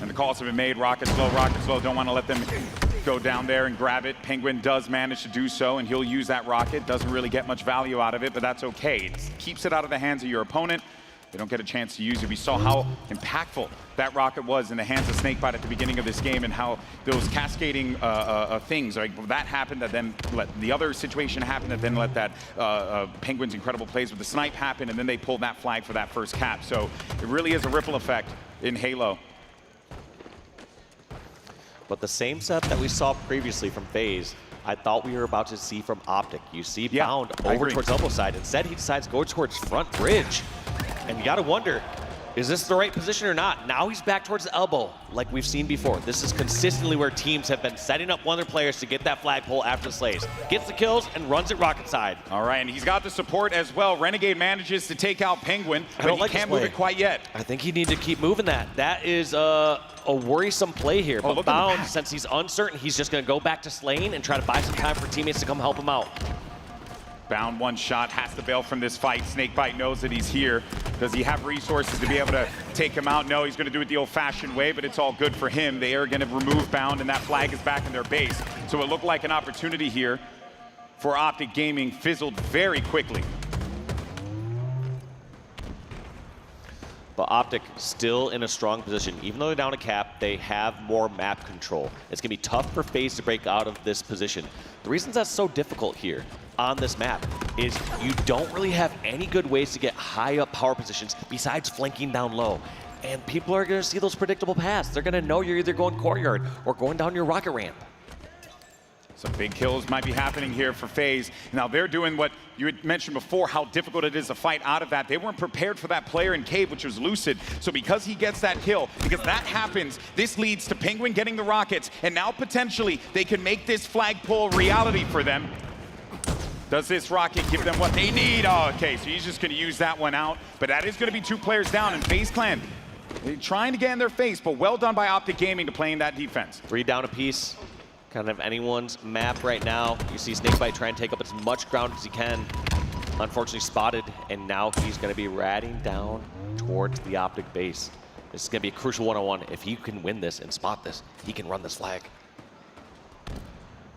Speaker 9: And the calls have been made. Rockets low, rockets low. Don't want to let them go down there and grab it. Penguin does manage to do so, and he'll use that rocket. Doesn't really get much value out of it, but that's okay. It keeps it out of the hands of your opponent. They don't get a chance to use it. We saw how impactful that rocket was in the hands of Snakebite at the beginning of this game, and how those cascading things, like that happened, that then let the other situation happen, that then let that Penguin's incredible plays with the snipe happen, and then they pulled that flag for that first cap. So it really is a ripple effect in Halo.
Speaker 10: But the same set that we saw previously from FaZe, I thought we were about to see from Optic. You see Bound over towards elbow side. Instead, he decides to go towards front bridge. And you got to wonder, is this the right position or not? Now he's back towards the elbow, like we've seen before. This is consistently where teams have been setting up one of their players to get that flagpole after the slays. Gets the kills and runs it rocket side.
Speaker 9: All right, and he's got the support as well. Renegade manages to take out Penguin, but he can't move it quite yet.
Speaker 10: I think he needs to keep moving that. That is a worrisome play here. But Bound, since he's uncertain, he's just going to go back to slaying and try to buy some time for teammates to come help him out.
Speaker 9: Bound one shot, has to bail from this fight. Snakebite knows that he's here. Does he have resources to be able to take him out? No, he's going to do it the old-fashioned way, but it's all good for him. They are going to remove Bound, and that flag is back in their base. So it looked like an opportunity here for Optic Gaming. Fizzled very quickly.
Speaker 10: But Optic still in a strong position. Even though they're down a cap, they have more map control. It's going to be tough for FaZe to break out of this position. The reason that's so difficult here on this map is you don't really have any good ways to get high up power positions besides flanking down low. And people are going to see those predictable paths. They're going to know you're either going courtyard or going down your rocket ramp.
Speaker 9: Some big kills might be happening here for FaZe. Now they're doing what you had mentioned before, how difficult it is to fight out of that. They weren't prepared for that player in cave, which was Lucid. So because he gets that kill, because that happens, this leads to Penguin getting the rockets, and now potentially they can make this flagpole reality for them. Does this rocket give them what they need? Oh, okay, so he's just going to use that one out. But that is going to be 2 players down, and FaZe Clan, they're trying to get in their face, but well done by Optic Gaming to playing that defense.
Speaker 10: 3 down apiece. kind of anyone's map right now. You see Snakebite try and take up as much ground as he can. Unfortunately spotted, and now he's going to be ratting down towards the Optic base. This is going to be a crucial one-on-one. If he can win this and spot this, he can run this flag.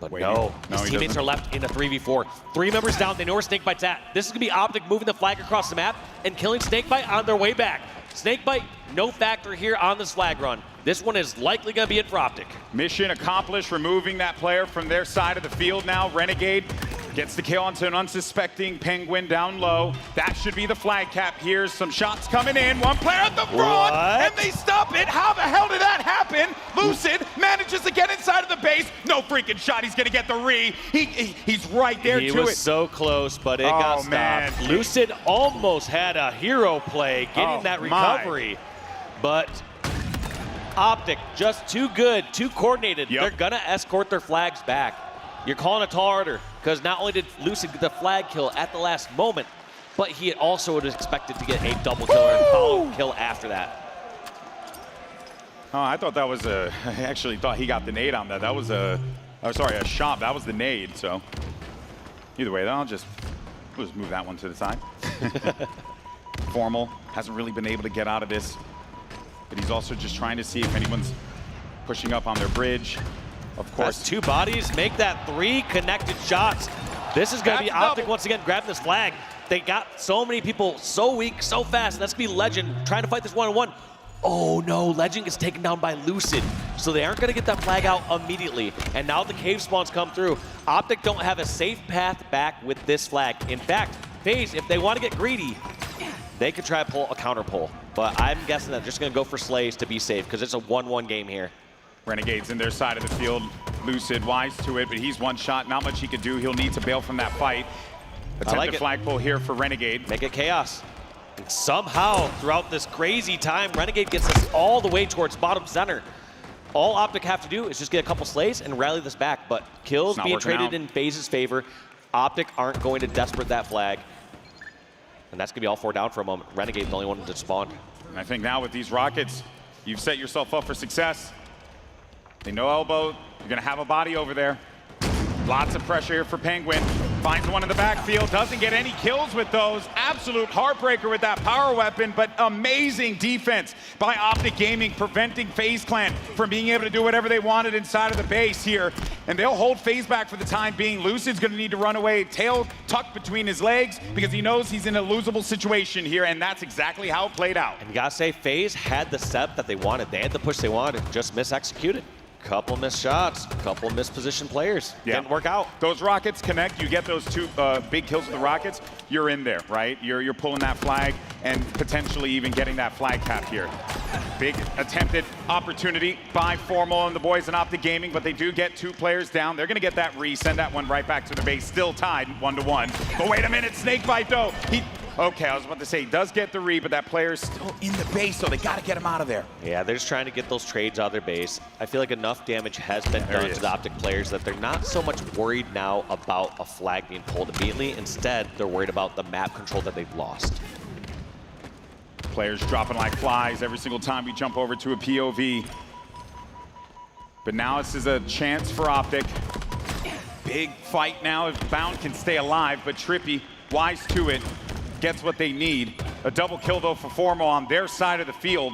Speaker 10: But no, his teammates are left in a 3v4. 3 members down, they know where Snakebite's at. This is going to be Optic moving the flag across the map and killing Snakebite on their way back. Snakebite, no factor here on this flag run. This one is likely going to be it for Optic.
Speaker 9: Mission accomplished, removing that player from their side of the field now. Renegade gets the kill onto an unsuspecting Penguin down low. That should be the flag cap. Here's some shots coming in. One player at the front, and they stop it. How the hell did that happen? Lucid manages to get inside of the base. No freaking shot. He's going to get the re. He's right there to it.
Speaker 10: He was so close, but it got stopped. Man. Lucid almost had a hero play getting that recovery, but Optic just too good, too coordinated. They're going to escort their flags back. You're calling a tall order because not only did Lucid get the flag kill at the last moment, but he also would have expected to get a double kill and follow kill after that.
Speaker 9: Oh, I thought that was I actually thought he got the nade on that. That was a shot. That was the nade. So either way, we'll just move that one to the side. Formal hasn't really been able to get out of this, but he's also just trying to see if anyone's pushing up on their bridge. Of course.
Speaker 10: That's 2 bodies, make that 3 connected shots. This is going to be Optic once again grabbing this flag. They got so many people so weak, so fast. That's going to be Legend trying to fight this one-on-one. Oh no, Legend gets taken down by Lucid. So they aren't going to get that flag out immediately. And now the cave spawns come through. Optic don't have a safe path back with this flag. In fact, FaZe, if they want to get greedy, they could try to pull a counter pull. But I'm guessing that they're just going to go for Slays to be safe because it's a 1-1 game here.
Speaker 9: Renegades in their side of the field. Lucid wise to it, but he's one shot. Not much he could do. He'll need to bail from that fight. Attempted flag pull here for Renegade.
Speaker 10: Make it chaos. And somehow, throughout this crazy time, Renegade gets us all the way towards bottom center. All Optic have to do is just get a couple slays and rally this back, but kills being traded in FaZe's favor. Optic aren't going to desperate that flag. And that's going to be all 4 down for a moment. Renegade's the only one to spawn.
Speaker 9: And I think now with these rockets, you've set yourself up for success. They know elbow. You're going to have a body over there. Lots of pressure here for Penguin. Finds one in the backfield. Doesn't get any kills with those. Absolute heartbreaker with that power weapon, but amazing defense by Optic Gaming, preventing FaZe Clan from being able to do whatever they wanted inside of the base here. And they'll hold FaZe back for the time being. Lucid's going to need to run away, tail tucked between his legs, because he knows he's in a losable situation here, and that's exactly how it played out.
Speaker 10: And you got to say, FaZe had the step that they wanted. They had the push they wanted, just misexecuted. Couple missed shots, couple mispositioned players. Didn't work out.
Speaker 9: Those rockets connect. You get those 2 big kills with the rockets, you're in there, right? You're pulling that flag and potentially even getting that flag cap here. Big attempted opportunity by Formal and the boys in Optic Gaming, but they do get 2 players down. They're going to get that send that one right back to the base. Still tied 1-1. But wait a minute, Snakebite though. Okay, I was about to say, he does get the but that player's still in the base, so they got to get him out of there.
Speaker 10: Yeah, they're just trying to get those trades out of their base. I feel like enough damage has been done to the Optic players that they're not so much worried now about a flag being pulled immediately. Instead, they're worried about the map control that they've lost.
Speaker 9: Players dropping like flies every single time we jump over to a POV. But now this is a chance for Optic. Big fight now if Bound can stay alive, but Trippy, wise to it, gets what they need. A double kill though for Formal on their side of the field.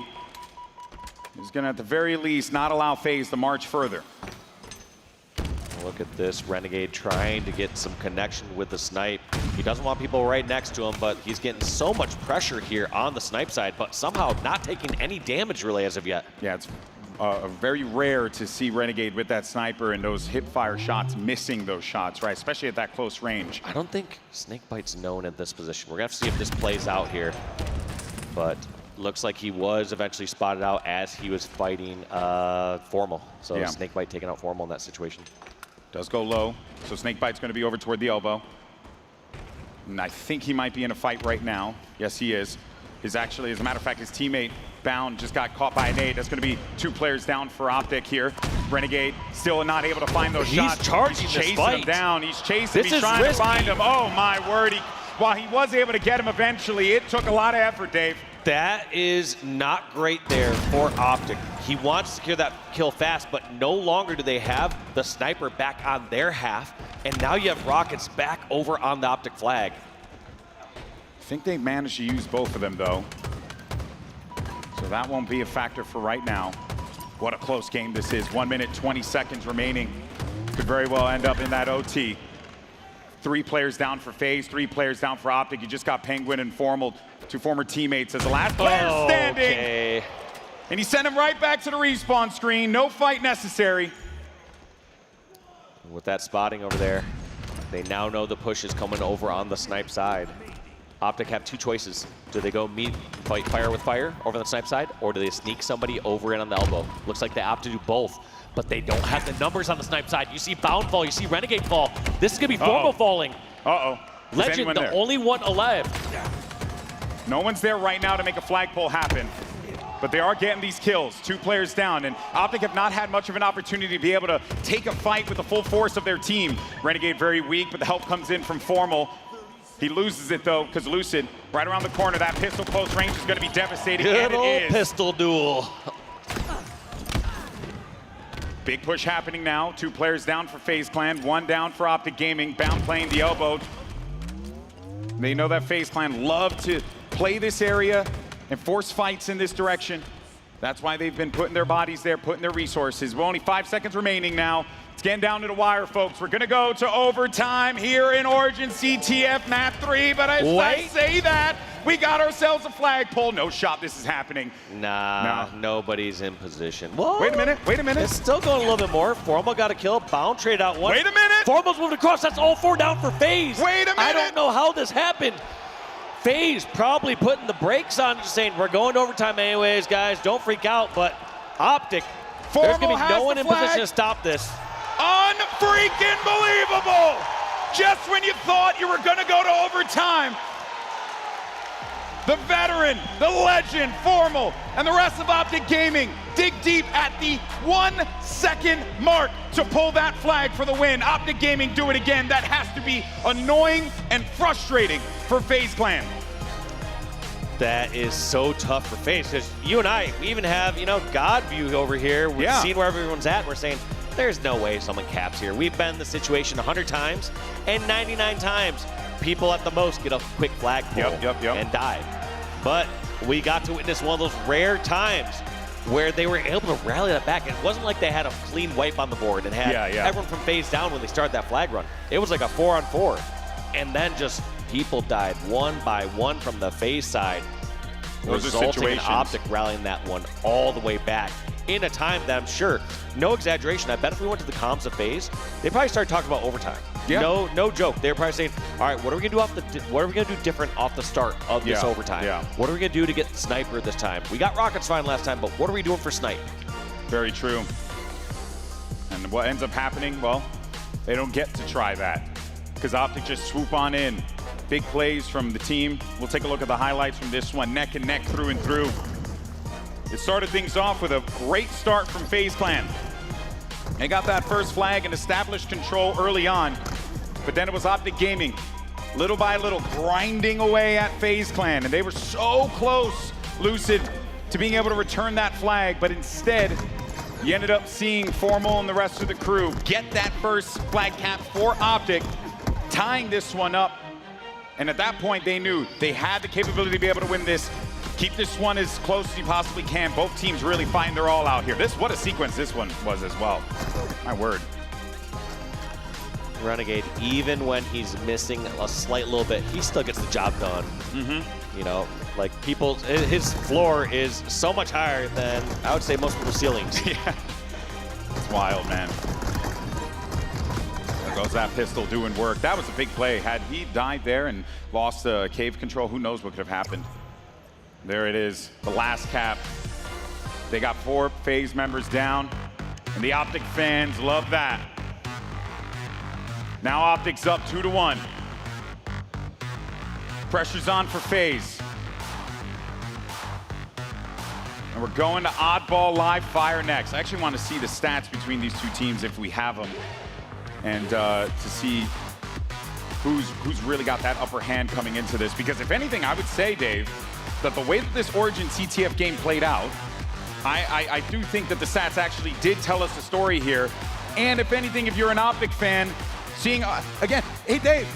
Speaker 9: He's gonna at the very least not allow FaZe to march further.
Speaker 10: Look at this, Renegade trying to get some connection with the snipe. He doesn't want people right next to him, but he's getting so much pressure here on the snipe side, but somehow not taking any damage really as of yet.
Speaker 9: Yeah, it's very rare to see Renegade with that sniper and those hip fire shots missing those shots, right? Especially at that close range.
Speaker 10: I don't think Snakebite's known at this position. We're gonna have to see if this plays out here, but looks like he was eventually spotted out as he was fighting Formal. So Snakebite taking out Formal in that situation.
Speaker 9: Does go low, so Snakebite's gonna be over toward the elbow. And I think he might be in a fight right now. Yes, he is. Actually, as a matter of fact, his teammate Bound just got caught by a nade. That's going to be 2 players down for Optic here. Renegade still not able to find those shots.
Speaker 10: He's charging
Speaker 9: chasing
Speaker 10: this fight.
Speaker 9: him down. He's chasing. He's trying to find him. Oh my word! while he was able to get him eventually, it took a lot of effort, Dave.
Speaker 10: That is not great there for Optic. He wants to secure that kill fast, but no longer do they have the sniper back on their half, and now you have Rockets back over on the Optic flag.
Speaker 9: I think they managed to use both of them, though. So that won't be a factor for right now. What a close game this is. 1 minute, 20 seconds remaining. Could very well end up in that OT. 3 players down for FaZe, 3 players down for Optic. You just got Penguin and Formal, 2 former teammates as the last player standing.
Speaker 10: Okay.
Speaker 9: And he sent him right back to the respawn screen. No fight necessary.
Speaker 10: With that spotting over there, they now know the push is coming over on the snipe side. Optic have 2 choices. Do they go fight fire with fire over the snipe side, or do they sneak somebody over in on the elbow? Looks like they opt to do both, but they don't have the numbers on the snipe side. You see Bound fall, you see Renegade fall. This is gonna be Formal falling. Legend, the only one alive.
Speaker 9: No one's there right now to make a flagpole happen, but they are getting these kills. 2 players down, and Optic have not had much of an opportunity to be able to take a fight with the full force of their team. Renegade very weak, but the help comes in from Formal. He loses it though, because Lucid, right around the corner, that pistol close range is going to be devastating.
Speaker 10: Good
Speaker 9: and it
Speaker 10: old
Speaker 9: is.
Speaker 10: pistol duel.
Speaker 9: Big push happening now. 2 players down for FaZe Clan, 1 down for Optic Gaming. Bound playing the elbow. They know that FaZe Clan love to play this area and force fights in this direction. That's why they've been putting their bodies there, putting their resources. We're only 5 seconds remaining now. It's getting down to the wire, folks. We're gonna go to overtime here in Origin CTF Map 3, but as I say that, we got ourselves a flagpole. No shot this is happening.
Speaker 10: Nah, nobody's in position. What?
Speaker 9: Wait a minute, wait a minute.
Speaker 10: It's still going a little bit more. Formal got a kill, Bound trade out 1.
Speaker 9: Wait a minute.
Speaker 10: Formal's moved across, that's all 4 down for FaZe.
Speaker 9: Wait a minute.
Speaker 10: I don't know how this happened. FaZe probably putting the brakes on, just saying, we're going to overtime anyways, guys, don't freak out, but Optic, there's gonna be no one in position to stop this.
Speaker 9: Unfreaking believable! Just when you thought you were gonna go to overtime, the veteran, the legend, Formal, and the rest of Optic Gaming dig deep at the 1 second mark to pull that flag for the win. Optic Gaming do it again. That has to be annoying and frustrating for FaZe Clan.
Speaker 10: That is so tough for FaZe, because you and I, we even have, God view over here. We've seen where everyone's at, and we're saying, there's no way someone caps here. We've been in the situation 100 times, and 99 times, people at the most get a quick flagpole and die. But we got to witness one of those rare times where they were able to rally that back. It wasn't like they had a clean wipe on the board and had everyone from FaZe down when they started that flag run. It was like a 4-on-4. And then just people died 1 by 1 from the FaZe side, resulting in Optic rallying that one all the way back in a time that I'm sure, no exaggeration, I bet if we went to the comms of FaZe, they probably started talking about overtime. No joke. They were probably saying, all right, what are we gonna do different off the start of this overtime? What are we gonna do to get Sniper this time? We got Rockets fine last time, but what are we doing for Snipe?
Speaker 9: Very true. And what ends up happening, well, they don't get to try that, because Optic just swoop on in. Big plays from the team. We'll take a look at the highlights from this one, neck and neck, through and through. It started things off with a great start from FaZe Clan. They got that first flag and established control early on, but then it was Optic Gaming, little by little, grinding away at FaZe Clan, and they were so close, Lucid, to being able to return that flag, but instead, you ended up seeing Formal and the rest of the crew get that first flag cap for Optic, tying this one up. And at that point, they knew they had the capability to be able to win this. Keep this one as close as you possibly can. Both teams really find their all out here. What a sequence this one was as well. My word.
Speaker 10: Renegade, even when he's missing a slight little bit, he still gets the job done. Like his floor is so much higher than, I would say, most people's ceilings.
Speaker 9: It's wild, man. There goes that pistol doing work. That was a big play. Had he died there and lost cave control, who knows what could have happened. There it is, the last cap. They got 4 FaZe members down, and the Optic fans love that. Now Optic's up 2-1. Pressure's on for FaZe. And we're going to oddball live fire next. I actually want to see the stats between these 2 teams if we have them, and to see who's really got that upper hand coming into this. Because if anything, I would say, Dave, that the way that this Origin CTF game played out, I do think that the stats actually did tell us a story here. And if anything, if you're an Optic fan, seeing, again, hey Dave,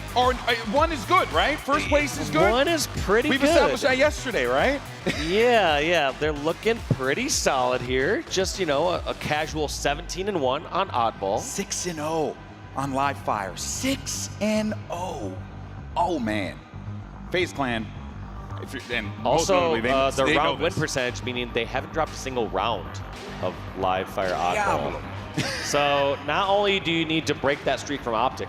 Speaker 9: one is good, right? First place is good?
Speaker 10: One is pretty good.
Speaker 9: We've established that yesterday, right?
Speaker 10: yeah, they're looking pretty solid here. Just, you know, a casual 17-1 on oddball.
Speaker 9: 6-0 on live fire. 6-0. Oh man. FaZe Clan. And
Speaker 10: Also,
Speaker 9: they
Speaker 10: the round
Speaker 9: know
Speaker 10: win
Speaker 9: this.
Speaker 10: percentage, meaning they haven't dropped a single round of live fire oddball. So not only do you need to break that streak from Optic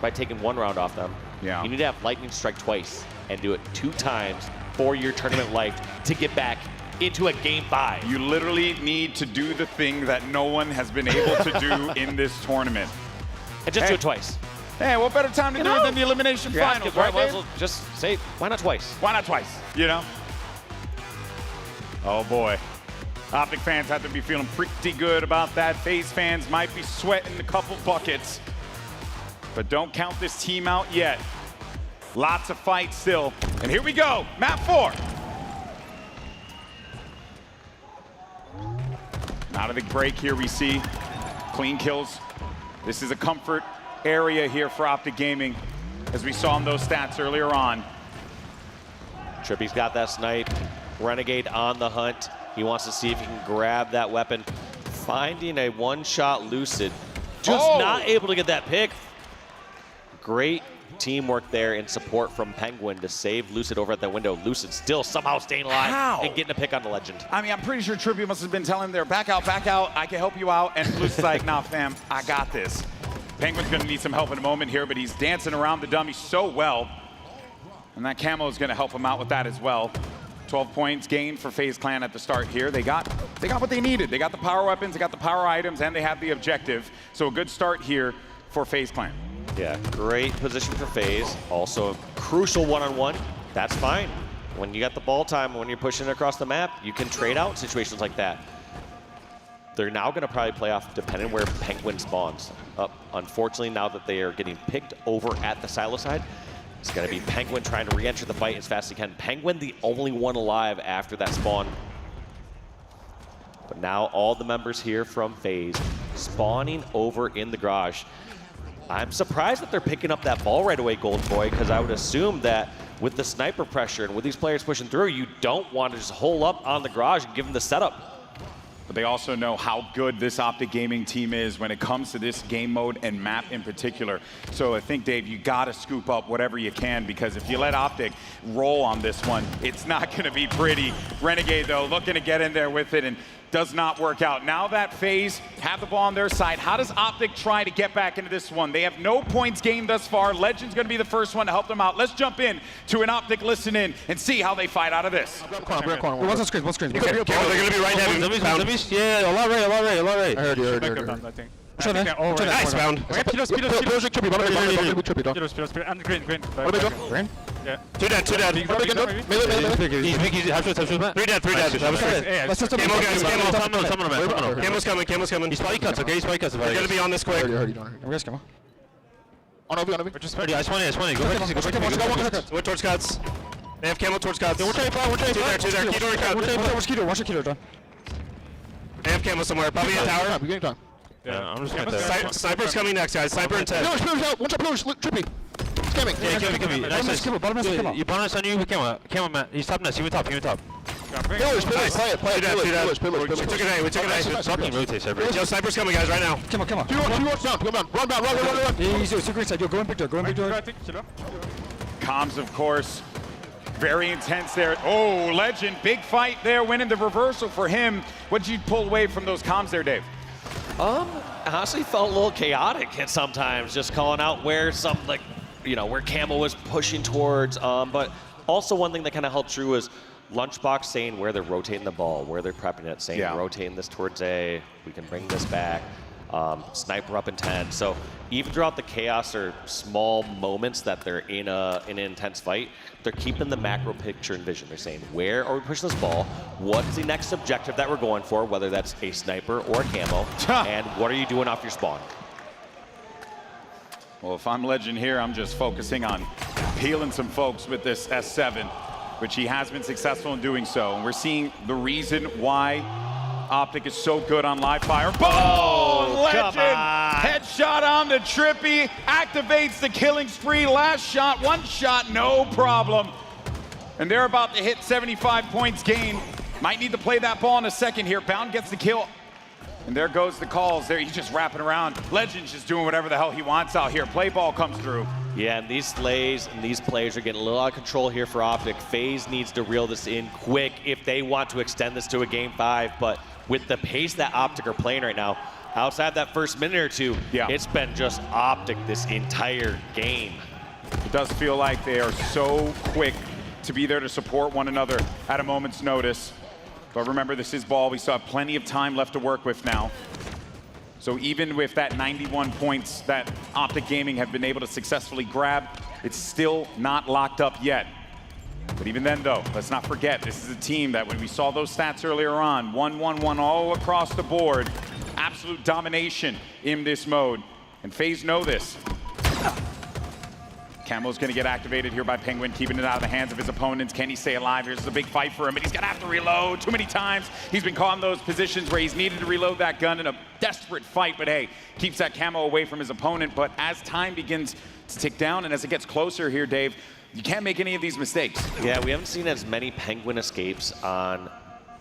Speaker 10: by taking one round off them, you need to have Lightning Strike twice and do it 2 times for your tournament life to get back into a Game 5.
Speaker 9: You literally need to do the thing that no one has been able to do in this tournament.
Speaker 10: And just do it twice.
Speaker 9: Hey, what better time to do it than the elimination finals, right,
Speaker 10: Might as
Speaker 9: Dave?
Speaker 10: well just say, why not twice?
Speaker 9: Why not twice, you know? Oh boy. Optic fans have to be feeling pretty good about that. FaZe fans might be sweating a couple buckets. But don't count this team out yet. Lots of fight still. And here we go, map 4. Out of the break here we see clean kills. This is a comfort area here for Optic Gaming, as we saw in those stats earlier on.
Speaker 10: Trippy's got that snipe. Renegade on the hunt. He wants to see if he can grab that weapon. Finding a one-shot Lucid. Just not able to get that pick. Great teamwork there in support from Penguin to save Lucid over at that window. Lucid still somehow staying alive and getting a pick on the Legend.
Speaker 9: I mean, I'm pretty sure Trippy must have been telling them, back out, I can help you out. And Lucid's like, nah, fam, I got this. Penguin's gonna need some help in a moment here, but he's dancing around the dummy so well. And that camo is gonna help him out with that as well. 12 points gained for FaZe Clan at the start here. They got what they needed. They got the power weapons, they got the power items, and they have the objective. So a good start here for FaZe Clan.
Speaker 10: Yeah, great position for FaZe. Also a crucial one-on-one. That's fine. When you got the ball time, when you're pushing it across the map, you can trade out situations like that. They're now going to probably play off depending where Penguin spawns. Unfortunately, now that they are getting picked over at the silo side, it's going to be Penguin trying to re-enter the fight as fast as he can. Penguin, the only one alive after that spawn. But now all the members here from FaZe spawning over in the garage. I'm surprised that they're picking up that ball right away, Golden Boy, because I would assume that with the sniper pressure and with these players pushing through, you don't want to just hole up on the garage and give them the setup.
Speaker 9: But they also know how good this Optic Gaming team is when it comes to this game mode and map in particular. So I think, Dave, you gotta scoop up whatever you can, because if you let Optic roll on this one, it's not gonna be pretty. Renegade, though, looking to get in there with it and does not work out. Now that FaZe have the ball on their side, how does Optic try to get back into this one? They have no points gained thus far. Legend's gonna be the first one to help them out. Let's jump in to an Optic listen in and see how they fight out of this.
Speaker 12: One screen.
Speaker 13: They're gonna be right heavy. Yeah, a lot right.
Speaker 12: I heard you.
Speaker 13: Nice found.
Speaker 12: And green.
Speaker 13: Yeah. Two dead. He's weak. Three dead. Camo's coming. He's spotty cuts, okay? They're gonna be on this quick.
Speaker 12: Where's Camo? On OB.
Speaker 13: I spawn it. Go towards cuts. They have camo towards cuts. Two there. Keto cut.
Speaker 12: Watch your Keto, John.
Speaker 13: They have camo somewhere. Probably in tower.
Speaker 12: We're getting time.
Speaker 13: Yeah, I'm just gonna Sniper's coming next, guys. Sniper and 10.
Speaker 12: Pillars out. One shot pillars. Trippy. Scamming.
Speaker 13: Yeah, kill me.
Speaker 12: Bottom is Camo.
Speaker 13: You bonus on you with camo. Camo, man. He's top nest. He went top.
Speaker 12: Pillars. Play it.
Speaker 13: We took an A. Something rotates every. Yo, Sniper's coming, guys, right now.
Speaker 12: Come on. Two watch down. Come on. Run. Easy. Secret side. Yo, go in big door.
Speaker 9: Comms, of course, very intense there. Oh, Legend, big fight there, winning the reversal for him. What did you pull away from those comms there, Dave?
Speaker 10: Honestly felt a little chaotic at sometimes, just calling out where where Camo was pushing towards. But also one thing that kind of held true was Lunchbox saying where they're rotating the ball, where they're prepping it, saying rotating this towards A, we can bring this back. Sniper up in 10. So even throughout the chaos or small moments that they're in an intense fight, they're keeping the macro picture in vision. They're saying, where are we pushing this ball? What's the next objective that we're going for, whether that's a sniper or a camo, and what are you doing off your spawn?
Speaker 9: Well, if I'm Legend here, I'm just focusing on peeling some folks with this S7, which he has been successful in doing so. And we're seeing the reason why Optic is so good on live fire. Boom! Legend! Headshot on to Trippy, activates the killing spree. Last shot, one shot, no problem. And they're about to hit 75 points gain. Might need to play that ball in a second here. Bound gets the kill. And there goes the calls. There, he's just wrapping around. Legend's just doing whatever the hell he wants out here. Play ball comes through.
Speaker 10: Yeah, and these slays and these plays are getting a little out of control here for Optic. FaZe needs to reel this in quick if they want to extend this to a game 5. But with the pace that Optic are playing right now, outside that first minute or two, it's been just Optic this entire game.
Speaker 9: It does feel like they are so quick to be there to support one another at a moment's notice. But remember, this is ball. We still have plenty of time left to work with now. So even with that 91 points that Optic Gaming have been able to successfully grab, it's still not locked up yet. But even then, though, let's not forget, this is a team that when we saw those stats earlier on, 1-1-1 all across the board, absolute domination in this mode. And FaZe know this. Camo's going to get activated here by Penguin, keeping it out of the hands of his opponents. Can he stay alive? Here's a big fight for him, but he's going to have to reload. Too many times he's been caught in those positions where he's needed to reload that gun in a desperate fight, but hey, keeps that Camo away from his opponent. But as time begins to tick down and as it gets closer here, Dave, you can't make any of these mistakes.
Speaker 10: Yeah, we haven't seen as many Penguin escapes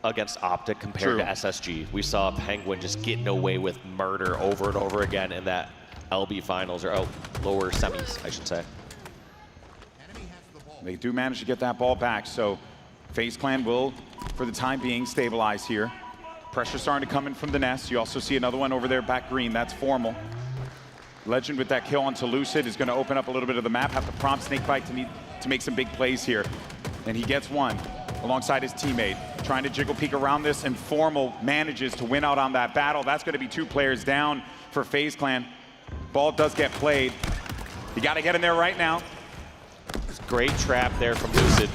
Speaker 10: against Optic compared to SSG. We saw Penguin just getting away with murder over and over again in that LB finals, or lower semis, I should say.
Speaker 9: They do manage to get that ball back, so FaZe Clan will, for the time being, stabilize here. Pressure starting to come in from the nest. You also see another one over there back green. That's Formal. Legend with that kill onto Lucid is going to open up a little bit of the map, have to prompt Snakebite to make some big plays here. And he gets one alongside his teammate, trying to jiggle peek around this, and Formal manages to win out on that battle. That's going to be 2 players down for FaZe Clan. Ball does get played. You got to get in there right now.
Speaker 10: Great trap there from Lucid.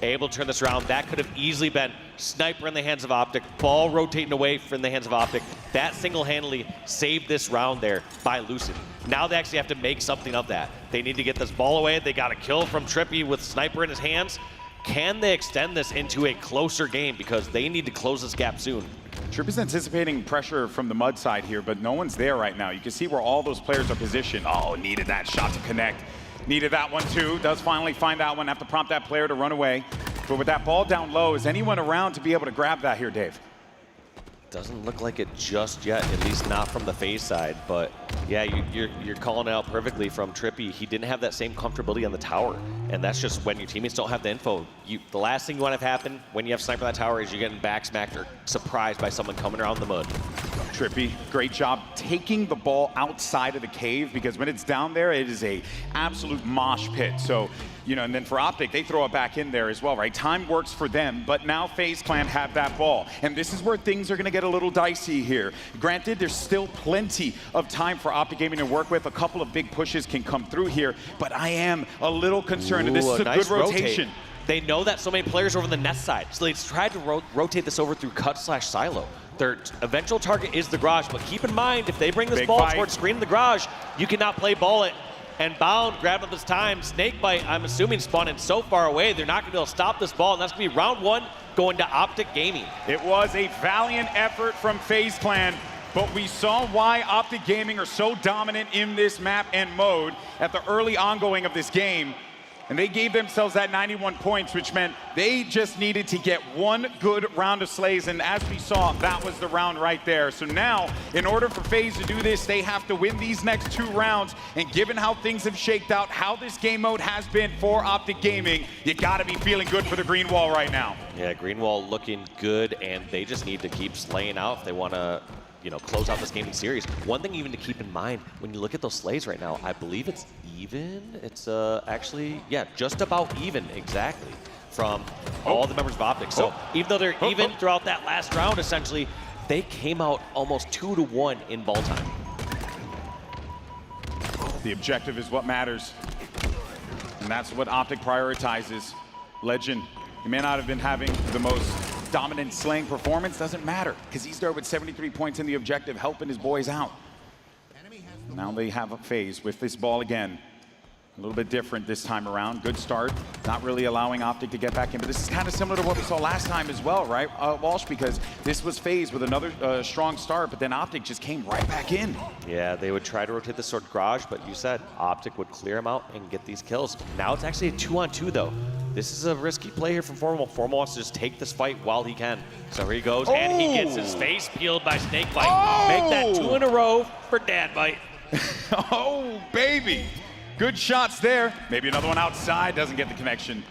Speaker 10: Able to turn this around. That could have easily been sniper in the hands of Optic, ball rotating away from the hands of Optic. That single-handedly saved this round there by Lucid. Now they actually have to make something of that. They need to get this ball away. They got a kill from Trippy with sniper in his hands. Can they extend this into a closer game? Because they need to close this gap soon.
Speaker 9: Trippy's anticipating pressure from the mud side here, but no one's there right now. You can see where all those players are positioned. Oh, needed that shot to connect. Needed that one too. Does finally find that one. Have to prompt that player to run away. But with that ball down low, is anyone around to be able to grab that here, Dave?
Speaker 10: Doesn't look like it just yet, at least not from the FaZe side. But yeah, you're calling out perfectly from Trippy. He didn't have that same comfortability on the tower. And that's just when your teammates don't have the info. The last thing you want to have happen when you have sniper on that tower is you're getting backsmacked or surprised by someone coming around the mud.
Speaker 9: Trippy, great job taking the ball outside of the cave, because when it's down there, it is a absolute mosh pit. So, you know, and then for Optic, they throw it back in there as well, right? Time works for them, but now FaZe Clan have that ball. And this is where things are gonna get a little dicey here. Granted, there's still plenty of time for Optic Gaming to work with. A couple of big pushes can come through here, but I am a little concerned, and this is a
Speaker 10: nice
Speaker 9: good rotation.
Speaker 10: They know that so many players are over the nest side, so they tried to rotate this over through cut/silo. Their eventual target is the garage, but keep in mind, if they bring this ball towards screen in the garage, you cannot play ball it. And Bound grabbed up this time. Snakebite, I'm assuming, spawned in so far away, they're not going to be able to stop this ball, and that's going to be round 1 going to Optic Gaming.
Speaker 9: It was a valiant effort from FaZe Clan, but we saw why Optic Gaming are so dominant in this map and mode at the early ongoing of this game. And they gave themselves that 91 points, which meant they just needed to get one good round of slays. And as we saw, that was the round right there. So now, in order for FaZe to do this, they have to win these next 2 rounds. And given how things have shaked out, how this game mode has been for Optic Gaming, you gotta be feeling good for the green wall right now.
Speaker 10: Yeah, green wall looking good, and they just need to keep slaying out if they want to, you know, close out this gaming series. One thing even to keep in mind, when you look at those slays right now, I believe it's even. It's actually, yeah, just about even, exactly, from all the members of Optic. So even though they're even throughout that last round, essentially, they came out almost 2-1 in ball time.
Speaker 9: The objective is what matters, and that's what Optic prioritizes. Legend, he may not have been having the most dominant slaying performance, doesn't matter, because he's there with 73 points in the objective, helping his boys out. Now they have a phase with this ball again. A little bit different this time around. Good start. Not really allowing Optic to get back in. But this is kind of similar to what we saw last time as well, right, Walsh? Because this was FaZe with another strong start, but then Optic just came right back in.
Speaker 10: Yeah, they would try to rotate this toward Garage, but you said Optic would clear him out and get these kills. Now it's actually a 2-on-2, though. This is a risky play here from Formal. Formal wants to just take this fight while he can. So here he goes, and he gets his face peeled by Snakebite. Make that 2 in a row for Dadbite.
Speaker 9: Oh, baby. Good shots there. Maybe another one outside, doesn't get the connection.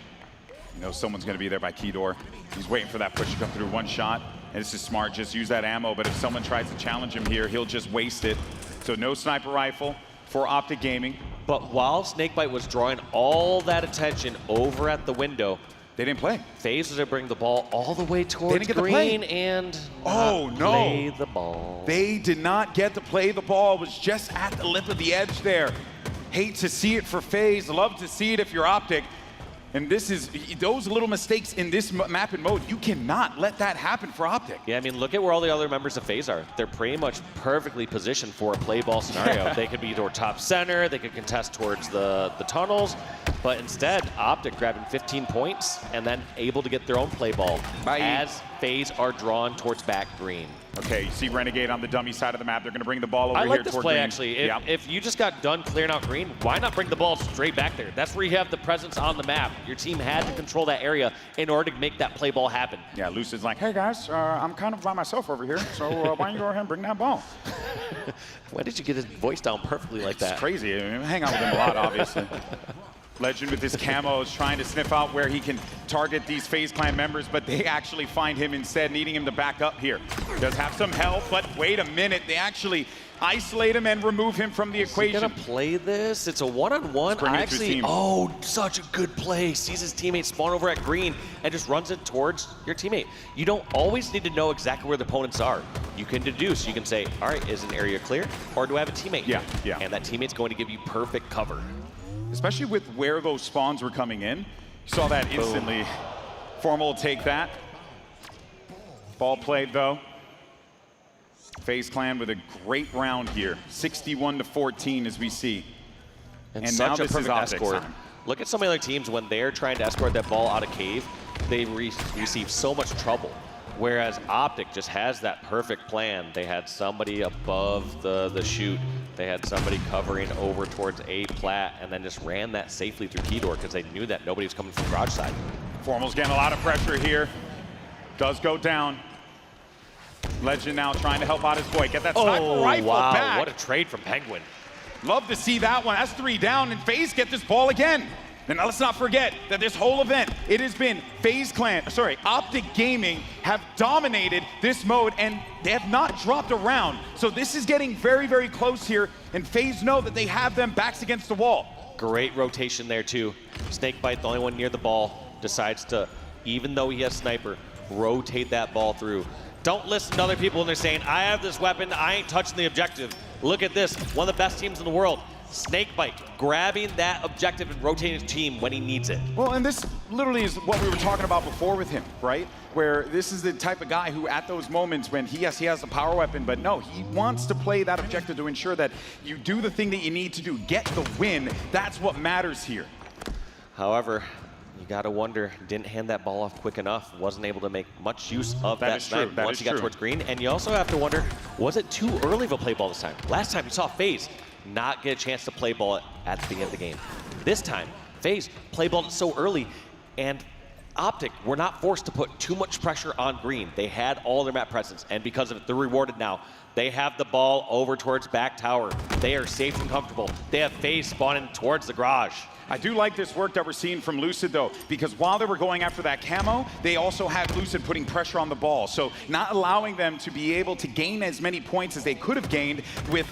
Speaker 9: You know someone's gonna be there by Keydor. He's waiting for that push to come through. One shot, and this is smart, just use that ammo, but if someone tries to challenge him here, he'll just waste it. So no sniper rifle for Optic Gaming.
Speaker 10: But while Snakebite was drawing all that attention over at the window,
Speaker 9: they didn't play.
Speaker 10: FaZe was to bring the ball all the way towards
Speaker 9: they didn't get
Speaker 10: green
Speaker 9: to play.
Speaker 10: And play the ball.
Speaker 9: They did not get to play the ball. It was just at the lip of the edge there. Hate to see it for FaZe, love to see it if you're Optic. And this is, those little mistakes in this map and mode, you cannot let that happen for Optic.
Speaker 10: Yeah, I mean, look at where all the other members of FaZe are. They're pretty much perfectly positioned for a play ball scenario. They could be toward top center, they could contest towards the tunnels, but instead, Optic grabbing 15 points and then able to get their own play ball as FaZe are drawn towards back green.
Speaker 9: Okay, you see Renegade on the dummy side of the map. They're going to bring the ball over here
Speaker 10: I like this
Speaker 9: toward
Speaker 10: play,
Speaker 9: green.
Speaker 10: actually. If you just got done clearing out green, why not bring the ball straight back there? That's where you have the presence on the map. Your team had to control that area in order to make that play ball happen.
Speaker 9: Yeah, Lucid's like, hey guys, I'm kind of by myself over here, so why don't you go ahead and bring that ball?
Speaker 10: When did you get his voice down perfectly like that?
Speaker 9: It's crazy. I mean, hang out with him a lot, obviously. Legend with his camo is trying to sniff out where he can target these FaZe Clan members, but they actually find him instead, needing him to back up here. Does have some health, but wait a minute. They actually isolate him and remove him from the equation.
Speaker 10: Is he gonna play this? It's a one-on-one. Such a good play. Sees his teammate spawn over at green and just runs it towards your teammate. You don't always need to know exactly where the opponents are. You can deduce. You can say, all right, is an area clear, or do I have a teammate?
Speaker 9: Yeah.
Speaker 10: And that teammate's going to give you perfect cover.
Speaker 9: Especially with where those spawns were coming in. You saw that instantly. Formal will take that. Ball played though. FaZe Clan with a great round here. 61-14 as we see.
Speaker 10: And
Speaker 9: now
Speaker 10: such a
Speaker 9: this is
Speaker 10: perfect
Speaker 9: Optic's
Speaker 10: escort.
Speaker 9: time.
Speaker 10: Look at some of the other teams when they're trying to escort that ball out of cave, they receive so much trouble. Whereas Optic just has that perfect plan. They had somebody above the chute. They had somebody covering over towards A plat and then just ran that safely through Keydor because they knew that nobody was coming from garage side.
Speaker 9: Formal's getting a lot of pressure here. Does go down. Legend now trying to help out his boy. Get that sniper rifle back.
Speaker 10: What a trade from Penguin.
Speaker 9: Love to see that one. That's 3 down, and FaZe get this ball again. And now let's not forget that this whole event, it has been Optic Gaming have dominated this mode, and they have not dropped a round. So this is getting very, very close here, and FaZe know that they have them backs against the wall.
Speaker 10: Great rotation there too. Snakebite, the only one near the ball, decides to, even though he has sniper, rotate that ball through. Don't listen to other people when they're saying, I have this weapon, I ain't touching the objective. Look at this, one of the best teams in the world. Snakebite grabbing that objective and rotating his team when he needs it.
Speaker 9: Well, and this literally is what we were talking about before with him, right? Where this is the type of guy who at those moments when he has a power weapon, but no, he wants to play that objective to ensure that you do the thing that you need to do, get the win. That's what matters here.
Speaker 10: However, you gotta wonder, didn't hand that ball off quick enough, wasn't able to make much use of that snipe once he got towards green. And you also have to wonder, was it too early of a play ball this time? Last time you saw FaZe not get a chance to play ball at the beginning of the game. This time, FaZe play balled it so early, and Optic were not forced to put too much pressure on green. They had all their map presence, and because of it, they're rewarded now. They have the ball over towards back tower. They are safe and comfortable. They have FaZe spawning towards the garage.
Speaker 9: I do like this work that we're seeing from Lucid, though, because while they were going after that camo, they also had Lucid putting pressure on the ball. So not allowing them to be able to gain as many points as they could have gained with,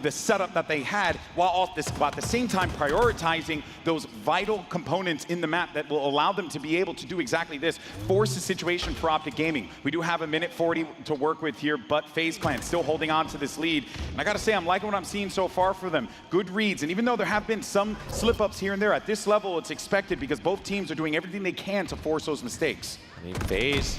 Speaker 9: the setup that they had, while at the same time prioritizing those vital components in the map that will allow them to be able to do exactly this. Force the situation for Optic Gaming. We do have a minute 40 to work with here, but FaZe Clan still holding on to this lead. And I gotta say, I'm liking what I'm seeing so far for them. Good reads, and even though there have been some slip-ups here and there, at this level, it's expected because both teams are doing everything they can to force those mistakes.
Speaker 10: I mean, FaZe,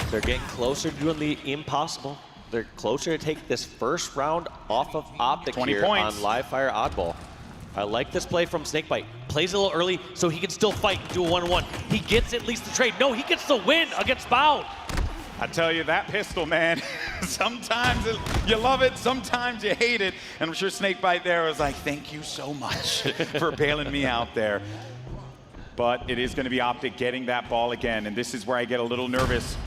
Speaker 10: they're getting closer to doing the impossible. they're closer to take this first round off of Optic
Speaker 9: 20
Speaker 10: here
Speaker 9: points.
Speaker 10: on live fire oddball. I like this play from Snakebite. Plays a little early so he can still fight and do a 1-1. He gets at least the trade. No, he gets the win against Bound.
Speaker 9: I tell you, that pistol, man, sometimes you love it, sometimes you hate it. And I'm sure Snakebite there was like, thank you so much for bailing me out there. But it is going to be Optic getting that ball again, and this is where I get a little nervous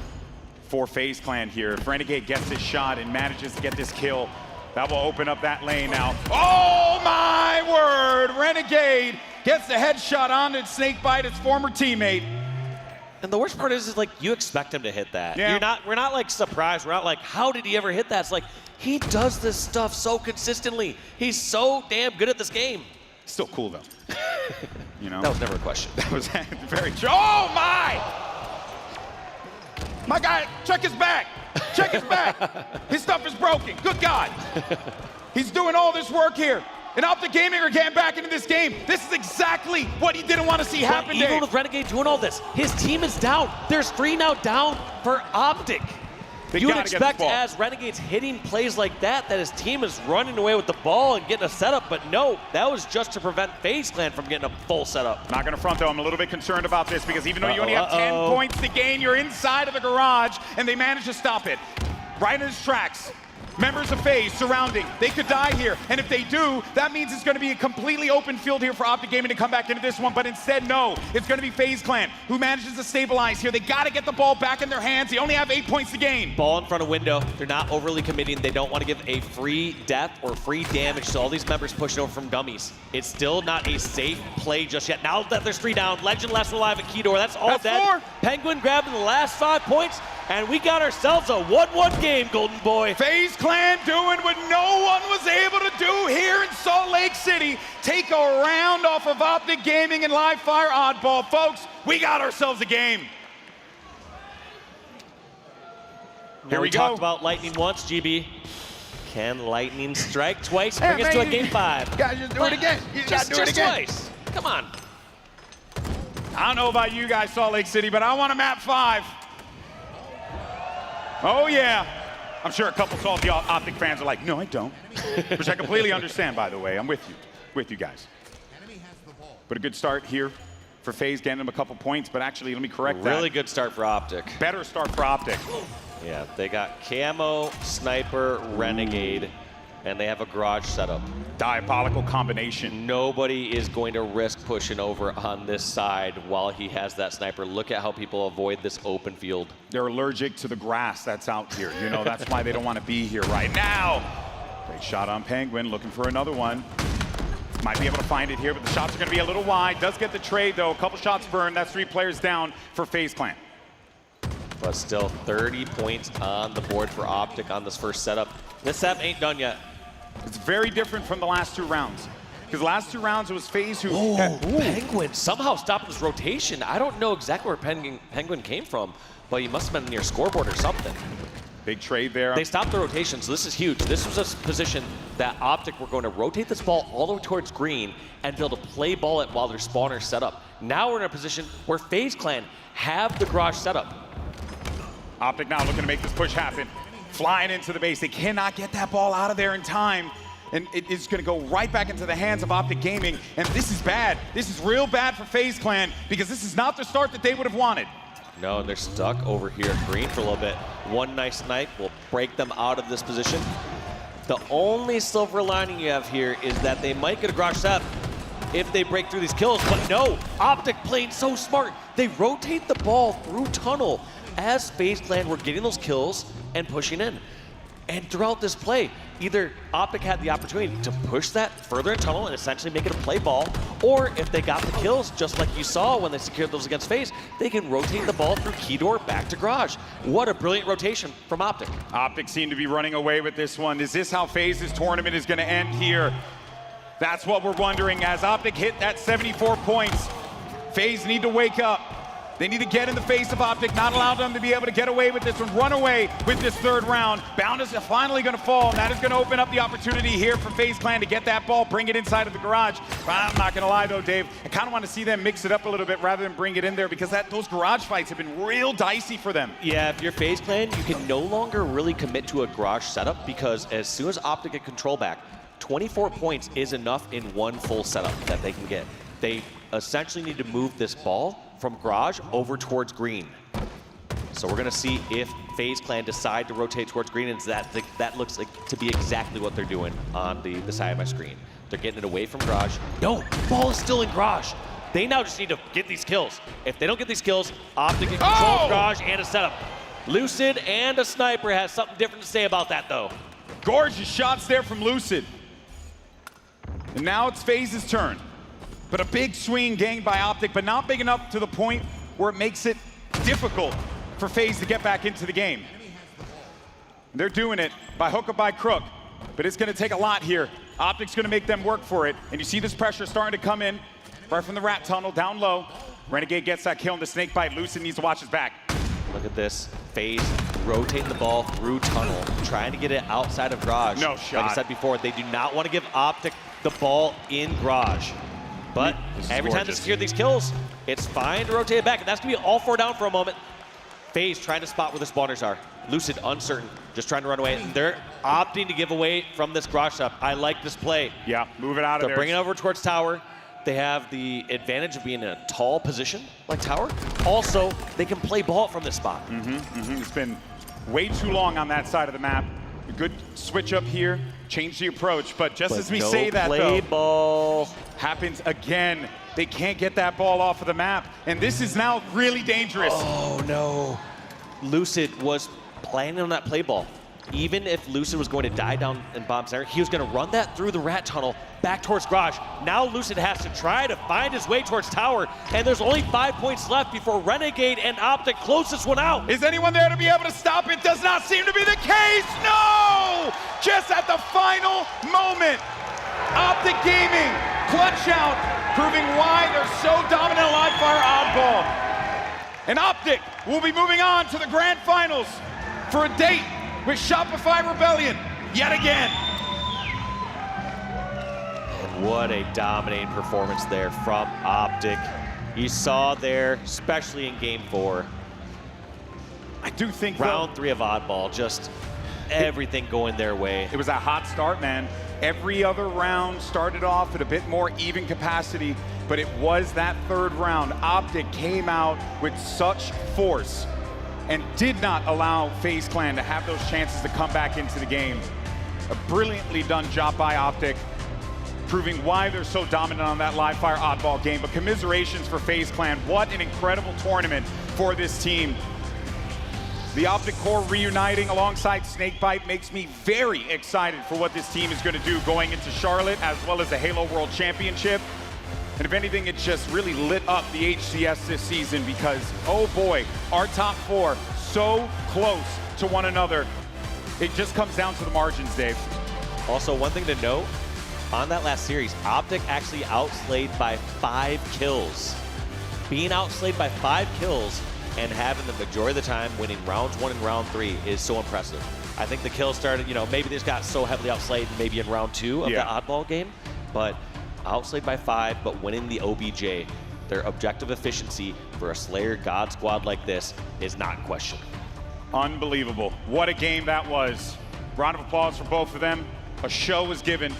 Speaker 9: for FaZe Clan here. If Renegade gets his shot and manages to get this kill, that will open up that lane now. Oh my word! Renegade gets the headshot onto Snakebite, his former teammate.
Speaker 10: And the worst part is like, you expect him to hit that.
Speaker 9: Yeah.
Speaker 10: We're not like surprised. We're not like, how did he ever hit that? It's like, he does this stuff so consistently. He's so damn good at this game.
Speaker 9: Still cool though. You know?
Speaker 10: That was never a question.
Speaker 9: That was very true. Oh my! My guy, check his back. Check his back. His stuff is broken. Good God. He's doing all this work here. And Optic Gaming are getting back into this game. This is exactly what he didn't want to see happen.
Speaker 10: Even with Renegade doing all this, his team is down. There's 3 now down for Optic. You would expect as Renegade's hitting plays like that his team is running away with the ball and getting a setup, but no, that was just to prevent FaZe Clan from getting a full setup.
Speaker 9: Not going to front though, I'm a little bit concerned about this because even though you only have 10 points to gain, you're inside of the garage and they managed to stop it. Right in his tracks. Members of FaZe surrounding. They could die here. And if they do, that means it's going to be a completely open field here for Optic Gaming to come back into this one. But instead, no. It's going to be FaZe Clan who manages to stabilize here. They got to get the ball back in their hands. They only have 8 points to gain.
Speaker 10: Ball in front of window. They're not overly committing. They don't want to give a free death or free damage to all these members pushing over from dummies. It's still not a safe play just yet. Now that there's 3 down, Legend left alive at Keydor. That's all dead.
Speaker 9: 4.
Speaker 10: Penguin grabbing the last 5 points. And we got ourselves a 1-1 game, Golden Boy.
Speaker 9: FaZe Clan doing what no one was able to do here in Salt Lake City. Take a round off of Optic Gaming and Live Fire Oddball. Folks, we got ourselves a game.
Speaker 10: Here we talked about lightning once, GB. Can lightning strike twice? Bring us to a game 5.
Speaker 9: You guys just do it again. You just do it again.
Speaker 10: Twice. Come on.
Speaker 9: I don't know about you guys, Salt Lake City, but I want a map 5. Oh, yeah. I'm sure a couple salty Optic fans are like, no, I don't. Which I completely understand, by the way. I'm with you guys. But a good start here for FaZe, getting them a couple points. But actually, let me correct that.
Speaker 10: Really good start for Optic.
Speaker 9: Better start for Optic.
Speaker 10: Yeah, they got Camo, Sniper, Renegade, and they have a garage setup.
Speaker 9: Diabolical combination.
Speaker 10: Nobody is going to risk pushing over on this side while he has that sniper. Look at how people avoid this open field.
Speaker 9: They're allergic to the grass that's out here. You know, that's why they don't want to be here right now. Great shot on Penguin, looking for another one. Might be able to find it here, but the shots are going to be a little wide. Does get the trade, though. A couple shots burned. That's 3 players down for FaZe Clan.
Speaker 10: But still 30 points on the board for Optic on this first setup. This setup ain't done yet.
Speaker 9: It's very different from the last 2 rounds. Because the last 2 rounds, it was FaZe who...
Speaker 10: Penguin somehow stopped his rotation. I don't know exactly where Penguin came from, but he must have been near scoreboard or something.
Speaker 9: Big trade there.
Speaker 10: They stopped the rotation, so this is huge. This was a position that Optic were going to rotate this ball all the way towards green and be able to play ball it while their spawner's set up. Now we're in a position where FaZe Clan have the garage set up.
Speaker 9: Optic now looking to make this push happen. Flying into the base. They cannot get that ball out of there in time. And it is going to go right back into the hands of Optic Gaming. And this is bad. This is real bad for FaZe Clan because this is not the start that they would have wanted.
Speaker 10: No, and they're stuck over here at green for a little bit. One nice snipe will break them out of this position. The only silver lining you have here is that they might get a garage set if they break through these kills. But no, Optic played so smart. They rotate the ball through tunnel as FaZe Clan were getting those kills and pushing in. And throughout this play, either Optic had the opportunity to push that further in tunnel and essentially make it a play ball, or if they got the kills, just like you saw when they secured those against FaZe, they can rotate the ball through Keydor back to garage. What a brilliant rotation from Optic.
Speaker 9: Optic seem to be running away with this one. Is this how FaZe's tournament is going to end here? That's what we're wondering as Optic hit that 74 points. FaZe need to wake up. They need to get in the face of Optic, not allow them to be able to get away with this one, run away with this third round. Bound is finally going to fall, and that is going to open up the opportunity here for FaZe Clan to get that ball, bring it inside of the garage. I'm not going to lie, though, Dave. I kind of want to see them mix it up a little bit rather than bring it in there because those garage fights have been real dicey for them.
Speaker 10: Yeah, if you're FaZe Clan, you can no longer really commit to a garage setup because as soon as Optic get control back, 24 points is enough in one full setup that they can get. They essentially need to move this ball from garage over towards green. So we're gonna see if FaZe Clan decide to rotate towards green, and that looks like to be exactly what they're doing on the side of my screen. They're getting it away from garage. No, ball is still in garage. They now just need to get these kills. If they don't get these kills, Optic can control garage and a setup. Lucid and a sniper has something different to say about that though.
Speaker 9: Gorgeous shots there from Lucid. And now it's FaZe's turn. But a big swing gained by Optic, but not big enough to the point where it makes it difficult for FaZe to get back into the game. They're doing it by hook or by crook, but it's going to take a lot here. Optic's going to make them work for it, and you see this pressure starting to come in right from the rat tunnel down low. Renegade gets that kill in the snake bite. Lucid needs to watch his back.
Speaker 10: Look at this. FaZe rotating the ball through tunnel, trying to get it outside of garage.
Speaker 9: No shot.
Speaker 10: Like I said before, they do not want to give Optic the ball in garage. But every time they secure these kills, it's fine to rotate it back. And that's going to be all 4 down for a moment. FaZe trying to spot where the spawners are. Lucid uncertain, just trying to run away. And they're opting to give away from this garage setup. I like this play.
Speaker 9: Yeah, move it out of there.
Speaker 10: They're bringing it over towards tower. They have the advantage of being in a tall position like tower. Also, they can play ball from this spot.
Speaker 9: It's been way too long on that side of the map. A good switch up here, change the approach, but just as we say that,
Speaker 10: play ball
Speaker 9: happens again. They can't get that ball off of the map, and this is now really dangerous.
Speaker 10: Oh no. Lucid was planning on that play ball. Even if Lucid was going to die down in bomb center, he was going to run that through the rat tunnel back towards garage. Now Lucid has to try to find his way towards tower, and there's only 5 points left before Renegade and Optic close this one out.
Speaker 9: Is anyone there to be able to stop it? Does not seem to be the case. No! Just at the final moment, Optic Gaming clutch out, proving why they're so dominant live fire oddball. And Optic will be moving on to the grand finals for a date with Shopify Rebellion yet again.
Speaker 10: And what a dominating performance there from Optic. You saw there, especially in game 4.
Speaker 9: I do think
Speaker 10: round 3 of oddball, just everything going their way.
Speaker 9: It was a hot start, man. Every other round started off at a bit more even capacity, but it was that third round. Optic came out with such force and did not allow FaZe Clan to have those chances to come back into the game. A brilliantly done job by Optic, proving why they're so dominant on that live fire oddball game. But commiserations for FaZe Clan. What an incredible tournament for this team. The Optic core reuniting alongside Snakebite makes me very excited for what this team is going to do going into Charlotte, as well as the Halo World Championship. And if anything, it just really lit up the HCS this season because, oh boy, our top 4 so close to one another. It just comes down to the margins, Dave.
Speaker 10: Also, one thing to note, on that last series, Optic actually outslayed by 5 kills. Being outslayed by 5 kills and having the majority of the time winning rounds 1 and round 3 is so impressive. I think the kills started, maybe they just got so heavily outslayed maybe in round 2 of the oddball game, but outslayed by 5, but winning the OBJ. Their objective efficiency for a Slayer God squad like this is not in question.
Speaker 9: Unbelievable. What a game that was. Round of applause for both of them. A show was given,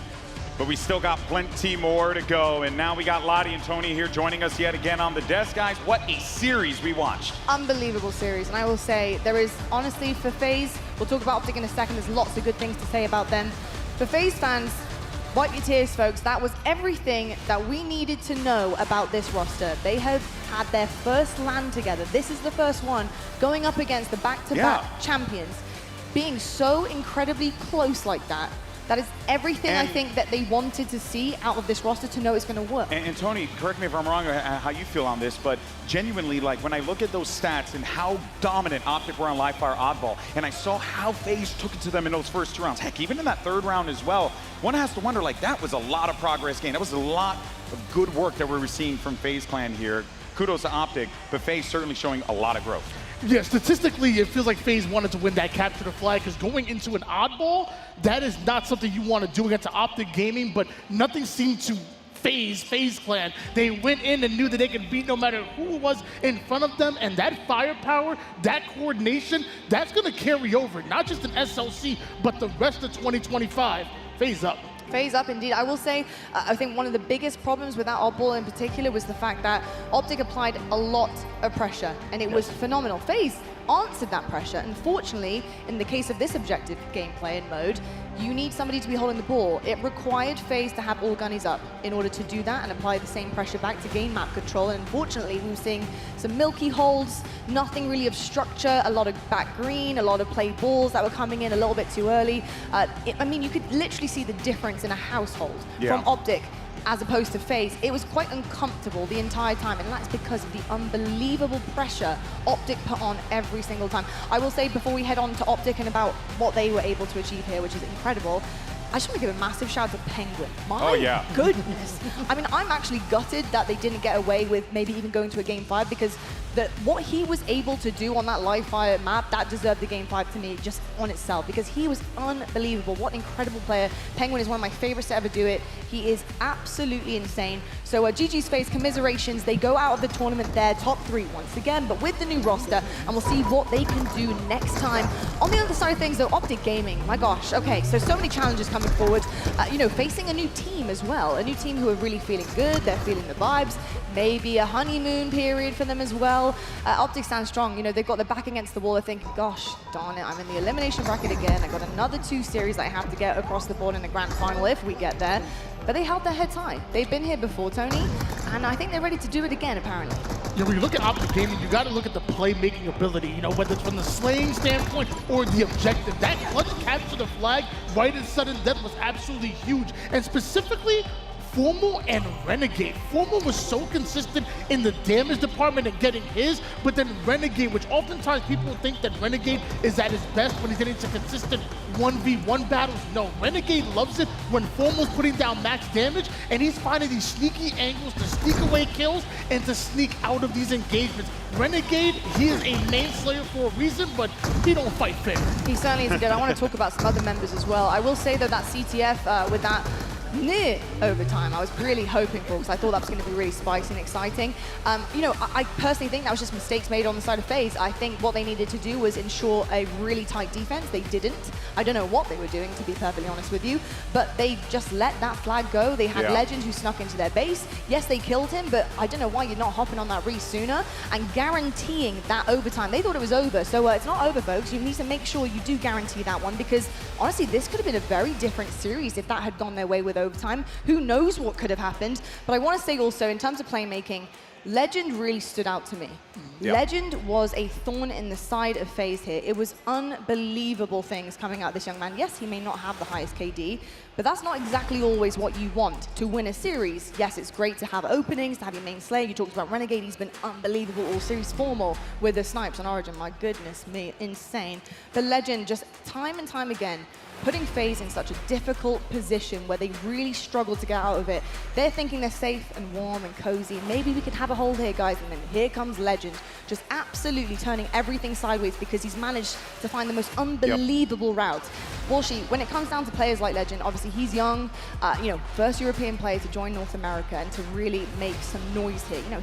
Speaker 9: but we still got plenty more to go. And now we got Lottie and Tony here joining us yet again on the desk. Guys, what a series we watched.
Speaker 16: Unbelievable series. And I will say, there is honestly, for FaZe, we'll talk about Optic in a second, there's lots of good things to say about them. For FaZe fans, wipe your tears, folks. That was everything that we needed to know about this roster. They have had their first LAN together. This is the first one, going up against the back-to-back champions. Being so incredibly close like that, that is everything I think that they wanted to see out of this roster to know it's going to work.
Speaker 9: And Tony, correct me if I'm wrong how you feel on this, but genuinely, like when I look at those stats and how dominant Optic were on live fire oddball, and I saw how FaZe took it to them in those first 2 rounds, heck, even in that third round as well, one has to wonder, like, that was a lot of progress gained. That was a lot of good work that we were seeing from FaZe Clan here. kudos to Optic, but FaZe certainly showing a lot of growth.
Speaker 17: Yeah, statistically, it feels like FaZe wanted to win that capture the flag, because going into an oddball, that is not something you want to do against Optic Gaming, but nothing seemed to FaZe clan. They went in and knew that they could beat no matter who was in front of them, and that firepower, that coordination, that's going to carry over, not just in SLC, but the rest of 2025. FaZe up.
Speaker 16: FaZe up indeed. I will say, I think one of the biggest problems with that oddball in particular was the fact that Optic applied a lot of pressure, and it was phenomenal. FaZe answered that pressure. Unfortunately, in the case of this objective gameplay and mode, you need somebody to be holding the ball. It required FaZe to have all gunnies up in order to do that and apply the same pressure back to gain map control. And unfortunately, we were seeing some milky holds, nothing really of structure, a lot of back green, a lot of play balls that were coming in a little bit too early. I mean, you could literally see the difference in a household from Optic as opposed to FaZe. It was quite uncomfortable the entire time, and that's because of the unbelievable pressure Optic put on every single time. I will say, before we head on to Optic and about what they were able to achieve here, which is incredible, I just want to give a massive shout out to Penguin. My goodness. I mean, I'm actually gutted that they didn't get away with maybe even going to a Game 5, because what he was able to do on that live fire map, that deserved the Game 5 to me just on itself, because he was unbelievable. What an incredible player. Penguin is one of my favorites to ever do it. He is absolutely insane. So GG's FaZe, commiserations. They go out of the tournament there, top 3 once again, but with the new roster, and we'll see what they can do next time. On the other side of things though, Optic Gaming, my gosh. Okay, so many challenges coming forward. You know, facing a new team as well. A new team who are really feeling good. They're feeling the vibes. Maybe a honeymoon period for them as well. Optic stands strong. You know, they've got their back against the wall. They're thinking, gosh, darn it, I'm in the elimination bracket again. I got another 2 series that I have to get across the board in the grand final if we get there. But they held their heads high. They've been here before, Tony, and I think they're ready to do it again, apparently.
Speaker 17: Yeah, when you look at Optic Gaming, you got to look at the playmaking ability, you know, whether it's from the slaying standpoint or the objective. That clutch capture the flag right in sudden death was absolutely huge. And specifically, Formal and Renegade. Formal was so consistent in the damage department and getting his, but then Renegade, which oftentimes people think that Renegade is at his best when he's getting to consistent 1v1 battles. No, Renegade loves it when Formal's putting down max damage, and he's finding these sneaky angles to sneak away kills and to sneak out of these engagements. Renegade, he is a main slayer for a reason, but he don't fight fair.
Speaker 16: He certainly is good. I want to talk about some other members as well. I will say though that CTF with that near overtime I was really hoping for, because I thought that was going to be really spicy and exciting. You know, I personally think that was just mistakes made on the side of FaZe. I think what they needed to do was ensure a really tight defense. They didn't. I don't know what they were doing, to be perfectly honest with you, but they just let that flag go. They had Legend who snuck into their base. Yes, they killed him, but I don't know why you're not hopping on that Reese sooner and guaranteeing that overtime. They thought it was over, so it's not over, folks. You need to make sure you do guarantee that one, because honestly, this could have been a very different series if that had gone their way with overtime. Who knows what could have happened? But I want to say also, in terms of playmaking, Legend really stood out to me. Legend was a thorn in the side of FaZe here. It was unbelievable things coming out of this young man. Yes, he may not have the highest KD, but that's not exactly always what you want to win a series. Yes, it's great to have openings, to have your main slayer. You talked about Renegade. He's been unbelievable all series. Formal with the snipes on Origin. My goodness me, insane. But Legend, just time and time again, putting FaZe in such a difficult position where they really struggle to get out of it. They're thinking they're safe and warm and cozy. Maybe we could have a hold here, guys. And then here comes Legend, just absolutely turning everything sideways, because he's managed to find the most unbelievable routes. Walshy, when it comes down to players like Legend, obviously he's young, you know, first European player to join North America and to really make some noise here. You know,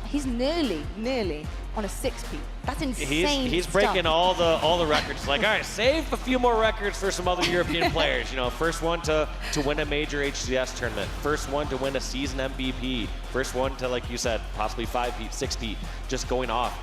Speaker 16: he's nearly on a 6P. That's insane.
Speaker 10: He's breaking all the records. Like, all right, save a few more records for some other European players. You know, first one to win a major HCS tournament, first one to win a season MVP, first one to, like you said, possibly 5P, 6P, just going off.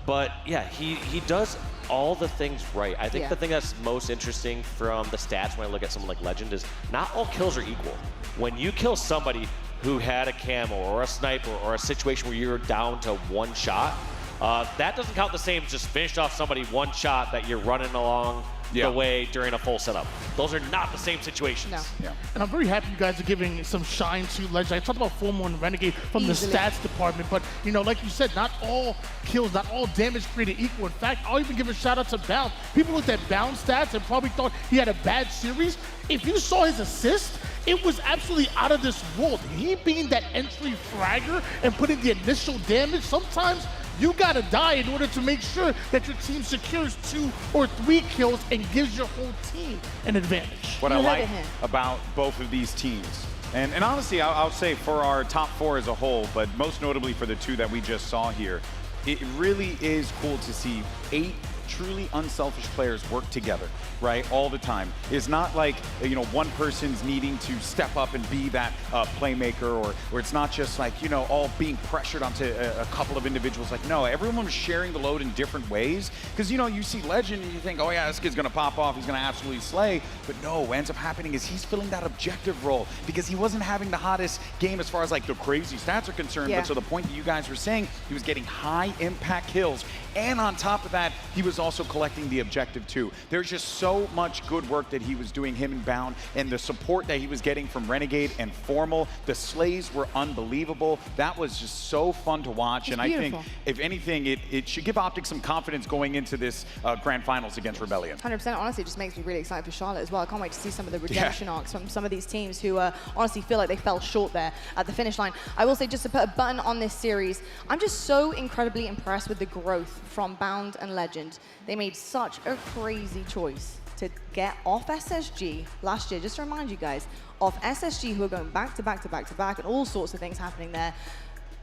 Speaker 10: But yeah, he does all the things right. I think the thing that's most interesting from the stats when I look at someone like Legend is not all kills are equal. When you kill somebody who had a camo or a sniper or a situation where you're down to 1 shot, That doesn't count the same as just finished off somebody one shot that you're running along the way during a full setup. Those are not the same situations.
Speaker 17: No. Yeah. And I'm very happy you guys are giving some shine to Legend. I talked about Formal and Renegade from the stats department, but you know, like you said, not all kills, not all damage created equal. In fact, I'll even give a shout out to Bound. People looked at Bound stats and probably thought he had a bad series. If you saw his assist, it was absolutely out of this world. He being that entry fragger and putting the initial damage, sometimes you gotta die in order to make sure that your team secures 2 or 3 kills and gives your whole team an advantage.
Speaker 9: What I like about both of these teams, and honestly, I'll say for our top 4 as a whole, but most notably for the 2 that we just saw here, it really is cool to see 8 truly unselfish players work together, right, all the time. It's not like, you know, one person's needing to step up and be that playmaker, or it's not just like, you know, all being pressured onto a couple of individuals. Like, no, everyone's sharing the load in different ways. Because, you know, you see Legend and you think, oh yeah, this kid's gonna pop off, he's gonna absolutely slay. But no, what ends up happening is he's filling that objective role because he wasn't having the hottest game as far as like the crazy stats are concerned. But to the point that you guys were saying, he was getting high impact kills. And on top of that, he was also collecting the objective too. There's just so much good work that he was doing, him and Bound, and the support that he was getting from Renegade and Formal. The slays were unbelievable. That was just so fun to watch. And
Speaker 16: beautiful.
Speaker 9: I think, if anything, it should give Optic some confidence going into this grand finals against Rebellion.
Speaker 16: 100%. Honestly, it just makes me really excited for Charlotte as well. I can't wait to see some of the redemption arcs from some of these teams who honestly feel like they fell short there at the finish line. I will say, just to put a button on this series, I'm just so incredibly impressed with the growth from Bound and Legend. They made such a crazy choice to get off SSG last year. Just to remind you guys, off SSG, who are going back to back to back to back, and all sorts of things happening there.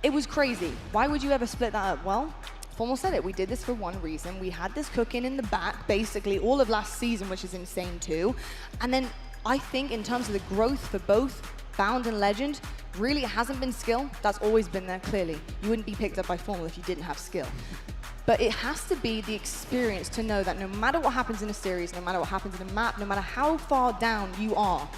Speaker 16: It was crazy. Why would you ever split that up? Well, Formal said it. We did this for one reason. We had this cooking in the back, basically all of last season, which is insane too. And then I think in terms of the growth for both Bound and Legend, really it hasn't been skill. That's always been there, clearly. You wouldn't be picked up by Formal if you didn't have skill. But it has to be the experience to know that no matter what happens in a series, no matter what happens in a map, no matter how far down you are,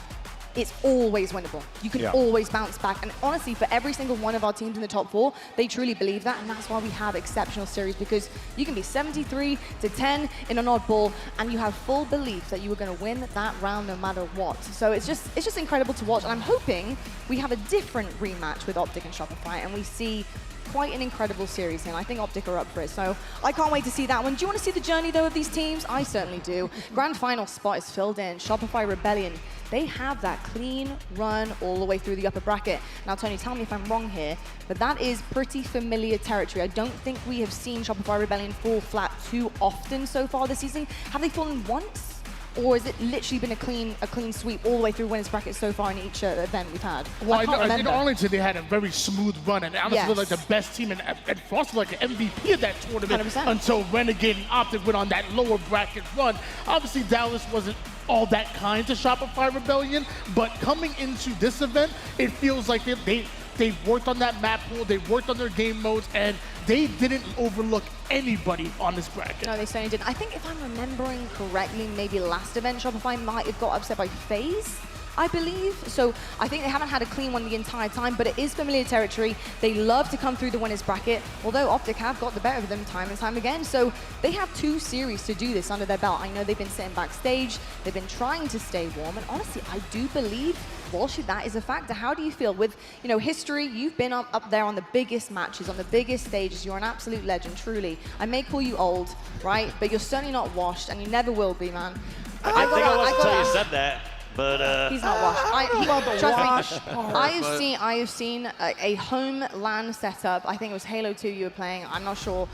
Speaker 16: it's always winnable. You can always bounce back. And honestly, for every single one of our teams in the top 4, they truly believe that. And that's why we have exceptional series, because you can be 73-10 in an oddball, and you have full belief that you are going to win that round no matter what. So it's just incredible to watch. And I'm hoping we have a different rematch with Optic and Shopify, and we see quite an incredible series here, and I think Optic are up for it, so I can't wait to see that one. Do you want to see the journey, though, of these teams? I certainly do. Grand final spot is filled in. Shopify Rebellion, they have that clean run all the way through the upper bracket. Now, Tony, tell me if I'm wrong here, but that is pretty familiar territory. I don't think we have seen Shopify Rebellion fall flat too often so far this season. Have they fallen once? Or has it literally been a clean sweep all the way through winners bracket so far in each event we've had?
Speaker 17: Well, in Arlington, they had a very smooth run, and honestly, like the best team, and Frost was like the MVP of that tournament
Speaker 16: 100%.
Speaker 17: Until Renegade and Optic went on that lower bracket run. Obviously, Dallas wasn't all that kind to Shopify Rebellion, but coming into this event, it feels like they worked on that map pool, they worked on their game modes, and they didn't overlook anybody on this bracket.
Speaker 16: No, they certainly didn't. I think if I'm remembering correctly, maybe last event Shopify might have got upset by FaZe, I believe. So I think they haven't had a clean one the entire time, but it is familiar territory. They love to come through the winners bracket, although Optic have got the better of them time and time again. So they have 2 series to do this under their belt. I know they've been sitting backstage, they've been trying to stay warm, and honestly, I do believe, Walsh, that is a factor. How do you feel with, you know, history? You've been up there on the biggest matches, on the biggest stages. You're an absolute legend, truly. I may call you old, right? But you're certainly not washed, and you never will be, man.
Speaker 10: I didn't think I was until you said that. But
Speaker 16: he's not washed. Trust me, I have seen a home LAN setup. I think it was Halo 2 you were playing. I'm not sure.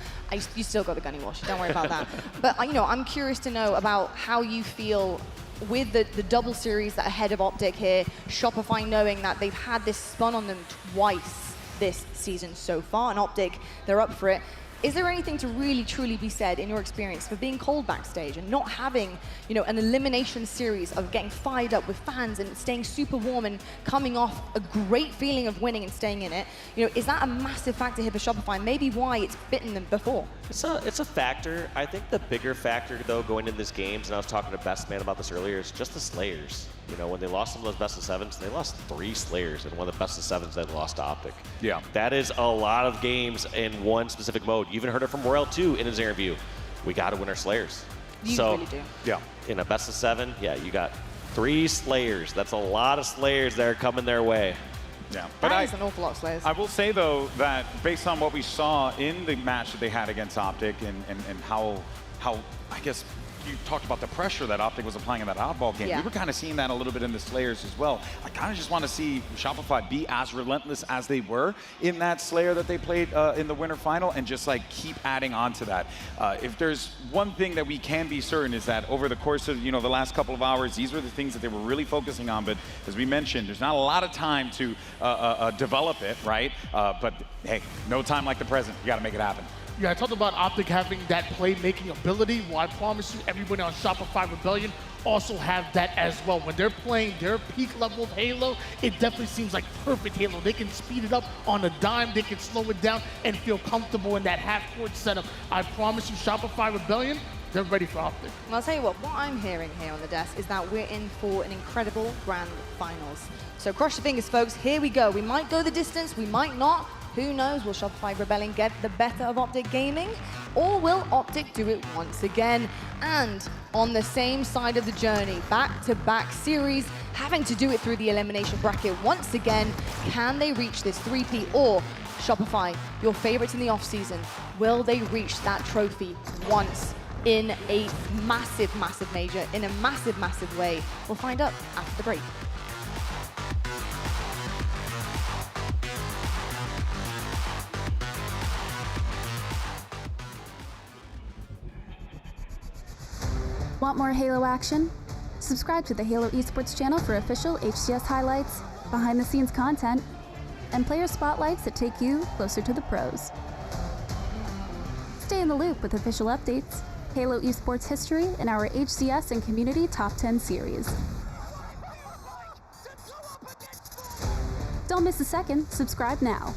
Speaker 16: You still got the gunny wash. Don't worry about that. But you know, I'm curious to know about how you feel with the double series that are ahead of Optic here. Shopify knowing that they've had this spun on them twice this season so far, and Optic, they're up for it. Is there anything to really, truly be said in your experience for being cold backstage and not having, you know, an elimination series of getting fired up with fans and staying super warm and coming off a great feeling of winning and staying in it? You know, is that a massive factor here for Shopify? Maybe why it's bitten them before?
Speaker 10: It's a factor. I think the bigger factor, though, going into this games, and I was talking to Best Man about this earlier, is just the Slayers. You know, when they lost some of those best of sevens, they lost 3 Slayers, and one of the best of sevens they lost to Optic.
Speaker 9: Yeah.
Speaker 10: That is a lot of games in one specific mode. You even heard it from Royal too in his interview. We got to win our Slayers.
Speaker 16: You
Speaker 10: so,
Speaker 16: really do.
Speaker 9: Yeah.
Speaker 10: In a best of 7, yeah, you got 3 Slayers. That's a lot of Slayers that are coming their way.
Speaker 9: Yeah,
Speaker 16: That is an awful lot of Slayers.
Speaker 9: I will say, though, that based on what we saw in the match that they had against Optic and how I guess you talked about the pressure that Optic was applying in that oddball game.
Speaker 16: Yeah.
Speaker 9: We were kind of seeing that a little bit in the Slayers as well. I kind of just want to see Shopify be as relentless as they were in that Slayer that they played in the winter final and just like keep adding on to that. If there's one thing that we can be certain is that over the course of the last couple of hours, these were the things that they were really focusing on. But as we mentioned, there's not a lot of time to develop it, right? But hey, no time like the present. You got to make it happen.
Speaker 17: Yeah, I talked about Optic having that playmaking ability. Well, I promise you, everybody on Shopify Rebellion also have that as well. When they're playing their peak level of Halo, it definitely seems like perfect Halo. They can speed it up on a dime, they can slow it down, and feel comfortable in that half-court setup. I promise you, Shopify Rebellion, they're ready for Optic.
Speaker 16: Well, I'll tell you what I'm hearing here on the desk is that we're in for an incredible grand finals. So cross your fingers, folks. Here we go. We might go the distance, we might not. Who knows, will Shopify Rebellion get the better of Optic Gaming? Or will Optic do it once again? And on the same side of the journey, back-to-back series, having to do it through the elimination bracket once again, can they reach this 3P? Or Shopify, your favorites in the offseason, will they reach that trophy once in a massive, massive major, in a massive, massive way? We'll find out after the break.
Speaker 15: Want more Halo action? Subscribe to the Halo Esports channel for official HCS highlights, behind-the-scenes content, and player spotlights that take you closer to the pros. Stay in the loop with official updates, Halo Esports history, and our HCS and Community Top 10 series. Don't miss a second. Subscribe now.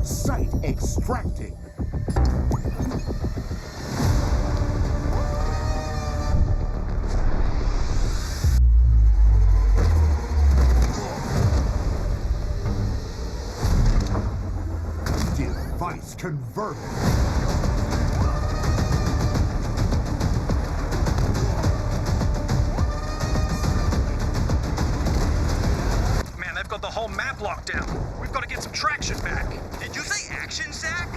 Speaker 14: Site extracting. Device converted.
Speaker 21: Man, they've got the whole map locked down. We've got to get some traction back. Did you say action, Zach?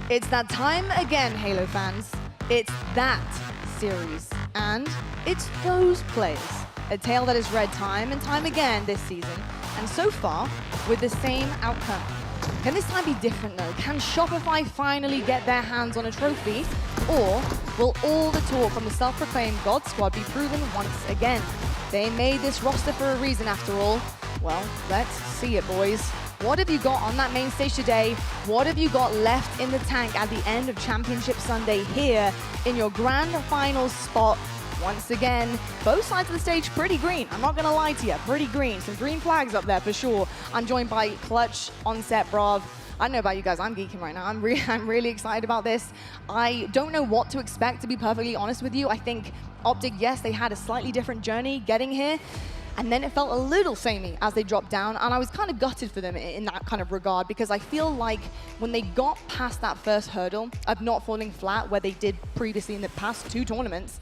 Speaker 16: It's that time again, Halo fans. It's that series, and it's those players. A tale that is read time and time again this season, and so far, with the same outcome. Can this time be different though? Can Shopify finally get their hands on a trophy? Or will all the talk from the self-proclaimed God Squad be proven once again? They made this roster for a reason after all. Well, let's see it, boys. What have you got on that main stage today? What have you got left in the tank at the end of Championship Sunday here in your grand finals spot? Once again, both sides of the stage pretty green. I'm not gonna lie to you, pretty green. Some green flags up there for sure. I'm joined by Clutch, Onset, Brav. I don't know about you guys, I'm geeking right now. I'm really excited about this. I don't know what to expect, to be perfectly honest with you. I think Optic, yes, they had a slightly different journey getting here, and then it felt a little samey as they dropped down, and I was kind of gutted for them in that kind of regard, because I feel like when they got past that first hurdle of not falling flat where they did previously in the past 2 tournaments,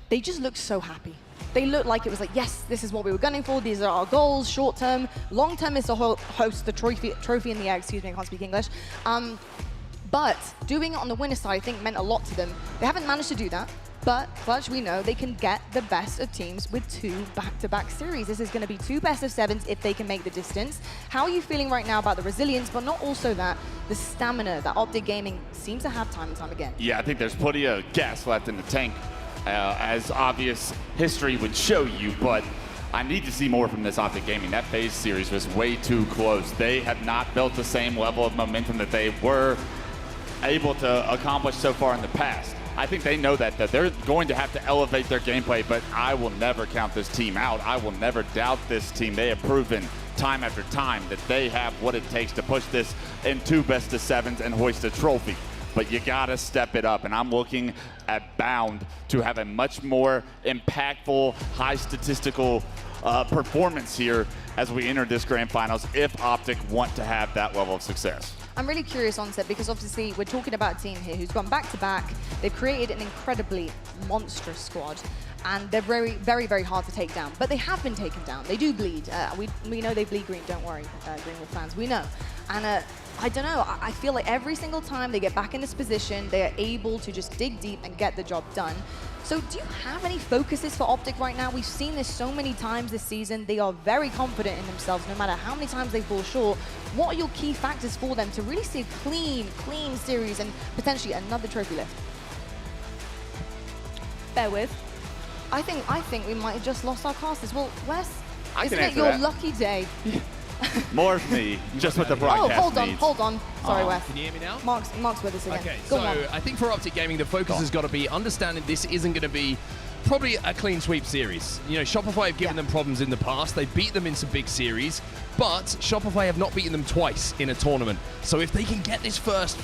Speaker 16: they just looked so happy. They looked like it was like, yes, this is what we were gunning for. These are our goals, short term. Long term is to host the trophy in the air. Excuse me, I can't speak English. But doing it on the winner side, I think, meant a lot to them. They haven't managed to do that. But Clutch, we know they can get the best of teams with 2 back-to-back series. This is going to be 2 best-of-7s if they can make the distance. How are you feeling right now about the resilience, but not also the stamina that Optic Gaming seems to have time and time again?
Speaker 2: Yeah, I think there's plenty of gas left in the tank, as obvious history would show you, but I need to see more from this Optic Gaming. That FaZe series was way too close. They have not built the same level of momentum that they were able to accomplish so far in the past. I think they know that they're going to have to elevate their gameplay, but I will never count this team out. I will never doubt this team. They have proven time after time that they have what it takes to push this in 2 best-of-7s and hoist a trophy. But you gotta step it up, and I'm looking at Bound to have a much more impactful, high statistical performance here as we enter this grand finals if Optic want to have that level of success.
Speaker 16: I'm really curious, Onset, because obviously we're talking about a team here who's gone back-to-back. They've created an incredibly monstrous squad, and they're very, very, very hard to take down. But they have been taken down. They do bleed. We know they bleed green, don't worry, Greenwood fans, we know. And I don't know, I feel like every single time they get back in this position, they are able to just dig deep and get the job done. So do you have any focuses for Optic right now? We've seen this so many times this season. They are very confident in themselves, no matter how many times they fall short. What are your key factors for them to really see a clean series and potentially another trophy lift? Bear with. I think we might have just lost our casters. Well, Wes, isn't it your lucky day?
Speaker 2: More of me, just with the broadcast
Speaker 16: hold on. Sorry, Wes.
Speaker 18: Can you hear me now?
Speaker 16: Mark's with us again.
Speaker 18: Okay,
Speaker 16: Go
Speaker 18: so
Speaker 16: on.
Speaker 18: I think for Optic Gaming, the focus has got to be understanding this isn't going to be probably a clean sweep series. You know, Shopify have given them problems in the past. They beat them in some big series, but Shopify have not beaten them twice in a tournament. So if they can get this first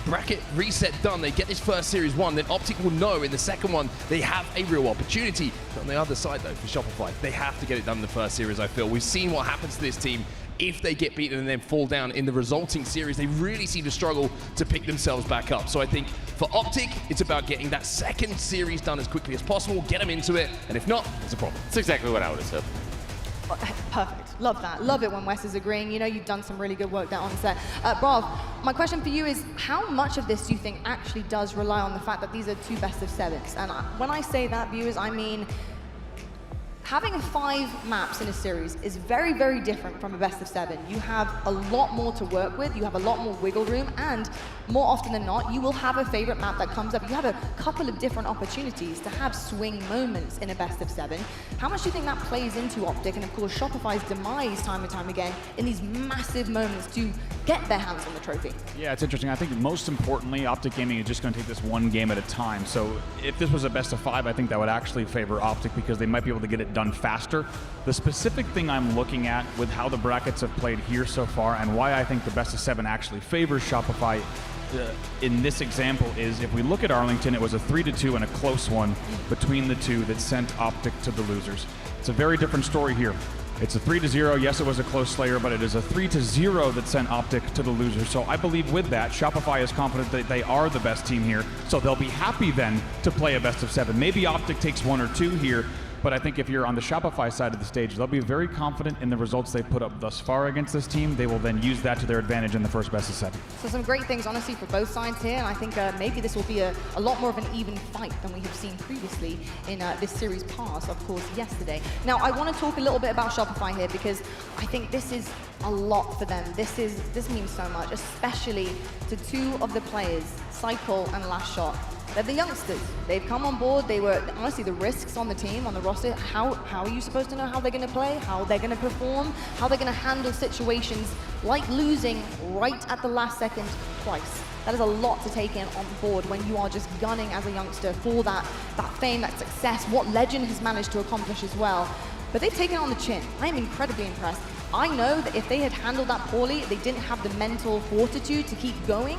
Speaker 18: bracket reset done, they get this first series won, then Optic will know in the second one they have a real opportunity. But on the other side though, for Shopify, they have to get it done in the first series, I feel. We've seen what happens to this team if they get beaten and then fall down in the resulting series. They really seem to struggle to pick themselves back up. So I think for Optic, it's about getting that second series done as quickly as possible, get them into it, and if not, it's a problem.
Speaker 2: That's exactly what I would have said.
Speaker 16: Perfect. Love that. Love it when Wes is agreeing. You know, you've done some really good work there on set. Brav, my question for you is, how much of this do you think actually does rely on the fact that these are 2 best-of-7s? And when I say that, viewers, I mean having 5 maps in a series is very, very different from a best-of-7. You have a lot more to work with, you have a lot more wiggle room, and more often than not, you will have a favorite map that comes up. You have a couple of different opportunities to have swing moments in a best-of-7. How much do you think that plays into Optic, and of course Shopify's demise time and time again in these massive moments to get their hands on the trophy?
Speaker 9: Yeah, it's interesting. I think most importantly, Optic Gaming is just going to take this one game at a time. So if this was a best-of-5, I think that would actually favor Optic because they might be able to get it done faster. The specific thing I'm looking at with how the brackets have played here so far and why I think the best-of-7 actually favors Shopify in this example is if we look at Arlington, it was a 3-2 and a close one between the two that sent Optic to the losers. It's a very different story here. It's a 3-0. Yes, it was a close slayer, but it is a 3-0 that sent Optic to the losers. So I believe with that, Shopify is confident that they are the best team here. So they'll be happy then to play a best-of-7. Maybe Optic takes 1 or 2 here, But I think if you're on the Shopify side of the stage, they'll be very confident in the results they've put up thus far against this team. They will then use that to their advantage in the first best of 7.
Speaker 16: So some great things, honestly, for both sides here, and I think maybe this will be a lot more of an even fight than we have seen previously in this series pass, of course, yesterday. Now, I want to talk a little bit about Shopify here because I think this is a lot for them. This means so much, especially to 2 of the players, Cycle and Last Shot. They're the youngsters. They've come on board. They were, honestly, the risks on the team, on the roster. How are you supposed to know how they're going to play, how they're going to perform, how they're going to handle situations like losing right at the last second twice? That is a lot to take in on board when you are just gunning as a youngster for that fame, that success, what Legend has managed to accomplish as well. But they've taken it on the chin. I am incredibly impressed. I know that if they had handled that poorly, they didn't have the mental fortitude to keep going,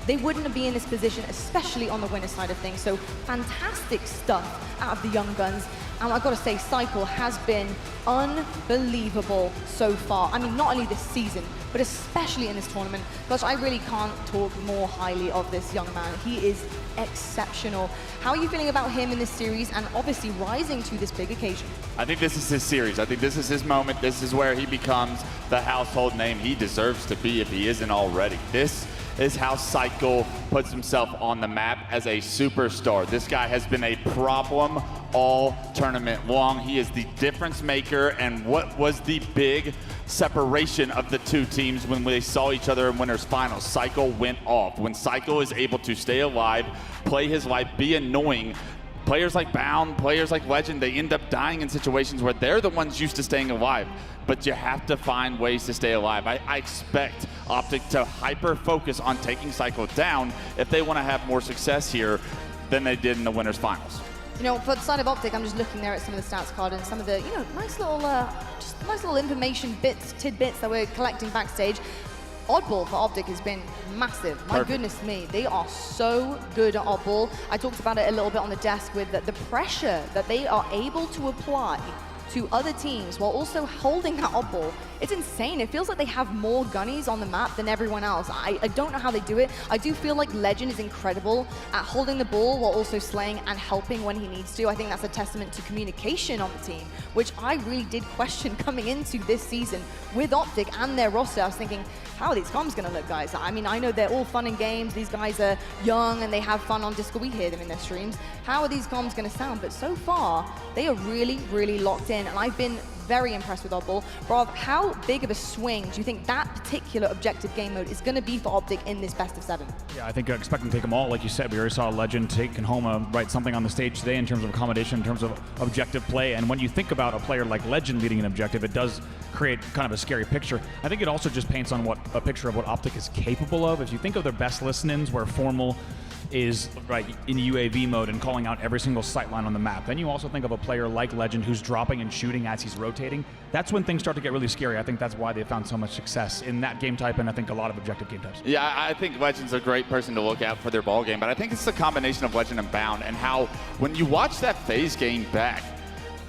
Speaker 16: they wouldn't be in this position, especially on the winner side of things. So fantastic stuff out of the young guns. And I've got to say, Cycle has been unbelievable so far. I mean, not only this season, but especially in this tournament. Gosh, I really can't talk more highly of this young man. He is exceptional. How are you feeling about him in this series and obviously rising to this big occasion?
Speaker 2: I think this is his series. I think this is his moment. This is where he becomes the household name he deserves to be if he isn't already. This is how Cycle puts himself on the map as a superstar. This guy has been a problem all tournament long. He is the difference maker, and what was the big separation of the 2 teams when they saw each other in winners finals? Cycle went off. When Cycle is able to stay alive, play his life, be annoying, players like Bound, players like Legend, they end up dying in situations where they're the ones used to staying alive. But you have to find ways to stay alive. I expect Optic to hyper-focus on taking Cycle down if they want to have more success here than they did in the winners finals.
Speaker 16: You know, for the side of Optic, I'm just looking there at some of the stats card and some of the, you know, nice little information tidbits that we're collecting backstage. Oddball for Optic has been massive. My goodness me, they are so good at Oddball. I talked about it a little bit on the desk with the pressure that they are able to apply to other teams while also holding that oddball. It's insane. It feels like they have more gunnies on the map than everyone else. I don't know how they do it. I do feel like Legend is incredible at holding the ball while also slaying and helping when he needs to. I think that's a testament to communication on the team, which I really did question coming into this season with Optic and their roster. I was thinking, how are these comms going to look, guys? I mean, I know they're all fun and games. These guys are young and they have fun on Discord. We hear them in their streams. How are these comms going to sound? But so far, they are really, really locked in. And I've been very impressed with Oddball. Rob, how big of a swing do you think that particular objective game mode is going to be for Optic in this best of 7?
Speaker 9: Yeah, I think I expect them to take them all. Like you said, we already saw Legend taking home something on the stage today in terms of accommodation, in terms of objective play. And when you think about a player like Legend leading an objective, it does create kind of a scary picture. I think it also just paints on a picture of what Optic is capable of. If you think of their best listen-ins where Formal is right in UAV mode and calling out every single sightline on the map. Then you also think of a player like Legend who's dropping and shooting as he's rotating. That's when things start to get really scary. I think that's why they found so much success in that game type, and I think a lot of objective game types.
Speaker 2: Yeah, I think Legend's a great person to look at for their ball game, but I think it's the combination of Legend and Bound and how when you watch that FaZe game back,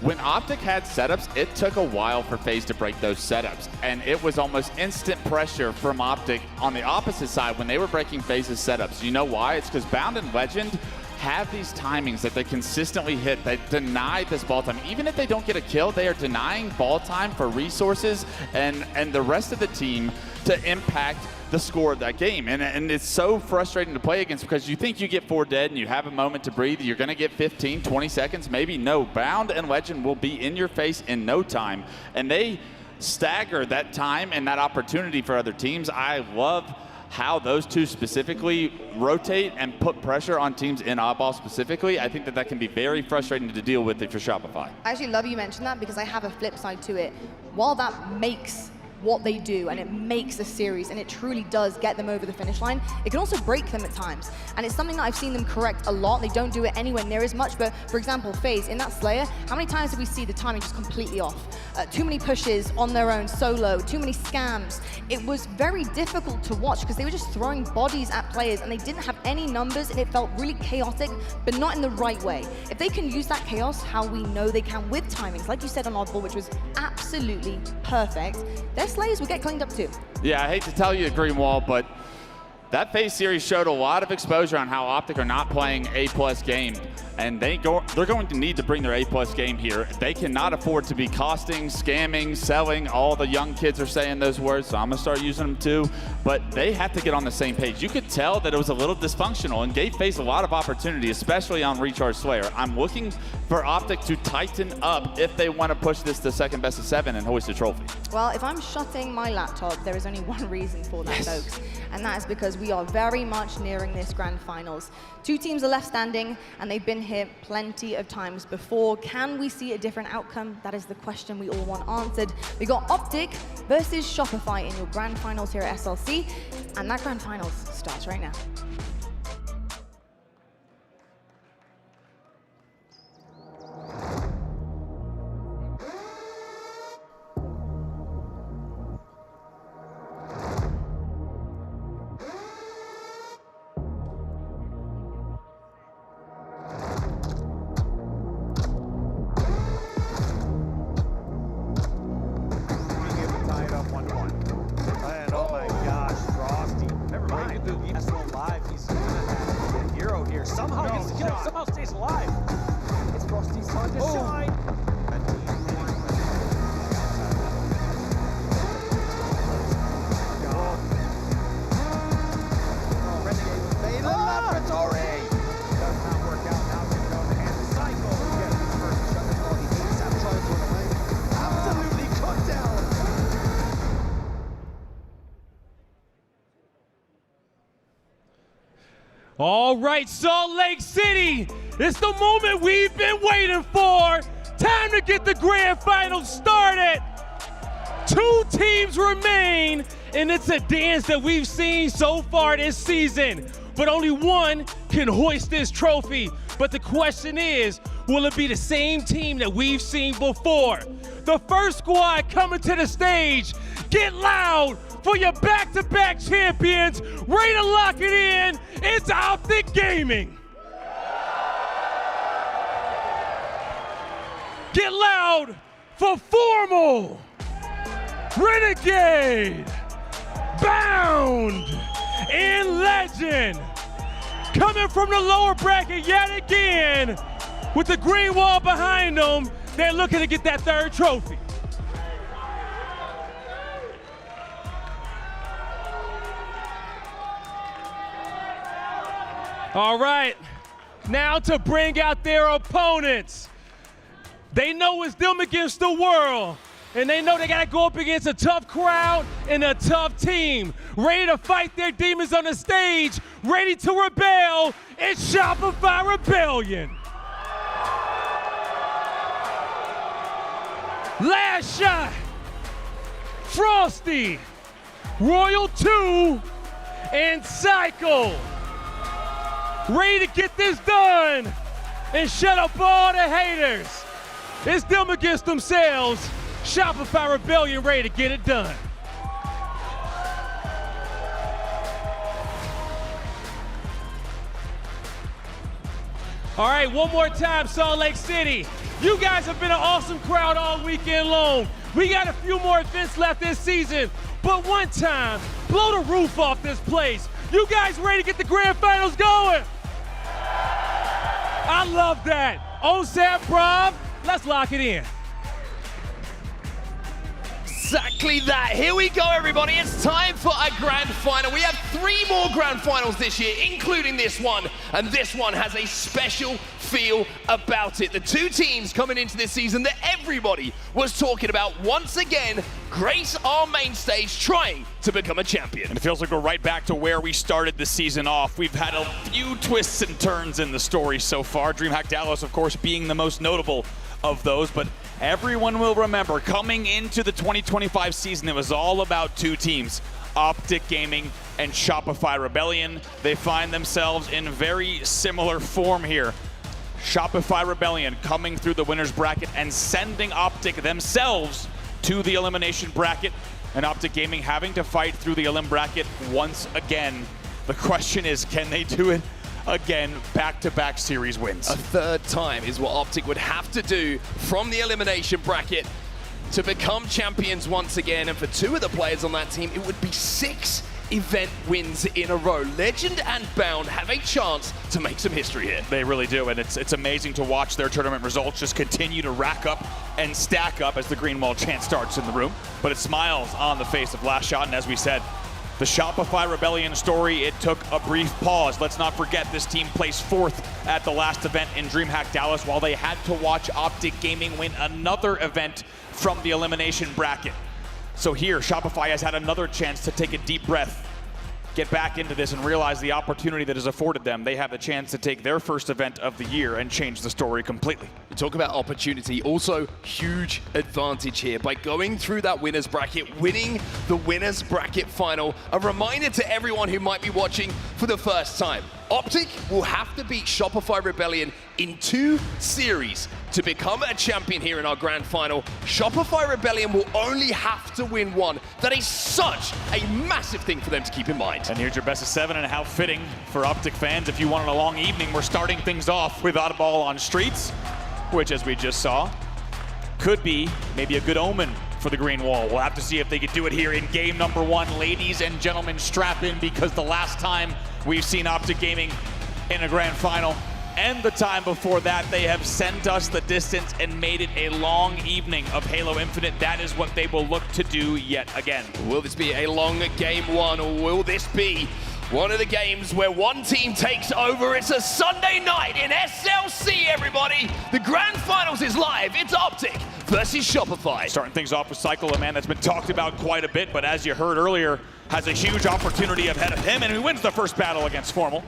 Speaker 2: when Optic had setups, it took a while for FaZe to break those setups, and it was almost instant pressure from Optic on the opposite side when they were breaking FaZe's setups. You know why? It's because Bound and Legend have these timings that they consistently hit. They deny this ball time. Even if they don't get a kill, they are denying ball time for resources and the rest of the team to impact the score of that game. And it's so frustrating to play against because you think you get 4 dead and you have a moment to breathe. You're going to get 15, 20 seconds, maybe. No, Bound and Legend will be in your face in no time. And they stagger that time and that opportunity for other teams. I love how those two specifically rotate and put pressure on teams in oddball specifically. I think that can be very frustrating to deal with if you're Shopify.
Speaker 16: I actually love you mentioned that because I have a flip side to it. While that makes what they do and it makes a series and it truly does get them over the finish line, it can also break them at times. And it's something that I've seen them correct a lot. They don't do it anywhere near as much, but for example, FaZe, in that Slayer, how many times did we see the timing just completely off? Too many pushes on their own solo, too many scams. It was very difficult to watch because they were just throwing bodies at players and they didn't have any numbers and it felt really chaotic, but not in the right way. If they can use that chaos how we know they can with timings, like you said on Oddball, which was absolutely perfect, their Slayers will get cleaned up too.
Speaker 2: Yeah, I hate to tell you, Greenwall, but that FaZe series showed a lot of exposure on how Optic are not playing A+ game. and they're going to need to bring their A+ game here. They cannot afford to be costing, scamming, selling. All the young kids are saying those words, so I'm going to start using them too. But they have to get on the same page. You could tell that it was a little dysfunctional, and Gabe faced a lot of opportunity, especially on Recharge Slayer. I'm looking for Optic to tighten up if they want to push this to second best of 7 and hoist a trophy.
Speaker 16: Well, if I'm shutting my laptop, there is only one reason for that, folks, and that is because we are very much nearing this grand finals. 2 teams are left standing, and they've been here plenty of times before. Can we see a different outcome? That is the question we all want answered. We got Optic versus Shopify in your grand finals here at SLC, and that grand finals starts right now.
Speaker 20: All right, Salt Lake City, it's the moment we've been waiting for. Time to get the grand finals started. 2 teams remain, and it's a dance that we've seen so far this season. But only one can hoist this trophy. But the question is, will it be the same team that we've seen before? The first squad coming to the stage, get loud for your back-to-back champions. Ready to lock it in, it's Optic Gaming. Get loud for Formal, Renegade, Bound, and Legend. Coming from the lower bracket yet again, with the green wall behind them, they're looking to get that 3rd trophy. All right, now to bring out their opponents. They know it's them against the world, and they know they gotta go up against a tough crowd and a tough team. Ready to fight their demons on the stage, ready to rebel. It's Shopify Rebellion. Last shot, Frosty, Royal 2, and Cycle. Ready to get this done and shut up all the haters. It's them against themselves. Shopify Rebellion ready to get it done. All right, one more time, Salt Lake City. You guys have been an awesome crowd all weekend long. We got a few more events left this season, but one time, blow the roof off this place. You guys ready to get the grand finals going? I love that. OSAP Prov, let's lock it in.
Speaker 18: Exactly that. Here we go, everybody. It's time for a grand final. We have 3 more grand finals this year, including this one, and this one has a special feel about it. The 2 teams coming into this season that everybody was talking about once again grace our main stage, trying to become a champion.
Speaker 19: And it feels like we're right back to where we started the season off. We've had a few twists and turns in the story so far. DreamHack Dallas, of course, being the most notable of those, but everyone will remember coming into the 2025 season, it was all about 2 teams, Optic Gaming and Shopify Rebellion. They find themselves in very similar form here. Shopify Rebellion coming through the winner's bracket and sending Optic themselves to the elimination bracket, and Optic Gaming having to fight through the elim bracket once again. The question is, can they do it again? Back-to-back series wins.
Speaker 18: A 3rd time is what Optic would have to do from the elimination bracket to become champions once again. And for 2 of the players on that team, it would be 6 event wins in a row. Legend and Bound have a chance to make some history here.
Speaker 19: They really do, and it's amazing to watch their tournament results just continue to rack up and stack up as the green wall chant starts in the room. But it smiles on the face of Last Shot, and as we said, the Shopify Rebellion story, it took a brief pause. Let's not forget this team placed 4th at the last event in DreamHack Dallas while they had to watch Optic Gaming win another event from the elimination bracket. So here, Shopify has had another chance to take a deep breath, get back into this and realize the opportunity that is afforded them. They have the chance to take their first event of the year and change the story completely.
Speaker 18: You talk about opportunity, also huge advantage here by going through that winner's bracket, winning the winner's bracket final. A reminder to everyone who might be watching for the first time. Optic will have to beat Shopify Rebellion in 2 series to become a champion here in our grand final. Shopify Rebellion will only have to win 1. That is such a massive thing for them to keep in mind.
Speaker 19: And here's your best of 7, and how fitting for Optic fans. If you wanted a long evening, we're starting things off with Oddball on Streets, which, as we just saw, could be maybe a good omen for the green wall. We'll have to see if they could do it here in game number 1. Ladies and gentlemen, strap in, because the last time we've seen Optic Gaming in a grand final, and the time before that, they have sent us the distance and made it a long evening of Halo Infinite. That is what they will look to do yet again.
Speaker 18: Will this be a long game 1, or will this be one of the games where one team takes over? It's a Sunday night in SLC, everybody. The grand finals is live. It's Optic versus Shopify.
Speaker 19: Starting things off with Cycle, a man that's been talked about quite a bit, but as you heard earlier, has a huge opportunity ahead of him, and he wins the first battle against Formal,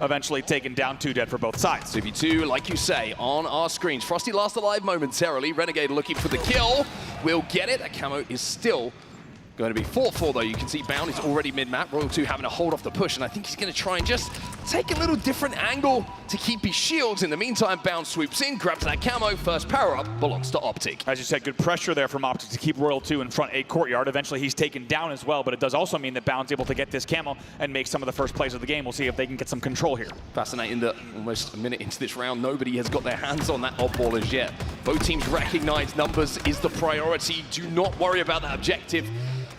Speaker 19: eventually taken down 2 dead for both sides.
Speaker 18: 2v2, like you say, on our screens. Frosty last alive momentarily. Renegade looking for the kill. Will get it. That camo is still going to be 4-4 though. You can see Bound is already mid-map. Royal 2 having to hold off the push, and I think he's going to try and just take a little different angle to keep his shields. In the meantime, Bound swoops in, grabs that camo. First power-up belongs to Optic.
Speaker 19: As you said, good pressure there from Optic to keep Royal 2 in front A courtyard. Eventually he's taken down as well, but it does also mean that Bound's able to get this camo and make some of the first plays of the game. We'll see if they can get some control here.
Speaker 18: Fascinating that almost a minute into this round, nobody has got their hands on that oddball as yet. Both teams recognize numbers is the priority. Do not worry about that objective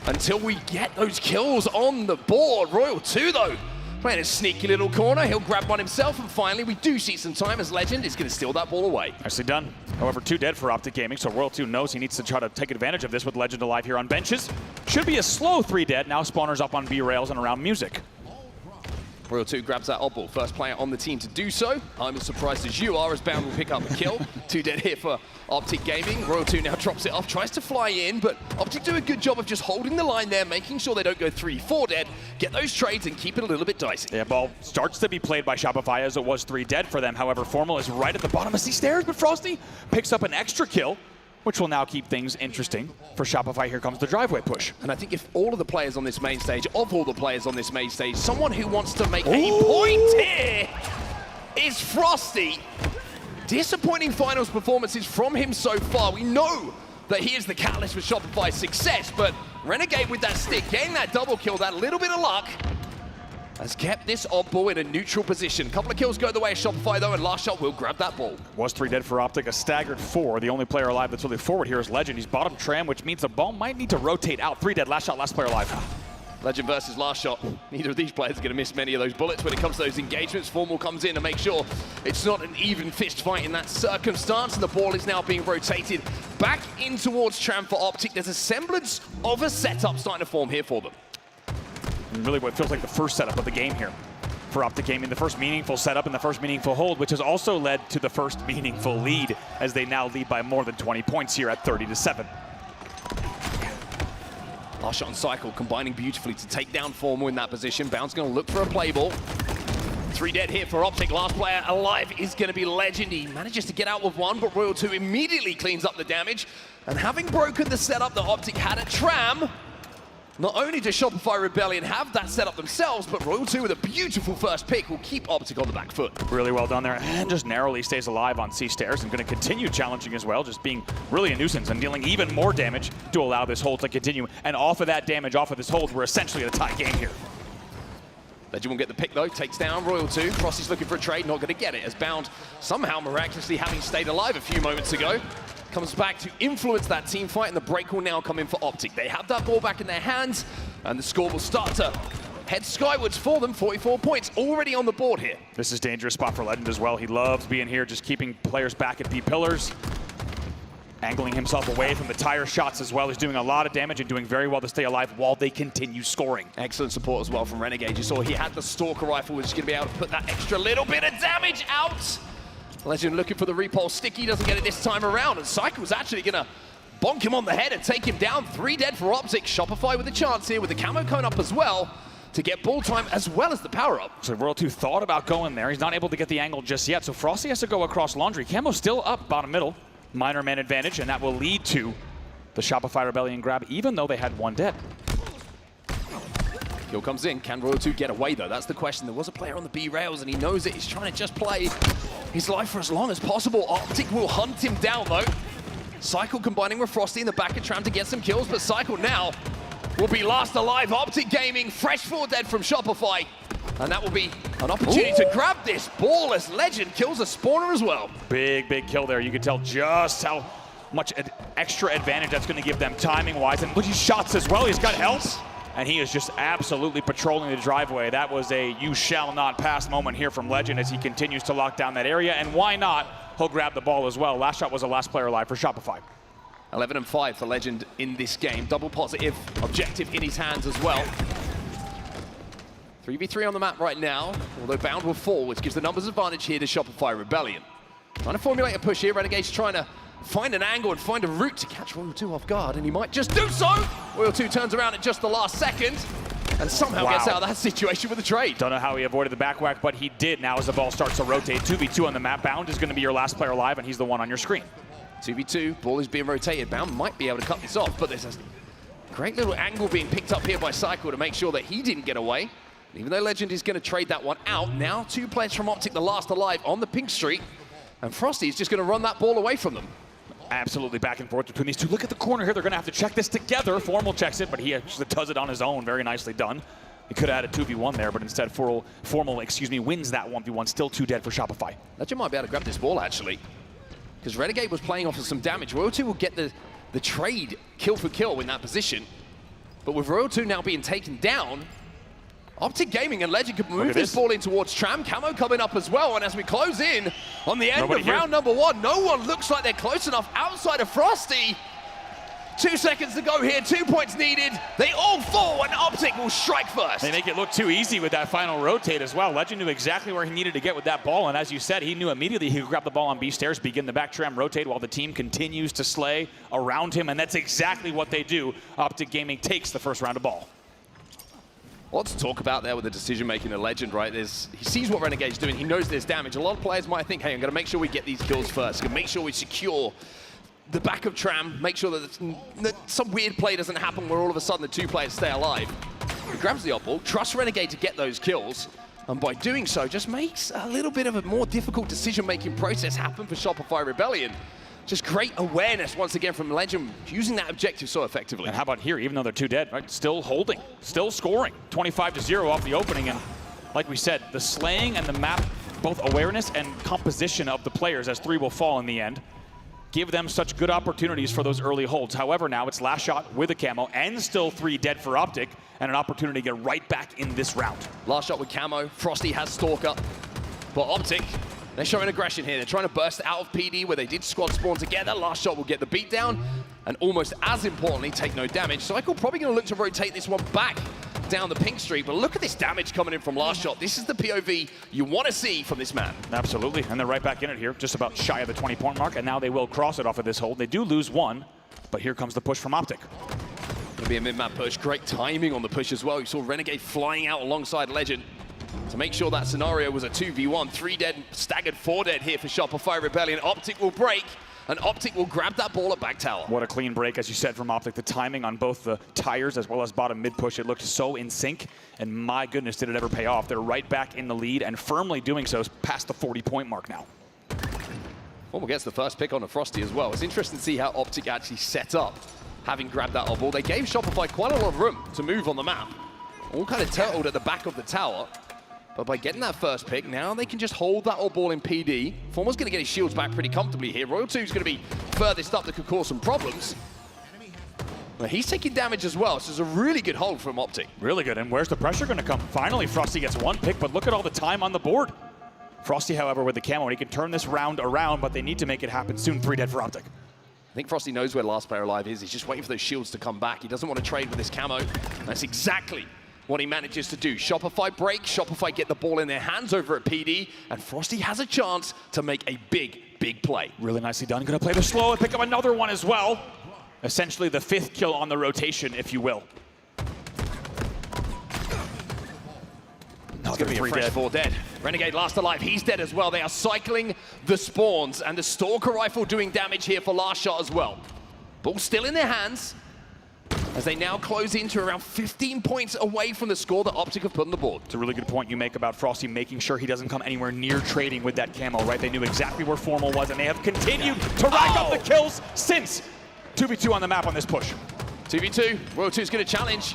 Speaker 18: until we get those kills on the board. Royal 2, though, playing a sneaky little corner. He'll grab one himself, and finally we do see some time as Legend is going to steal that ball away.
Speaker 19: Nicely done. However, 2 dead for Optic Gaming, so Royal 2 knows he needs to try to take advantage of this with Legend alive here on benches. Should be a slow 3 dead. Now spawners up on B rails and around music.
Speaker 18: Royal 2 grabs that oddball. First player on the team to do so. I'm as surprised as you are, as Bound will pick up a kill. 2 dead here for Optic Gaming. Royal 2 now drops it off, tries to fly in, but Optic do a good job of just holding the line there, making sure they don't go 3-4 dead, get those trades and keep it a little bit dicey.
Speaker 19: Yeah, ball starts to be played by Shopify as it was 3 dead for them. However, Formal is right at the bottom as he stares, but Frosty picks up an extra kill, which will now keep things interesting for Shopify. Here comes the driveway push.
Speaker 18: And I think if all of the players on this main stage, someone who wants to make a point here is Frosty. Disappointing finals performances from him so far. We know that he is the catalyst for Shopify's success, but Renegade with that stick, getting that double kill, that little bit of luck, has kept this oddball in a neutral position. A couple of kills go the way of Shopify though, and Last Shot will grab that ball.
Speaker 19: Was 3 dead for Optic, a staggered 4. The only player alive that's really forward here is Legend. He's bottom tram, which means the ball might need to rotate out. 3 dead, Last Shot, last player alive.
Speaker 18: Legend versus Last Shot. Neither of these players are going to miss many of those bullets when it comes to those engagements. Formal comes in to make sure it's not an even fist fight in that circumstance, and the ball is now being rotated back in towards Tram for Optic. There's a semblance of a setup starting to form here for them.
Speaker 19: And really what feels like the first setup of the game here for Optic Gaming, the first meaningful setup and the first meaningful hold, which has also led to the first meaningful lead, as they now lead by more than 20 points here at 30-7.
Speaker 18: Last Shot and Cycle combining beautifully to take down Formal in that position. Bound's going to look for a play ball. 3 dead here for Optic. Last player alive is going to be Legend. He manages to get out with 1, but Royal 2 immediately cleans up the damage. And having broken the setup that Optic had at Tram, not only does Shopify Rebellion have that setup themselves, but Royal 2 with a beautiful first pick will keep Optic on the back foot.
Speaker 19: Really well done there, and just narrowly stays alive on C stairs and going to continue challenging as well, just being really a nuisance and dealing even more damage to allow this hold to continue. And off of that damage, off of this hold, we're essentially at a tie game here.
Speaker 18: Legend will get the pick though, takes down Royal 2. Frosty's looking for a trade, not going to get it, as Bound somehow miraculously having stayed alive a few moments ago, comes back to influence that team fight, and the break will now come in for Optic. They have that ball back in their hands, and the score will start to head skywards for them. 44 points already on the board here.
Speaker 19: This is a dangerous spot for Legend as well. He loves being here, just keeping players back at B pillars. Angling himself away from the tire shots as well. He's doing a lot of damage and doing very well to stay alive while they continue scoring.
Speaker 18: Excellent support as well from Renegade. You saw he had the Stalker rifle, which is going to be able to put that extra little bit of damage out. Legend looking for the repulse. Sticky doesn't get it this time around, and Cycle's actually going to bonk him on the head and take him down. 3 dead for Optic. Shopify with a chance here with the camo cone up as well to get ball time as well as the power up.
Speaker 19: So Royal 2 thought about going there. He's not able to get the angle just yet, so Frosty has to go across Laundry. Camo's still up bottom middle. Minor man advantage, and that will lead to the Shopify Rebellion grab, even though they had 1 dead.
Speaker 18: Kill comes in. Can Royal 2 get away, though? That's the question. There was a player on the B rails, and he knows it. He's trying to just play his life for as long as possible. Optic will hunt him down, though. Cycle combining with Frosty in the back of Tram to get some kills, but Cycle now will be last alive. Optic Gaming, fresh 4 dead from Shopify. And that will be an opportunity to grab this ball as Legend kills a spawner as well.
Speaker 19: Big kill there. You can tell just how much extra advantage that's going to give them timing-wise. And look, he shots as well. He's got health. And he is just absolutely patrolling the driveway. That was a you shall not pass moment here from Legend as he continues to lock down that area. And why not? He'll grab the ball as well. Last shot was the last player alive for Shopify.
Speaker 18: 11 and 5 for Legend in this game. Double positive objective in his hands as well. 3v3 on the map right now, although Bound will fall, which gives the numbers advantage here to Shopify Rebellion. Trying to formulate a push here. Renegade's trying to find an angle and find a route to catch Royal 2 off guard, and he might just do so! Royal 2 turns around at just the last second, and somehow gets out of that situation with a trade.
Speaker 19: Don't know how he avoided the back whack, but he did now as the ball starts to rotate. 2v2 on the map. Bound is going to be your last player alive, and he's the one on your screen.
Speaker 18: 2v2, ball is being rotated. Bound might be able to cut this off, but there's a great little angle being picked up here by Cycle to make sure that he didn't get away. Even though Legend is going to trade that one out, now 2 players from Optic, the last alive on the pink street, and Frosty is just going to run that ball away from them.
Speaker 19: Absolutely back and forth between these two. Look at the corner here. They're going to have to check this together. Formal checks it, but he actually does it on his own. Very nicely done. He could have had a 2v1 there, but instead Formal wins that 1v1. Still 2 dead for Shopify.
Speaker 18: Legend might be able to grab this ball, actually, because Renegade was playing off of some damage. Royal 2 will get the trade kill for kill in that position, but with Royal 2 now being taken down, Optic Gaming and Legend could move this ball in towards Tram. Camo coming up as well, and as we close in on the end of round number 1, no one looks like they're close enough outside of Frosty. 2 seconds to go here, 2 points needed. They all fall, and Optic will strike first.
Speaker 19: They make it look too easy with that final rotate as well. Legend knew exactly where he needed to get with that ball, and as you said, he knew immediately he could grab the ball on B stairs, begin the back Tram rotate while the team continues to slay around him, and that's exactly what they do. Optic Gaming takes the first round of ball.
Speaker 18: Lots to talk about there with the decision-making of Legend, right? He sees what Renegade's doing. He knows there's damage. A lot of players might think, hey, I'm going to make sure we get these kills first. I'm going to make sure we secure the back of Tram, make sure that some weird play doesn't happen where all of a sudden the 2 players stay alive. He grabs the oddball, trusts Renegade to get those kills, and by doing so, just makes a little bit of a more difficult decision-making process happen for Shopify Rebellion. Just great awareness once again from Legend, using that objective so effectively.
Speaker 19: And how about here, even though they're 2 dead, right? Still holding, still scoring. 25-0 off the opening, and like we said, the slaying and the map, both awareness and composition of the players as 3 will fall in the end, give them such good opportunities for those early holds. However, now it's last shot with a camo, and still 3 dead for Optic, and an opportunity to get right back in this round.
Speaker 18: Last shot with camo, Frosty has Stalker, but Optic, they're showing aggression here. They're trying to burst out of PD where they did squad spawn together. Last shot will get the beat down, and almost as importantly, take no damage. Cycle probably going to look to rotate this one back down the pink street, but look at this damage coming in from last shot. This is the POV you want to see from this man.
Speaker 19: Absolutely, and they're right back in it here, just about shy of the 20-point mark, and now they will cross it off of this hold. They do lose 1, but here comes the push from Optic.
Speaker 18: Going to be a mid-map push. Great timing on the push as well. You saw Renegade flying out alongside Legend to make sure that scenario was a 2v1. 3 dead, staggered 4 dead here for Shopify Rebellion. Optic will break, and Optic will grab that ball at back tower.
Speaker 19: What a clean break, as you said, from Optic. The timing on both the tires as well as bottom mid push, it looked so in sync, and my goodness, did it ever pay off. They're right back in the lead, and firmly doing so past the 40-point mark now.
Speaker 18: Formal gets the first pick on the Frosty as well. It's interesting to see how Optic actually set up, having grabbed that oddball. They gave Shopify quite a lot of room to move on the map. All kind of turtled at the back of the tower. But by getting that first pick, now they can just hold that oddball in PD. Formal's going to get his shields back pretty comfortably here. Royal 2 is going to be furthest up that could cause some problems. Well, he's taking damage as well, so it's a really good hold from Optic.
Speaker 19: Really good, and where's the pressure going to come? Finally, Frosty gets one pick, but look at all the time on the board. Frosty, however, with the camo, and he can turn this round around, but they need to make it happen soon. 3 dead for Optic.
Speaker 18: I think Frosty knows where last player alive is. He's just waiting for those shields to come back. He doesn't want to trade with this camo. That's exactly what he manages to do. Shopify break, Shopify get the ball in their hands over at PD, and Frosty has a chance to make a big play.
Speaker 19: Really nicely done. Gonna play the slow and pick up another one as well. Essentially the 5th kill on the rotation, if you will.
Speaker 18: It's going to be a fresh 4 dead. Renegade last alive, he's dead as well. They are cycling the spawns, and the Stalker Rifle doing damage here for last shot as well. Ball still in their hands, as they now close into around 15 points away from the score that Optic have put on the board.
Speaker 19: It's a really good point you make about Frosty making sure he doesn't come anywhere near trading with that camo, right? They knew exactly where Formal was, and they have continued to rack up the kills since 2v2 on the map on this push.
Speaker 18: 2v2, Royal 2 is going to challenge.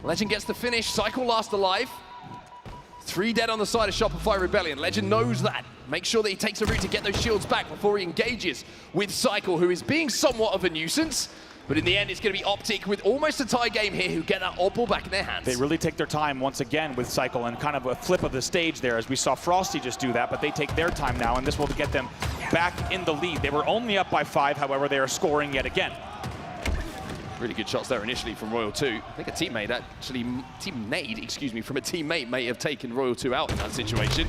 Speaker 18: Legend gets the finish, Cycle last alive. 3 dead on the side of Shopify Rebellion. Legend knows that. Make sure that he takes a route to get those shields back before he engages with Cycle, who is being somewhat of a nuisance. But in the end, it's going to be Optic with almost a tie game here who get that oddball back in their hands.
Speaker 19: They really take their time once again with Cycle, and kind of a flip of the stage there, as we saw Frosty just do that, but they take their time now, and this will get them back in the lead. They were only up by 5, however, they are scoring yet again.
Speaker 18: Really good shots there initially from Royal 2. I think a teammate from a teammate may have taken Royal 2 out in that situation.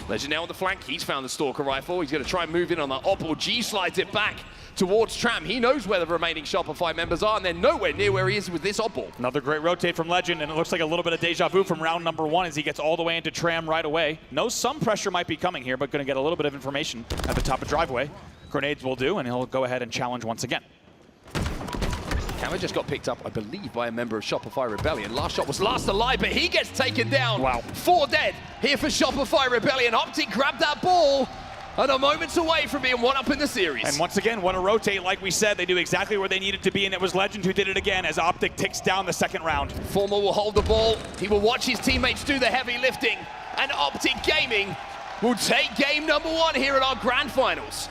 Speaker 18: Legend now on the flank. He's found the Stalker Rifle. He's going to try and move in on that oddball. G slides it back towards Tram. He knows where the remaining Shopify members are, and they're nowhere near where he is with this oddball.
Speaker 19: Another great rotate from Legend, and it looks like a little bit of deja vu from round number 1 as he gets all the way into Tram right away. Knows some pressure might be coming here, but going to get a little bit of information at the top of driveway. Grenades will do, and he'll go ahead and challenge once again.
Speaker 18: Camo just got picked up, I believe, by a member of Shopify Rebellion. Last shot was last alive, but he gets taken down.
Speaker 19: Wow.
Speaker 18: 4 dead here for Shopify Rebellion. Optic grabbed that ball, and a moments away from being 1 up in the series.
Speaker 19: And once again, what a rotate. Like we said, they knew exactly where they needed to be, and it was Legend who did it again as Optic ticks down the 2nd round.
Speaker 18: Formal will hold the ball. He will watch his teammates do the heavy lifting, and Optic Gaming will take game number 1 here at our grand finals.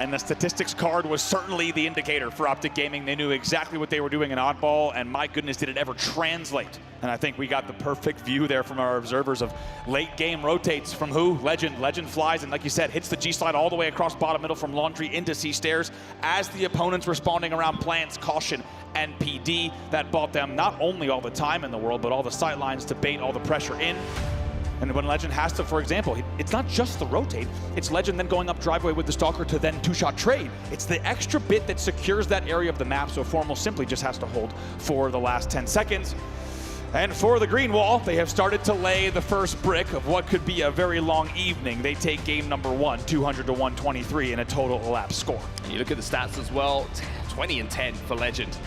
Speaker 19: And the statistics card was certainly the indicator for Optic Gaming. They knew exactly what they were doing in oddball, and my goodness, did it ever translate. And I think we got the perfect view there from our observers of late game rotates from who? Legend. Legend flies, and like you said, hits the G-slide all the way across bottom middle from Laundry into C-stairs as the opponents responding around plants, caution, and PD. That bought them not only all the time in the world, but all the sight lines to bait all the pressure in. And when Legend has to, for example, it's not just the rotate, it's Legend then going up driveway with the Stalker to then 2-shot trade. It's the extra bit that secures that area of the map, so Formal simply just has to hold for the last 10 seconds. And for the green wall, they have started to lay the first brick of what could be a very long evening. They take game number 1, 200 to 123 in a total elapsed score.
Speaker 18: And you look at the stats as well, 20 and 10 for Legend.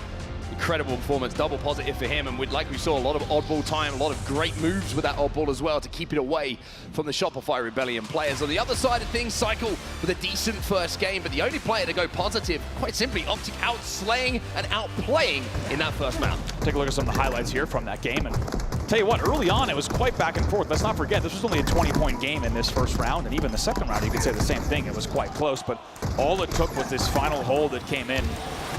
Speaker 18: Incredible performance, double positive for him, and like we saw, a lot of oddball time, a lot of great moves with that oddball as well to keep it away from the Shopify Rebellion players. On the other side of things, Cycle with a decent first game, but the only player to go positive, quite simply, Optic outslaying and outplaying in that first map.
Speaker 19: Take a look at some of the highlights here from that game, and tell you what, early on it was quite back and forth. Let's not forget, this was only a 20-point game in this first round, and even the second round, you could say the same thing. It was quite close, but all it took was this final hold that came in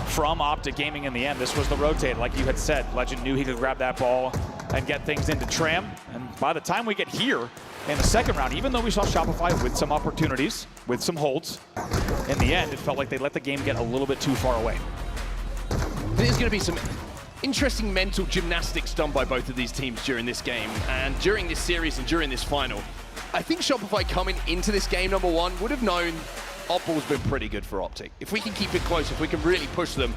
Speaker 19: from Optic Gaming in the end. This was the rotate, like you had said. Legend knew he could grab that ball and get things into Tram. And by the time we get here in the second round, even though we saw Shopify with some opportunities, with some holds, in the end, it felt like they let the game get a little bit too far away.
Speaker 18: There's going to be some interesting mental gymnastics done by both of these teams during this game, and during this series and during this final. I think Shopify coming into this game number 1 would have known oddball's been pretty good for Optic. If we can keep it close, if we can really push them,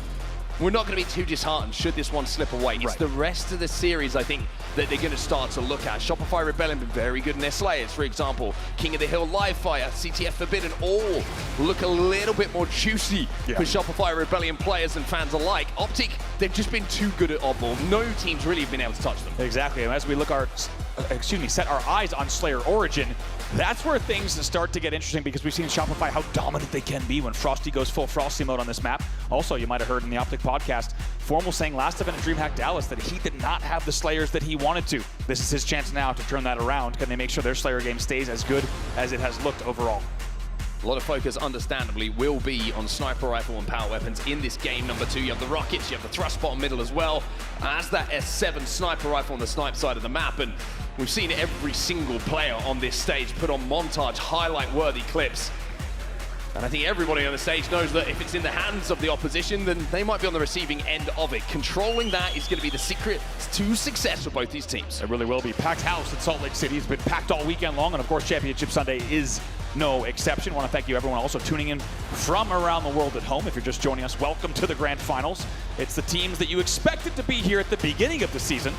Speaker 18: we're not going to be too disheartened should this one slip away. It's the rest of the series, I think, that they're going to start to look at. Shopify Rebellion been very good in their Slayers, for example. King of the Hill, Livefire, CTF Forbidden, all look a little bit more juicy for Shopify Rebellion players and fans alike. Optic, they've just been too good at oddball. No team's really been able to touch them.
Speaker 19: Exactly, and as we look set our eyes on Slayer Origin, that's where things start to get interesting, because we've seen Shopify how dominant they can be when Frosty goes full Frosty mode on this map. Also, you might have heard in the Optic podcast, Formal saying last event at DreamHack Dallas that he did not have the Slayers that he wanted to. This is his chance now to turn that around. Can they make sure their Slayer game stays as good as it has looked overall?
Speaker 18: A lot of focus, understandably, will be on sniper rifle and power weapons in this game. Number 2, you have the rockets, you have the thrust bottom middle as well as that S7 sniper rifle on the snipe side of the map. And we've seen every single player on this stage put on montage, highlight-worthy clips. And I think everybody on the stage knows that if it's in the hands of the opposition, then they might be on the receiving end of it. Controlling that is going to be the secret to success for both these teams.
Speaker 9: It really will be. Packed house in Salt Lake City has been packed all weekend long, and of course Championship Sunday is no exception. I want to thank you everyone also tuning in from around the world at home. If you're just joining us, welcome to the Grand Finals. It's the teams that you expected to be here at the beginning of the season.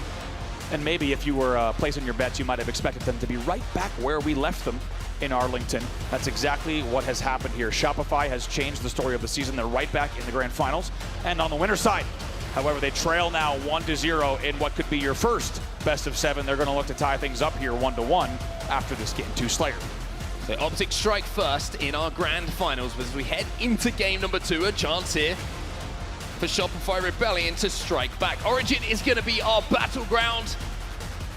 Speaker 9: And maybe if you were placing your bets, you might have expected them to be right back where we left them in Arlington. That's exactly what has happened here. Shopify has changed the story of the season. They're right back in the Grand Finals. And on the winner's side, however, they trail now 1-0 in what could be your first best of 7. They're going to look to tie things up here 1-1 after this game. 2 Slayer.
Speaker 18: So Optic strike first in our Grand Finals as we head into game number 2. A chance here for Shopify Rebellion to strike back. Origin is going to be our battleground.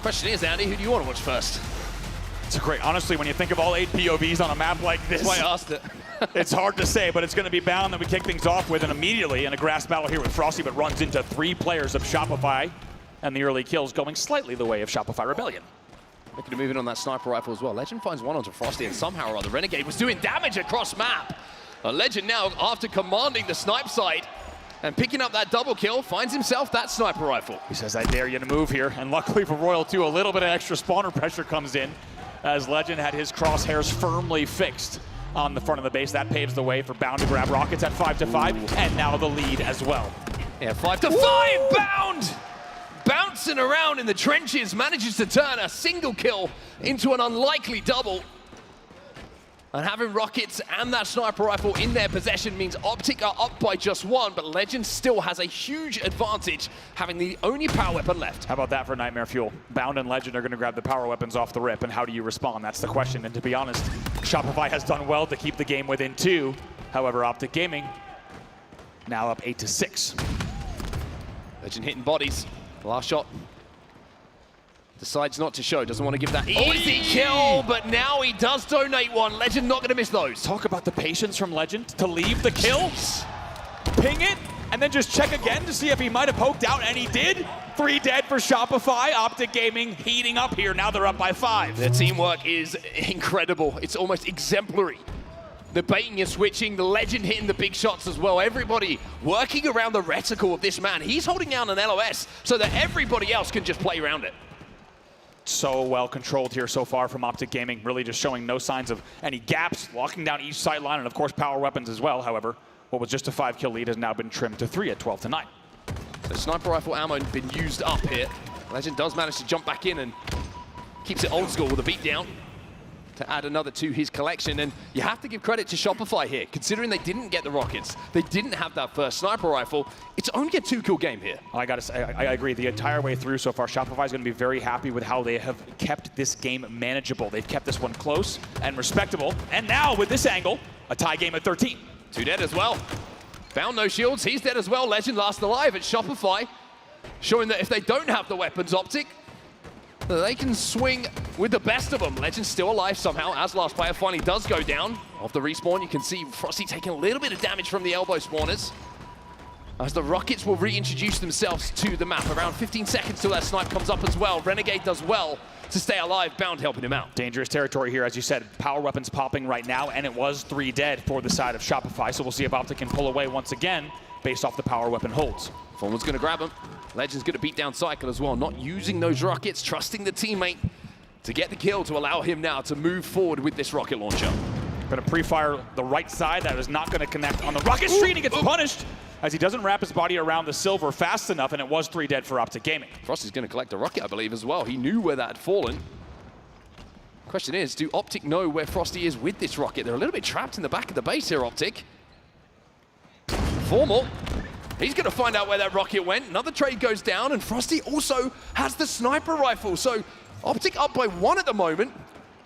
Speaker 18: Question is, Andy, who do you want to watch first?
Speaker 9: It's great. Honestly, when you think of all 8 POVs on a map like this,
Speaker 18: that's why I asked it.
Speaker 9: It's hard to say, but it's going to be Bound that we kick things off with, and immediately in a grass battle here with Frosty, but runs into 3 players of Shopify, and the early kills going slightly the way of Shopify Rebellion.
Speaker 18: Looking to move in on that sniper rifle as well. Legend finds one onto Frosty, and somehow or other, Renegade was doing damage across map. Legend now, after commanding the snipe side and picking up that double kill, finds himself that sniper rifle.
Speaker 9: He says, I dare you to move here, and luckily for Royal 2, a little bit of extra spawner pressure comes in, as Legend had his crosshairs firmly fixed on the front of the base. That paves the way for Bound to grab rockets at 5-5, and now the lead as well.
Speaker 18: Yeah, 5-5, Bound! Bouncing around in the trenches, manages to turn a single kill into an unlikely double. And having rockets and that sniper rifle in their possession means Optic are up by just 1, but Legend still has a huge advantage, having the only power weapon left.
Speaker 9: How about that for Nightmare Fuel? Bound and Legend are going to grab the power weapons off the rip, and how do you respond? That's the question, and to be honest, Shopify has done well to keep the game within 2. However, Optic Gaming now up 8-6.
Speaker 18: Legend hitting bodies. Last shot. Decides not to show, doesn't want to give that easy kill, but now he does donate one. Legend not going to miss those.
Speaker 9: Talk about the patience from Legend to leave the kill, ping it, and then just check again to see if he might have poked out, and he did. 3 dead for Shopify. Optic Gaming heating up here. Now they're up by 5.
Speaker 18: Their teamwork is incredible. It's almost exemplary. The baiting and switching, the Legend hitting the big shots as well. Everybody working around the reticle of this man. He's holding down an LOS so that everybody else can just play around it.
Speaker 9: So well controlled here so far from Optic Gaming, really just showing no signs of any gaps, locking down each sight line, and of course power weapons as well. However, what was just a 5-kill lead has now been trimmed to 3 at 12-9.
Speaker 18: So sniper rifle ammo has been used up here. Legend does manage to jump back in and keeps it old school with a beatdown to add another to his collection. And you have to give credit to Shopify here, considering they didn't get the rockets. They didn't have that first sniper rifle. It's only a 2-kill game here.
Speaker 9: I gotta say, I agree. The entire way through so far, Shopify is going to be very happy with how they have kept this game manageable. They've kept this one close and respectable. And now with this angle, a tie game at 13.
Speaker 18: 2 dead as well. Bound no shields, he's dead as well. Legend last alive at Shopify, showing that if they don't have the weapons, Optic, they can swing with the best of them. Legend's still alive somehow, as last player finally does go down. Off the respawn, you can see Frosty taking a little bit of damage from the elbow spawners, as the rockets will reintroduce themselves to the map. Around 15 seconds till that snipe comes up as well. Renegade does well to stay alive, Bound helping him out.
Speaker 9: Dangerous territory here, as you said. Power weapons popping right now, and it was 3 dead for the side of Shopify, so we'll see if Optic can pull away once again based off the power weapon holds.
Speaker 18: Forward's going to grab him. Legend's going to beat down Cycle as well, not using those rockets, trusting the teammate to get the kill to allow him now to move forward with this rocket launcher.
Speaker 9: Going to pre-fire the right side. That is not going to connect on the rocket street. He gets punished as he doesn't wrap his body around the silver fast enough, and it was 3 dead for Optic Gaming.
Speaker 18: Frosty's going to collect a rocket, I believe, as well. He knew where that had fallen. Question is, do Optic know where Frosty is with this rocket? They're a little bit trapped in the back of the base here, Optic. Formal. He's going to find out where that rocket went. Another trade goes down, and Frosty also has the sniper rifle. So Optic up by 1 at the moment,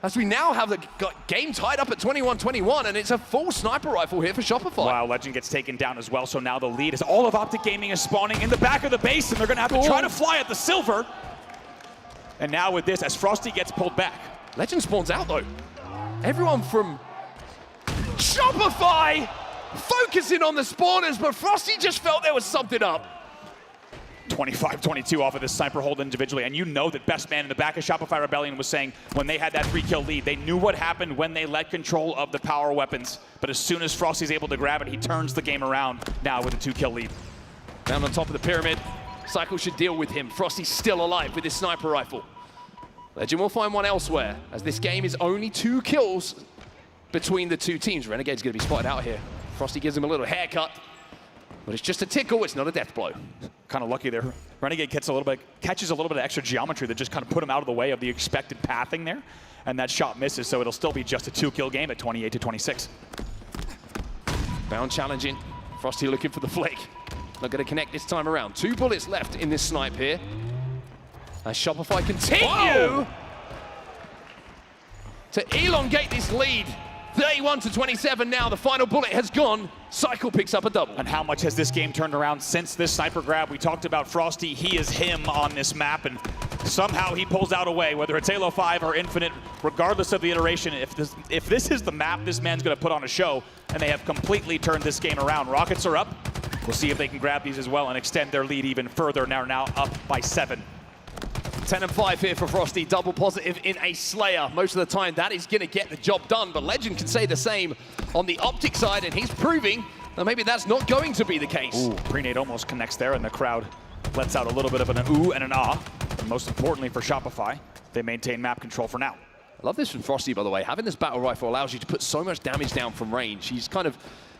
Speaker 18: as we now have the game tied up at 21-21, and it's a full sniper rifle here for Shopify.
Speaker 9: Wow, Legend gets taken down as well, so now the lead is all of Optic Gaming is spawning in the back of the base, and they're going to have to try to fly at the silver. And now with this, as Frosty gets pulled back.
Speaker 18: Legend spawns out, though. Everyone from Shopify focusing on the spawners, but Frosty just felt there was something up.
Speaker 19: 25-22 off of this sniper hold individually, and you know that best man in the back of Shopify Rebellion was saying when they had that 3-kill lead, they knew what happened when they let control of the power weapons, but as soon as Frosty's able to grab it, he turns the game around now with a 2-kill lead.
Speaker 18: Down on top of the pyramid, Cycle should deal with him. Frosty's still alive with his sniper rifle. Legend will find one elsewhere, as this game is only 2 kills between the two teams. Renegade's gonna be spotted out here. Frosty gives him a little haircut, but it's just a tickle, it's not a death blow.
Speaker 19: Kind of lucky there. Renegade catches a little bit of extra geometry that just kind of put him out of the way of the expected pathing there, and that shot misses, so it'll still be just a 2-kill game at 28-26.
Speaker 18: Bound challenging. Frosty looking for the flick. Not going to connect this time around. 2 bullets left in this snipe here. As Shopify continue to elongate this lead. 31-27 now. The final bullet has gone. Cycle picks up a double.
Speaker 19: And how much has this game turned around since this sniper grab? We talked about Frosty. He is him on this map, and somehow he pulls out a way, whether it's Halo 5 or Infinite, regardless of the iteration. If this is the map, this man's going to put on a show, and they have completely turned this game around. Rockets are up. We'll see if they can grab these as well and extend their lead even further. Now up by 7.
Speaker 18: 10-5 here for Frosty, double positive in a Slayer. Most of the time that is going to get the job done, but Legend can say the same on the Optic side, and he's proving that maybe that's not going to be the case.
Speaker 19: Ooh, Prenade almost connects there, and the crowd lets out a little bit of an ooh and an ah. And most importantly for Shopify, they maintain map control for now.
Speaker 18: I love this from Frosty, by the way. Having this battle rifle allows you to put so much damage down from range. He's kind of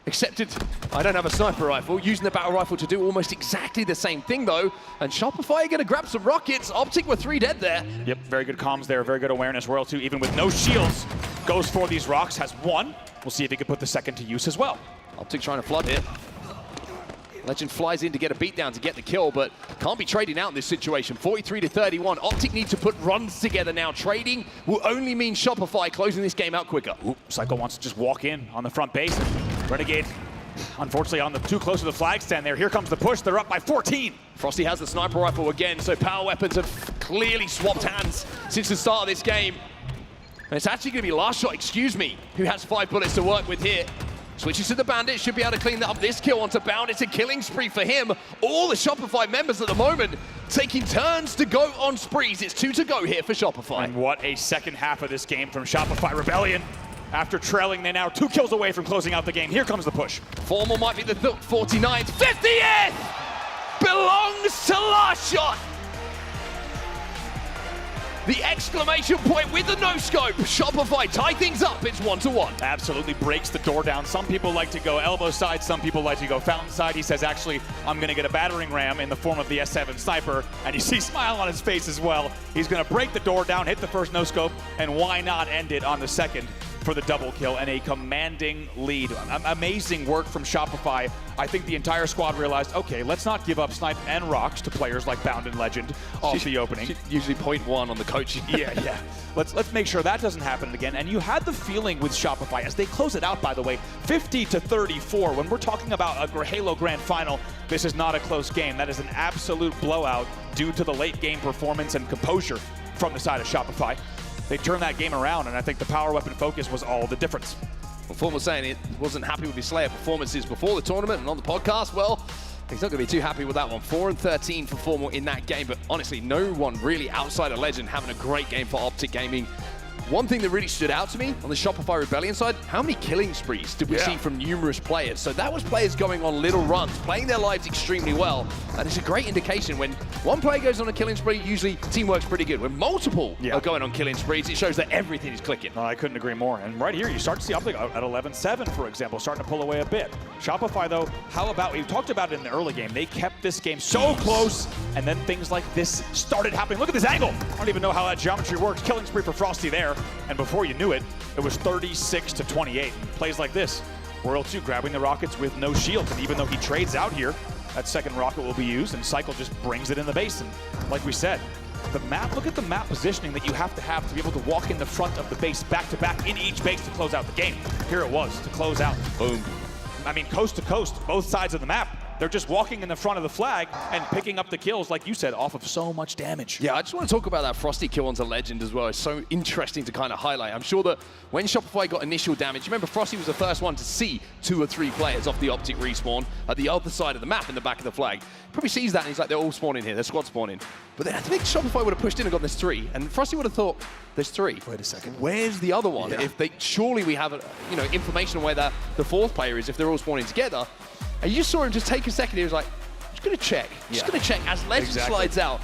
Speaker 18: accepted, I don't have a sniper rifle, using the battle rifle to do almost exactly the same thing though. And Shopify are gonna grab some rockets. Optic were 3 dead there.
Speaker 19: Yep, very good comms there, very good awareness. Royal 2, even with no shields, goes for these rocks, has 1. We'll see if he can put the second to use as well.
Speaker 18: Optic trying to flood here. Legend flies in to get a beatdown to get the kill, but can't be trading out in this situation. 43-31. Optic need to put runs together now. Trading will only mean Shopify closing this game out quicker.
Speaker 19: Ooh, Psycho wants to just walk in on the front base. Renegade, unfortunately, on the too close to the flag stand there. Here comes the push. They're up by 14.
Speaker 18: Frosty has the sniper rifle again, so power weapons have clearly swapped hands since the start of this game. And it's actually going to be Last Shot, who has 5 bullets to work with here. Switches to the Bandit, should be able to clean that up. This kill onto Bound, it's a killing spree for him. All the Shopify members at the moment taking turns to go on sprees. It's 2 to go here for Shopify.
Speaker 19: And what a second half of this game from Shopify Rebellion. After trailing, they're now 2 kills away from closing out the game. Here comes the push.
Speaker 18: Formal might be the 49th. 50th! Belongs to Last Shot! The exclamation point with the no-scope. Shopify tie things up. It's 1-1.
Speaker 19: Absolutely breaks the door down. Some people like to go elbow side. Some people like to go fountain side. He says, actually, I'm going to get a battering ram in the form of the S7 sniper. And you see a smile on his face as well. He's going to break the door down, hit the first no-scope, and why not end it on the second for the double kill and a commanding lead. Amazing work from Shopify. I think the entire squad realized, okay, let's not give up snipe and rocks to players like Bound and Legend off the opening.
Speaker 18: Usually 0.1 on the coach.
Speaker 19: yeah. Let's make sure that doesn't happen again. And you had the feeling with Shopify, as they close it out, by the way, 50-34. When we're talking about a Halo Grand Final, this is not a close game. That is an absolute blowout due to the late game performance and composure from the side of Shopify. They turned that game around, and I think the power weapon focus was all the difference.
Speaker 18: Well, Formal saying it wasn't happy with his Slayer performances before the tournament and on the podcast. Well, he's not going to be too happy with that one. 4-13 for Formal in that game, but honestly, no one really outside of Legend having a great game for Optic Gaming. One thing that really stood out to me on the Shopify Rebellion side, how many killing sprees did we see from numerous players? So that was players going on little runs, playing their lives extremely well. And it's a great indication when one player goes on a killing spree, usually team works pretty good. When multiple are going on killing sprees, it shows that everything is clicking.
Speaker 19: No, I couldn't agree more. And right here, you start to see Optic at 11-7, for example, starting to pull away a bit. Shopify, though, how about, we talked about it in the early game, they kept this game so close, and then things like this started happening. Look at this angle. I don't even know how that geometry works. Killing spree for Frosty there. And before you knew it, it was 36-28. Plays like this. Royal 2 grabbing the rockets with no shields. And even though he trades out here, that second rocket will be used, and Cycle just brings it in the base. And like we said, the map, look at the map positioning that you have to be able to walk in the front of the base back-to-back in each base to close out the game. Here it was, to close out. Boom. I mean, coast to coast, both sides of the map. They're just walking in the front of the flag and picking up the kills, like you said, off of so much damage.
Speaker 18: Yeah, I just want to talk about that Frosty kill onto Legend as well. It's so interesting to kind of highlight. I'm sure that when Shopify got initial damage, remember Frosty was the first one to see 2 or 3 players off the Optic respawn at the other side of the map in the back of the flag. He probably sees that and he's like, they're all spawning here, they're squad spawning. But then I think Shopify would have pushed in and got this 3, and Frosty would have thought, there's 3.
Speaker 19: Wait a second.
Speaker 18: Where's the other one?
Speaker 19: Yeah.
Speaker 18: If they surely we have information on where the 4th player is if they're all spawning together. And you just saw him just take a second. He was like, just gonna check. Just gonna check as Legend slides out.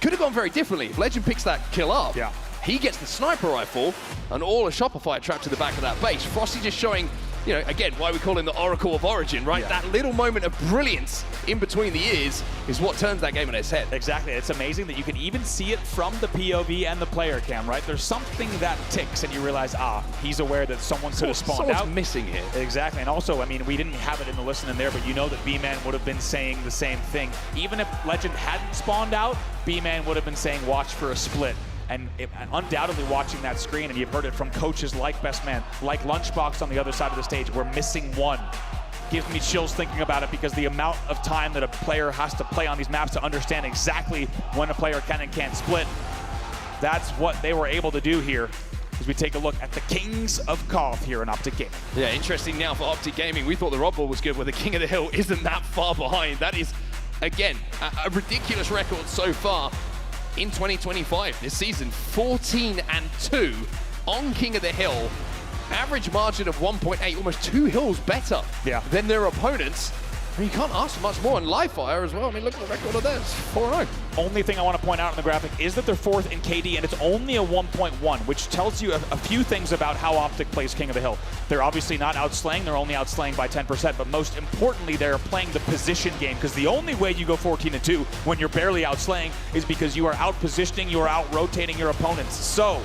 Speaker 18: Could have gone very differently. If Legend picks that kill up, he gets the sniper rifle, and all of Shopify trapped to the back of that base. Frosty just showing, again, why we call him the Oracle of Origin, right? Yeah. That little moment of brilliance in between the ears is what turns that game on its head.
Speaker 19: Exactly. It's amazing that you can even see it from the POV and the player cam, right? There's something that ticks and you realize, he's aware that someone could have spawned out.
Speaker 18: Someone's missing here.
Speaker 19: Exactly. And also, I mean, we didn't have it in the listen in there, but you know that B-Man would have been saying the same thing. Even if Legend hadn't spawned out, B-Man would have been saying, watch for a split. And undoubtedly watching that screen, and you've heard it from coaches like Best Man, like Lunchbox on the other side of the stage, we're missing one. Gives me chills thinking about it because the amount of time that a player has to play on these maps to understand exactly when a player can and can't split, that's what they were able to do here as we take a look at the Kings of Koth here in Optic Gaming.
Speaker 18: Yeah, interesting now for Optic Gaming. We thought the oddball was good, but the King of the Hill isn't that far behind. That is, again, a ridiculous record so far. In 2025, this season, 14-2 on King of the Hill. Average margin of 1.8, almost 2 hills better than their opponents. I mean, you can't ask for much more. And Livefire as well. I mean, look at the record of theirs, 4-0.
Speaker 19: Only thing I want to point out in the graphic is that they're 4th in KD, and it's only a 1.1, which tells you a few things about how Optic plays King of the Hill. They're obviously not outslaying. They're only outslaying by 10%, but most importantly, they're playing the position game, because the only way you go 14-2 when you're barely outslaying is because you are out-positioning, you are out-rotating your opponents. So,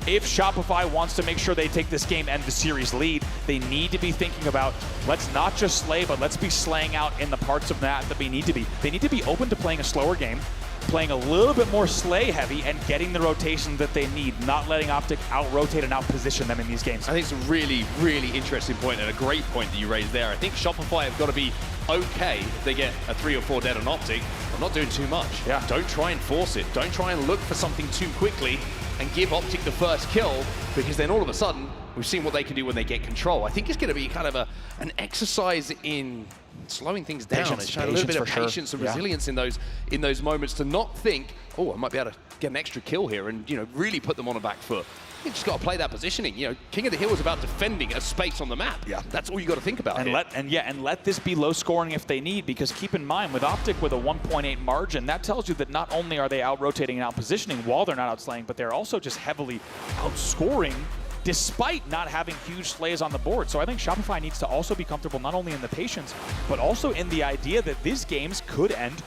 Speaker 19: if Shopify wants to make sure they take this game and the series lead, they need to be thinking about, let's not just slay, but let's be slaying out in the parts of that we need to be. They need to be open to playing a slower game, playing a little bit more slay heavy, and getting the rotation that they need, not letting Optic out-rotate and out-position them in these games.
Speaker 18: I think it's a really, really interesting point and a great point that you raised there. I think Shopify have got to be okay if they get a 3 or 4 dead on Optic. I'm not doing too much. Yeah. Don't try and force it. Don't try and look for something too quickly and give Optic the first kill, because then all of a sudden, we've seen what they can do when they get control. I think it's going to be kind of an exercise in slowing things down and showing a little bit of patience and resilience in those moments, to not think, oh, I might be able to get an extra kill here and really put them on a back foot. You just got to play that positioning. King of the Hill is about defending a space on the map. Yeah, that's all you got to think about.
Speaker 19: And let this be low scoring if they need, because keep in mind, with Optic with a 1.8 margin, that tells you that not only are they out rotating and out positioning while they're not outslaying, but they're also just heavily outscoring despite not having huge slays on the board. So I think Shopify needs to also be comfortable not only in the patience, but also in the idea that these games could end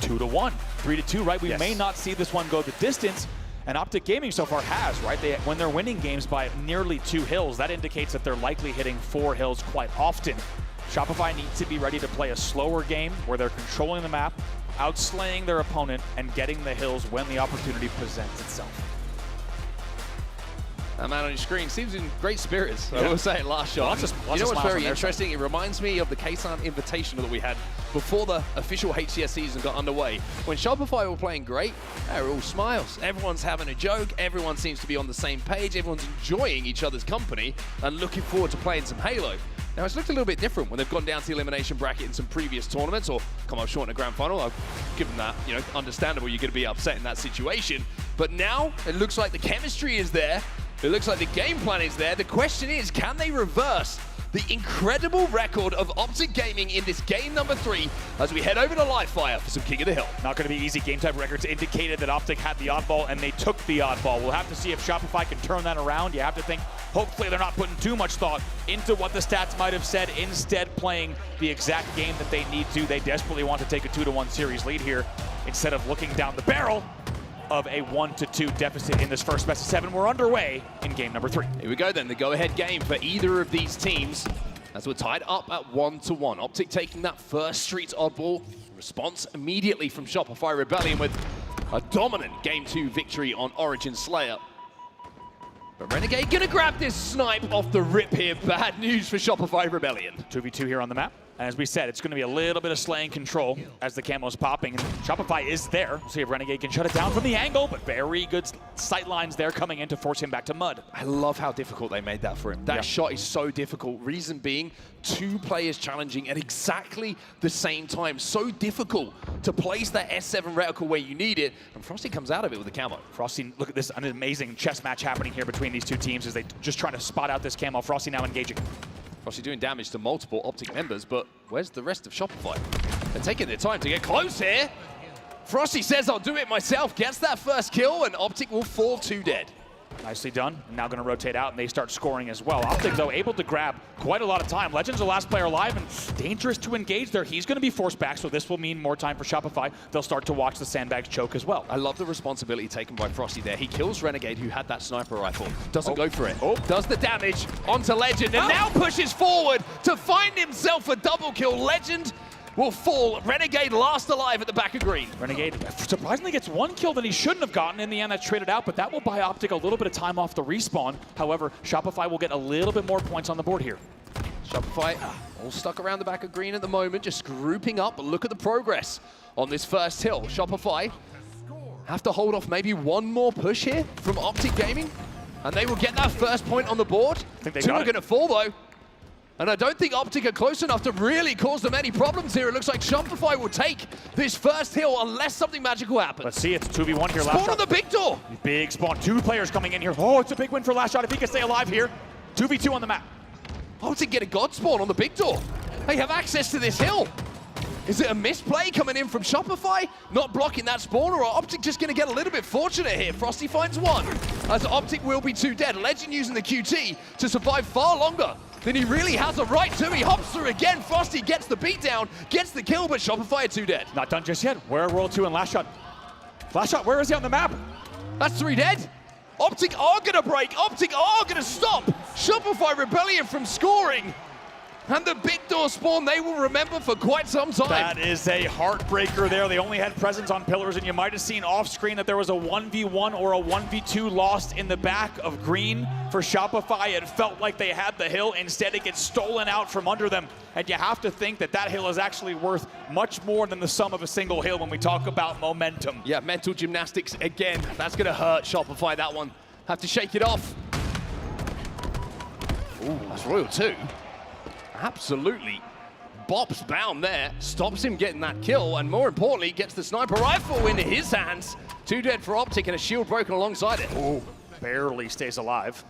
Speaker 19: 2-1, 3-2, right? We may not see this one go the distance, and Optic Gaming so far has, right? When they're winning games by nearly 2 hills, that indicates that they're likely hitting 4 hills quite often. Shopify needs to be ready to play a slower game where they're controlling the map, outslaying their opponent, and getting the hills when the opportunity presents itself.
Speaker 18: That man on your screen seems in great spirits. I will say it last shot. You know what's very interesting? It reminds me of the Ksan Invitational that we had before the official HCS season got underway. When Shopify were playing great, they were all smiles. Everyone's having a joke. Everyone seems to be on the same page. Everyone's enjoying each other's company and looking forward to playing some Halo. Now, it's looked a little bit different when they've gone down to the elimination bracket in some previous tournaments or come up short in a grand final. I've given that, understandable, you're going to be upset in that situation. But now, it looks like the chemistry is there. It looks like the game plan is there. The question is, can they reverse the incredible record of Optic Gaming in this game number 3 as we head over to Livefire for some King of the Hill?
Speaker 19: Not going to be easy. Game type records indicated that Optic had the oddball, and they took the oddball. We'll have to see if Shopify can turn that around. You have to think, hopefully they're not putting too much thought into what the stats might have said, instead playing the exact game that they need to. They desperately want to take a 2-1 series lead here instead of looking down the barrel of a 1-2 deficit in this first best of 7. We're underway in game number 3.
Speaker 18: Here we go then, the go-ahead game for either of these teams as we're tied up at 1-1. Optic taking that first Streets oddball. Response immediately from Shopify Rebellion with a dominant Game 2 victory on Origin Slayer. But Renegade gonna grab this snipe off the rip here. Bad news for Shopify Rebellion.
Speaker 19: 2v2 here on the map. And as we said, it's going to be a little bit of slaying control as the camo's popping. And Shopify is there. We'll see if Renegade can shut it down from the angle, but very good sight lines there coming in to force him back to mud.
Speaker 18: I love how difficult they made that for him. That shot is so difficult. Reason being, 2 players challenging at exactly the same time. So difficult to place that S7 reticle where you need it. And Frosty comes out of it with the camo.
Speaker 19: Frosty, look at this, an amazing chess match happening here between these two teams as they just try to spot out this camo. Frosty now engaging.
Speaker 18: Frosty doing damage to multiple Optic members, but where's the rest of Shopify? They're taking their time to get close here. Frosty says, I'll do it myself, gets that first kill, and Optic will fall 2 dead.
Speaker 19: Nicely done. Now going to rotate out, and they start scoring as well. Optic, though, able to grab quite a lot of time. Legend's the last player alive, and dangerous to engage there. He's going to be forced back, so this will mean more time for Shopify. They'll start to watch the sandbags choke as well.
Speaker 18: I love the responsibility taken by Frosty there. He kills Renegade, who had that sniper rifle. Doesn't go for it. Does the damage onto Legend, and now pushes forward to find himself a double kill. Legend will fall. Renegade last alive at the back of green.
Speaker 19: Renegade surprisingly gets 1 kill that he shouldn't have gotten. In the end, that's traded out, but that will buy Optic a little bit of time off the respawn. However, Shopify will get a little bit more points on the board here.
Speaker 18: Shopify all stuck around the back of green at the moment, just grouping up. But look at the progress on this first hill. Shopify have to hold off maybe 1 more push here from Optic Gaming, and they will get that first point on the board.
Speaker 19: I think they
Speaker 18: 2
Speaker 19: got
Speaker 18: are
Speaker 19: it.
Speaker 18: going to fall, though. And I don't think Optic are close enough to really cause them any problems here. It looks like Shopify will take this first hill unless something magical happens.
Speaker 19: Let's see, it's 2v1 here.
Speaker 18: Spawn on the big door.
Speaker 19: Big spawn, 2 players coming in here. Oh, it's a big win for Last Shot if he can stay alive here. 2v2 on the map.
Speaker 18: Optic get a god spawn on the big door. They have access to this hill. Is it a misplay coming in from Shopify? Not blocking that spawn, or are Optic just going to get a little bit fortunate here? Frosty finds 1, as Optic will be 2 dead. Legend using the QT to survive far longer than he really has a right to. He hops through again. Frosty gets the beatdown, gets the kill, but Shopify are 2 dead.
Speaker 19: Not done just yet. Where are World 2 and Last Shot? Last Shot, where is he on the map?
Speaker 18: That's 3 dead. Optic are going to break. Optic are going to stop Shopify Rebellion from scoring. And the big door spawn they will remember for quite some time.
Speaker 19: That is a heartbreaker there. They only had presence on pillars, and you might have seen off screen that there was a 1v1 or a 1v2 lost in the back of green for Shopify. It felt like they had the hill. Instead, it gets stolen out from under them. And you have to think that that hill is actually worth much more than the sum of a single hill when we talk about momentum.
Speaker 18: Yeah, mental gymnastics again. That's going to hurt Shopify, that one. Have to shake it off. Ooh, that's Royal 2. Absolutely bops bound there, stops him getting that kill, and more importantly, gets the sniper rifle into his hands. 2 dead for Optic and a shield broken alongside it.
Speaker 19: Oh, barely stays alive.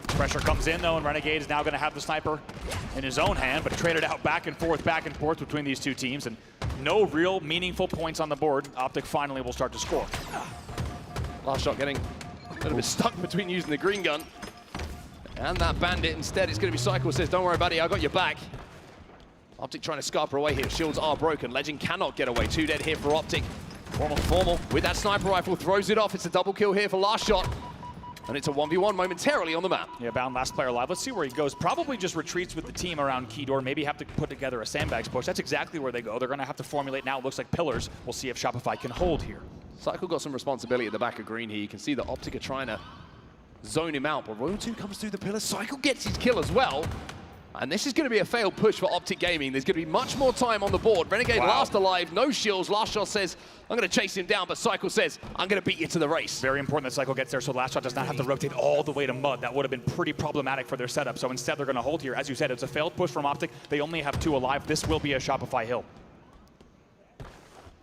Speaker 19: Pressure comes in though, and Renegade is now going to have the sniper in his own hand, but traded out back and forth between these 2 teams, and no real meaningful points on the board. Optic finally will start to score.
Speaker 18: Last shot getting a little bit stuck between using the green gun and that bandit. Instead, it's going to be Cycle says, don't worry, buddy, I got your back. Optic trying to scarper away here. Shields are broken. Legend cannot get away. 2 dead here for Optic. Formal with that sniper rifle, throws it off. It's a double kill here for Last Shot. And it's a 1v1 momentarily on the map.
Speaker 19: Yeah, bound last player alive. Let's see where he goes. Probably just retreats with the team around key door. Maybe have to put together a sandbags push. That's exactly where they go. They're going to have to formulate now. It looks like pillars. We'll see if Shopify can hold here.
Speaker 18: Cycle got some responsibility at the back of green here. You can see that Optic are trying to zone him out, but Royal 2 comes through the pillar. Cycle gets his kill as well. And this is going to be a failed push for Optic Gaming. There's going to be much more time on the board. Renegade last alive, no shields. Last Shot says, I'm going to chase him down, but Cycle says, I'm going to beat you to the race.
Speaker 19: Very important that Cycle gets there so Last Shot does not have to rotate all the way to mud. That would have been pretty problematic for their setup. So instead, they're going to hold here. As you said, it's a failed push from Optic. They only have 2 alive. This will be a Shopify hill.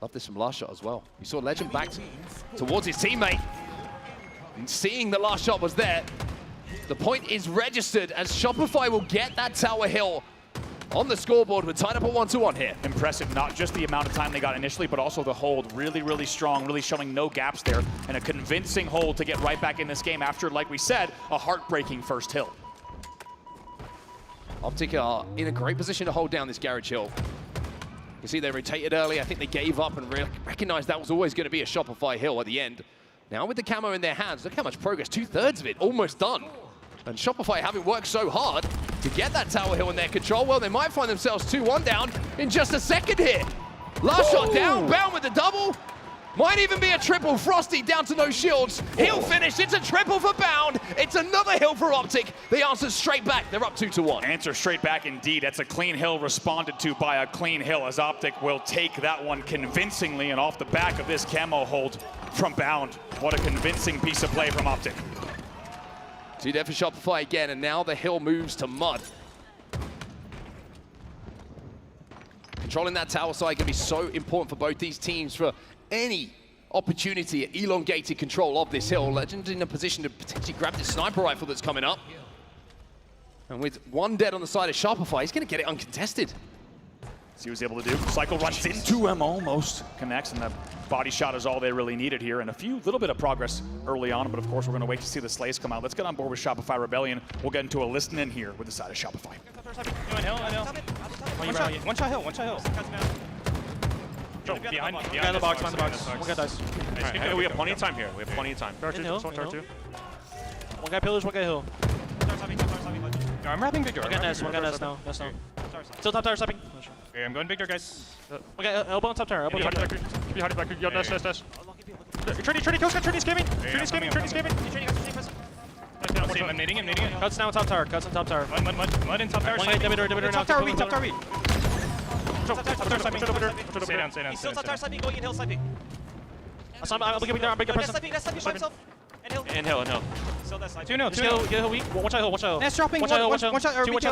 Speaker 18: Love this from Last Shot as well. You saw Legend back towards his teammate. And seeing the Last Shot was there, the point is registered as Shopify will get that tower hill on the scoreboard. We're tied up at 1-1 here.
Speaker 19: Impressive, not just the amount of time they got initially, but also the hold. Really, really strong, really showing no gaps there, and a convincing hold to get right back in this game after, like we said, a heartbreaking first hill.
Speaker 18: Optic are in a great position to hold down this garage hill. You see they rotated early. I think they gave up and recognized that was always going to be a Shopify hill at the end. Now with the camo in their hands, look how much progress, 2/3 of it, almost done. And Shopify having worked so hard to get that tower hill in their control, well, they might find themselves 2-1 down in just a second here. Last Shot down, bound with the double. Might even be a triple. Frosty down to no shields. He'll finish. It's a triple for Bound. It's another hill for Optic. The answer's straight back. They're up 2-1.
Speaker 19: Answer straight back indeed. That's a clean hill responded to by a clean hill as Optic will take that one convincingly and off the back of this camo hold from Bound. What a convincing piece of play from Optic.
Speaker 18: 2 dead for Shopify again, and now the hill moves to Mud. Controlling that tower side can be so important for both these teams for any opportunity at elongated control of this hill. Legend in a position to potentially grab this sniper rifle that's coming up. And with 1 dead on the side of Shopify, he's going to get it uncontested.
Speaker 19: See what he was able to do. Cycle runs into him, almost connects, and that body shot is all they really needed here. And a little bit of progress early on, but of course we're going to wait to see the slays come out. Let's get on board with Shopify Rebellion. We'll get into a listen in here with the side of Shopify.
Speaker 13: One shot hill. Behind the box. One guy dies. Right, we have plenty of time here. We have plenty of time. Tower 2. One guy pillars, one guy hill. I'm wrapping big door. One guy nest now. Still top tower stepping. Okay, I'm going big door, guys. One guy elbow on top tower. Elbow on top tower. Behind back. Yo, nest. Trinity's gaming. I'm nading him. Cuts now on top tower. Mud in top tower. One guy debitor now. Top tower weak. Stay down. He's still top tower sniping, going in hill sniping. I'm giving there. I'm big person. That's sniping by himself. And hill. Still that side. 2-0. Get hill weak. One shot hill. Nest dropping. One shot. We go.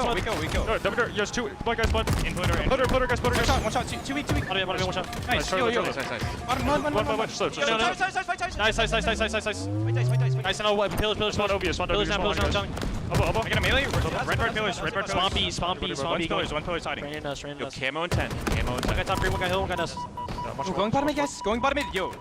Speaker 13: Debitor. There's 2. Blood guys. In Plunder guys. One shot. 2 weak. One shot. Nice. Mud. Slow. Nice. Nice. And pillars. Spawn obvious. Pillars down. Elbow. I got a melee. Red pillars. Swampy. One pillar's hiding. Yo, camo and 10. One guy top 3, one guy hill, one guy nest. Going bottom mid, guys. Yo.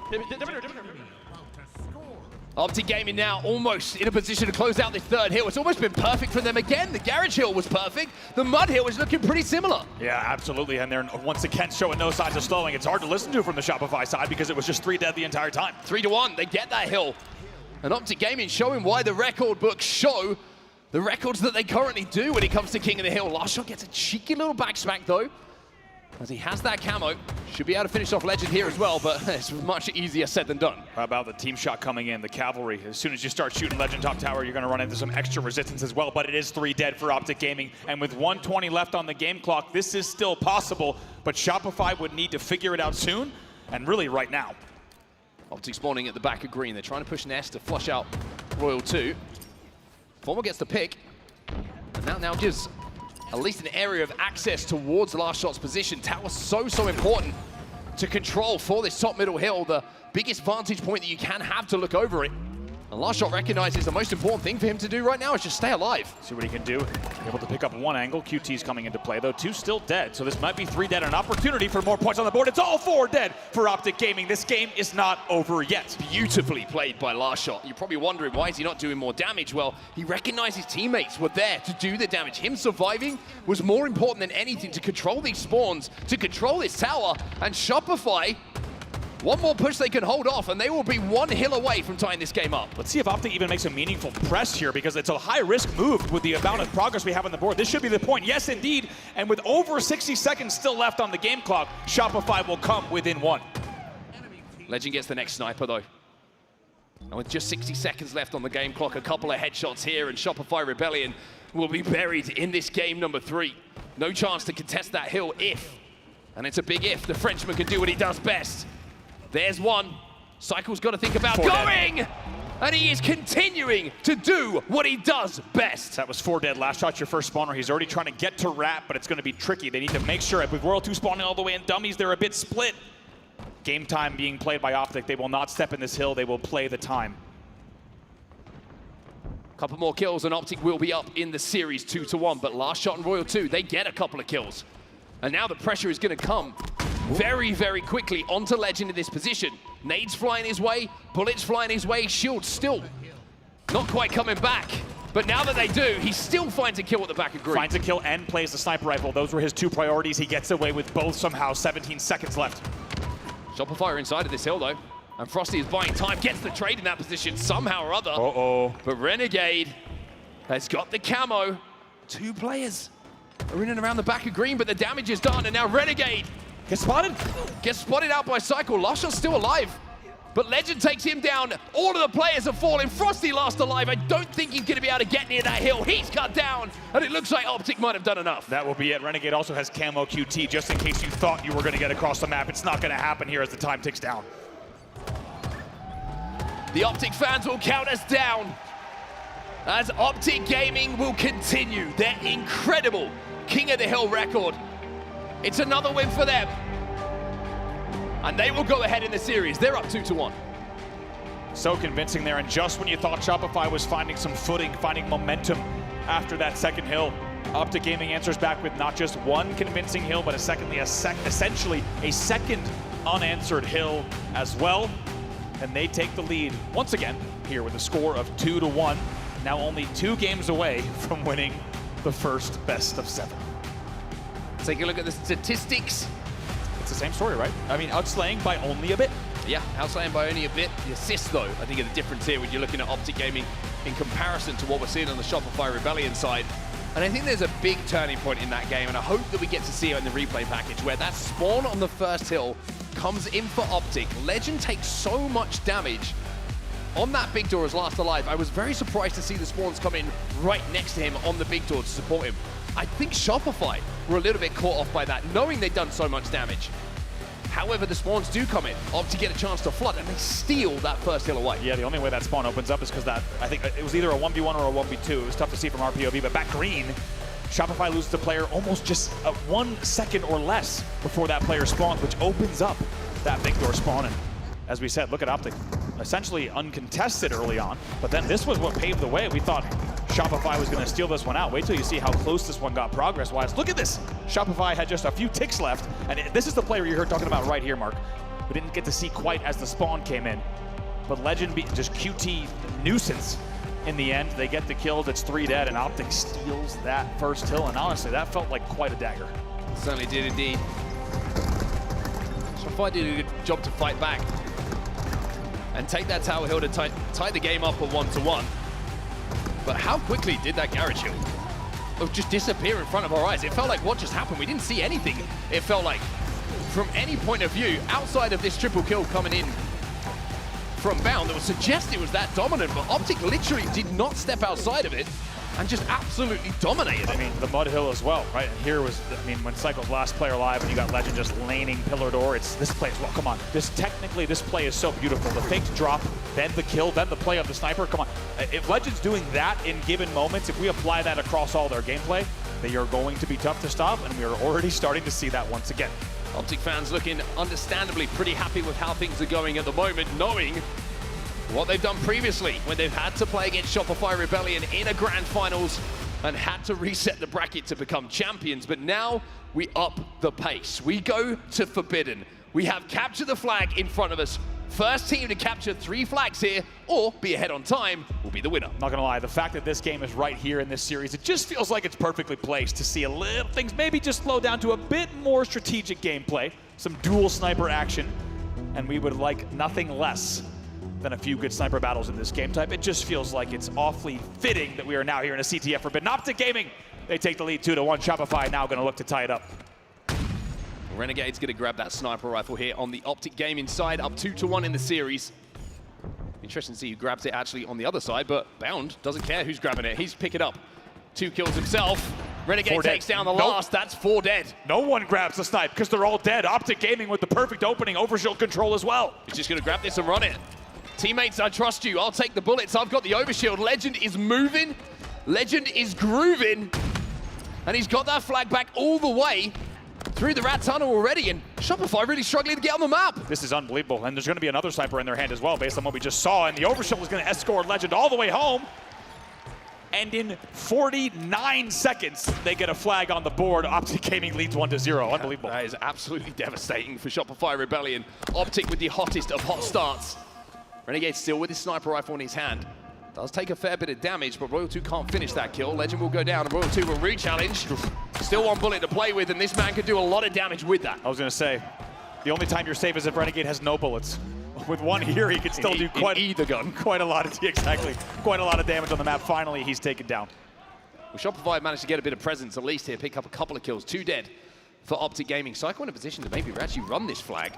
Speaker 18: Optic Gaming now almost in a position to close out this 3rd hill. It's almost been perfect for them again. The garage hill was perfect. The mud hill is looking pretty similar.
Speaker 19: Yeah, absolutely. And they're once again showing no signs of slowing. It's hard to listen to from the Shopify side because it was just 3 dead the entire time.
Speaker 18: 3-1. They get that hill. And Optic Gaming showing why the record books show the records that they currently do when it comes to King of the Hill. Last shot gets a cheeky little back smack though, as he has that camo. Should be able to finish off Legend here as well, but it's much easier said than done.
Speaker 19: How about the team shot coming in, the cavalry? As soon as you start shooting Legend top tower, you're going to run into some extra resistance as well, but it is 3 dead for Optic Gaming, and with 1:20 left on the game clock, this is still possible, but Shopify would need to figure it out soon, and really right now.
Speaker 18: Optic spawning at the back of green. They're trying to push Nest to flush out Royal 2. Formal gets the pick, and that now gives at least an area of access towards Last Shot's position. Tower's so important to control for this top middle hill, the biggest vantage point that you can have to look over it. And Last Shot recognizes the most important thing for him to do right now is just stay alive.
Speaker 19: See what he can do. Able to pick up 1 angle. QT's coming into play, though. 2 still dead, so this might be 3 dead. An opportunity for more points on the board. It's all 4 dead for Optic Gaming. This game is not over yet.
Speaker 18: Beautifully played by Last Shot. You're probably wondering, why is he not doing more damage? Well, he recognized his teammates were there to do the damage. Him surviving was more important than anything to control these spawns, to control this tower, and Shopify, one more push they can hold off, and they will be 1 hill away from tying this game up.
Speaker 19: Let's see if Optic even makes a meaningful press here, because it's a high-risk move with the amount of progress we have on the board. This should be the point. Yes, indeed. And with over 60 seconds still left on the game clock, Shopify will come within 1.
Speaker 18: Legend gets the next sniper, though. And with just 60 seconds left on the game clock, a couple of headshots here, and Shopify Rebellion will be buried in this game number 3. No chance to contest that hill if, and it's a big if, the Frenchman can do what he does best. There's 1. Cycle's got to think about going! And he is continuing to do what he does best.
Speaker 19: That was 4 dead. Last shot's your first spawner. He's already trying to get to wrap, but it's going to be tricky. They need to make sure, with Royal 2 spawning all the way in dummies, they're a bit split. Game time being played by Optic. They will not step in this hill. They will play the time.
Speaker 18: Couple more kills and Optic will be up in the series 2-1, but Last Shot and Royal 2, they get a couple of kills. And now the pressure is going to come very quickly onto Legend in this position. Nades flying his way, bullets flying his way, shield still not quite coming back. But now that they do, he still finds a kill at the back of green.
Speaker 19: Finds a kill and plays the sniper rifle. Those were his 2 priorities. He gets away with both somehow. 17 seconds left.
Speaker 18: Shopify are inside of this hill though. And Frosty is buying time, gets the trade in that position somehow or other. But Renegade has got the camo. 2 players are in and around the back of green, but the damage is done. And now Renegade gets spotted out by Cycle. Last Shot's still alive. but Legend takes him down. All of the players have fallen. Frosty last alive. I don't think he's going to be able to get near that hill. He's cut down, and it looks like Optic might have done enough.
Speaker 9: That will be it. Renegade also has Camo QT, just in case you thought you were going to get across the map. It's not going to happen here as the time ticks down.
Speaker 18: The Optic fans will count us down as Optic Gaming will continue their incredible King of the Hill record. It's another win for them. And they will go ahead in the series. They're up 2-1.
Speaker 9: So convincing there, and just when you thought Shopify was finding some footing, finding momentum after that second hill, Optic Gaming answers back with not just one convincing hill, but essentially a second unanswered hill as well. And they take the lead once again here with a score of 2-1. Now only 2 games away from winning the first best of 7.
Speaker 18: Take a look at the statistics.
Speaker 9: It's the same story, right? I mean, outslaying by only a bit.
Speaker 18: Yeah, outslaying by only a bit. The assists, though, I think are the difference here when you're looking at Optic Gaming in comparison to what we're seeing on the Shopify Rebellion side. And I think there's a big turning point in that game, and I hope that we get to see it in the replay package, where that spawn on the first hill comes in for Optic. Legend takes so much damage on that big door as last alive. I was very surprised to see the spawns come in right next to him on the big door to support him. I think Shopify were a little bit caught off by that, knowing they'd done so much damage. However, the spawns do come in. Optic get a chance to flood, and they steal that first hill away.
Speaker 9: Yeah, the only way that spawn opens up is because that, I think it was either a 1v1 or a 1v2. It was tough to see from our POV, but back green, Shopify loses the player almost just 1 second or less before that player spawns, which opens up that big door spawn. And as we said, look at Optic, essentially uncontested early on, but then this was what paved the way. We thought Shopify was going to steal this one out. Wait till you see how close this one got progress-wise. Look at this. Shopify had just a few ticks left, and this is the player you heard talking about right here, Mark. We didn't get to see quite as the spawn came in, but Legend beat just QT nuisance in the end. They get the kills. It's 3 dead, and Optic steals that first hill, and honestly, that felt like quite a dagger.
Speaker 18: Certainly did indeed. Shopify did a good job to fight back and take that tower hill to tie the game up at 1-1. But how quickly did that garage hill just disappear in front of our eyes? It felt like what just happened. We didn't see anything. It felt like, from any point of view, outside of this triple kill coming in from Bound, that would suggest it was that dominant, but Optic literally did not step outside of it and just absolutely dominated it.
Speaker 9: I mean, the mud hill as well, right? And here was, I mean, when Cycle's last player alive and you got Legend just laning pillar door, it's this play as well. Come on. This play is so beautiful. The faked drop, then the kill, then the play of the sniper. Come on. If Legend's doing that in given moments, if we apply that across all their gameplay, they are going to be tough to stop, and we are already starting to see that once again.
Speaker 18: Optic fans looking understandably pretty happy with how things are going at the moment, knowing what they've done previously when they've had to play against Shopify Rebellion in a grand finals and had to reset the bracket to become champions. But now we up the pace. We go to Forbidden. We have capture the flag in front of us. First team to capture 3 flags here or be ahead on time will be the winner.
Speaker 9: Not gonna lie, the fact that this game is right here in this series, it just feels like it's perfectly placed to see a little things maybe just slow down to a bit more strategic gameplay, some dual sniper action, and we would like nothing less than a few good sniper battles in this game type. It just feels like it's awfully fitting that we are now here in a CTF Forbidden. Optic Gaming, they take the lead 2-1. Shopify now gonna look to tie it up.
Speaker 18: Renegade's gonna grab that sniper rifle here on the Optic Gaming side, up 2-1 in the series. Interesting to see who grabs it actually on the other side, but Bound doesn't care who's grabbing it. He's pick it up. 2 kills himself. Renegade takes down the last. That's 4 dead.
Speaker 9: No one grabs the snipe because they're all dead. Optic Gaming with the perfect opening, overshield control as well.
Speaker 18: He's just gonna grab this and run it. Teammates, I trust you. I'll take the bullets. I've got the overshield. Legend is moving. Legend is grooving. And he's got that flag back all the way through the rat tunnel already, and Shopify really struggling to get on the map.
Speaker 9: This is unbelievable, and there's going to be another sniper in their hand as well, based on what we just saw, and the overshield is going to escort Legend all the way home. And in 49 seconds, they get a flag on the board. Optic Gaming leads 1-0. Unbelievable.
Speaker 18: That is absolutely devastating for Shopify Rebellion. Optic with the hottest of hot starts. Renegade still with his sniper rifle in his hand. Does take a fair bit of damage, but Royal 2 can't finish that kill. Legend will go down, and Royal 2 will re-challenge. Still 1 bullet to play with, and this man can do a lot of damage with that.
Speaker 9: I was going to say, the only time you're safe is if Renegade has no bullets. With 1 here, he can still do quite a lot of damage on the map. Finally, he's taken down.
Speaker 18: Well, Shopify managed to get a bit of presence at least here, pick up a couple of kills. 2 dead for Optic Gaming. Psycho in a position to maybe actually run this flag.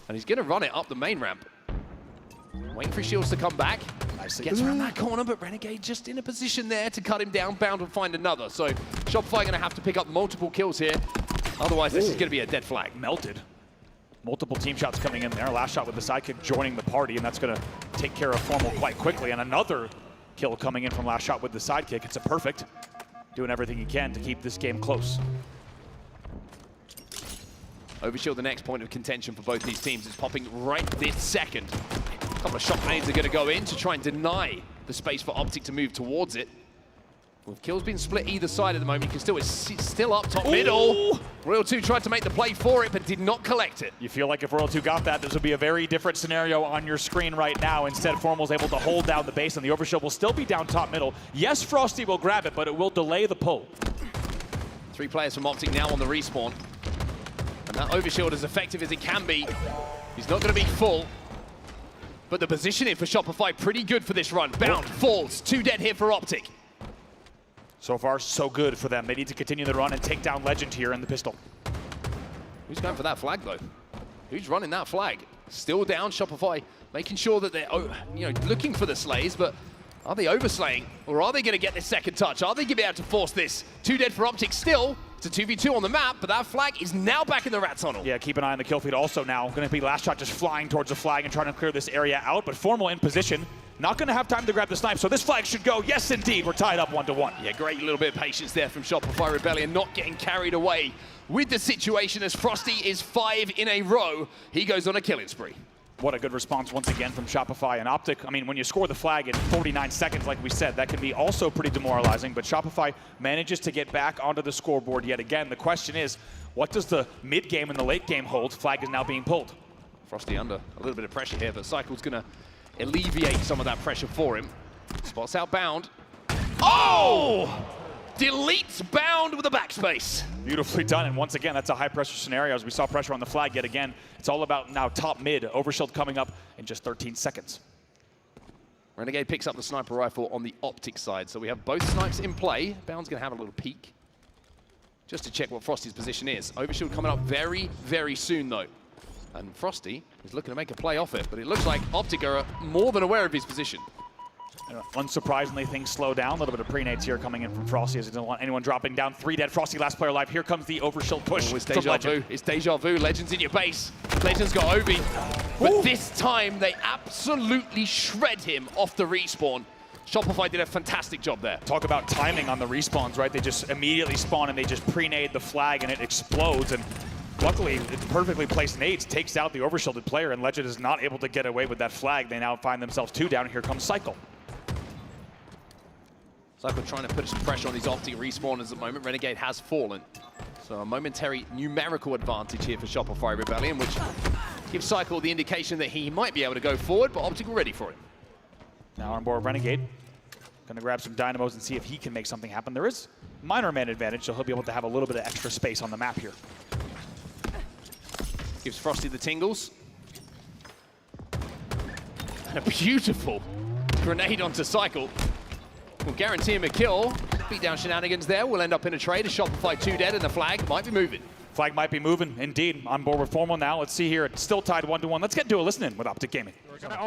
Speaker 18: And he's going to run it up the main ramp. Waiting for his shields to come back. Nicely. Gets around that corner, but Renegade just in a position there to cut him down. Bound will find another. So Shopify going to have to pick up multiple kills here. Otherwise, this is going to be a dead flag.
Speaker 9: Melted. Multiple team shots coming in there. Last shot with the sidekick joining the party, and that's going to take care of Formal quite quickly. And another kill coming in from last shot with the sidekick. It's a perfect. Doing everything he can to keep this game close.
Speaker 18: Overshield, the next point of contention for both these teams. It's popping right this second. A couple of shot grenades are going to go in to try and deny the space for Optic to move towards it. With kills being split either side at the moment, you can still up top middle. Royal 2 tried to make the play for it, but did not collect it.
Speaker 9: You feel like if Royal 2 got that, this would be a very different scenario on your screen right now. Instead, Formal's able to hold down the base, and the Overshield will still be down top middle. Yes, Frosty will grab it, but it will delay the pull.
Speaker 18: 3 players from Optic now on the respawn. And that Overshield, as effective as it can be, he's not going to be full. But the positioning for Shopify pretty good for this run. Bound, falls, 2 dead here for Optic.
Speaker 9: So far, so good for them. They need to continue the run and take down Legend here in the pistol.
Speaker 18: Who's going for that flag, though? Who's running that flag? Still down, Shopify making sure that they're looking for the slays, but are they overslaying? Or are they going to get this second touch? Are they going to be able to force this? 2 dead for Optic still. It's a 2v2 on the map, but that flag is now back in the rat tunnel.
Speaker 9: Yeah, keep an eye on the kill feed also now. Going to be last shot just flying towards the flag and trying to clear this area out, but Formal in position. Not going to have time to grab the snipe, so this flag should go. Yes, indeed, we're tied up 1-1.
Speaker 18: Yeah, great little bit of patience there from Shopify Rebellion, not getting carried away with the situation as Frosty is 5 in a row. He goes on a killing spree.
Speaker 9: What a good response once again from Shopify and Optic. I mean, when you score the flag in 49 seconds, like we said, that can be also pretty demoralizing, but Shopify manages to get back onto the scoreboard yet again. The question is, what does the mid-game and the late game hold? Flag is now being pulled.
Speaker 18: Frosty under a little bit of pressure here, but Cycle's going to alleviate some of that pressure for him. Spots out Bound. Oh! Deletes Bound with a backspace.
Speaker 9: Beautifully done, and once again, that's a high-pressure scenario. As we saw pressure on the flag yet again, it's all about now top-mid. Overshield coming up in just 13 seconds.
Speaker 18: Renegade picks up the sniper rifle on the Optic side, so we have both snipes in play. Bound's going to have a little peek just to check what Frosty's position is. Overshield coming up very, very soon, though. And Frosty is looking to make a play off it, but it looks like Optic are more than aware of his position.
Speaker 9: Unsurprisingly, things slow down. A little bit of pre-nades here coming in from Frosty as he doesn't want anyone dropping down. 3 dead. Frosty, last player alive. Here comes the Overshield push.
Speaker 18: Oh, it's deja vu. It's deja vu. Legend's in your base. Legend's got Ovi. But this time, they absolutely shred him off the respawn. Shopify did a fantastic job there.
Speaker 9: Talk about timing on the respawns, right? They just immediately spawn and they just pre-nade the flag and it explodes. And luckily, it's perfectly placed nades takes out the overshielded player, and Legend is not able to get away with that flag. They now find themselves 2 down. Here comes Cycle.
Speaker 18: Cycle trying to put some pressure on these Optic respawners at the moment. Renegade has fallen. So a momentary numerical advantage here for Shopify Rebellion, which gives Cycle the indication that he might be able to go forward, but Optic are ready for him.
Speaker 9: Now on board Renegade. Gonna grab some dynamos and see if he can make something happen. There is minor man advantage, so he'll be able to have a little bit of extra space on the map here.
Speaker 18: Gives Frosty the tingles. And a beautiful grenade onto Cycle. Will guarantee him a kill. Beat down shenanigans there. We'll end up in a trade. A Shopify 2 dead, and the flag might be moving.
Speaker 9: Flag might be moving, indeed. On board with Formal now. Let's see here. It's still tied 1-1. Let's get into a listen-in with Optic Gaming.
Speaker 12: Careful.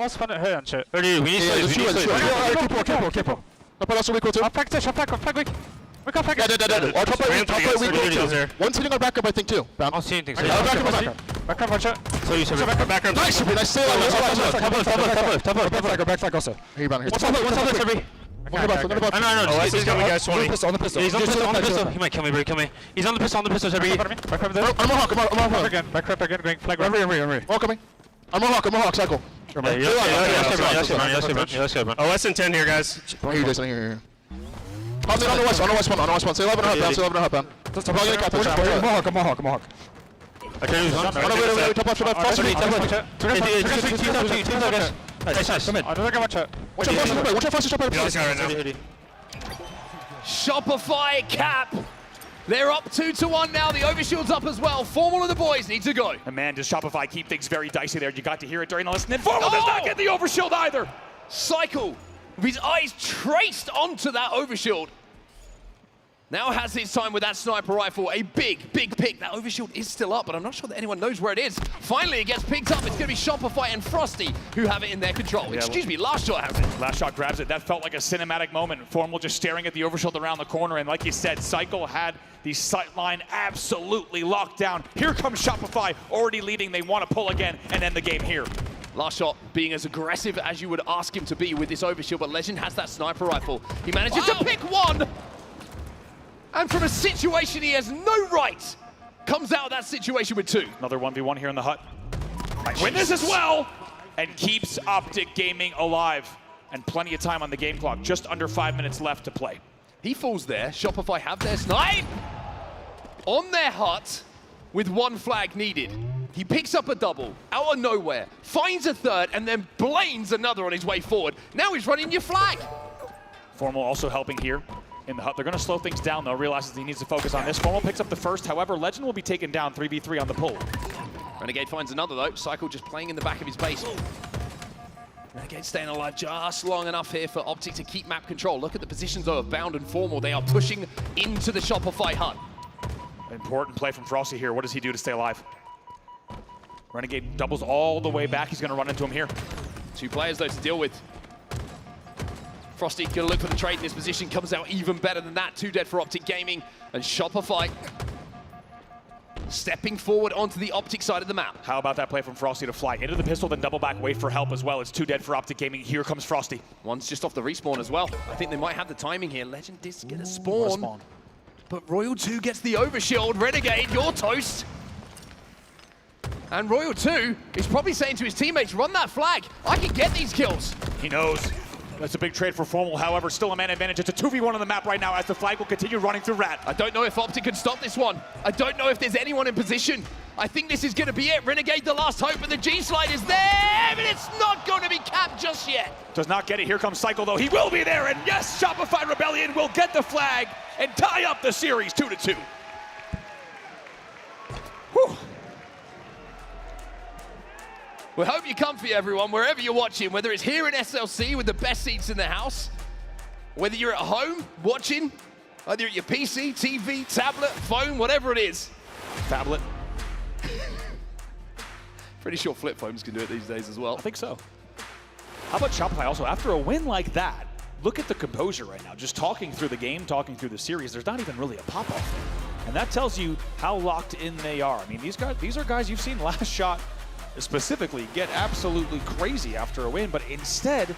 Speaker 12: We got flag. Dead. Our top right weak. One's hitting our backup, I think, too. I'll see anything. Backup, watch out. So you said backup. Nice, nice save. Top flag also. Here, One top left, I know. He's got me, guys. 20. On the pistol. He's on the pistol. He might kill me, bro. Kill me. He's on the pistol, Sebi. Back up there. I'm Mohawk again. Back up again. Going flag. Henry. All coming. I'm Mohawk, Cycle. Yes, man. Oh, less than 10 here, guys. Here. On the west one. Say 11 and a half, man. I'm Mohawk. Okay, wait. Top left. Nice. Come in. Watch out.
Speaker 18: Shopify cap. They're up 2-1 now. The overshield's up as well. Formal and the boys need to go.
Speaker 9: And man, does Shopify keep things very dicey there. You got to hear it during the listen. And Formal does not get the overshield either.
Speaker 18: Cycle with his eyes traced onto that overshield. Now has his time with that sniper rifle. A big pick. That overshield is still up, but I'm not sure that anyone knows where it is. Finally, it gets picked up. It's going to be Shopify and Frosty who have it in their control.
Speaker 19: Yeah,
Speaker 18: Excuse me, Last Shot has it.
Speaker 19: Last Shot grabs it. That felt like a cinematic moment. Formal just staring at the overshield around the corner. And like you said, Cycle had the sight line absolutely locked down. Here comes Shopify, already leading. They want to pull again and end the game here.
Speaker 18: Last Shot being as aggressive as you would ask him to be with this overshield, but Legend has that sniper rifle. He manages to pick one. And from a situation he has no right, comes out of that situation with 2.
Speaker 19: Another 1v1 here in the hut. Might win this as well, and keeps Optic Gaming alive. And plenty of time on the game clock, just under 5 minutes left to play.
Speaker 18: He falls there. Shopify have their snipe on their hut with 1 flag needed. He picks up a double out of nowhere, finds a third, and then blames another on his way forward. Now he's running your flag.
Speaker 19: Formal also helping here in the hut. They're going to slow things down, though. Realizes he needs to focus on this. Formal picks up the first. However, Legend will be taken down 3v3 on the pull.
Speaker 18: Renegade finds another, though. Cycle just playing in the back of his base. Renegade staying alive just long enough here for Optic to keep map control. Look at the positions, though, of Bound and Formal. They are pushing into the Shopify hut.
Speaker 19: Important play from Frosty here. What does he do to stay alive? Renegade doubles all the way back. He's going to run into him here.
Speaker 18: 2 players, though, to deal with. Frosty gonna look for the trade in this position, comes out even better than that. 2 dead for Optic Gaming, and Shopify stepping forward onto the Optic side of the map.
Speaker 19: How about that play from Frosty to fly into the pistol, then double back, wait for help as well. It's 2 dead for Optic Gaming. Here comes Frosty.
Speaker 18: One's just off the respawn as well. I think they might have the timing here. Legend did get a spawn. But Royal 2 gets the overshield. Renegade, you're toast. And Royal 2 is probably saying to his teammates, run that flag. I can get these kills.
Speaker 19: He knows. That's a big trade for Formal, however, still a man advantage. It's a 2v1 on the map right now as the flag will continue running through Rat.
Speaker 18: I don't know if Optic can stop this one. I don't know if there's anyone in position. I think this is going to be it. Renegade the last hope, and the G-Slide is there, but it's not going to be capped just yet.
Speaker 19: Does not get it. Here comes Cycle, though. He will be there, and yes, Shopify Rebellion will get the flag and tie up the series 2-2.
Speaker 18: Whew. We hope you're comfy, everyone, wherever you're watching, whether it's here in SLC with the best seats in the house, whether you're at home watching, whether you're at your PC, TV, tablet, phone, whatever it is.
Speaker 19: Tablet.
Speaker 18: Pretty sure flip phones can do it these days as well.
Speaker 19: I think so. How about Shopify also? After a win like that, look at the composure right now. Just talking through the game, talking through the series, there's not even really a pop-off there. And that tells you how locked in they are. I mean, these are guys you've seen Last Shot specifically get absolutely crazy after a win, but instead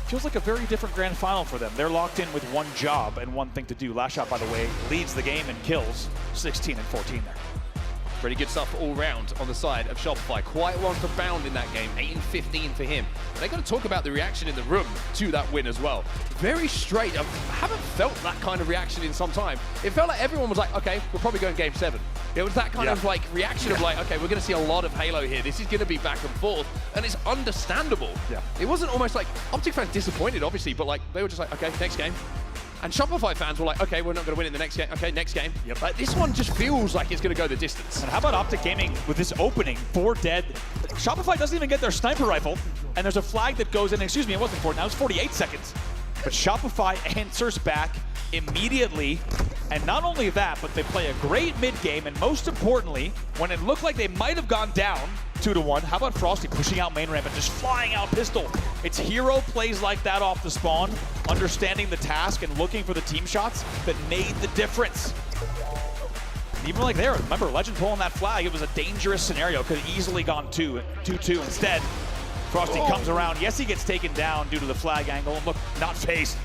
Speaker 19: feels like a very different grand final for them. They're locked in with one job and one thing to do. Last Shot, by the way, leads the game and kills 16 and 14 there.
Speaker 18: Pretty good stuff all round on the side of Shopify. Quite one for Bound in that game, 8 and 15 for him. But they got to talk about the reaction in the room to that win as well. Very straight. I haven't felt that kind of reaction in some time. It felt like everyone was like, okay, we're probably going game 7. It was that kind of like reaction of like, okay, we're going to see a lot of Halo here. This is going to be back and forth, and it's understandable.
Speaker 19: Yeah.
Speaker 18: It wasn't almost like Optic fans disappointed, obviously, but like they were just like, okay, next game. And Shopify fans were like, okay, we're not going to win in the next game. Okay, next game.
Speaker 19: Yep.
Speaker 18: Like, this one just feels like it's going to go the distance.
Speaker 19: And how about Optic Gaming with this opening, 4 dead. Shopify doesn't even get their sniper rifle, and there's a flag that goes in. Excuse me, it wasn't 4, now it's 48 seconds. But Shopify answers back immediately, and not only that, but they play a great mid game, and most importantly, when it looked like they might have gone down 2-1, how about Frosty pushing out main ramp and just flying out pistol? It's hero plays like that off the spawn, understanding the task and looking for the team shots that made the difference. And even like there, remember, Legend pulling that flag, it was a dangerous scenario, could have easily gone 2-2 instead. Frosty comes around. Yes, he gets taken down due to the flag angle. And look, not phased.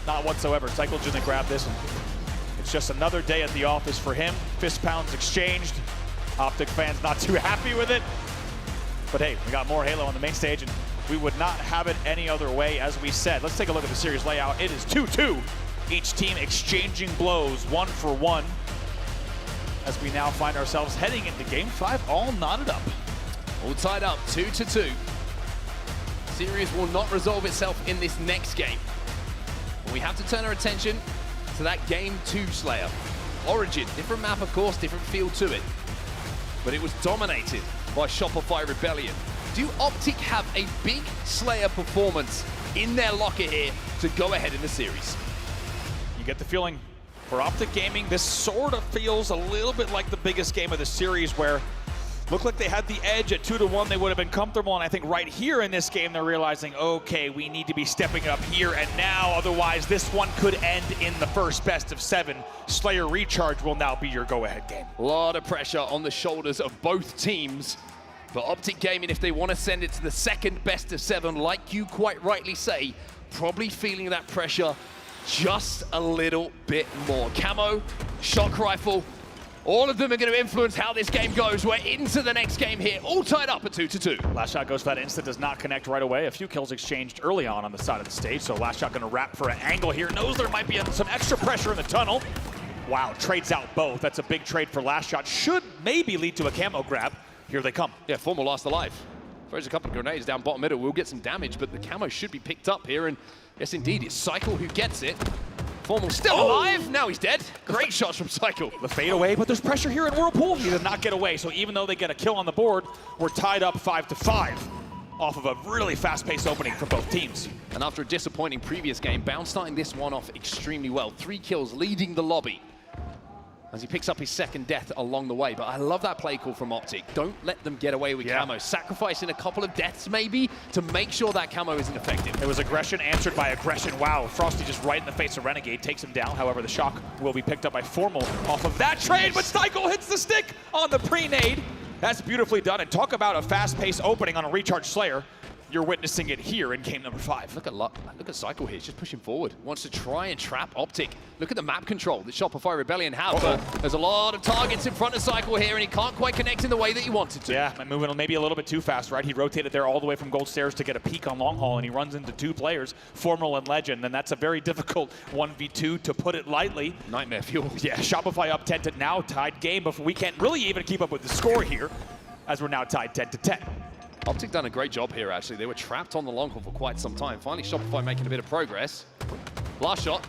Speaker 19: Not whatsoever. Cycle didn't grab this one. It's just another day at the office for him. Fist pounds exchanged. Optic fans not too happy with it. But hey, we got more Halo on the main stage, and we would not have it any other way, as we said. Let's take a look at the series layout. It is 2-2. Each team exchanging blows 1 for 1. As we now find ourselves heading into Game 5, all knotted up.
Speaker 18: All tied up, 2-2. Series will not resolve itself in this next game. But we have to turn our attention to that Game 2 Slayer. Origin, different map of course, different feel to it. But it was dominated by Shopify Rebellion. Do Optic have a big Slayer performance in their locker here to go ahead in the series?
Speaker 19: You get the feeling
Speaker 9: For Optic Gaming, this sort of feels a little bit like the biggest game of the series where looked like they had the edge at 2-1. They would have been comfortable, and I think right here in this game, they're realizing, okay, we need to be stepping up here and now, otherwise this one could end in the first best of 7. Slayer Recharge will now be your go-ahead game.
Speaker 18: A lot of pressure on the shoulders of both teams. But Optic Gaming, if they want to send it to the second best of 7, like you quite rightly say, probably feeling that pressure just a little bit more. Camo, shock rifle, all of them are going to influence how this game goes. We're into the next game here, all tied up at 2-2.
Speaker 9: Last shot goes for that instant, does not connect right away. A few kills exchanged early on the side of the stage, so last shot going to wrap for an angle here. Knows there might be some extra pressure in the tunnel. Wow, trades out both. That's a big trade for last shot. Should maybe lead to a camo grab. Here they come.
Speaker 18: Yeah, Formal last alive. Throws a couple of grenades down bottom middle. We'll get some damage, but the camo should be picked up here. And yes, indeed, it's Cycle who gets it. Formal still alive. Now he's dead. Great shots from Cycle.
Speaker 9: The fade away, but there's pressure here in Whirlpool. He did not get away. So even though they get a kill on the board, we're tied up 5-5 off of a really fast-paced opening for both teams.
Speaker 18: And after a disappointing previous game, Bound starting this one off extremely well. 3 kills, leading the lobby as he picks up his second death along the way. But I love that play call from Optic. Don't let them get away with camo. Sacrificing a couple of deaths maybe to make sure that camo isn't effective.
Speaker 9: It was aggression answered by aggression. Wow, Frosty just right in the face of Renegade, takes him down. However, the shock will be picked up by Formal off of that trade, but Cycle hits the stick on the pre-nade. That's beautifully done, and talk about a fast-paced opening on a Recharge Slayer. You're witnessing it here in game number 5.
Speaker 18: Look at Cycle here, he's just pushing forward. Wants to try and trap Optic. Look at the map control that Shopify Rebellion have. There's a lot of targets in front of Cycle here, and he can't quite connect in the way that he wanted to.
Speaker 9: Yeah, moving maybe a little bit too fast, right? He rotated there all the way from Gold Stairs to get a peek on long haul, and he runs into 2 players, Formal and Legend, and that's a very difficult 1v2 to put it lightly.
Speaker 18: Nightmare fuel.
Speaker 9: Yeah, Shopify up 10 to now tied game, but we can't really even keep up with the score here, as we're now tied 10-10.
Speaker 18: Optic done a great job here, actually. They were trapped on the long haul for quite some time. Finally, Shopify making a bit of progress. Last shot.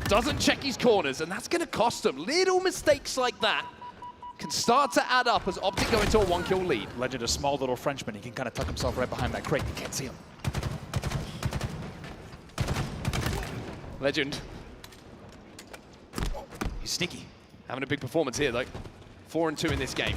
Speaker 18: Doesn't check his corners, and that's going to cost them. Little mistakes like that can start to add up as Optic go into a 1-kill lead.
Speaker 9: Legend, a small little Frenchman. He can kind of tuck himself right behind that crate. You can't see him.
Speaker 18: Legend.
Speaker 9: He's sneaky.
Speaker 18: Having a big performance here, though. 4-2 in this game.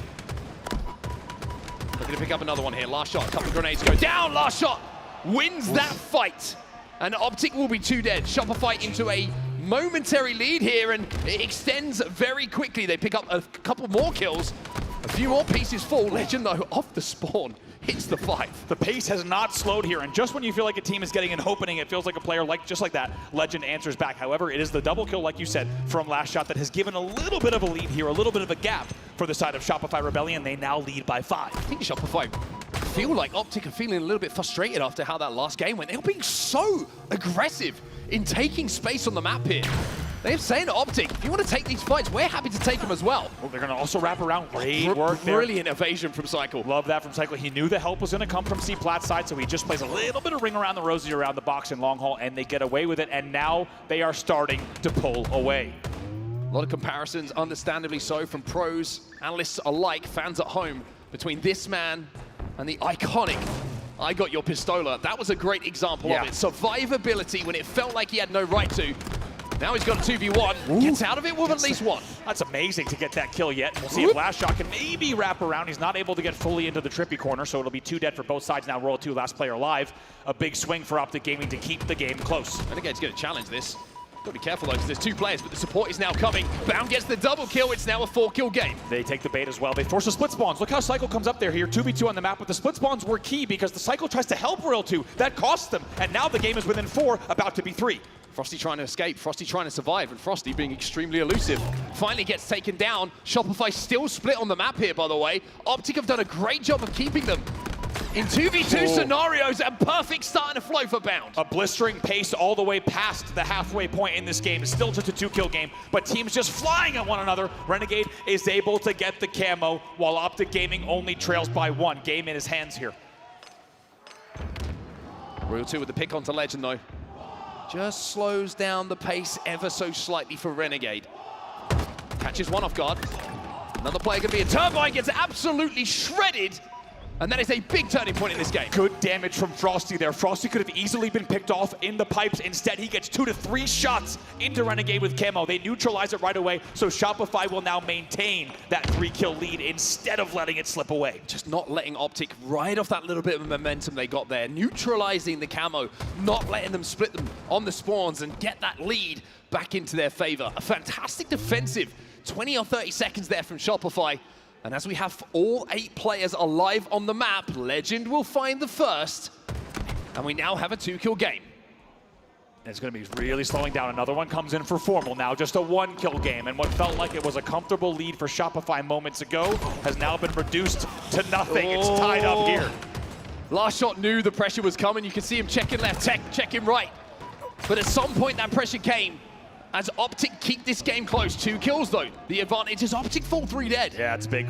Speaker 18: Looking to pick up another one here. Last shot, a couple of grenades go down. Last shot wins that fight. And Optic will be 2 dead. Shopify into a momentary lead here, and it extends very quickly. They pick up a couple more kills. A few more pieces fall. Legend, though, off the spawn, hits the 5.
Speaker 9: The pace has not slowed here, and just when you feel like a team is getting an opening, it feels like a player just like that. Legend answers back. However, it is the double kill, like you said, from last shot that has given a little bit of a lead here, a little bit of a gap for the side of Shopify Rebellion. They now lead by 5.
Speaker 18: I think Shopify feel like Optic are feeling a little bit frustrated after how that last game went. They were being so aggressive in taking space on the map here. They're saying to Optic, if you want to take these fights, we're happy to take them as well.
Speaker 9: Well, they're going to also wrap around. Great work there.
Speaker 18: Brilliant evasion from Cycle.
Speaker 9: Love that from Cycle. He knew the help was going to come from C-Plat's side, so he just plays a little bit of ring around the rosy around the box in long haul, and they get away with it, and now they are starting to pull away.
Speaker 18: A lot of comparisons, understandably so, from pros, analysts alike, fans at home, between this man and the iconic I Got Your Pistola. That was a great example of it. Survivability when it felt like he had no right to. Now he's got a 2v1, gets out of it with at least 1.
Speaker 9: That's amazing to get that kill yet. We'll see if last shot can maybe wrap around. He's not able to get fully into the trippy corner, so it'll be 2 dead for both sides. Now Royal 2, last player alive. A big swing for Optic Gaming to keep the game close.
Speaker 18: Renegade's going to challenge this. Got to be careful though, because there's 2 players, but the support is now coming. Bound gets the double kill. It's now a 4-kill game.
Speaker 9: They take the bait as well. They force the split spawns. Look how Cycle comes up there here. 2v2 on the map, but the split spawns were key because the Cycle tries to help Royal 2. That costs them, and now the game is within 4, about to be 3.
Speaker 18: Frosty trying to escape, Frosty trying to survive, and Frosty being extremely elusive. Finally gets taken down. Shopify still split on the map here, by the way. Optic have done a great job of keeping them in 2v2 scenarios, and perfect starting to flow for Bound.
Speaker 9: A blistering pace all the way past the halfway point in this game. It's still just a 2-kill game, but teams just flying at one another. Renegade is able to get the camo, while Optic Gaming only trails by 1. Game in his hands here.
Speaker 18: Royal 2 with the pick onto Legend, though. Just slows down the pace ever so slightly for Renegade. Catches one off guard. Another player going to be a Turbine, gets absolutely shredded. And that is a big turning point in this game.
Speaker 19: Good damage from Frosty there. Frosty could have easily been picked off in the pipes. Instead, he gets 2 to 3 shots into Renegade with camo. They neutralize it right away, so Shopify will now maintain that 3-kill lead instead of letting it slip away.
Speaker 18: Just not letting Optic ride off that little bit of momentum they got there, neutralizing the camo, not letting them split them on the spawns and get that lead back into their favor. A fantastic defensive 20 or 30 seconds there from Shopify. And as we have all 8 players alive on the map, Legend will find the first. And we now have a 2-kill game.
Speaker 19: It's going to be really slowing down. Another one comes in for Formal now, just a 1-kill game. And what felt like it was a comfortable lead for Shopify moments ago has now been reduced to nothing. It's tied up here.
Speaker 18: Last shot knew the pressure was coming. You can see him checking left, checking right. But at some point that pressure came as Optic keep this game close. 2 kills though. The advantage is Optic full 3 dead.
Speaker 19: Yeah, it's big.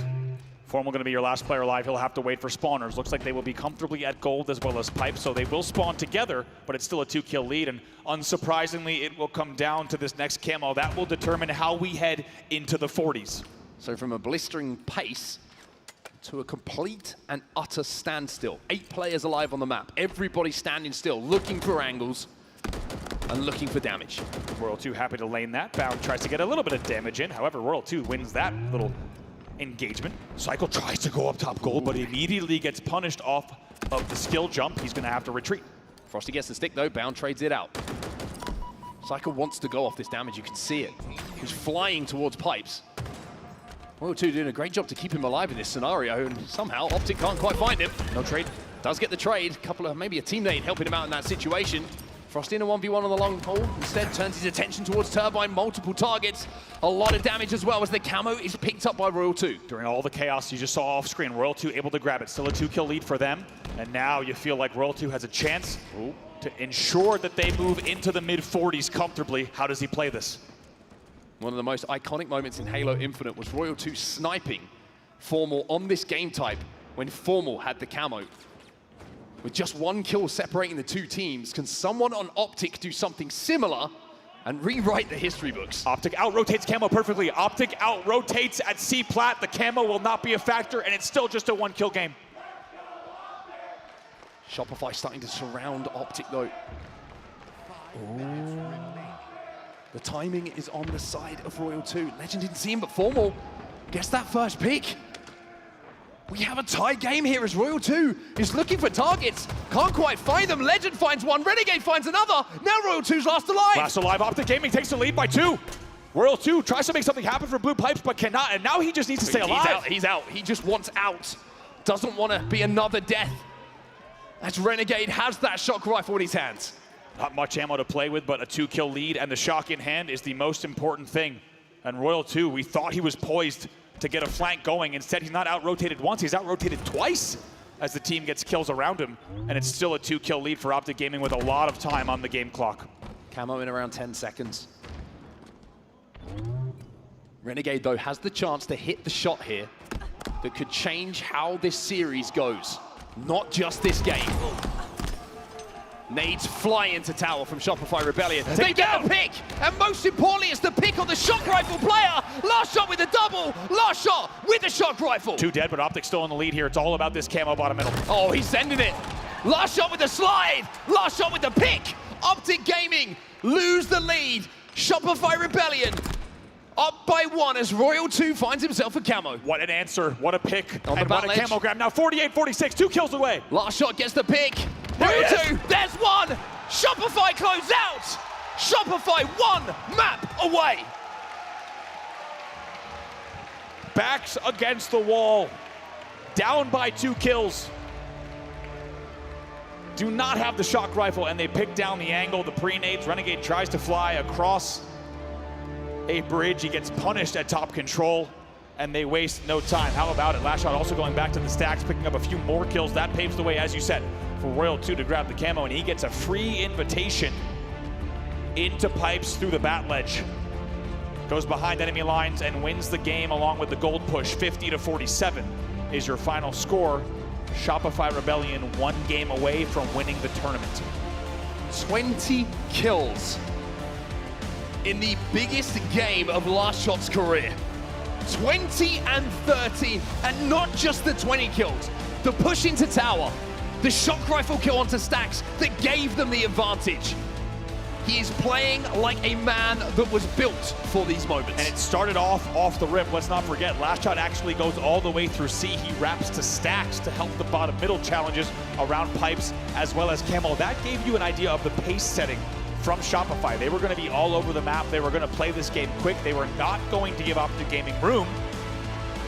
Speaker 19: Formal going to be your last player alive. He'll have to wait for spawners. Looks like they will be comfortably at gold as well as pipe, so they will spawn together, but it's still a 2-kill lead, and unsurprisingly, it will come down to this next camo. That will determine how we head into the 40s.
Speaker 18: So from a blistering pace to a complete and utter standstill. 8 players alive on the map. Everybody standing still, looking for angles and looking for damage.
Speaker 19: Royal 2 happy to lane that. Bound tries to get a little bit of damage in. However, Royal 2 wins that little engagement. Cycle tries to go up top gold, but immediately gets punished off of the skill jump. He's going to have to retreat.
Speaker 18: Frosty gets the stick though. Bound trades it out. Cycle wants to go off this damage. You can see it. He's flying towards pipes. Royal 2 doing a great job to keep him alive in this scenario, and somehow Optic can't quite find him. No trade. Does get the trade. Couple of, maybe a teammate helping him out in that situation. Frosty in a 1v1 on the long pole. Instead turns his attention towards Turbine, multiple targets. A lot of damage as well as the camo is picked up by Royal 2.
Speaker 19: During all the chaos you just saw off screen, Royal 2 able to grab it. Still a 2-kill lead for them. And now you feel like Royal 2 has a chance to ensure that they move into the mid-40s comfortably. How does he play this?
Speaker 18: One of the most iconic moments in Halo Infinite was Royal 2 sniping Formal on this game type when Formal had the camo. With just 1 kill separating the 2 teams, can someone on Optic do something similar and rewrite the history books?
Speaker 19: Optic out-rotates camo perfectly. Optic out-rotates at C-Plat. The camo will not be a factor, and it's still just a 1-kill game.
Speaker 18: Shopify starting to surround Optic though. Ooh. The timing is on the side of Royal 2. Legend didn't see him, but Formal gets that first pick. We have a tie game here as Royal 2 is looking for targets. Can't quite find them. Legend finds one, Renegade finds another. Now Royal 2's last alive.
Speaker 19: Last alive, Optic Gaming takes the lead by 2. Royal 2 tries to make something happen for Blue Pipes, but cannot, and now he just needs to stay alive.
Speaker 18: He's out. He just wants out. Doesn't want to be another death. As Renegade has that shock rifle in his hands.
Speaker 19: Not much ammo to play with, but a 2-kill lead, and the shock in hand is the most important thing. And Royal 2, we thought he was poised to get a flank going. Instead, he's not out-rotated once, he's out-rotated twice as the team gets kills around him. And it's still a 2-kill lead for Optic Gaming with a lot of time on the game clock.
Speaker 18: Camo in around 10 seconds. Renegade, though, has the chance to hit the shot here that could change how this series goes. Not just this game. Nades fly into tower from Shopify Rebellion. They get a pick, and most importantly, it's the pick on the shock rifle player. Last shot with the double, last shot with the shock rifle.
Speaker 19: 2 dead, but Optic still in the lead here. It's all about this camo bottom middle.
Speaker 18: Oh, he's sending it. Last shot with the slide, last shot with the pick. Optic Gaming lose the lead. Shopify Rebellion up by 1 as Royal 2 finds himself a camo.
Speaker 19: What an answer, what a pick,
Speaker 18: on
Speaker 19: and what a camo grab. Now 48-46, 2 kills away.
Speaker 18: Last shot gets the pick. Royal 2, there's 1. Shopify close out. Shopify 1 map away.
Speaker 19: Backs against the wall. Down by 2 kills. Do not have the shock rifle, and they pick down the angle. The pre-nades. Renegade tries to fly across a bridge. He gets punished at top control, and they waste no time. How about it? Last shot also going back to the stacks, picking up a few more kills. That paves the way, as you said, for Royal 2 to grab the camo, and he gets a free invitation into pipes through the bat ledge. Goes behind enemy lines and wins the game along with the gold push. 50-47 is your final score. Shopify Rebellion 1 game away from winning the tournament.
Speaker 18: 20 kills in the biggest game of Last Shot's career. 20 and 13, and not just the 20 kills. The push into tower, the shock rifle kill onto Stacks that gave them the advantage. He is playing like a man that was built for these moments.
Speaker 19: And it started off the rip. Let's not forget, last shot actually goes all the way through C. He wraps to Stacks to help the bottom middle challenges around Pipes as well as Camo. That gave you an idea of the pace setting from Shopify. They were going to be all over the map. They were going to play this game quick. They were not going to give Optic Gaming room.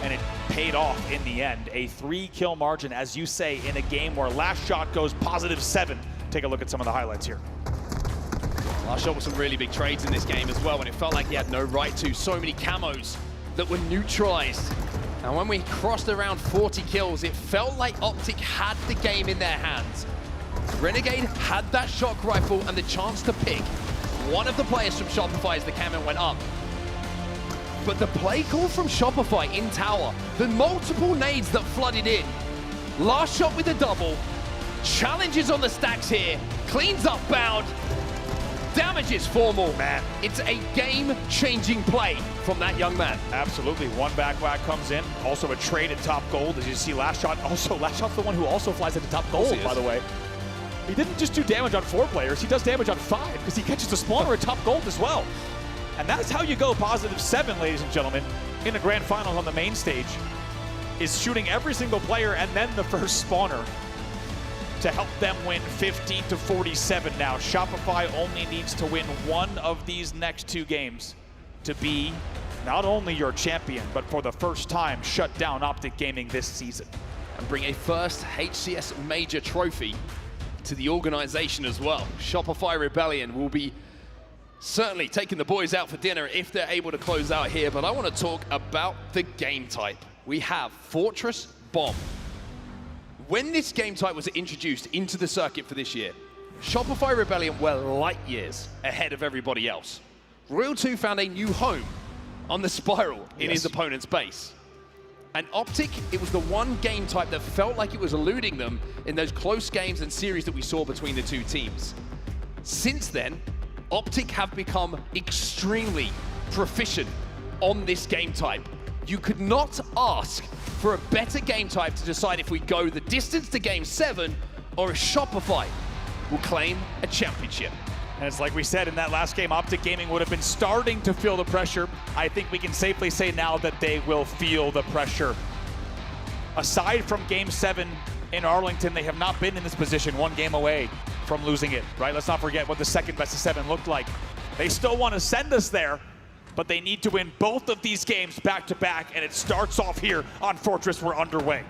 Speaker 19: And it paid off in the end. A 3-kill margin, as you say, in a game where last shot goes +7. Take a look at some of the highlights here.
Speaker 18: Last shot with some really big trades in this game as well, and it felt like he had no right to. So many camos that were neutralized. And when we crossed around 40 kills, it felt like Optic had the game in their hands. Renegade had that shock rifle and the chance to pick one of the players from Shopify as the camo went up. But the play call from Shopify in tower, the multiple nades that flooded in, last shot with a double, challenges on the Stacks here, cleans up bound, damages formal.
Speaker 19: Man,
Speaker 18: it's a game-changing play from that young man.
Speaker 19: Absolutely. One back whack comes in. Also a trade at top gold. As you see, last shot. Also, last shot's the one who also flies at the top gold, by the way. He didn't just do damage on 4 players. He does damage on 5 because he catches the spawner at top gold as well. And that's how you go +7, ladies and gentlemen, in the grand finals on the main stage, is shooting every single player and then the first spawner to help them win 50-47 now. Shopify only needs to win one of these next 2 games to be not only your champion, but for the first time shut down Optic Gaming this season.
Speaker 18: And bring a first HCS major trophy to the organization as well. Shopify Rebellion will be certainly taking the boys out for dinner if they're able to close out here, but I want to talk about the game type. We have Fortress Bomb. When this game type was introduced into the circuit for this year, Shopify Rebellion were light years ahead of everybody else. Royal 2 found a new home on the Spiral in his opponent's base. And Optic, it was the one game type that felt like it was eluding them in those close games and series that we saw between the 2 teams. Since then, Optic have become extremely proficient on this game type. You could not ask for a better game type to decide if we go the distance to Game 7 or if Shopify will claim a championship.
Speaker 19: And it's like we said in that last game, Optic Gaming would have been starting to feel the pressure. I think we can safely say now that they will feel the pressure. Aside from Game 7 in Arlington, they have not been in this position, 1 game away from losing it, right? Let's not forget what the second best of 7 looked like. They still want to send us there, but they need to win both of these games back to back, and it starts off here on Fortress. We're underway.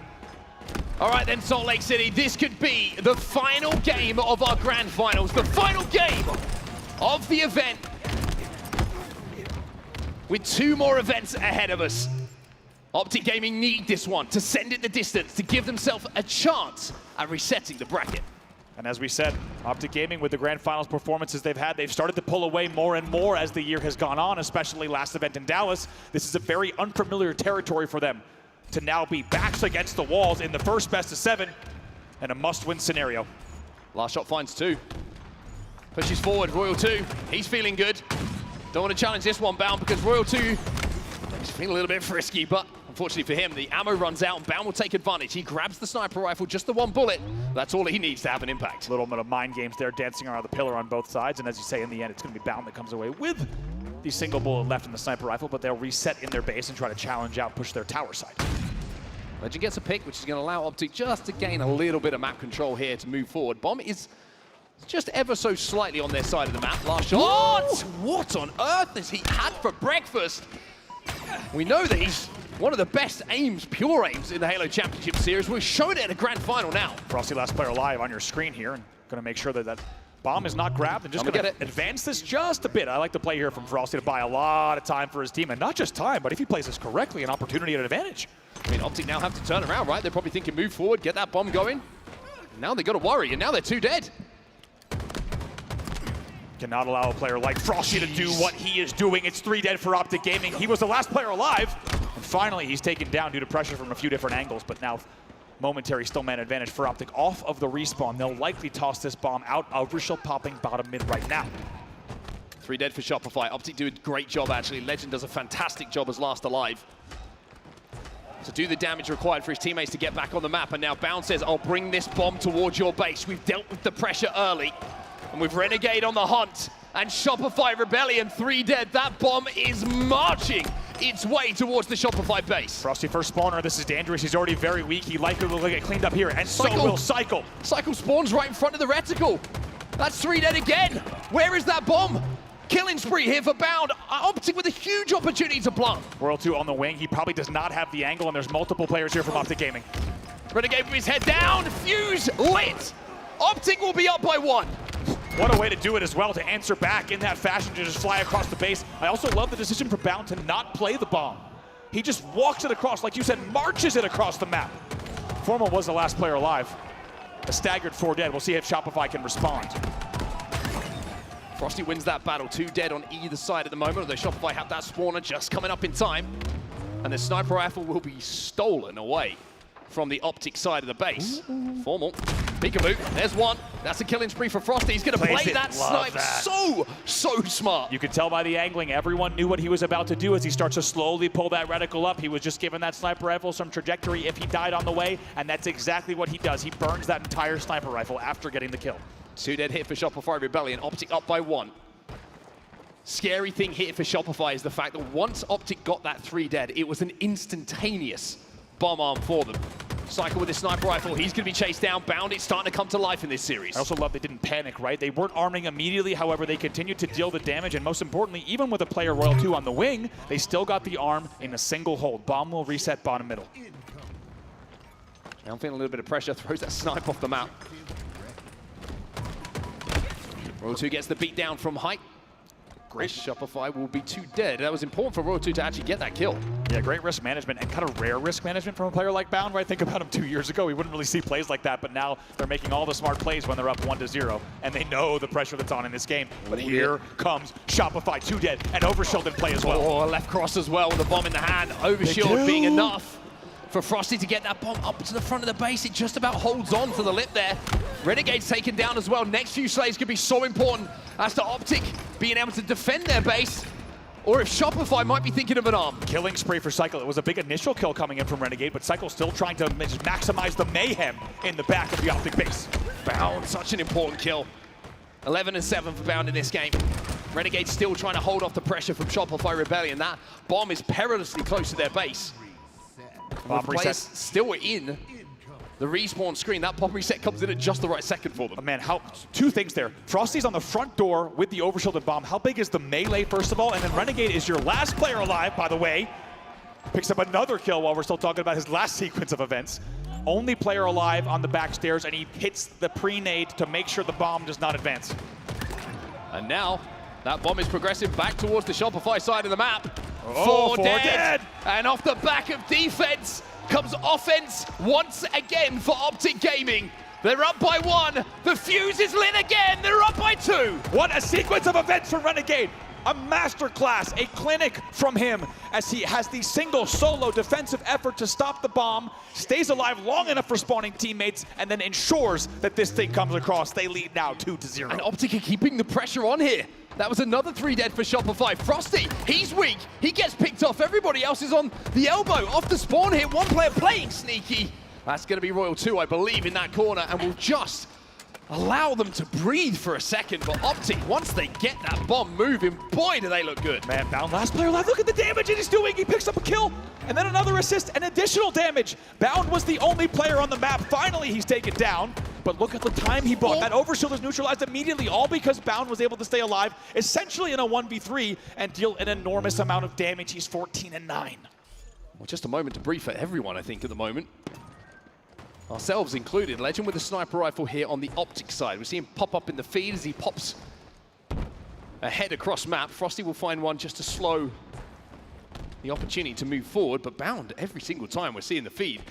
Speaker 18: All right then, Salt Lake City, this could be the final game of our grand finals, the final game of the event, with 2 more events ahead of us. Optic Gaming need this one to send it the distance, to give themselves a chance at resetting the bracket.
Speaker 19: And as we said, Optic Gaming, with the grand finals performances they've had, they've started to pull away more and more as the year has gone on, especially last event in Dallas. This is a very unfamiliar territory for them to now be backs against the walls in the first best of 7 and a must-win scenario.
Speaker 18: Last shot finds 2. Pushes forward, Royal 2, he's feeling good. Don't want to challenge this one, Bound, because Royal 2 is feeling a little bit frisky, but unfortunately for him, the ammo runs out and Bound will take advantage. He grabs the sniper rifle, just the 1 bullet. That's all he needs to have an impact.
Speaker 19: A little bit of mind games there, dancing around the pillar on both sides, and as you say, in the end, it's going to be Bound that comes away with the single bullet left in the sniper rifle, but they'll reset in their base and try to challenge out, push their tower side.
Speaker 18: Legend gets a pick, which is going to allow Optic just to gain a little bit of map control here to move forward. Bomb is just ever so slightly on their side of the map. Last shot. What on earth has he had for breakfast? We know that he's one of the best aims, pure aims, in the Halo Championship Series. We've shown it at a grand final now.
Speaker 19: Frosty, last player alive on your screen here, and going to make sure that that bomb is not grabbed and just going to advance this just a bit. I like the play here from Frosty to buy a lot of time for his team, and not just time, but if he plays this correctly, an opportunity at an advantage.
Speaker 18: I mean, Optic now have to turn around, right? They're probably thinking move forward, get that bomb going. Now they got to worry, and now they're 2 dead.
Speaker 19: Cannot allow a player like Frosty to do what he is doing. It's 3 dead for Optic Gaming. He was the last player alive, and finally he's taken down due to pressure from a few different angles, but now momentary still man advantage for Optic off of the respawn. They'll likely toss this bomb out. Overshield popping bottom mid right now.
Speaker 18: 3 dead for Shopify. Optic do a great job, actually. Legend does a fantastic job as last alive. to do the damage required for his teammates to get back on the map. And now Bound says, I'll bring this bomb towards your base. We've dealt with the pressure early. And with Renegade on the hunt and Shopify Rebellion 3 dead, that bomb is marching its way towards the Shopify base.
Speaker 9: Frosty first spawner, this is dangerous. He's already very weak. He likely will get cleaned up here, and so will Cycle.
Speaker 18: Cycle spawns right in front of the reticle. That's 3 dead again. Where is that bomb? Killing spree here for Bound. Optic with a huge opportunity to plant.
Speaker 9: World 2 on the wing. He probably does not have the angle, and there's multiple players here from Optic Gaming.
Speaker 18: Renegade with his head down. Fuse lit. Optic will be up by 1.
Speaker 9: What a way to do it as well, to answer back in that fashion, to just fly across the base. I also love the decision for Bound to not play the bomb. He just walks it across, like you said, marches it across the map. Formal was the last player alive. A staggered 4 dead. We'll see if Shopify can respond.
Speaker 18: Frosty wins that battle. 2 dead on either side at the moment, although Shopify have that spawner just coming up in time. And the sniper rifle will be stolen away from the Optic side of the base. Formal. Peekaboo, there's 1. That's a killing spree for Frosty. He's going to play that snipe so smart.
Speaker 9: You could tell by the angling, everyone knew what he was about to do as he starts to slowly pull that reticle up. He was just giving that sniper rifle some trajectory if he died on the way, and that's exactly what he does. He burns that entire sniper rifle after getting the kill.
Speaker 18: 2 dead hit for Shopify Rebellion. Optic up by 1. Scary thing here for Shopify is the fact that once Optic got that 3 dead, it was an instantaneous bomb arm for them. Cycle with his sniper rifle. He's going to be chased down. Bound, it's starting to come to life in this series.
Speaker 9: I also love they didn't panic, right? They weren't arming immediately. However, they continued to deal the damage. And most importantly, even with a player Royal 2 on the wing, they still got the arm in a single hold. Bomb will reset bottom middle.
Speaker 18: I'm feeling a little bit of pressure. Throws that snipe off the map. Royal 2 gets the beat down from height. Great. Shopify will be 2 dead. That was important for Royal 2 to actually get that kill.
Speaker 9: Yeah, great risk management and kind of rare risk management from a player like Bound, right? Think about him 2 years ago. We wouldn't really see plays like that, but now they're making all the smart plays when they're up 1-0, and they know the pressure that's on in this game. But here comes Shopify, 2 dead, and Overshield in play as well.
Speaker 18: Oh, left cross as well with a bomb in the hand. Overshield being enough for Frosty to get that bomb up to the front of the base. It just about holds on to the lip there. Renegade's taken down as well. Next few slays could be so important as to Optic being able to defend their base, or if Shopify might be thinking of an arm.
Speaker 9: Killing spree for Cycle. It was a big initial kill coming in from Renegade, but Cycle still trying to just maximize the mayhem in the back of the Optic base.
Speaker 18: Bound, such an important kill. 11-7 for Bound in this game. Renegade still trying to hold off the pressure from Shopify Rebellion. That bomb is perilously close to their base.
Speaker 9: Bomb reset.
Speaker 18: Still in the respawn screen. That bomb reset comes in at just the right second for them.
Speaker 9: Oh, man, two things there. Frosty's on the front door with the overshielded bomb. How big is the melee, first of all? And then Renegade is your last player alive, by the way. Picks up another kill while we're still talking about his last sequence of events. Only player alive on the back stairs, and he hits the pre-nade to make sure the bomb does not advance.
Speaker 18: And now, that bomb is progressing back towards the Shopify side of the map.
Speaker 9: Oh,
Speaker 18: 4 dead. And off the back of defense comes offense once again for Optic Gaming. They're up by 1. The fuse is lit again. They're up by 2.
Speaker 9: What a sequence of events for Renegade. A masterclass, a clinic from him as he has the single solo defensive effort to stop the bomb, stays alive long enough for spawning teammates, and then ensures that this thing comes across. They lead now 2-0.
Speaker 18: And Optic are keeping the pressure on here. That was another 3 dead for Shopify. Frosty, he's weak. He gets picked off. Everybody else is on the elbow. Off the spawn here. One player playing sneaky. That's going to be Royal 2, I believe, in that corner, and will just allow them to breathe for a second. But Optic, once they get that bomb moving, boy, do they look good.
Speaker 9: Man, Bound last player alive. Look at the damage he's doing. He picks up a kill, and then another assist, and additional damage. Bound was the only player on the map. Finally, he's taken down. But look at the time he bought. That overshield is neutralized immediately, all because Bound was able to stay alive, essentially in a 1v3, and deal an enormous amount of damage. He's 14-9.
Speaker 18: Well, just a moment to breathe for everyone, I think, at the moment. Ourselves included. Legend with a sniper rifle here on the Optic side. We see him pop up in the feed as he pops ahead across map. Frosty will find one just to slow the opportunity to move forward, but Bound, every single time we're seeing the feed,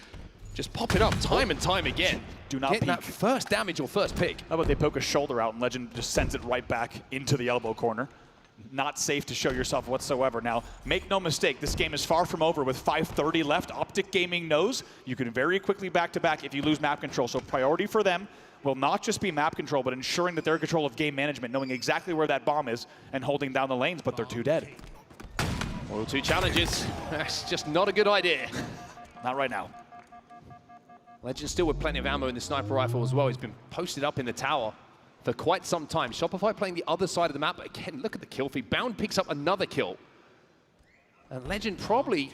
Speaker 18: just pop it up time and time again.
Speaker 9: Do not
Speaker 18: Getting
Speaker 9: peek.
Speaker 18: that first damage or first pick.
Speaker 9: How about they poke a shoulder out and Legend just sends it right back into the elbow corner. Not safe to show yourself whatsoever. Now, make no mistake, this game is far from over with 5:30 left. Optic Gaming knows you can very quickly back-to-back if you lose map control. So priority for them will not just be map control, but ensuring that they're in control of game management, knowing exactly where that bomb is and holding down the lanes, but they're 2 dead.
Speaker 18: Royal 2 challenges. That's just not a good idea.
Speaker 19: Not right now.
Speaker 18: Legend still with plenty of ammo in the sniper rifle as well. He's been posted up in the tower for quite some time. Shopify playing the other side of the map. Again, look at the kill feed. Bound picks up another kill. And Legend probably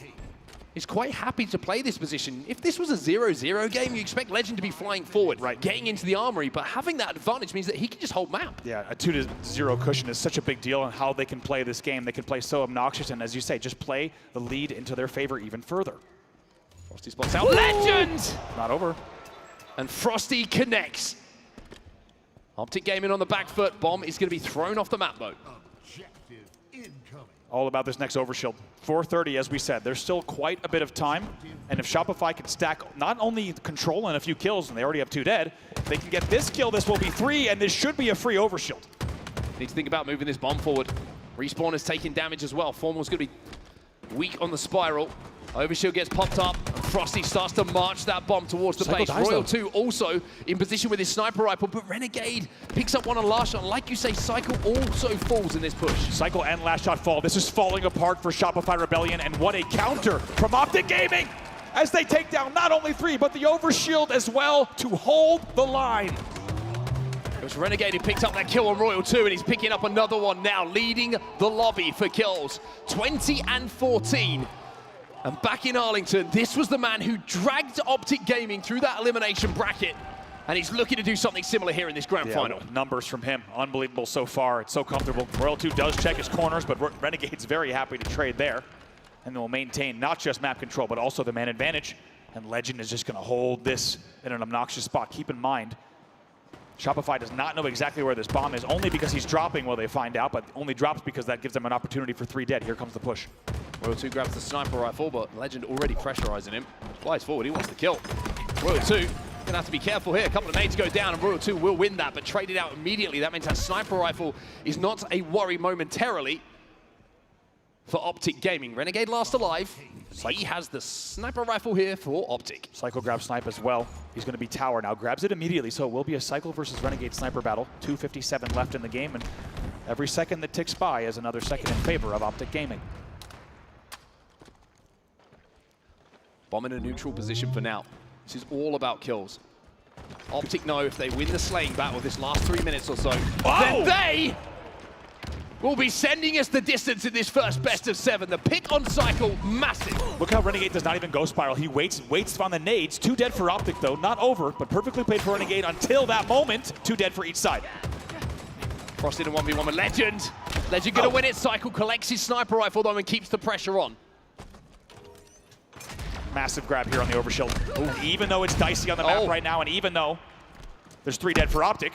Speaker 18: is quite happy to play this position. If this was a 0-0 game, you expect Legend to be flying forward, getting into the armory, but having that advantage means that he can just hold map.
Speaker 19: Yeah, a 2-0 cushion is such a big deal on how they can play this game. They can play so obnoxious, and as you say, just play the lead into their favor even further.
Speaker 18: Frosty spots out. Legend!
Speaker 19: Not over.
Speaker 18: And Frosty connects. Optic Gaming on the back foot. Bomb is going to be thrown off the map, though.
Speaker 19: All about this next overshield. 4:30, as we said. There's still quite a bit of time. And if Shopify can stack not only control and a few kills, and they already have 2 dead, if they can get this kill, this will be 3, and this should be a free overshield.
Speaker 18: Need to think about moving this bomb forward. Respawn is taking damage as well. Formal's going to be weak on the spiral. Overshield gets popped up, and Frosty starts to march that bomb towards the base. Royal 2 also in position with his sniper rifle, but Renegade picks up one on last shot. Like you say, Cycle also falls in this push.
Speaker 19: Cycle and last shot fall. This is falling apart for Shopify Rebellion, and what a counter from Optic Gaming as they take down not only 3, but the overshield as well to hold the line.
Speaker 18: It was Renegade who picked up that kill on Royal 2, and he's picking up another one now, leading the lobby for kills. 20 and 14. And back in Arlington, this was the man who dragged Optic Gaming through that elimination bracket. And he's looking to do something similar here in this grand final.
Speaker 19: Numbers from him, unbelievable so far. It's so comfortable. Royal 2 does check his corners, but Renegade's very happy to trade there. And they'll maintain not just map control, but also the man advantage. And Legend is just going to hold this in an obnoxious spot. Keep in mind, Shopify does not know exactly where this bomb is, only because he's dropping will they find out, but only drops because that gives them an opportunity for 3 dead. Here comes the push.
Speaker 18: Royal 2 grabs the sniper rifle, but Legend already pressurizing him. Flies forward, he wants the kill. Royal 2 gonna have to be careful here. A couple of nades go down, and Royal 2 will win that, but traded out immediately. That means that sniper rifle is not a worry momentarily for Optic Gaming. Renegade last alive. He has the sniper rifle here for Optic.
Speaker 19: Cycle grabs snipe as well. He's going to be tower now. Grabs it immediately, so it will be a Cycle versus Renegade sniper battle. 2:57 left in the game, and every second that ticks by is another second in favor of Optic Gaming.
Speaker 18: Bomb in a neutral position for now. This is all about kills. Optic know if they win the slaying battle this last 3 minutes or so, then they will be sending us the distance in this first best of 7. The pick on Cycle, massive.
Speaker 19: Look how Renegade does not even go spiral. He waits on the nades. 2 dead for Optic though, not over, but perfectly played for Renegade until that moment. 2 dead for each side.
Speaker 18: Crossed in a 1v1 with Legend. Legend gonna win it. Cycle collects his sniper rifle though and keeps the pressure on.
Speaker 19: Massive grab here on the overshield. Ooh, even though it's dicey on the map right now, and even though there's 3 dead for Optic,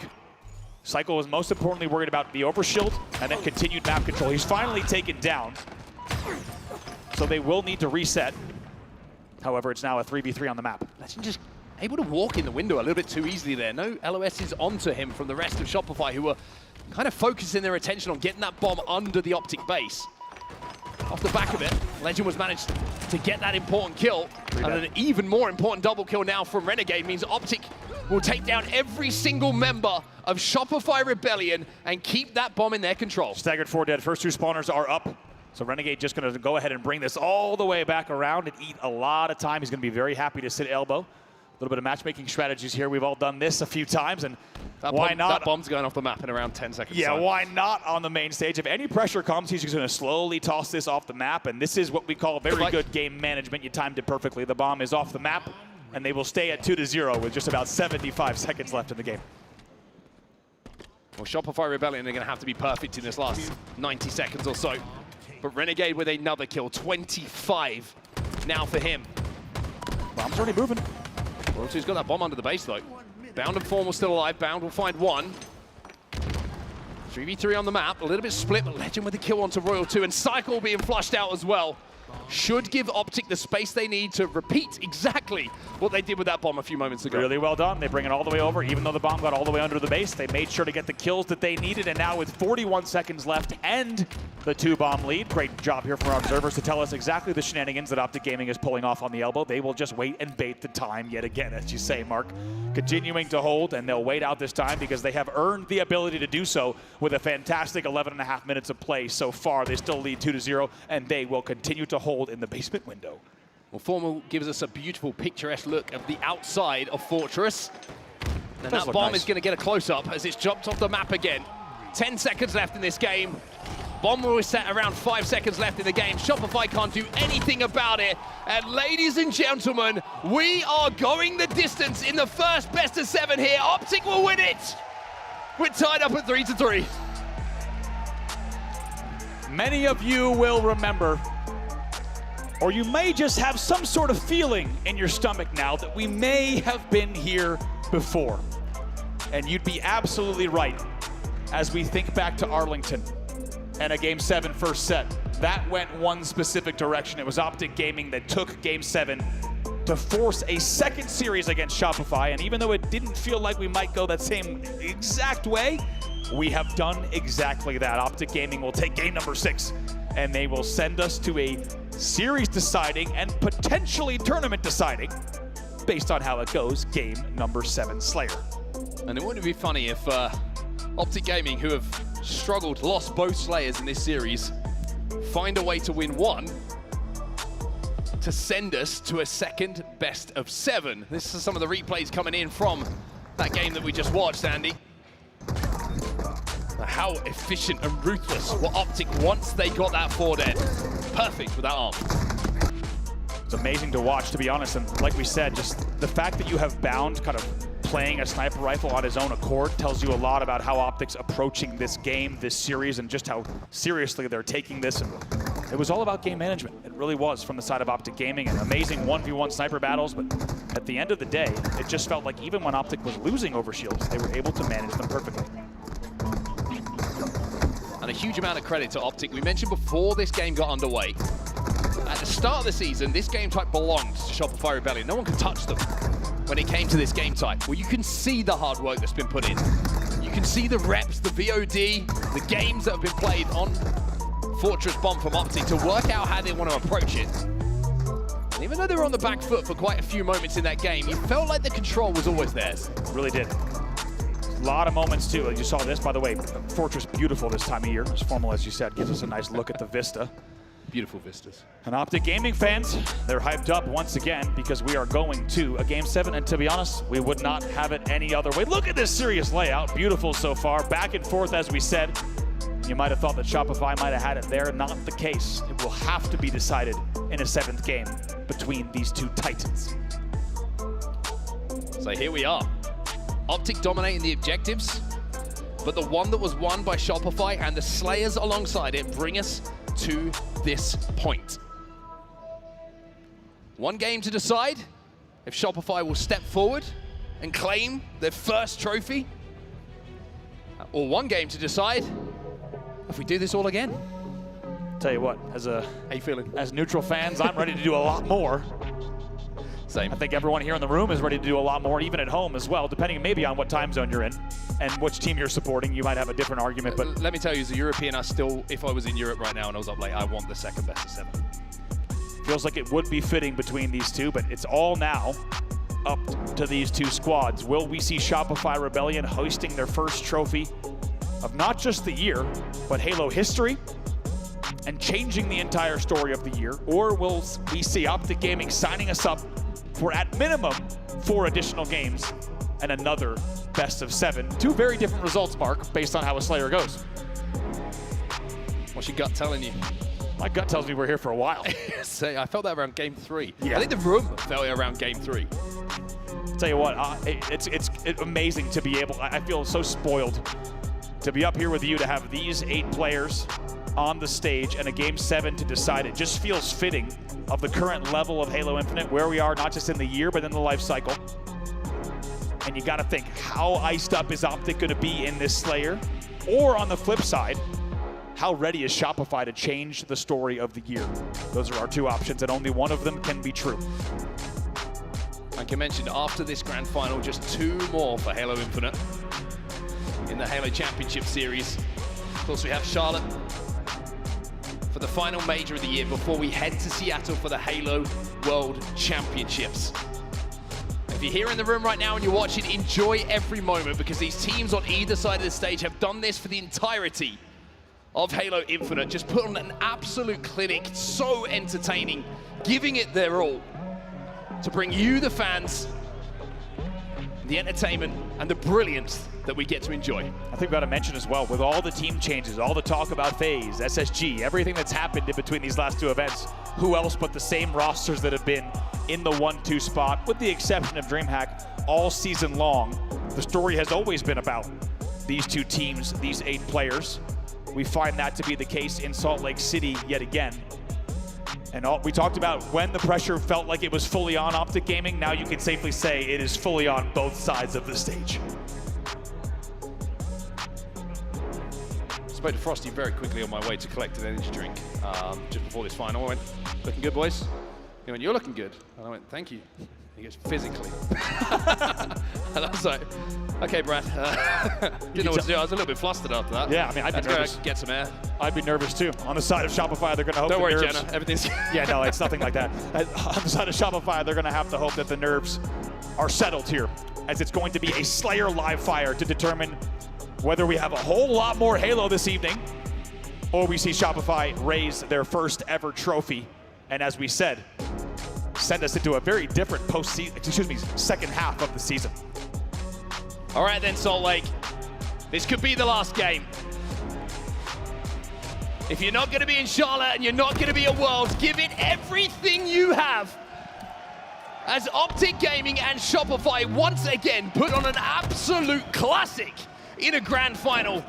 Speaker 19: Cycle is most importantly worried about the overshield and then continued map control. He's finally taken down, so they will need to reset. However, it's now a 3v3 on the map.
Speaker 18: Legend just able to walk in the window a little bit too easily there. No LOSs onto him from the rest of Shopify, who were kind of focusing their attention on getting that bomb under the Optic base. Off the back of it, Legend was managed to get that important kill, and an even more important double kill now from Renegade means Optic will take down every single member of Shopify Rebellion and keep that bomb in their control.
Speaker 19: Staggered 4 dead. First 2 spawners are up. So Renegade just going to go ahead and bring this all the way back around and eat a lot of time. He's going to be very happy to sit elbow. A little bit of matchmaking strategies here. We've all done this a few times, and why not?
Speaker 18: That bomb's going off the map in around 10 seconds.
Speaker 19: Yeah, why not on the main stage? If any pressure comes, he's just going to slowly toss this off the map, and this is what we call very good game management. You timed it perfectly. The bomb is off the map, and they will stay at 2-0 with just about 75 seconds left in the game.
Speaker 18: Well, Shopify Rebellion are going to have to be perfect in this last 90 seconds or so. But Renegade with another kill, 25 now for him.
Speaker 19: Bomb's already moving.
Speaker 18: Royal 2's got that bomb under the base though. Bound and Formal still alive. Bound will find one. 3v3 on the map, a little bit split, but Legend with the kill onto Royal 2, and Cycle being flushed out as well. Should give Optic the space they need to repeat exactly what they did with that bomb a few moments ago.
Speaker 19: Really well done. They bring it all the way over. Even though the bomb got all the way under the base, they made sure to get the kills that they needed, and now with 41 seconds left and the 2-bomb lead, great job here from our observers to tell us exactly the shenanigans that Optic Gaming is pulling off on the elbow. They will just wait and bait the time yet again, as you say, Mark. Continuing to hold, and they'll wait out this time because they have earned the ability to do so with a fantastic 11.5 minutes of play so far. They still lead 2-0, and they will continue to hold in the basement window.
Speaker 18: Well, Formal gives us a beautiful picturesque look of the outside of Fortress. And that bomb is going to get a close-up as it's jumped off the map again. 10 seconds left in this game. Bomb was set around 5 seconds left in the game. Shopify can't do anything about it. And ladies and gentlemen, we are going the distance in the first best of 7 here. Optic will win it. We're tied up at 3-3.
Speaker 9: Many of you will remember, or you may just have some sort of feeling in your stomach now that we may have been here before. And you'd be absolutely right as we think back to Arlington and a Game 7 first set. That went one specific direction. It was Optic Gaming that took Game 7 to force a second series against Shopify. And even though it didn't feel like we might go that same exact way, we have done exactly that. Optic Gaming will take game number 6, and they will send us to a series deciding and potentially tournament deciding, based on how it goes, game number 7 Slayer.
Speaker 18: And it wouldn't be funny if Optic Gaming, who have struggled, lost both Slayers in this series, find a way to win one to send us to a second best of 7. This is some of the replays coming in from that game that we just watched, Andy. How efficient and ruthless were Optic once they got that forward end. Perfect with that arm.
Speaker 9: It's amazing to watch, to be honest, and like we said, just the fact that you have Bound kind of playing a sniper rifle on his own accord tells you a lot about how Optic's approaching this game, this series, and just how seriously they're taking this. And it was all about game management. It really was from the side of Optic Gaming, and amazing 1v1 sniper battles, but at the end of the day, it just felt like even when Optic was losing over shields, they were able to manage them perfectly.
Speaker 18: And a huge amount of credit to Optic. We mentioned before this game got underway, at the start of the season, this game type belonged to Shopify Rebellion. No one could touch them when it came to this game type. Well, you can see the hard work that's been put in. You can see the reps, the VOD, the games that have been played on Fortress Bomb from Optic to work out how they want to approach it. And even though they were on the back foot for quite a few moments in that game, you felt like the control was always theirs.
Speaker 9: Really did. A lot of moments too. Like you saw this, by the way, Fortress beautiful this time of year. As Formal, as you said, gives us a nice look at the vista.
Speaker 18: Beautiful vistas.
Speaker 9: And Optic Gaming fans, they're hyped up once again because we are going to a Game 7, and to be honest, we would not have it any other way. Look at this serious layout. Beautiful so far. Back and forth, as we said. You might have thought that Shopify might have had it there. Not the case. It will have to be decided in a 7th game between these two titans.
Speaker 18: So here we are. Optic dominating the objectives, but the one that was won by Shopify and the Slayers alongside it bring us to this point. One game to decide if Shopify will step forward and claim their first trophy, or one game to decide if we do this all again.
Speaker 9: Tell you what,
Speaker 18: how you feeling?
Speaker 9: As neutral fans, I'm ready to do a lot more.
Speaker 18: Same.
Speaker 9: I think everyone here in the room is ready to do a lot more, even at home as well, depending maybe on what time zone you're in and which team you're supporting. You might have a different argument, but
Speaker 18: let me tell you, as a European, I still, if I was in Europe right now and I was up late, I want the second best of 7.
Speaker 9: Feels like it would be fitting between these two, but it's all now up to these two squads. Will we see Shopify Rebellion hoisting their first trophy of not just the year, but Halo history, and changing the entire story of the year? Or will we see Optic Gaming signing us up for, at minimum, 4 additional games and another best of 7? 2 very different results, Mark, based on how a Slayer goes.
Speaker 18: What's your gut telling you?
Speaker 9: My gut tells me we're here for a while.
Speaker 18: I felt that around game 3.
Speaker 9: Yeah.
Speaker 18: I think the room felt it around game 3.
Speaker 9: Tell you what, it's amazing to be able, I feel so spoiled to be up here with you, to have these 8 players on the stage and a Game 7 to decide. It just feels fitting of the current level of Halo Infinite, where we are not just in the year, but in the life cycle. And you got to think, how iced up is Optic going to be in this Slayer? Or on the flip side, how ready is Shopify to change the story of the year? Those are our 2 options, and only one of them can be true.
Speaker 18: Like I mentioned, after this grand final, just 2 more for Halo Infinite in the Halo Championship Series. Of course, we have Charlotte for the final major of the year before we head to Seattle for the Halo World Championships. If you're here in the room right now and you're watching, enjoy every moment, because these teams on either side of the stage have done this for the entirety of Halo Infinite just put on an absolute clinic, so entertaining, giving it their all to bring you, the fans, the entertainment and the brilliance that we get to enjoy.
Speaker 19: I think we've got to mention as well, with all the team changes, all the talk about FaZe, SSG, everything that's happened in between these last two events, who else but the same rosters that have been in the 1-2 spot, with the exception of DreamHack, all season long. The story has always been about these two teams, these 8 players. We find that to be the case in Salt Lake City yet again. And we talked about when the pressure felt like it was fully on Optic Gaming. Now you can safely say it is fully on both sides of the stage.
Speaker 18: Spoke to Frosty very quickly on my way to collect an energy drink just before this final. I went, looking good, boys? He went, you're looking good. And I went, thank you. He goes, physically. And I was like, okay, Brad. Didn't know what to do. I was a little bit flustered after that.
Speaker 19: Yeah, I mean, I'd be nervous.
Speaker 18: Get some air.
Speaker 19: I'd be nervous too. On the side of Shopify, they're going to hope
Speaker 18: Don't
Speaker 19: the
Speaker 18: worry,
Speaker 19: nerves...
Speaker 18: Jenna. Everything's...
Speaker 19: Yeah, no, it's nothing like that. On the side of Shopify, they're going to have to hope that the nerves are settled here, as it's going to be a Slayer live fire to determine whether we have a whole lot more Halo this evening, or we see Shopify raise their first ever trophy. And as we said, send us into a very different second half of the season.
Speaker 18: All right then, Salt Lake. This could be the last game. If you're not going to be in Charlotte and you're not going to be at Worlds, give it everything you have. As Optic Gaming and Shopify once again put on an absolute classic in a grand final.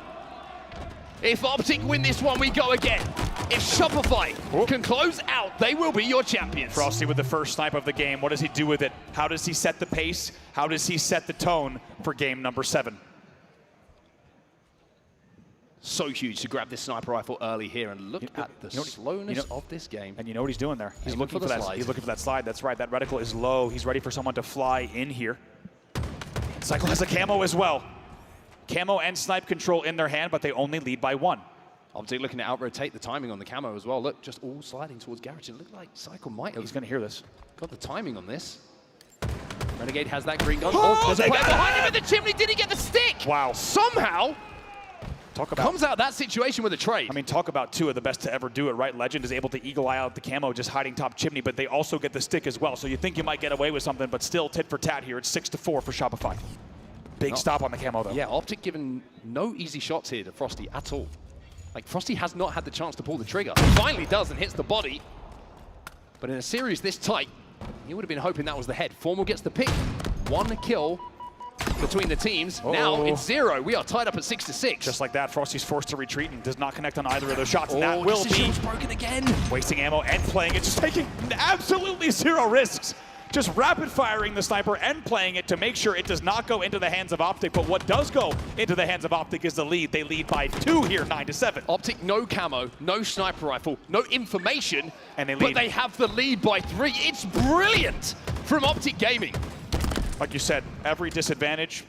Speaker 18: If Optic win this one, we go again. If Shopify can close out, they will be your champions.
Speaker 19: Frosty with the first snipe of the game. What does he do with it? How does he set the pace? How does he set the tone for game number 7?
Speaker 18: So huge to grab this sniper rifle early here, and look at the slowness of this game.
Speaker 19: And you know what he's doing there? He's looking for that slide. He's looking for that slide. That's right. That reticle is low. He's ready for someone to fly in here. Cycle has a camo as well. Camo and snipe control in their hand, but they only lead by 1.
Speaker 18: Optic looking to out-rotate the timing on the camo as well. Look, just all sliding towards Garage. It looked like Cycle might have...
Speaker 19: He's going to hear this.
Speaker 18: Got the timing on this. Renegade has that green gun.
Speaker 19: Oh,
Speaker 18: there's a player behind him in the chimney. Did he get the stick?
Speaker 19: Wow.
Speaker 18: Somehow
Speaker 19: talk about,
Speaker 18: comes out that situation with a trade.
Speaker 19: I mean, talk about 2 of the best to ever do it, right? Legend is able to eagle eye out the camo, just hiding top chimney, but they also get the stick as well. So you think you might get away with something, but still tit for tat here. It's 6-4 for Shopify. Big stop on the camo, though.
Speaker 18: Yeah, Optic given no easy shots here to Frosty at all. Like, Frosty has not had the chance to pull the trigger. He finally does and hits the body. But in a series this tight, he would have been hoping that was the head. Formal gets the pick. 1 kill between the teams. Now it's 0. We are tied up at 6-6.
Speaker 19: Just like that, Frosty's forced to retreat and does not connect on either of those shots. And that will be
Speaker 18: broken again.
Speaker 19: Wasting ammo and playing it, just taking absolutely 0 risks. Just rapid firing the sniper and playing it to make sure it does not go into the hands of Optic. But what does go into the hands of Optic is the lead. They lead by 2 here, 9-7.
Speaker 18: Optic, no camo, no sniper rifle, no information,
Speaker 19: and
Speaker 18: but they have the lead by 3. It's brilliant from Optic Gaming.
Speaker 19: Like you said, every disadvantage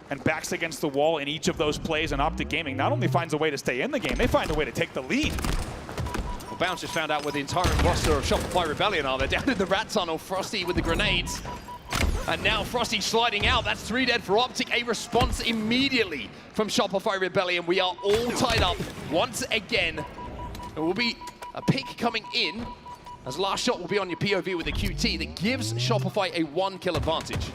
Speaker 19: and backs against the wall in each of those plays, and Optic Gaming not only finds a way to stay in the game, they find a way to take the lead.
Speaker 18: Bounce just found out where the entire roster of Shopify Rebellion are. They're down in the rat tunnel. Frosty with the grenades. And now Frosty sliding out. That's 3 dead for Optic. A response immediately from Shopify Rebellion. We are all tied up once again. There will be a pick coming in, as last shot will be on your POV with a QT that gives Shopify a 1-kill advantage.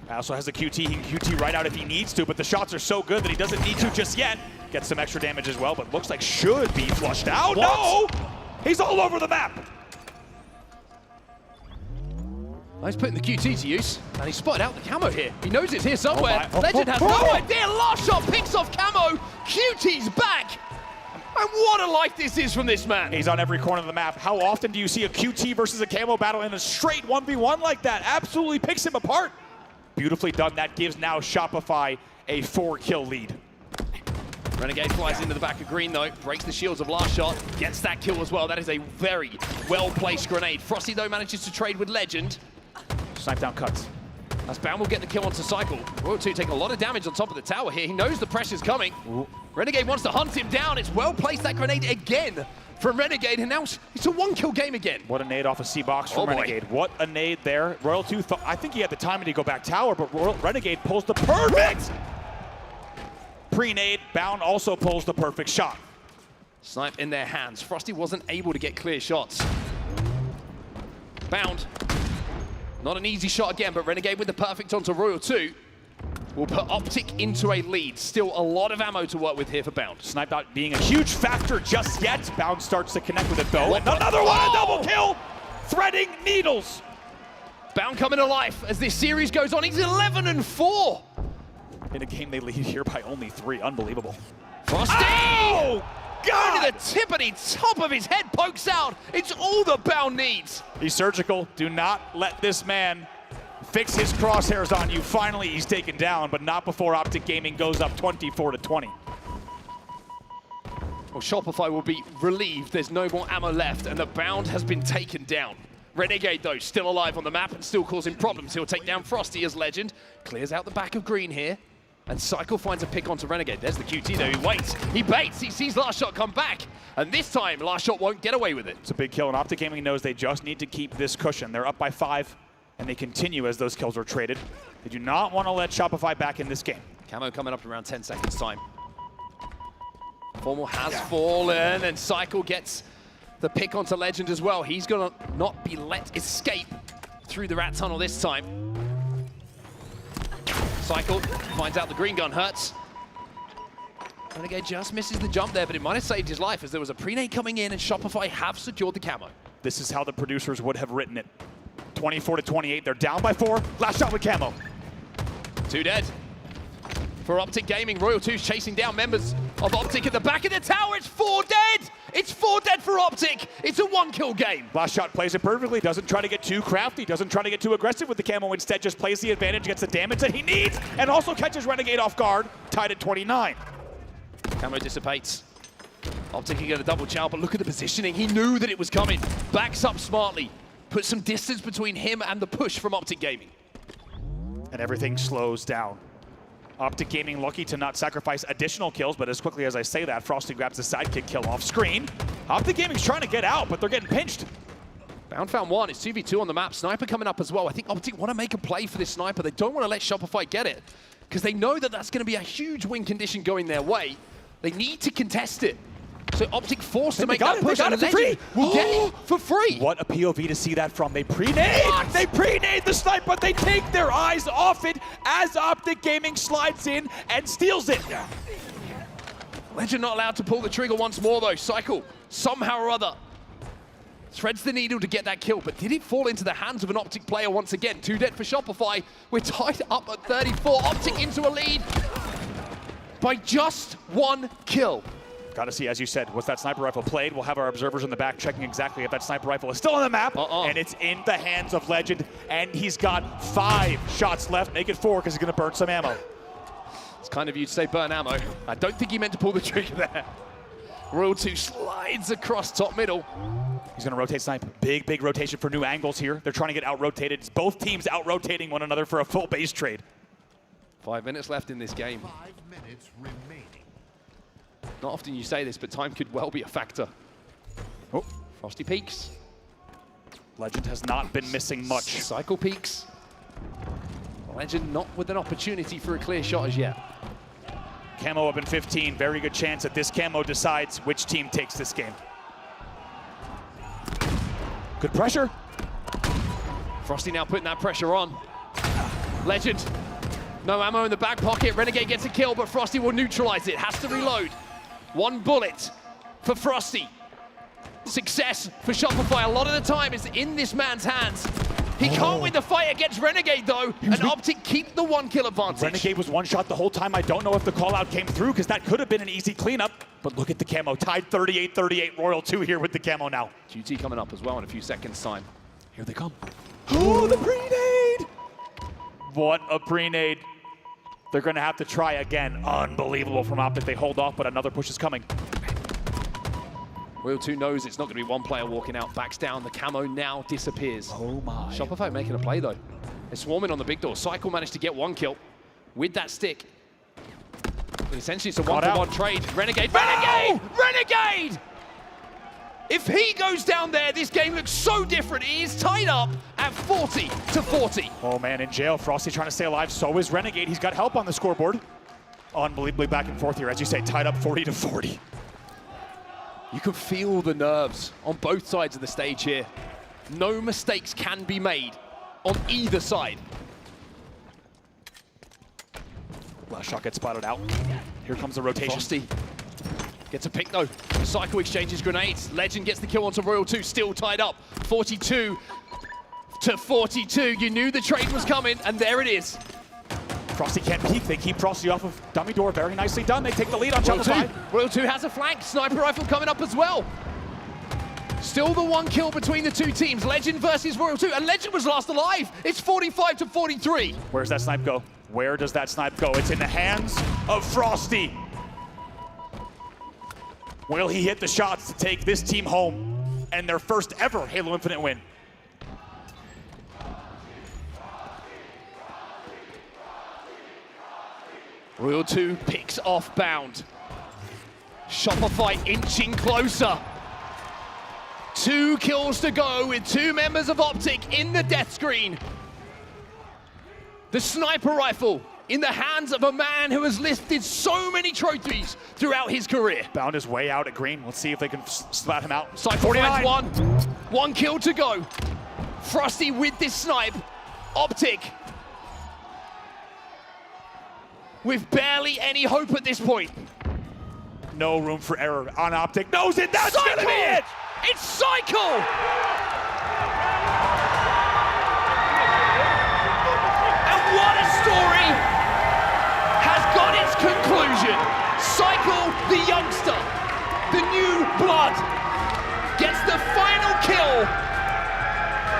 Speaker 19: Also has a QT. He can QT right out if he needs to, but the shots are so good that he doesn't need to just yet. Gets some extra damage as well, but looks like should be flushed out. What? No! He's all over the map.
Speaker 18: He's putting the QT to use, and he spotted out the camo here. He knows it's here somewhere. Legend has no idea. Last shot picks off camo. QT's back. And what a life this is from this man.
Speaker 19: He's on every corner of the map. How often do you see a QT versus a camo battle in a straight 1v1 like that? Absolutely picks him apart. Beautifully done. That gives now Shopify a 4-kill lead.
Speaker 18: Renegade flies into the back of green though, breaks the shields of last shot, gets that kill as well. That is a very well-placed grenade. Frosty though manages to trade with Legend.
Speaker 19: Snipe down cuts.
Speaker 18: As Bound will get the kill onto Cycle. Royal 2 taking a lot of damage on top of the tower here. He knows the pressure's coming.
Speaker 19: Ooh.
Speaker 18: Renegade wants to hunt him down. It's well-placed, that grenade again from Renegade, and now it's a 1-kill game again.
Speaker 19: What a nade off a C-box from Renegade. What a nade there. Royal 2 thought, I think he had the timing to go back tower, but Renegade pulls the perfect
Speaker 9: pre-nade. Bound also pulls the perfect shot.
Speaker 18: Snipe in their hands. Frosty wasn't able to get clear shots. Bound. Not an easy shot again, but Renegade with the perfect onto Royal 2 will put Optic into a lead. Still a lot of ammo to work with here for Bound.
Speaker 9: Snipe not being a huge factor just yet. Bound starts to connect with it though. And another one, a double kill! Threading needles.
Speaker 18: Bound coming to life as this series goes on. He's 11-4.
Speaker 9: In a game they lead here by only 3. Unbelievable.
Speaker 18: Frosty!
Speaker 9: Oh! God!
Speaker 18: Going to the tippity top of his head pokes out. It's all the Bound needs.
Speaker 9: He's surgical. Do not let this man fix his crosshairs on you. Finally, he's taken down, but not before Optic Gaming goes up 24-20.
Speaker 18: Well, Shopify will be relieved. There's no more ammo left, and the Bound has been taken down. Renegade, though, still alive on the map and still causing problems. He'll take down Frosty as Legend. Clears out the back of green here. And Cycle finds a pick onto Renegade. There's the QT, though. He waits. He baits. He sees Last Shot come back. And this time, Last Shot won't get away with it.
Speaker 9: It's a big kill, and Optic Gaming knows they just need to keep this cushion. They're up by 5, and they continue as those kills are traded. They do not want to let Shopify back in this game.
Speaker 18: Camo coming up in around 10 seconds time. Formal has fallen, and Cycle gets the pick onto Legend as well. He's going to not be let escape through the rat tunnel this time. Cycle finds out the green gun hurts. Renegade just misses the jump there, but it might have saved his life as there was a pre-nade coming in and Shopify have secured the camo.
Speaker 9: This is how the producers would have written it. 24-28, they're down by 4. Last shot with camo.
Speaker 18: 2 dead. For Optic Gaming, Royal 2's chasing down members of Optic at the back of the tower. It's 4 dead! It's 4 dead for Optic. It's a 1-kill game.
Speaker 9: Last shot plays it perfectly, doesn't try to get too crafty, doesn't try to get too aggressive with the camo, instead just plays the advantage, gets the damage that he needs, and also catches Renegade off guard, tied at 29.
Speaker 18: Camo dissipates. Optic can get a double chow, but look at the positioning. He knew that it was coming. Backs up smartly. Puts some distance between him and the push from Optic Gaming.
Speaker 9: And everything slows down. Optic Gaming lucky to not sacrifice additional kills, but as quickly as I say that, Frosty grabs the sidekick kill off screen. Optic Gaming's trying to get out, but they're getting pinched.
Speaker 18: Bound found 1. It's 2v2 on the map. Sniper coming up as well. I think Optic want to make a play for this sniper. They don't want to let Shopify get it because they know that that's going to be a huge win condition going their way. They need to contest it. So Optic forced to make that push, and Legend will get it for free.
Speaker 9: What a POV to see that from. They pre-nade! They pre-nade the snipe, but they take their eyes off it as Optic Gaming slides in and steals it.
Speaker 18: Legend not allowed to pull the trigger once more, though. Cycle, somehow or other, threads the needle to get that kill, but did it fall into the hands of an Optic player once again? 2 dead for Shopify. We're tied up at 34. Optic into a lead by just 1 kill.
Speaker 9: Got to see, as you said, was that sniper rifle played? We'll have our observers in the back checking exactly if that sniper rifle is still on the map. And it's in the hands of Legend, and he's got 5 shots left. Make it 4 because he's going to burn some ammo.
Speaker 18: It's kind of you to say burn ammo. I don't think he meant to pull the trigger there. Royal 2 slides across top middle.
Speaker 9: He's going to rotate snipe. Big, big rotation for new angles here. They're trying to get out-rotated. It's both teams out-rotating one another for a full base trade.
Speaker 18: 5 minutes left in this game.
Speaker 14: 5 minutes remaining.
Speaker 18: Not often you say this, but time could well be a factor.
Speaker 9: Oh,
Speaker 18: Frosty peeks.
Speaker 9: Legend has not been missing much.
Speaker 18: Cycle peeks. Legend not with an opportunity for a clear shot as yet.
Speaker 9: Camo up in 15. Very good chance that this camo decides which team takes this game. Good pressure.
Speaker 18: Frosty now putting that pressure on. Legend. No ammo in the back pocket. Renegade gets a kill, but Frosty will neutralize it. Has to reload. 1 bullet for Frosty. Success for Shopify a lot of the time is in this man's hands. He can't win the fight against Renegade, though, and Optic keep the 1 kill advantage.
Speaker 9: Renegade was 1 shot the whole time. I don't know if the call-out came through, because that could have been an easy cleanup. But look at the camo. Tied 38-38. Royal 2 here with the camo now.
Speaker 18: QT coming up as well in a few seconds' time.
Speaker 9: Here they come. Oh, the pre-nade! What a pre-nade. They're going to have to try again. Unbelievable from Optic. They hold off, but another push is coming.
Speaker 18: Royal 2 knows it's not going to be 1 player walking out. Backs down. The camo now disappears.
Speaker 9: Oh, my.
Speaker 18: Shopify making a play, though. They're swarming on the big door. Cycle managed to get 1 kill with that stick. But essentially, it's a 1-for-1 trade. Renegade! Renegade! Renegade! If he goes down there, this game looks so different. It is tied up at 40-40.
Speaker 9: Oh, man, in jail. Frosty trying to stay alive. So is Renegade. He's got help on the scoreboard. unbelievably back and forth here, as you say, tied up 40-40.
Speaker 18: You can feel the nerves on both sides of the stage here. No mistakes can be made on either side.
Speaker 9: Last shot gets spotted out. Here comes the rotation.
Speaker 18: Frosty gets a pick though. Psycho exchanges grenades. Legend gets the kill onto Royal 2, still tied up. 42 to 42. You knew the trade was coming, and there it is.
Speaker 9: Frosty can't peek. They keep Frosty off of dummy door. Very nicely done. They take the lead on Shopify.
Speaker 18: Royal 2 has a flank. Sniper rifle coming up as well. Still the one kill between the two teams. Legend versus Royal 2, and Legend was last alive. It's 45 to 43.
Speaker 9: Where's that snipe go? Where does that snipe go? It's in the hands of Frosty. Will he hit the shots to take this team home and their first ever Halo Infinite win?
Speaker 18: Royal 2 picks off Bound. Shopify inching closer. 2 kills to go with 2 members of Optic in the death screen. The sniper rifle in the hands of a man who has lifted so many trophies throughout his career.
Speaker 9: Bound his way out at green. Let's see if they can splat him out.
Speaker 18: Cypher finds one. 1 kill to go. Frosty with this snipe. Optic with barely any hope at this point.
Speaker 9: No room for error on Optic. Knows it. That's going to be it.
Speaker 18: It's Cycle. What a story has got its conclusion. Cycle, the youngster, the new blood, gets the final kill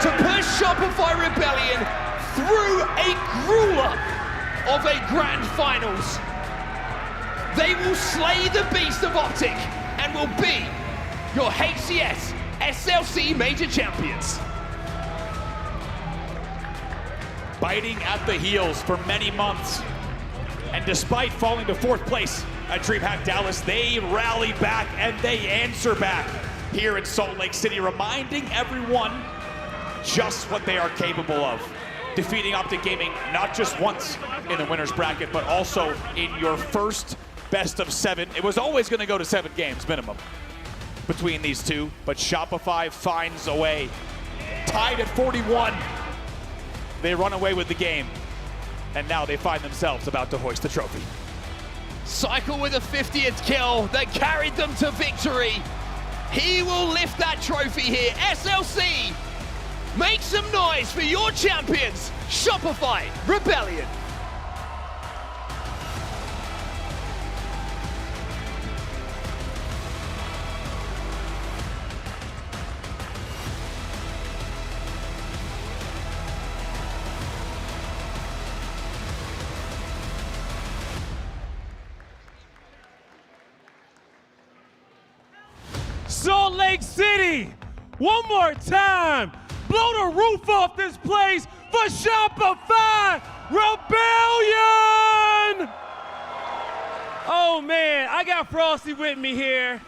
Speaker 18: to push Shopify Rebellion through a grueler of a grand finals. They will slay the beast of Optic and will be your HCS SLC major champions.
Speaker 9: Biting at the heels for many months. And despite falling to 4th place at DreamHack Dallas, they rally back and they answer back here in Salt Lake City, reminding everyone just what they are capable of. Defeating Optic Gaming not just once in the winner's bracket, but also in your first best of 7. It was always going to go to 7 games minimum between these two, but Shopify finds a way. Tied at 41. They run away with the game, and now they find themselves about to hoist the trophy.
Speaker 18: Cycle with a 50th kill that carried them to victory. He will lift that trophy here. SLC, make some noise for your champions, Shopify Rebellion.
Speaker 20: Salt Lake City, one more time, blow the roof off this place for Shopify Rebellion! Oh man, I got Frosty with me here,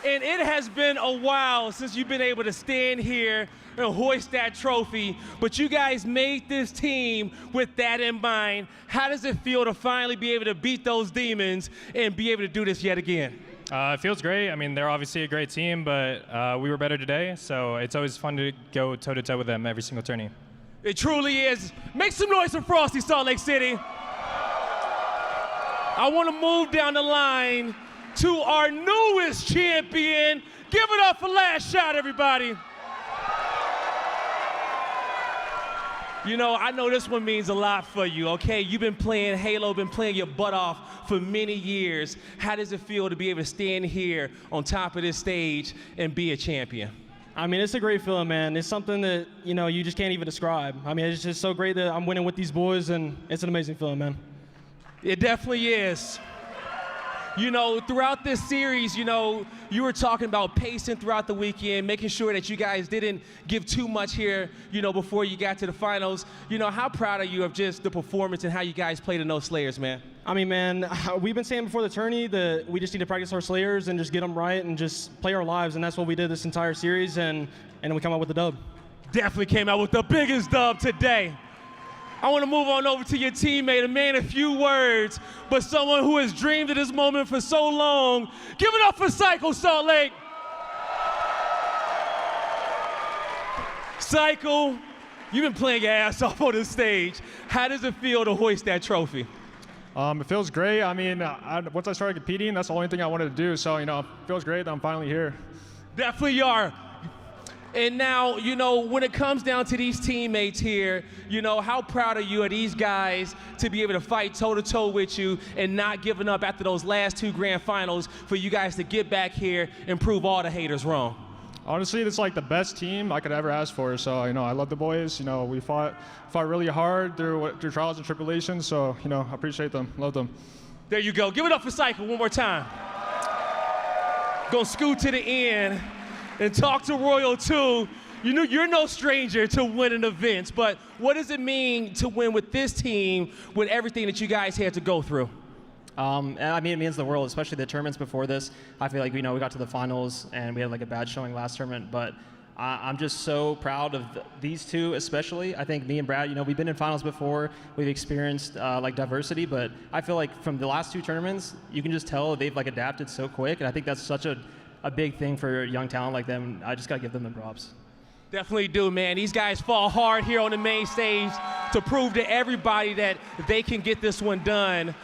Speaker 20: and it has been a while since you've been able to stand here and hoist that trophy, but you guys made this team with that in mind. How does it feel to finally be able to beat those demons and be able to do this yet again?
Speaker 7: It feels great. I mean, they're obviously a great team, but we were better today, so it's always fun to go toe-to-toe with them every single tourney.
Speaker 20: It truly is. Make some noise for Frosty, Salt Lake City. I want to move down the line to our newest champion. Give it up for Last Shot, everybody. You know, I know this one means a lot for you, okay? You've been playing Halo, been playing your butt off for many years. How does it feel to be able to stand here on top of this stage and be a champion?
Speaker 11: I mean, it's a great feeling, man. It's something that, you know, you just can't even describe. I mean, it's just so great that I'm winning with these boys, and it's an amazing feeling, man.
Speaker 20: It definitely is. You know, throughout this series, you know, you were talking about pacing throughout the weekend, making sure that you guys didn't give too much here, you know, before you got to the finals. You know, how proud are you of just the performance and how you guys played in those Slayers, man?
Speaker 11: I mean, man, we've been saying before the tourney that we just need to practice our Slayers and just get them right and just play our lives, and that's what we did this entire series, and we come out with the dub.
Speaker 20: Definitely came out with the biggest dub today. I want to move on over to your teammate, a man of few words, but someone who has dreamed of this moment for so long. Give it up for Psycho, Salt Lake. Psycho, you've been playing your ass off on the stage. How does it feel to hoist that trophy?
Speaker 1: It feels great. I mean, once I started competing, that's the only thing I wanted to do. So, you know, it feels great that I'm finally here.
Speaker 20: Definitely are. And now, you know, when it comes down to these teammates here, you know, how proud are you of these guys to be able to fight toe-to-toe with you and not giving up after those last 2 grand finals for you guys to get back here and prove all the haters wrong?
Speaker 1: Honestly, it's like the best team I could ever ask for. So, you know, I love the boys. You know, we fought really hard through trials and tribulations. So, you know, I appreciate them, love them.
Speaker 20: There you go. Give it up for Cycle one more time. Gonna scoot to the end and talk to Royal too. You know, you're no stranger to winning events, but what does it mean to win with this team with everything that you guys had to go through?
Speaker 11: I mean, it means the world, especially the tournaments before this. I feel like, you know, we got to the finals and we had like a bad showing last tournament, but I'm just so proud of these two, especially. I think me and Brad, you know, we've been in finals before. We've experienced like diversity, but I feel like from the last 2 tournaments, you can just tell they've like adapted so quick, and I think that's such a big thing for a young talent like them. I just gotta give them the props.
Speaker 20: Definitely do, man. These guys fall hard here on the main stage to prove to everybody that they can get this one done.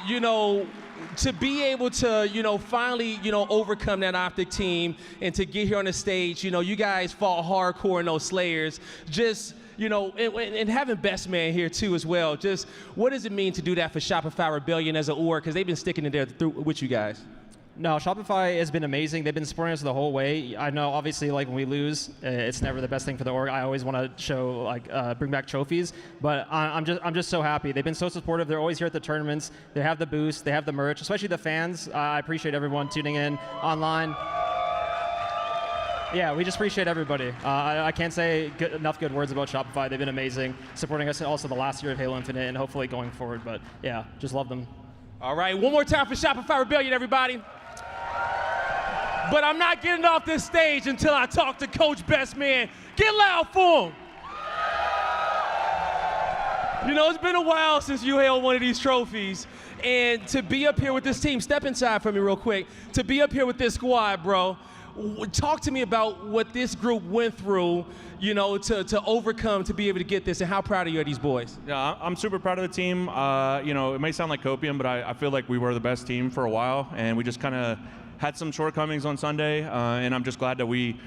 Speaker 20: You know, to be able to, you know, finally, you know, overcome that Optic team and to get here on the stage, you know, you guys fought hardcore in those Slayers. Just, you know, and having Best Man here too as well. Just what does it mean to do that for Shopify Rebellion as an org? Because they've been sticking in there with you guys.
Speaker 11: No, Shopify has been amazing. They've been supporting us the whole way. I know, obviously, like when we lose, it's never the best thing for the org. I always want to show, like, bring back trophies. But I'm just so happy. They've been so supportive. They're always here at the tournaments. They have the boost. They have the merch, especially the fans. I appreciate everyone tuning in online. Yeah, we just appreciate everybody. I can't say enough good words about Shopify. They've been amazing, supporting us also the last year of Halo Infinite and hopefully going forward. But yeah, just love them.
Speaker 20: All right, one more time for Shopify Rebellion, everybody. But I'm not getting off this stage until I talk to Coach Best Man. Get loud for him. You know, it's been a while since you held one of these trophies. And to be up here with this team, step inside for me real quick. To be up here with this squad, bro, talk to me about what this group went through, you know, to overcome, to be able to get this, and how proud are you of these boys?
Speaker 22: Yeah, I'm super proud of the team. You know, it may sound like copium, but I feel like we were the best team for a while, and we just kind of had some shortcomings on Sunday, and I'm just glad that we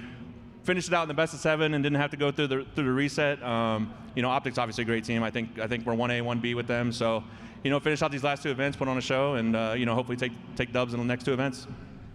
Speaker 22: finished it out in the best of 7 and didn't have to go through the reset. You know, Optic's obviously a great team. I think we're 1A, 1B with them. So, you know, finish out these last 2 events, put on a show, and you know, hopefully take dubs in the next 2 events.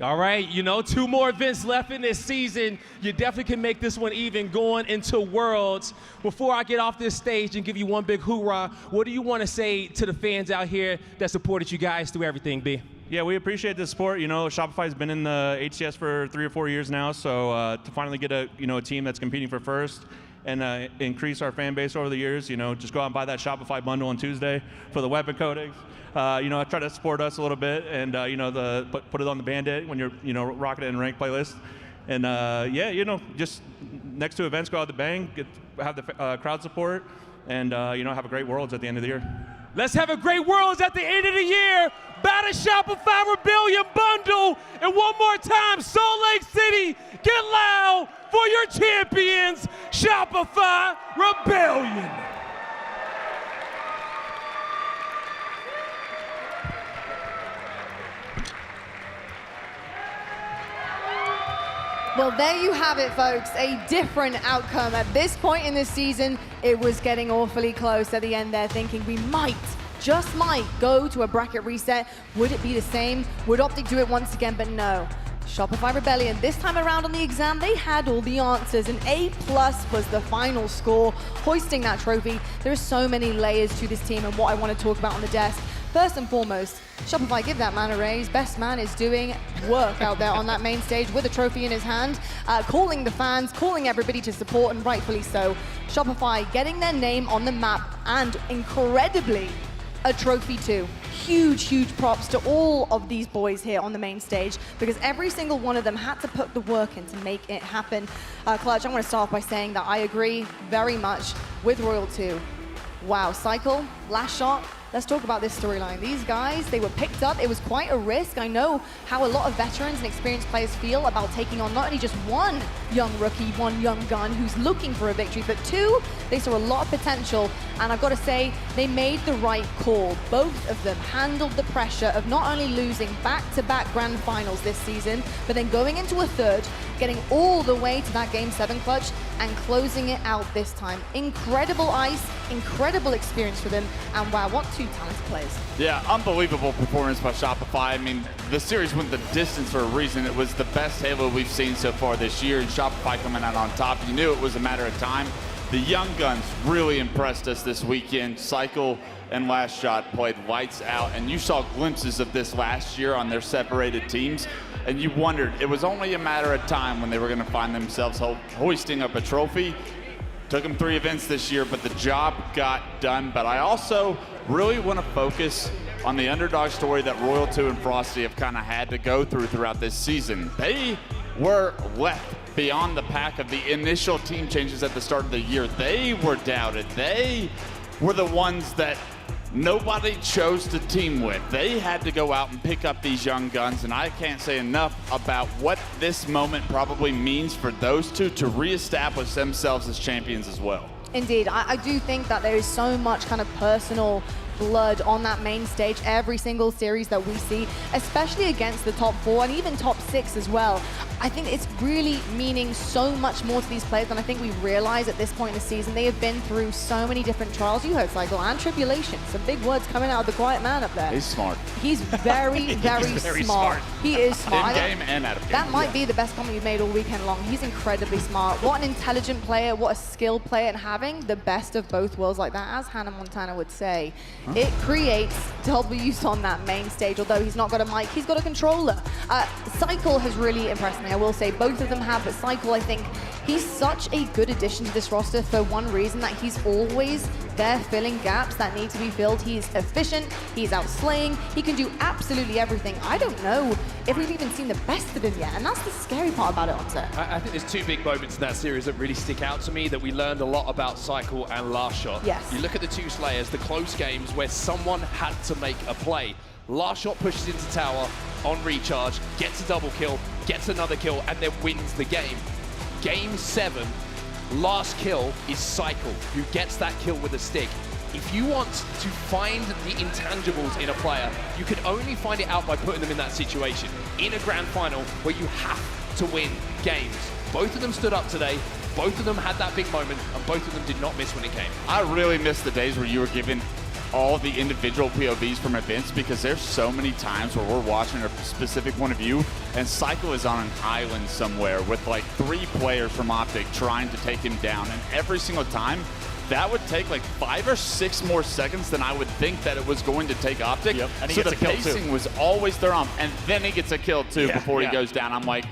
Speaker 20: All right, you know, 2 more events left in this season. You definitely can make this one even going into Worlds. Before I get off this stage and give you one big hoorah, what do you want to say to the fans out here that supported you guys through everything, B?
Speaker 22: Yeah, we appreciate the support. You know, Shopify's been in the HCS for 3 or 4 years now, so to finally get a team that's competing for first and increase our fan base over the years, you know, just go out and buy that Shopify bundle on Tuesday for the weapon coatings. You know, try to support us a little bit, and you know, put it on the Bandit when you're, you know, rocking it in ranked playlist. And yeah, you know, just next 2 events, go out the bang, have the crowd support, and you know, have a great Worlds at the end of the year.
Speaker 20: Let's have a great Worlds at the end of the year. Buy the Shopify Rebellion bundle. And one more time, Salt Lake City, get loud for your champions, Shopify Rebellion.
Speaker 16: Well, there you have it, folks. A different outcome. At this point in this season, it was getting awfully close at the end there, thinking we might, just might, go to a bracket reset. Would it be the same? Would Optic do it once again? But no. Shopify Rebellion, this time around on the exam, they had all the answers. An A+ was the final score, hoisting that trophy. There's so many layers to this team and what I want to talk about on the desk. First and foremost, Shopify, give that man a raise. Best Man is doing work out there on that main stage with a trophy in his hand, calling the fans, calling everybody to support, and rightfully so. Shopify getting their name on the map, and incredibly, a trophy too. Huge, huge props to all of these boys here on the main stage, because every single one of them had to put the work in to make it happen. Clutch, I want to start off by saying that I agree very much with Royal 2. Wow, Cycle, last shot. Let's talk about this storyline. These guys, they were picked up. It was quite a risk. I know how a lot of veterans and experienced players feel about taking on not only just one young rookie, one young gun who's looking for a victory, but two, they saw a lot of potential. And I've got to say, they made the right call. Both of them handled the pressure of not only losing back-to-back grand finals this season, but then going into a third, getting all the way to that Game 7 clutch and closing it out this time. Incredible ice, incredible experience for them, and wow, what two talented players.
Speaker 2: Yeah, unbelievable performance by Shopify. I mean, the series went the distance for a reason. It was the best Halo we've seen so far this year, and Shopify coming out on top. You knew it was a matter of time. The young guns really impressed us this weekend. Cycle and Last Shot played lights out, and you saw glimpses of this last year on their separated teams, and you wondered, it was only a matter of time when they were going to find themselves hoisting up a trophy. Took them 3 events this year, but the job got done. But I also really want to focus on the underdog story that Royal 2 and Frosty have kind of had to go through throughout this season. They were left beyond the pack of the initial team changes at the start of the year. They were doubted. They were the ones that nobody chose to team with. They had to go out and pick up these young guns, and I can't say enough about what this moment probably means for those two to reestablish themselves as champions as well.
Speaker 16: Indeed, I do think that there is so much kind of personal blood on that main stage every single series that we see, especially against the top 4 and even top 6 as well. I think it's really meaning so much more to these players than I think we realize at this point in the season. They have been through so many different trials. You heard Cycle and tribulation. Some big words coming out of the quiet man up there.
Speaker 2: He's smart.
Speaker 16: He's very, very smart. He is smart.
Speaker 2: In game and out of game.
Speaker 16: That might be the best comment we've made all weekend long. He's incredibly smart. What an intelligent player, what a skilled player, and having the best of both worlds like that, as Hannah Montana would say, it creates W's on that main stage. Although he's not got a mic, he's got a controller. Cycle has really impressed me. I will say both of them have, but Cycle, I think he's such a good addition to this roster for one reason, that he's always there filling gaps that need to be filled. He's efficient, he's outslaying, he can do absolutely everything. I don't know if we've even seen the best of him yet, and that's the scary part about it, Onset.
Speaker 18: I think there's 2 big moments in that series that really stick out to me, that we learned a lot about Cycle and Last Shot.
Speaker 16: Yes.
Speaker 18: You look at the 2 Slayers, the close games where someone had to make a play. Last Shot pushes into tower on recharge, gets a double kill, gets another kill, and then wins the game. Game 7, last kill is Cycle, who gets that kill with a stick. If you want to find the intangibles in a player, you can only find it out by putting them in that situation. In a grand final where you have to win games. Both of them stood up today. Both of them had that big moment, and both of them did not miss when it came.
Speaker 2: I really miss the days where you were given all the individual POVs from events, because there's so many times where we're watching a specific point of view and Cycle is on an island somewhere with like 3 players from Optic trying to take him down, and every single time that would take like 5 or 6 more seconds than I would think that it was going to take Optic.
Speaker 12: Yep. And he
Speaker 2: so
Speaker 12: gets
Speaker 2: the
Speaker 12: a kill
Speaker 2: pacing
Speaker 12: too.
Speaker 2: was always there on, and then he gets a kill too before he goes down. I'm like,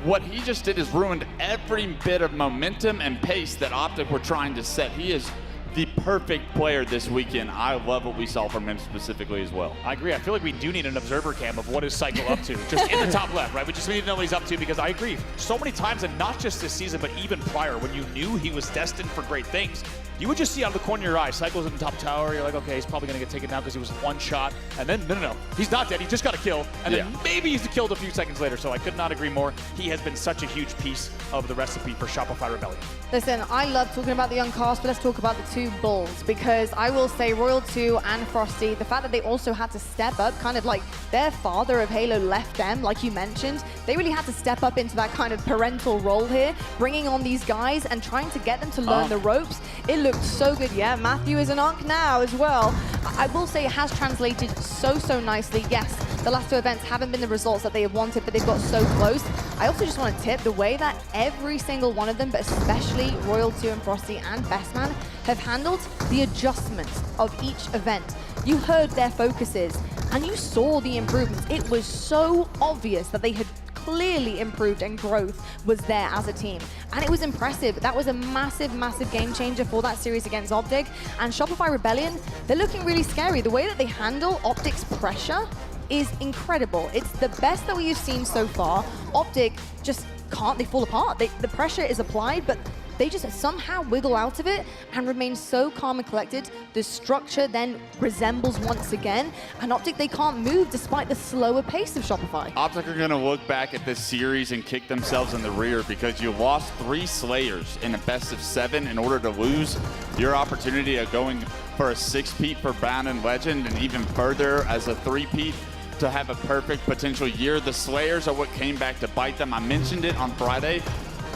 Speaker 2: what he just did is ruined every bit of momentum and pace that Optic were trying to set. He is the perfect player this weekend. I love what we saw from him specifically as well.
Speaker 12: I agree. I feel like we do need an observer cam of what is Cycle up to, just in the top left, right? We just need to know what he's up to, because I agree. So many times, and not just this season, but even prior, when you knew he was destined for great things, you would just see out of the corner of your eye, Cycle's in the top tower, you're like, okay, he's probably gonna get taken down because he was 1 shot, and then, no, he's not dead, he just got a kill, and then maybe he's killed a few seconds later, so I could not agree more. He has been such a huge piece of the recipe for Shopify Rebellion.
Speaker 16: Listen, I love talking about the young cast, but let's talk about the 2 bulls, because I will say Royal 2 and Frosty, the fact that they also had to step up, kind of like their father of Halo left them, like you mentioned, they really had to step up into that kind of parental role here, bringing on these guys and trying to get them to learn the ropes. It looked so good. Yeah, Matthew is an Unk now as well. I will say it has translated so nicely. Yes, the last 2 events haven't been the results that they have wanted, but they've got so close. I also just want to tip the way that every single one of them, but especially Royal 2 and Frosty and Bestman, have handled the adjustments of each event. You heard their focuses and you saw the improvements. It was so obvious that they had clearly improved and growth was there as a team. And it was impressive. That was a massive game changer for that series against Optic. And Shopify Rebellion, they're looking really scary. The way that they handle Optic's pressure is incredible. It's the best that we have seen so far. Optic just can't, they fall apart. The pressure is applied, but they just somehow wiggle out of it and remain so calm and collected. The structure then resembles once again, and Optic, they can't move despite the slower pace of Shopify.
Speaker 2: Optic are going to look back at this series and kick themselves in the rear because you lost 3 Slayers in a best-of-7 in order to lose your opportunity of going for a 6-peat for Bound and Legend, and even further as a 3-peat to have a perfect potential year. The Slayers are what came back to bite them. I mentioned it on Friday.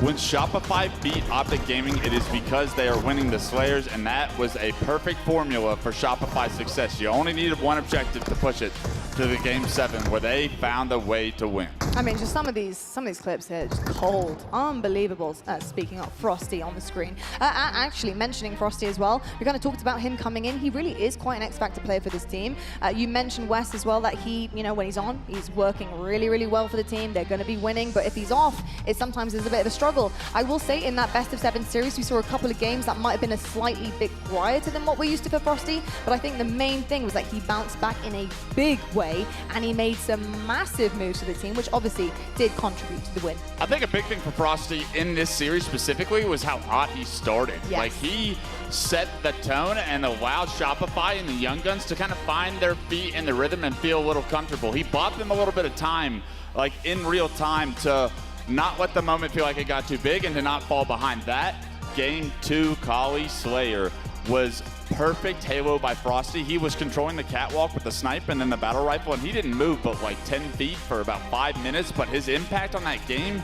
Speaker 2: When Shopify beat Optic Gaming, it is because they are winning the Slayers, and that was a perfect formula for Shopify's success. You only needed one objective to push it to the Game 7, where they found a way to win.
Speaker 16: I mean, just some of these clips here, just cold, unbelievable. Speaking of Frosty on the screen, actually mentioning Frosty as well, we kind of talked about him coming in. He really is quite an X-Factor player for this team. You mentioned Wes as well, that he, when he's on, he's working really, really well for the team. They're going to be winning, but if he's off, it sometimes is a bit of a struggle. I will say in that best-of-7 series, we saw a couple of games that might have been a slightly bit quieter than what we're used to for Frosty, but I think the main thing was that he bounced back in a big way, and he made some massive moves for the team, which obviously did contribute to the win.
Speaker 2: I think a big thing for Frosty in this series specifically was how hot he started.
Speaker 16: Yes.
Speaker 2: Like, he set the tone and allowed Shopify and the Young Guns to kind of find their feet in the rhythm and feel a little comfortable. He bought them a little bit of time, like in real time, to not let the moment feel like it got too big and to not fall behind. That Game 2 Kali Slayer was perfect Halo by Frosty. He was controlling the catwalk with the snipe and then the battle rifle, and he didn't move but like 10 feet for about 5 minutes, but his impact on that game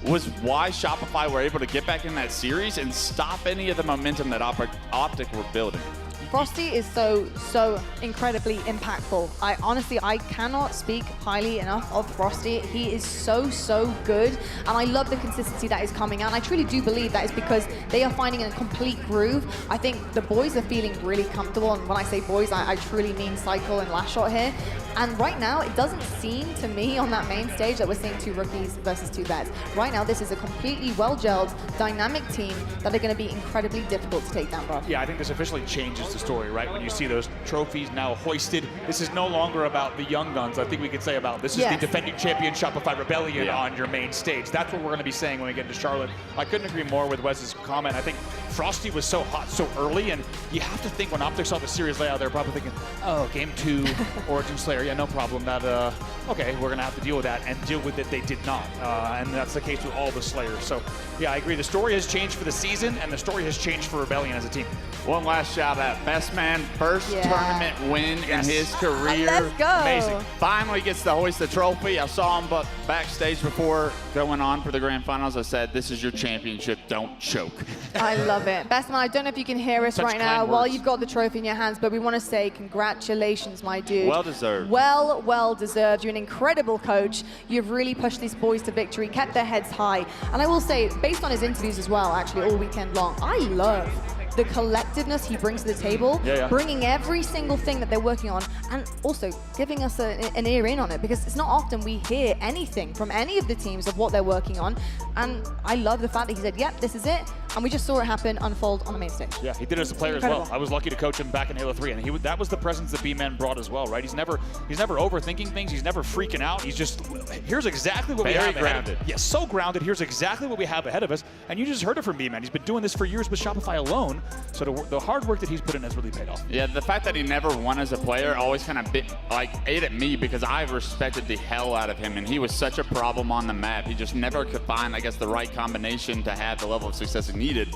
Speaker 2: was why Shopify were able to get back in that series and stop any of the momentum that Optic were building.
Speaker 16: Frosty is so incredibly impactful. I cannot speak highly enough of Frosty. He is so good, and I love the consistency that is coming out. And I truly do believe that is because they are finding a complete groove. I think the boys are feeling really comfortable, and when I say boys, I truly mean Cycle and Last Shot here. And right now, it doesn't seem to me on that main stage that we're seeing 2 rookies versus 2 vets. Right now, this is a completely well-gelled, dynamic team that are going to be incredibly difficult to take down, bro.
Speaker 3: Yeah, I think this officially changes the story, right? When you see those trophies now hoisted, this is no longer about the Young Guns. I think we could say about this is the defending champion Shopify Rebellion on your main stage. That's what we're going to be saying when we get into Charlotte. I couldn't agree more with Wes's comment. I think Frosty was so hot so early, and you have to think when Optic saw the series layout, they're probably thinking, oh, Game 2, Origin Slayer, yeah, no problem. That, okay, we're going to have to deal with that, and deal with it they did not. And that's the case with all the Slayers. So, yeah, I agree. The story has changed for the season, and the story has changed for Rebellion as a team.
Speaker 2: One last shout out. Best man, first tournament win in his career.
Speaker 16: Let's go.
Speaker 2: Amazing. Finally gets to hoist the trophy. I saw him backstage before going on for the grand finals. I said, this is your championship. Don't choke.
Speaker 16: I love it. Best man, I don't know if you can hear us right now while you've got the trophy in your hands, but we want to say congratulations, my dude.
Speaker 2: Well deserved.
Speaker 16: Well deserved. You're an incredible coach. You've really pushed these boys to victory, kept their heads high. And I will say, based on his interviews as well, actually, all weekend long, I love the collectiveness he brings to the table, bringing every single thing that they're working on, and also giving us an ear in on it, because it's not often we hear anything from any of the teams of what they're working on. And I love the fact that he said, yep, this is it, and we just saw it happen, unfold on the main stage.
Speaker 3: Yeah, he did it as a player as well. I was lucky to coach him back in Halo 3, and that was the presence that B-Man brought as well, right? He's never overthinking things. He's never freaking out. He's just, here's exactly what we have
Speaker 2: grounded.
Speaker 3: Yes, so grounded. Here's exactly what we have ahead of us, and you just heard it from B-Man. He's been doing this for years with Shopify alone. So the hard work that he's put in has really paid off.
Speaker 2: Yeah, the fact that he never won as a player always kind of ate at me, because I respected the hell out of him, and he was such a problem on the map. He just never could find, I guess, the right combination to have the level of success he needed.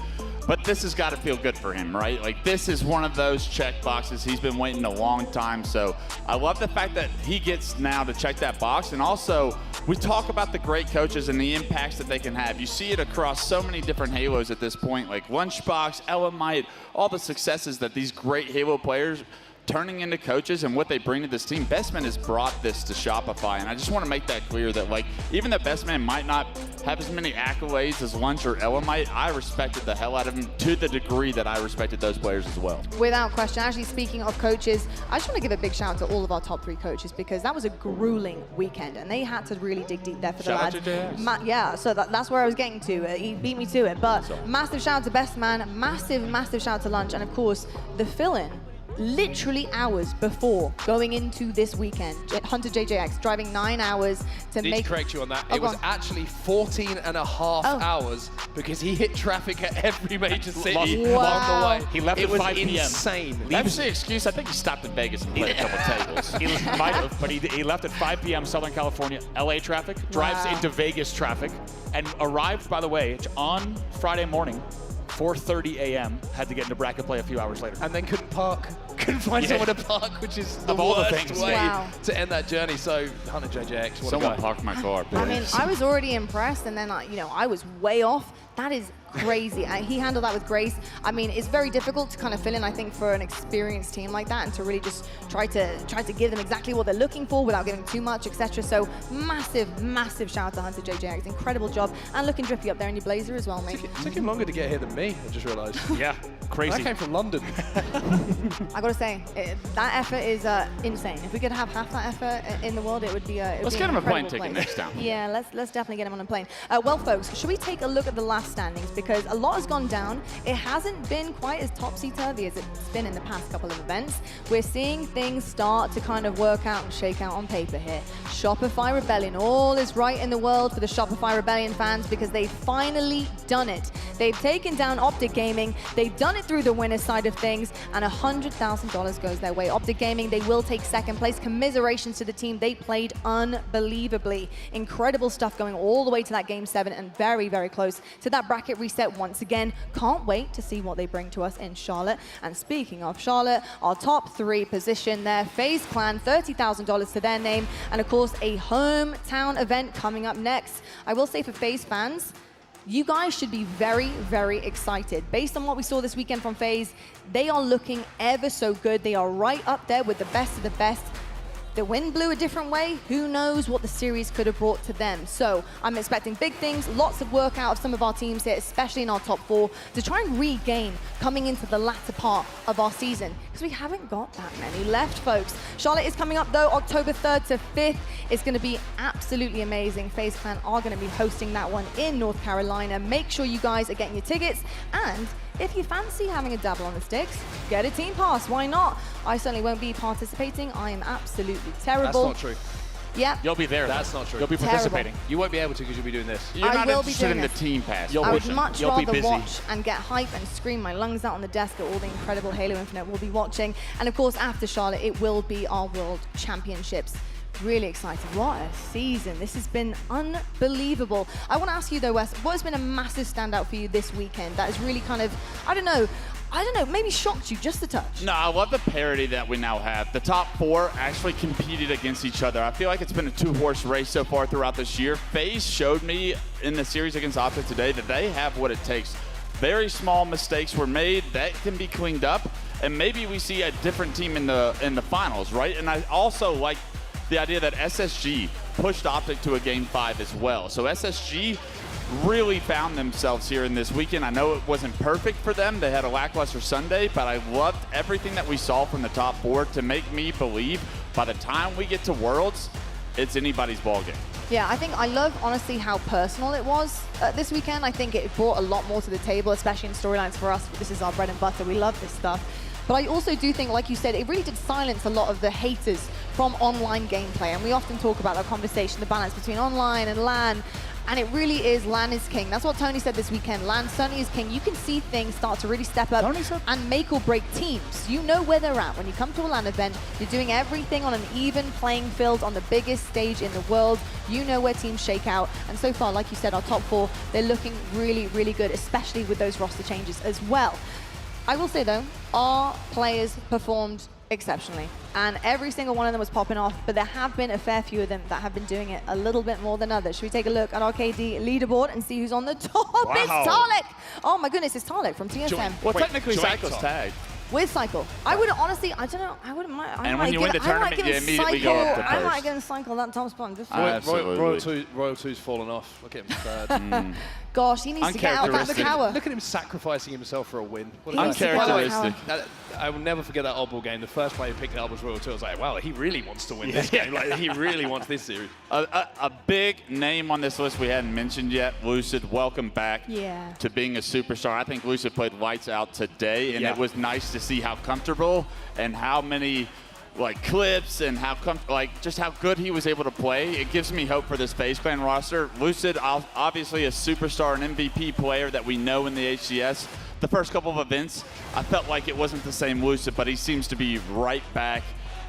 Speaker 2: But this has got to feel good for him, right? Like, this is one of those check boxes. He's been waiting a long time. So I love the fact that he gets now to check that box. And also, we talk about the great coaches and the impacts that they can have. You see it across so many different Halos at this point, like Lunchbox, Elamite, all the successes that these great Halo players turning into coaches and what they bring to this team. Bestman has brought this to Shopify, and I just want to make that clear that, like, even though Bestman might not have as many accolades as Lunch or Elamite, I respected the hell out of him to the degree that I respected those players as well.
Speaker 16: Without question. Actually, speaking of coaches, I just want to give a big shout out to all of our top 3 coaches, because that was a grueling weekend, and they had to really dig deep there for the lads. Yeah, so that's where I was getting to. He beat me to it, but massive shout out to Bestman, massive shout out to Lunch, and of course, the fill-in literally hours before going into this weekend. Hunter JJX driving 9 hours to
Speaker 18: Need
Speaker 16: make...
Speaker 18: to correct you on that.
Speaker 16: Oh,
Speaker 18: It was actually 14 and a half hours because he hit traffic at every major city on the way.
Speaker 19: He left
Speaker 18: it
Speaker 19: at
Speaker 18: was
Speaker 19: 5 p.m.
Speaker 18: insane.
Speaker 2: That's the excuse. I think he stopped in Vegas and played a couple tables.
Speaker 19: He might have, but he left at 5 p.m. Southern California, LA traffic, drives into Vegas traffic, and arrived, by the way, on Friday morning, 4:30 a.m. Had to get into bracket play a few hours later.
Speaker 18: And then couldn't park. Couldn't find somewhere to park, which is the
Speaker 19: Of all the
Speaker 18: worst
Speaker 19: things.
Speaker 18: way
Speaker 16: Wow.
Speaker 18: to end that journey. So, Hunter JJX, what
Speaker 2: Someone
Speaker 18: a guy.
Speaker 2: parked my car.
Speaker 16: I mean, I was already impressed, and then, I was way off. That is crazy. He handled that with grace. I mean, it's very difficult to kind of fill in, I think, for an experienced team like that, and to really just try to give them exactly what they're looking for without giving too much, etc. So massive shout out to Hunter JJX. Incredible job, and looking drippy up there in your blazer as well, mate.
Speaker 18: Took him longer to get here than me, I just realised.
Speaker 19: Yeah, crazy.
Speaker 18: I came from London.
Speaker 16: I gotta say, that effort is insane. If we could have half that effort in the world, it would be.
Speaker 2: Let's get him a plane ticket next time.
Speaker 16: Yeah, let's definitely get him on a plane. Well, folks, should we take a look at the last standings, because a lot has gone down. It hasn't been quite as topsy-turvy as it's been in the past couple of events. We're seeing things start to kind of work out and shake out on paper here. Shopify Rebellion, all is right in the world for the Shopify Rebellion fans, because they've finally done it. They've taken down Optic Gaming. They've done it through the winner's side of things, and $100,000 goes their way. Optic Gaming, they will take second place. Commiserations to the team. They played unbelievably. Incredible stuff going all the way to that Game 7, and very, very close to that bracket reset once again. Can't wait to see what they bring to us in Charlotte. And speaking of Charlotte, our top 3 position there, FaZe Clan, $30,000 to their name, and of course a hometown event coming up next. I will say for FaZe fans, you guys should be very, very excited. Based on what we saw this weekend from FaZe, they are looking ever so good. They are right up there with the best of the best. The wind blew a different way. Who knows what the series could have brought to them? So I'm expecting big things, lots of work out of some of our teams here, especially in our top 4, to try and regain coming into the latter part of our season, because we haven't got that many left, folks. Charlotte is coming up, though, October 3rd to 5th. It's going to be absolutely amazing. FaZe Clan are going to be hosting that one in North Carolina. Make sure you guys are getting your tickets, and if you fancy having a dabble on the sticks, get a team pass. Why not? I certainly won't be participating. I am absolutely terrible.
Speaker 18: That's not true.
Speaker 16: Yeah.
Speaker 19: You'll be there.
Speaker 18: That's not true.
Speaker 19: You'll be participating.
Speaker 18: You won't be able to because you'll be doing this.
Speaker 2: You're not
Speaker 16: will be
Speaker 2: interested
Speaker 16: doing
Speaker 2: in the
Speaker 16: this.
Speaker 2: team pass.
Speaker 16: I would much
Speaker 19: You'll be
Speaker 16: rather
Speaker 19: busy.
Speaker 16: watch and get hype and scream my lungs out on the desk at all the incredible Halo Infinite we'll be watching. And of course, after Charlotte, it will be our World Championships. Really excited. What a season. This has been unbelievable. I want to ask you though, Wes, what has been a massive standout for you this weekend that has really kind of, I don't know, maybe shocked you just a touch?
Speaker 2: No, I love the parity that we now have. The top 4 actually competed against each other. I feel like it's been a 2-horse race so far throughout this year. FaZe showed me in the series against Optic today that they have what it takes. Very small mistakes were made that can be cleaned up, and maybe we see a different team in the finals, right? And I also like the idea that SSG pushed Optic to a Game 5 as well. So SSG really found themselves here in this weekend. I know it wasn't perfect for them. They had a lackluster Sunday, but I loved everything that we saw from the top 4 to make me believe by the time we get to Worlds, it's anybody's ballgame.
Speaker 16: Yeah, I think I love, honestly, how personal it was this weekend. I think it brought a lot more to the table, especially in storylines for us. This is our bread and butter. We love this stuff. But I also do think, like you said, it really did silence a lot of the haters from online gameplay. And we often talk about that conversation, the balance between online and LAN. And it really is LAN is king. That's what Tony said this weekend. LAN certainly is king. You can see things start to really step up and make or break teams. You know where they're at. When you come to a LAN event, you're doing everything on an even playing field on the biggest stage in the world. You know where teams shake out. And so far, like you said, our top 4, they're looking really, really good, especially with those roster changes as well. I will say, though, our players performed exceptionally, and every single one of them was popping off, but there have been a fair few of them that have been doing it a little bit more than others. Should we take a look at our KD leaderboard and see who's on the top? Wow. It's Tarlek! Oh my goodness, it's Tarlek from TSM.
Speaker 2: Well, technically, Cycle's tagged.
Speaker 16: With Cycle. I would honestly, I don't know, I wouldn't mind.
Speaker 2: And when you win the tournament, you immediately go up to first.
Speaker 16: I might give him Cycle that top spot. Just
Speaker 18: Royal 2's fallen off. Look at him sad.
Speaker 16: Gosh, he needs to get out of the tower.
Speaker 18: Look at him sacrificing himself for a win.
Speaker 2: Uncharacteristic.
Speaker 18: I will never forget that oddball game. The first player who picked it up was Royal 2. I was like, wow, he really wants to win this game. Like, he really wants this series.
Speaker 2: A big name on this list we hadn't mentioned yet, Lucid. Welcome back to being a superstar. I think Lucid played lights out today, and it was nice to see how comfortable and how many like clips and how just how good he was able to play. It gives me hope for this FaZe Clan roster. Lucid, obviously a superstar and MVP player that we know in the HCS. The first couple of events, I felt like it wasn't the same Lucid, but he seems to be right back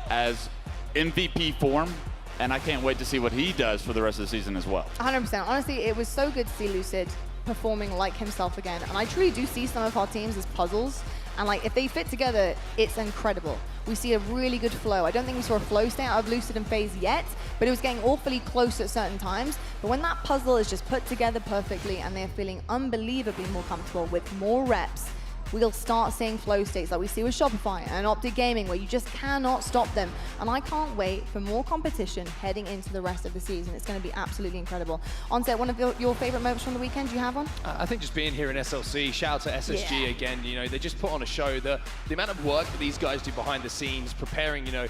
Speaker 2: as MVP form, and I can't wait to see what he does for the rest of the season as well.
Speaker 16: 100%. Honestly, it was so good to see Lucid performing like himself again, and I truly do see some of our teams as puzzles, and like if they fit together, it's incredible. We see a really good flow. I don't think we saw a flow state out of Lucid and FaZe yet, but it was getting awfully close at certain times. But when that puzzle is just put together perfectly and they're feeling unbelievably more comfortable with more reps, we'll start seeing flow states like we see with Shopify and Optic Gaming, where you just cannot stop them. And I can't wait for more competition heading into the rest of the season. It's going to be absolutely incredible. Onset, one of your favorite moments from the weekend, do you have one?
Speaker 18: I think just being here in SLC, shout out to SSG again. You know, they just put on a show. The amount of work that these guys do behind the scenes, preparing, you know,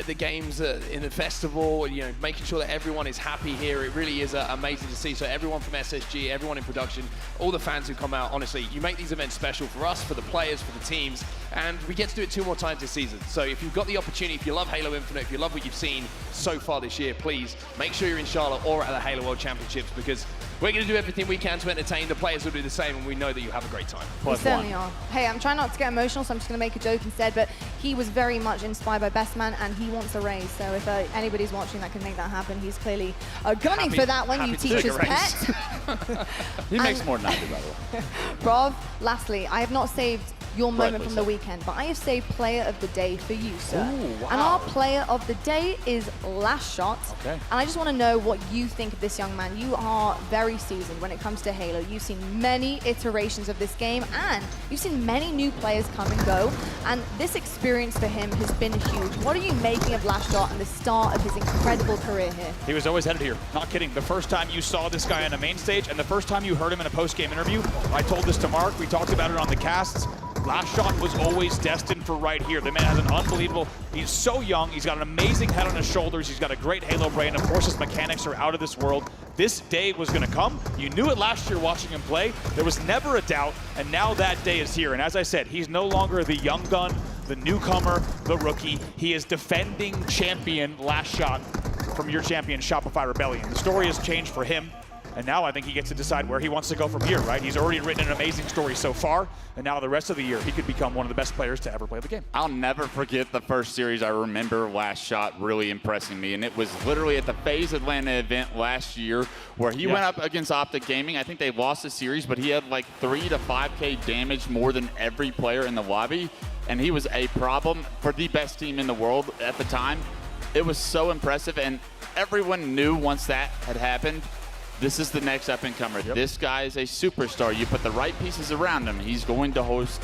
Speaker 18: the games in the festival, you know, making sure that everyone is happy here. It really is amazing to see. So everyone from SSG, everyone in production, all the fans who come out, honestly, you make these events special for us, for the players, for the teams, and we get to do it 2 more times this season. So if you've got the opportunity, if you love Halo Infinite, if you love what you've seen so far this year, please make sure you're in Charlotte or at the Halo World Championships, because we're going to do everything we can to entertain. The players will do the same, and we know that you have a great time.
Speaker 16: We certainly are. Hey, I'm trying not to get emotional, so I'm just going to make a joke instead, but he was very much inspired by Best Man, and he wants a raise. So if anybody's watching that can make that happen, he's clearly gunning for that when you teach his pet.
Speaker 2: He makes more than I do, by the way.
Speaker 16: Rob, lastly, I have not saved your moment from the weekend, but I have saved Player of the Day for you, sir.
Speaker 2: Ooh, wow.
Speaker 16: And our Player of the Day is Last Shot.
Speaker 2: Okay.
Speaker 16: And I just want to know what you think of this young man. You are very seasoned when it comes to Halo. You've seen many iterations of this game, and you've seen many new players come and go. And this experience for him has been huge. What are you making of Last Shot and the start of his incredible career here?
Speaker 3: He was always headed here. Not kidding. The first time you saw this guy on a main stage, and the first time you heard him in a post-game interview, I told this to Mark. We talked about it on the casts. Last Shot was always destined for right here. The man has an unbelievable, he's so young, he's got an amazing head on his shoulders, he's got a great Halo brain, of course his mechanics are out of this world. This day was gonna come. You knew it last year watching him play. There was never a doubt, and now that day is here. And as I said, he's no longer the young gun, the newcomer, the rookie. He is defending champion Last Shot from your champion Shopify Rebellion. The story has changed for him. And now I think he gets to decide where he wants to go from here, right? He's already written an amazing story so far, and now the rest of the year, he could become one of the best players to ever play the game.
Speaker 2: I'll never forget the first series. I remember Last Shot really impressing me, and it was literally at the FaZe Atlanta event last year where he went up against Optic Gaming. I think they lost the series, but he had like 3 to 5K damage more than every player in the lobby, and he was a problem for the best team in the world at the time. It was so impressive, and everyone knew once that had happened, this is the next up-and-comer. Yep. This guy is a superstar. You put the right pieces around him, he's going to hoist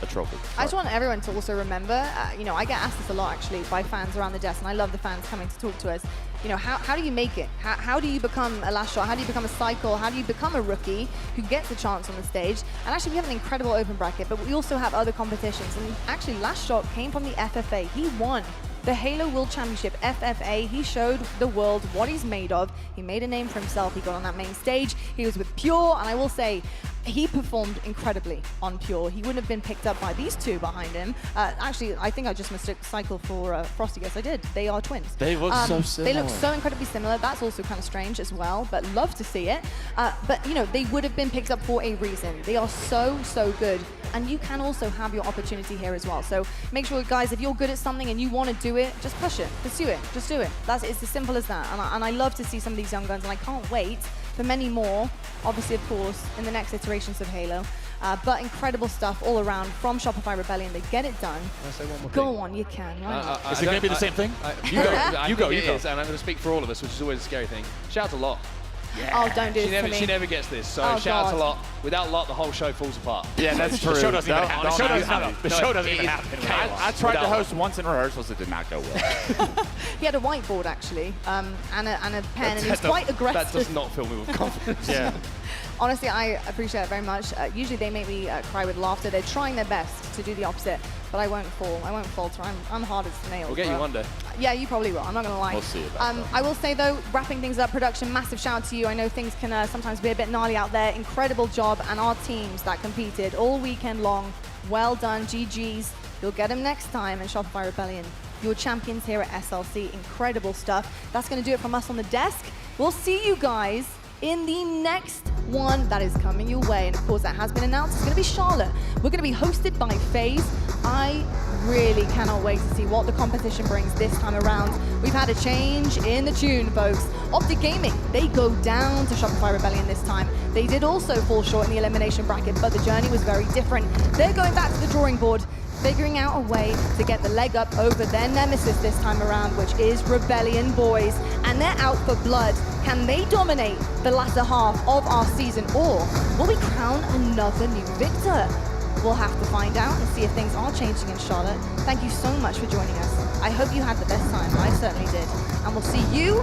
Speaker 2: a trophy.
Speaker 16: I just want everyone to also remember, you know, I get asked this a lot actually by fans around the desk, and I love the fans coming to talk to us. You know, how do you make it? How do you become a Last Shot? How do you become a cycle? How do you become a rookie who gets a chance on the stage? And actually, we have an incredible open bracket, but we also have other competitions. And actually, Last Shot came from the FFA. He won the Halo World Championship, FFA. He showed the world what he's made of. He made a name for himself. He got on that main stage. He was with Pure, and I will say, he performed incredibly on Pure. He wouldn't have been picked up by these two behind him. Actually, I think I just mistook Cycle for Frosty. Yes, I did. They are twins.
Speaker 2: They look so similar.
Speaker 16: They look so incredibly similar. That's also kind of strange as well, but love to see it. But, you know, they would have been picked up for a reason. They are so, so good. And you can also have your opportunity here as well. So make sure, guys, if you're good at something and you want to do it, just push it. Pursue it. Just do it. It's as simple as that. And I love to see some of these young guns, and I can't wait for many more, obviously, of course, in the next iterations of Halo. But incredible stuff all around from Shopify Rebellion. They get it done.
Speaker 18: Can I say one more
Speaker 16: Go
Speaker 18: thing?
Speaker 16: on, you can.
Speaker 3: Is it going to be the same thing?
Speaker 18: You go. You go. And I'm going to speak for all of us, which is always a scary thing. Shout out to Lot.
Speaker 16: Yeah. Oh, don't do this to me.
Speaker 18: She never gets this, so
Speaker 16: Oh,
Speaker 18: shout out to
Speaker 16: God.
Speaker 18: Lot. Without Lot, the whole show falls apart.
Speaker 2: Yeah, that's true.
Speaker 3: The show doesn't even happen. The show doesn't even
Speaker 18: it's
Speaker 3: happen.
Speaker 18: chaos.
Speaker 2: I tried to
Speaker 18: Without
Speaker 2: host once in rehearsals. It did not go well.
Speaker 16: He had a whiteboard, actually, and a pen, and he was quite aggressive.
Speaker 18: That does not fill me with confidence.
Speaker 2: Yeah.
Speaker 16: Honestly, I appreciate it very much. Usually they make me cry with laughter. They're trying their best to do the opposite, but I won't fall. I won't falter. I'm hard as nails.
Speaker 18: We'll get you one day.
Speaker 16: Yeah, you probably will. I'm not going to lie.
Speaker 2: We'll see about that.
Speaker 16: I will say, though, wrapping things up, production, massive shout out to you. I know things can sometimes be a bit gnarly out there. Incredible job, and our teams that competed all weekend long Well done, GG's. You'll get them next time in Shopify Rebellion. Your champions here at SLC. Incredible stuff. That's going to do it from us on the desk. We'll see you guys in the next one that is coming your way. And of course, that has been announced. It's going to be Charlotte. We're going to be hosted by FaZe. I really cannot wait to see what the competition brings this time around. We've had a change in the tune, folks. Optic Gaming, they go down to Shopify Rebellion this time. They did also fall short in the elimination bracket, but the journey was very different. They're going back to the drawing board, figuring out a way to get the leg up over their nemesis this time around, which is Rebellion boys. And they're out for blood. Can they dominate the latter half of our season, or will we crown another new victor? We'll have to find out and see if things are changing in Charlotte. Thank you so much for joining us. I hope you had the best time. I certainly did. And we'll see you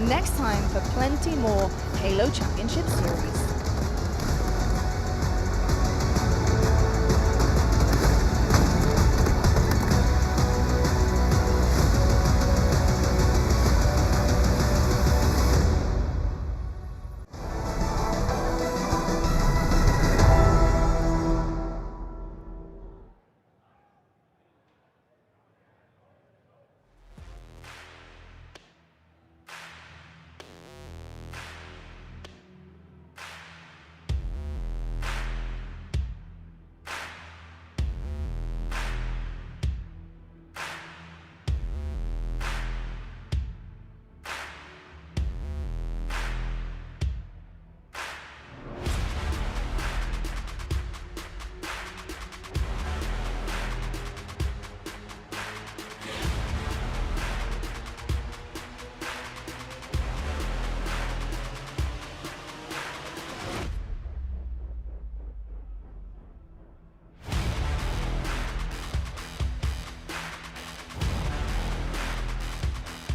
Speaker 16: next time for plenty more Halo Championship Series.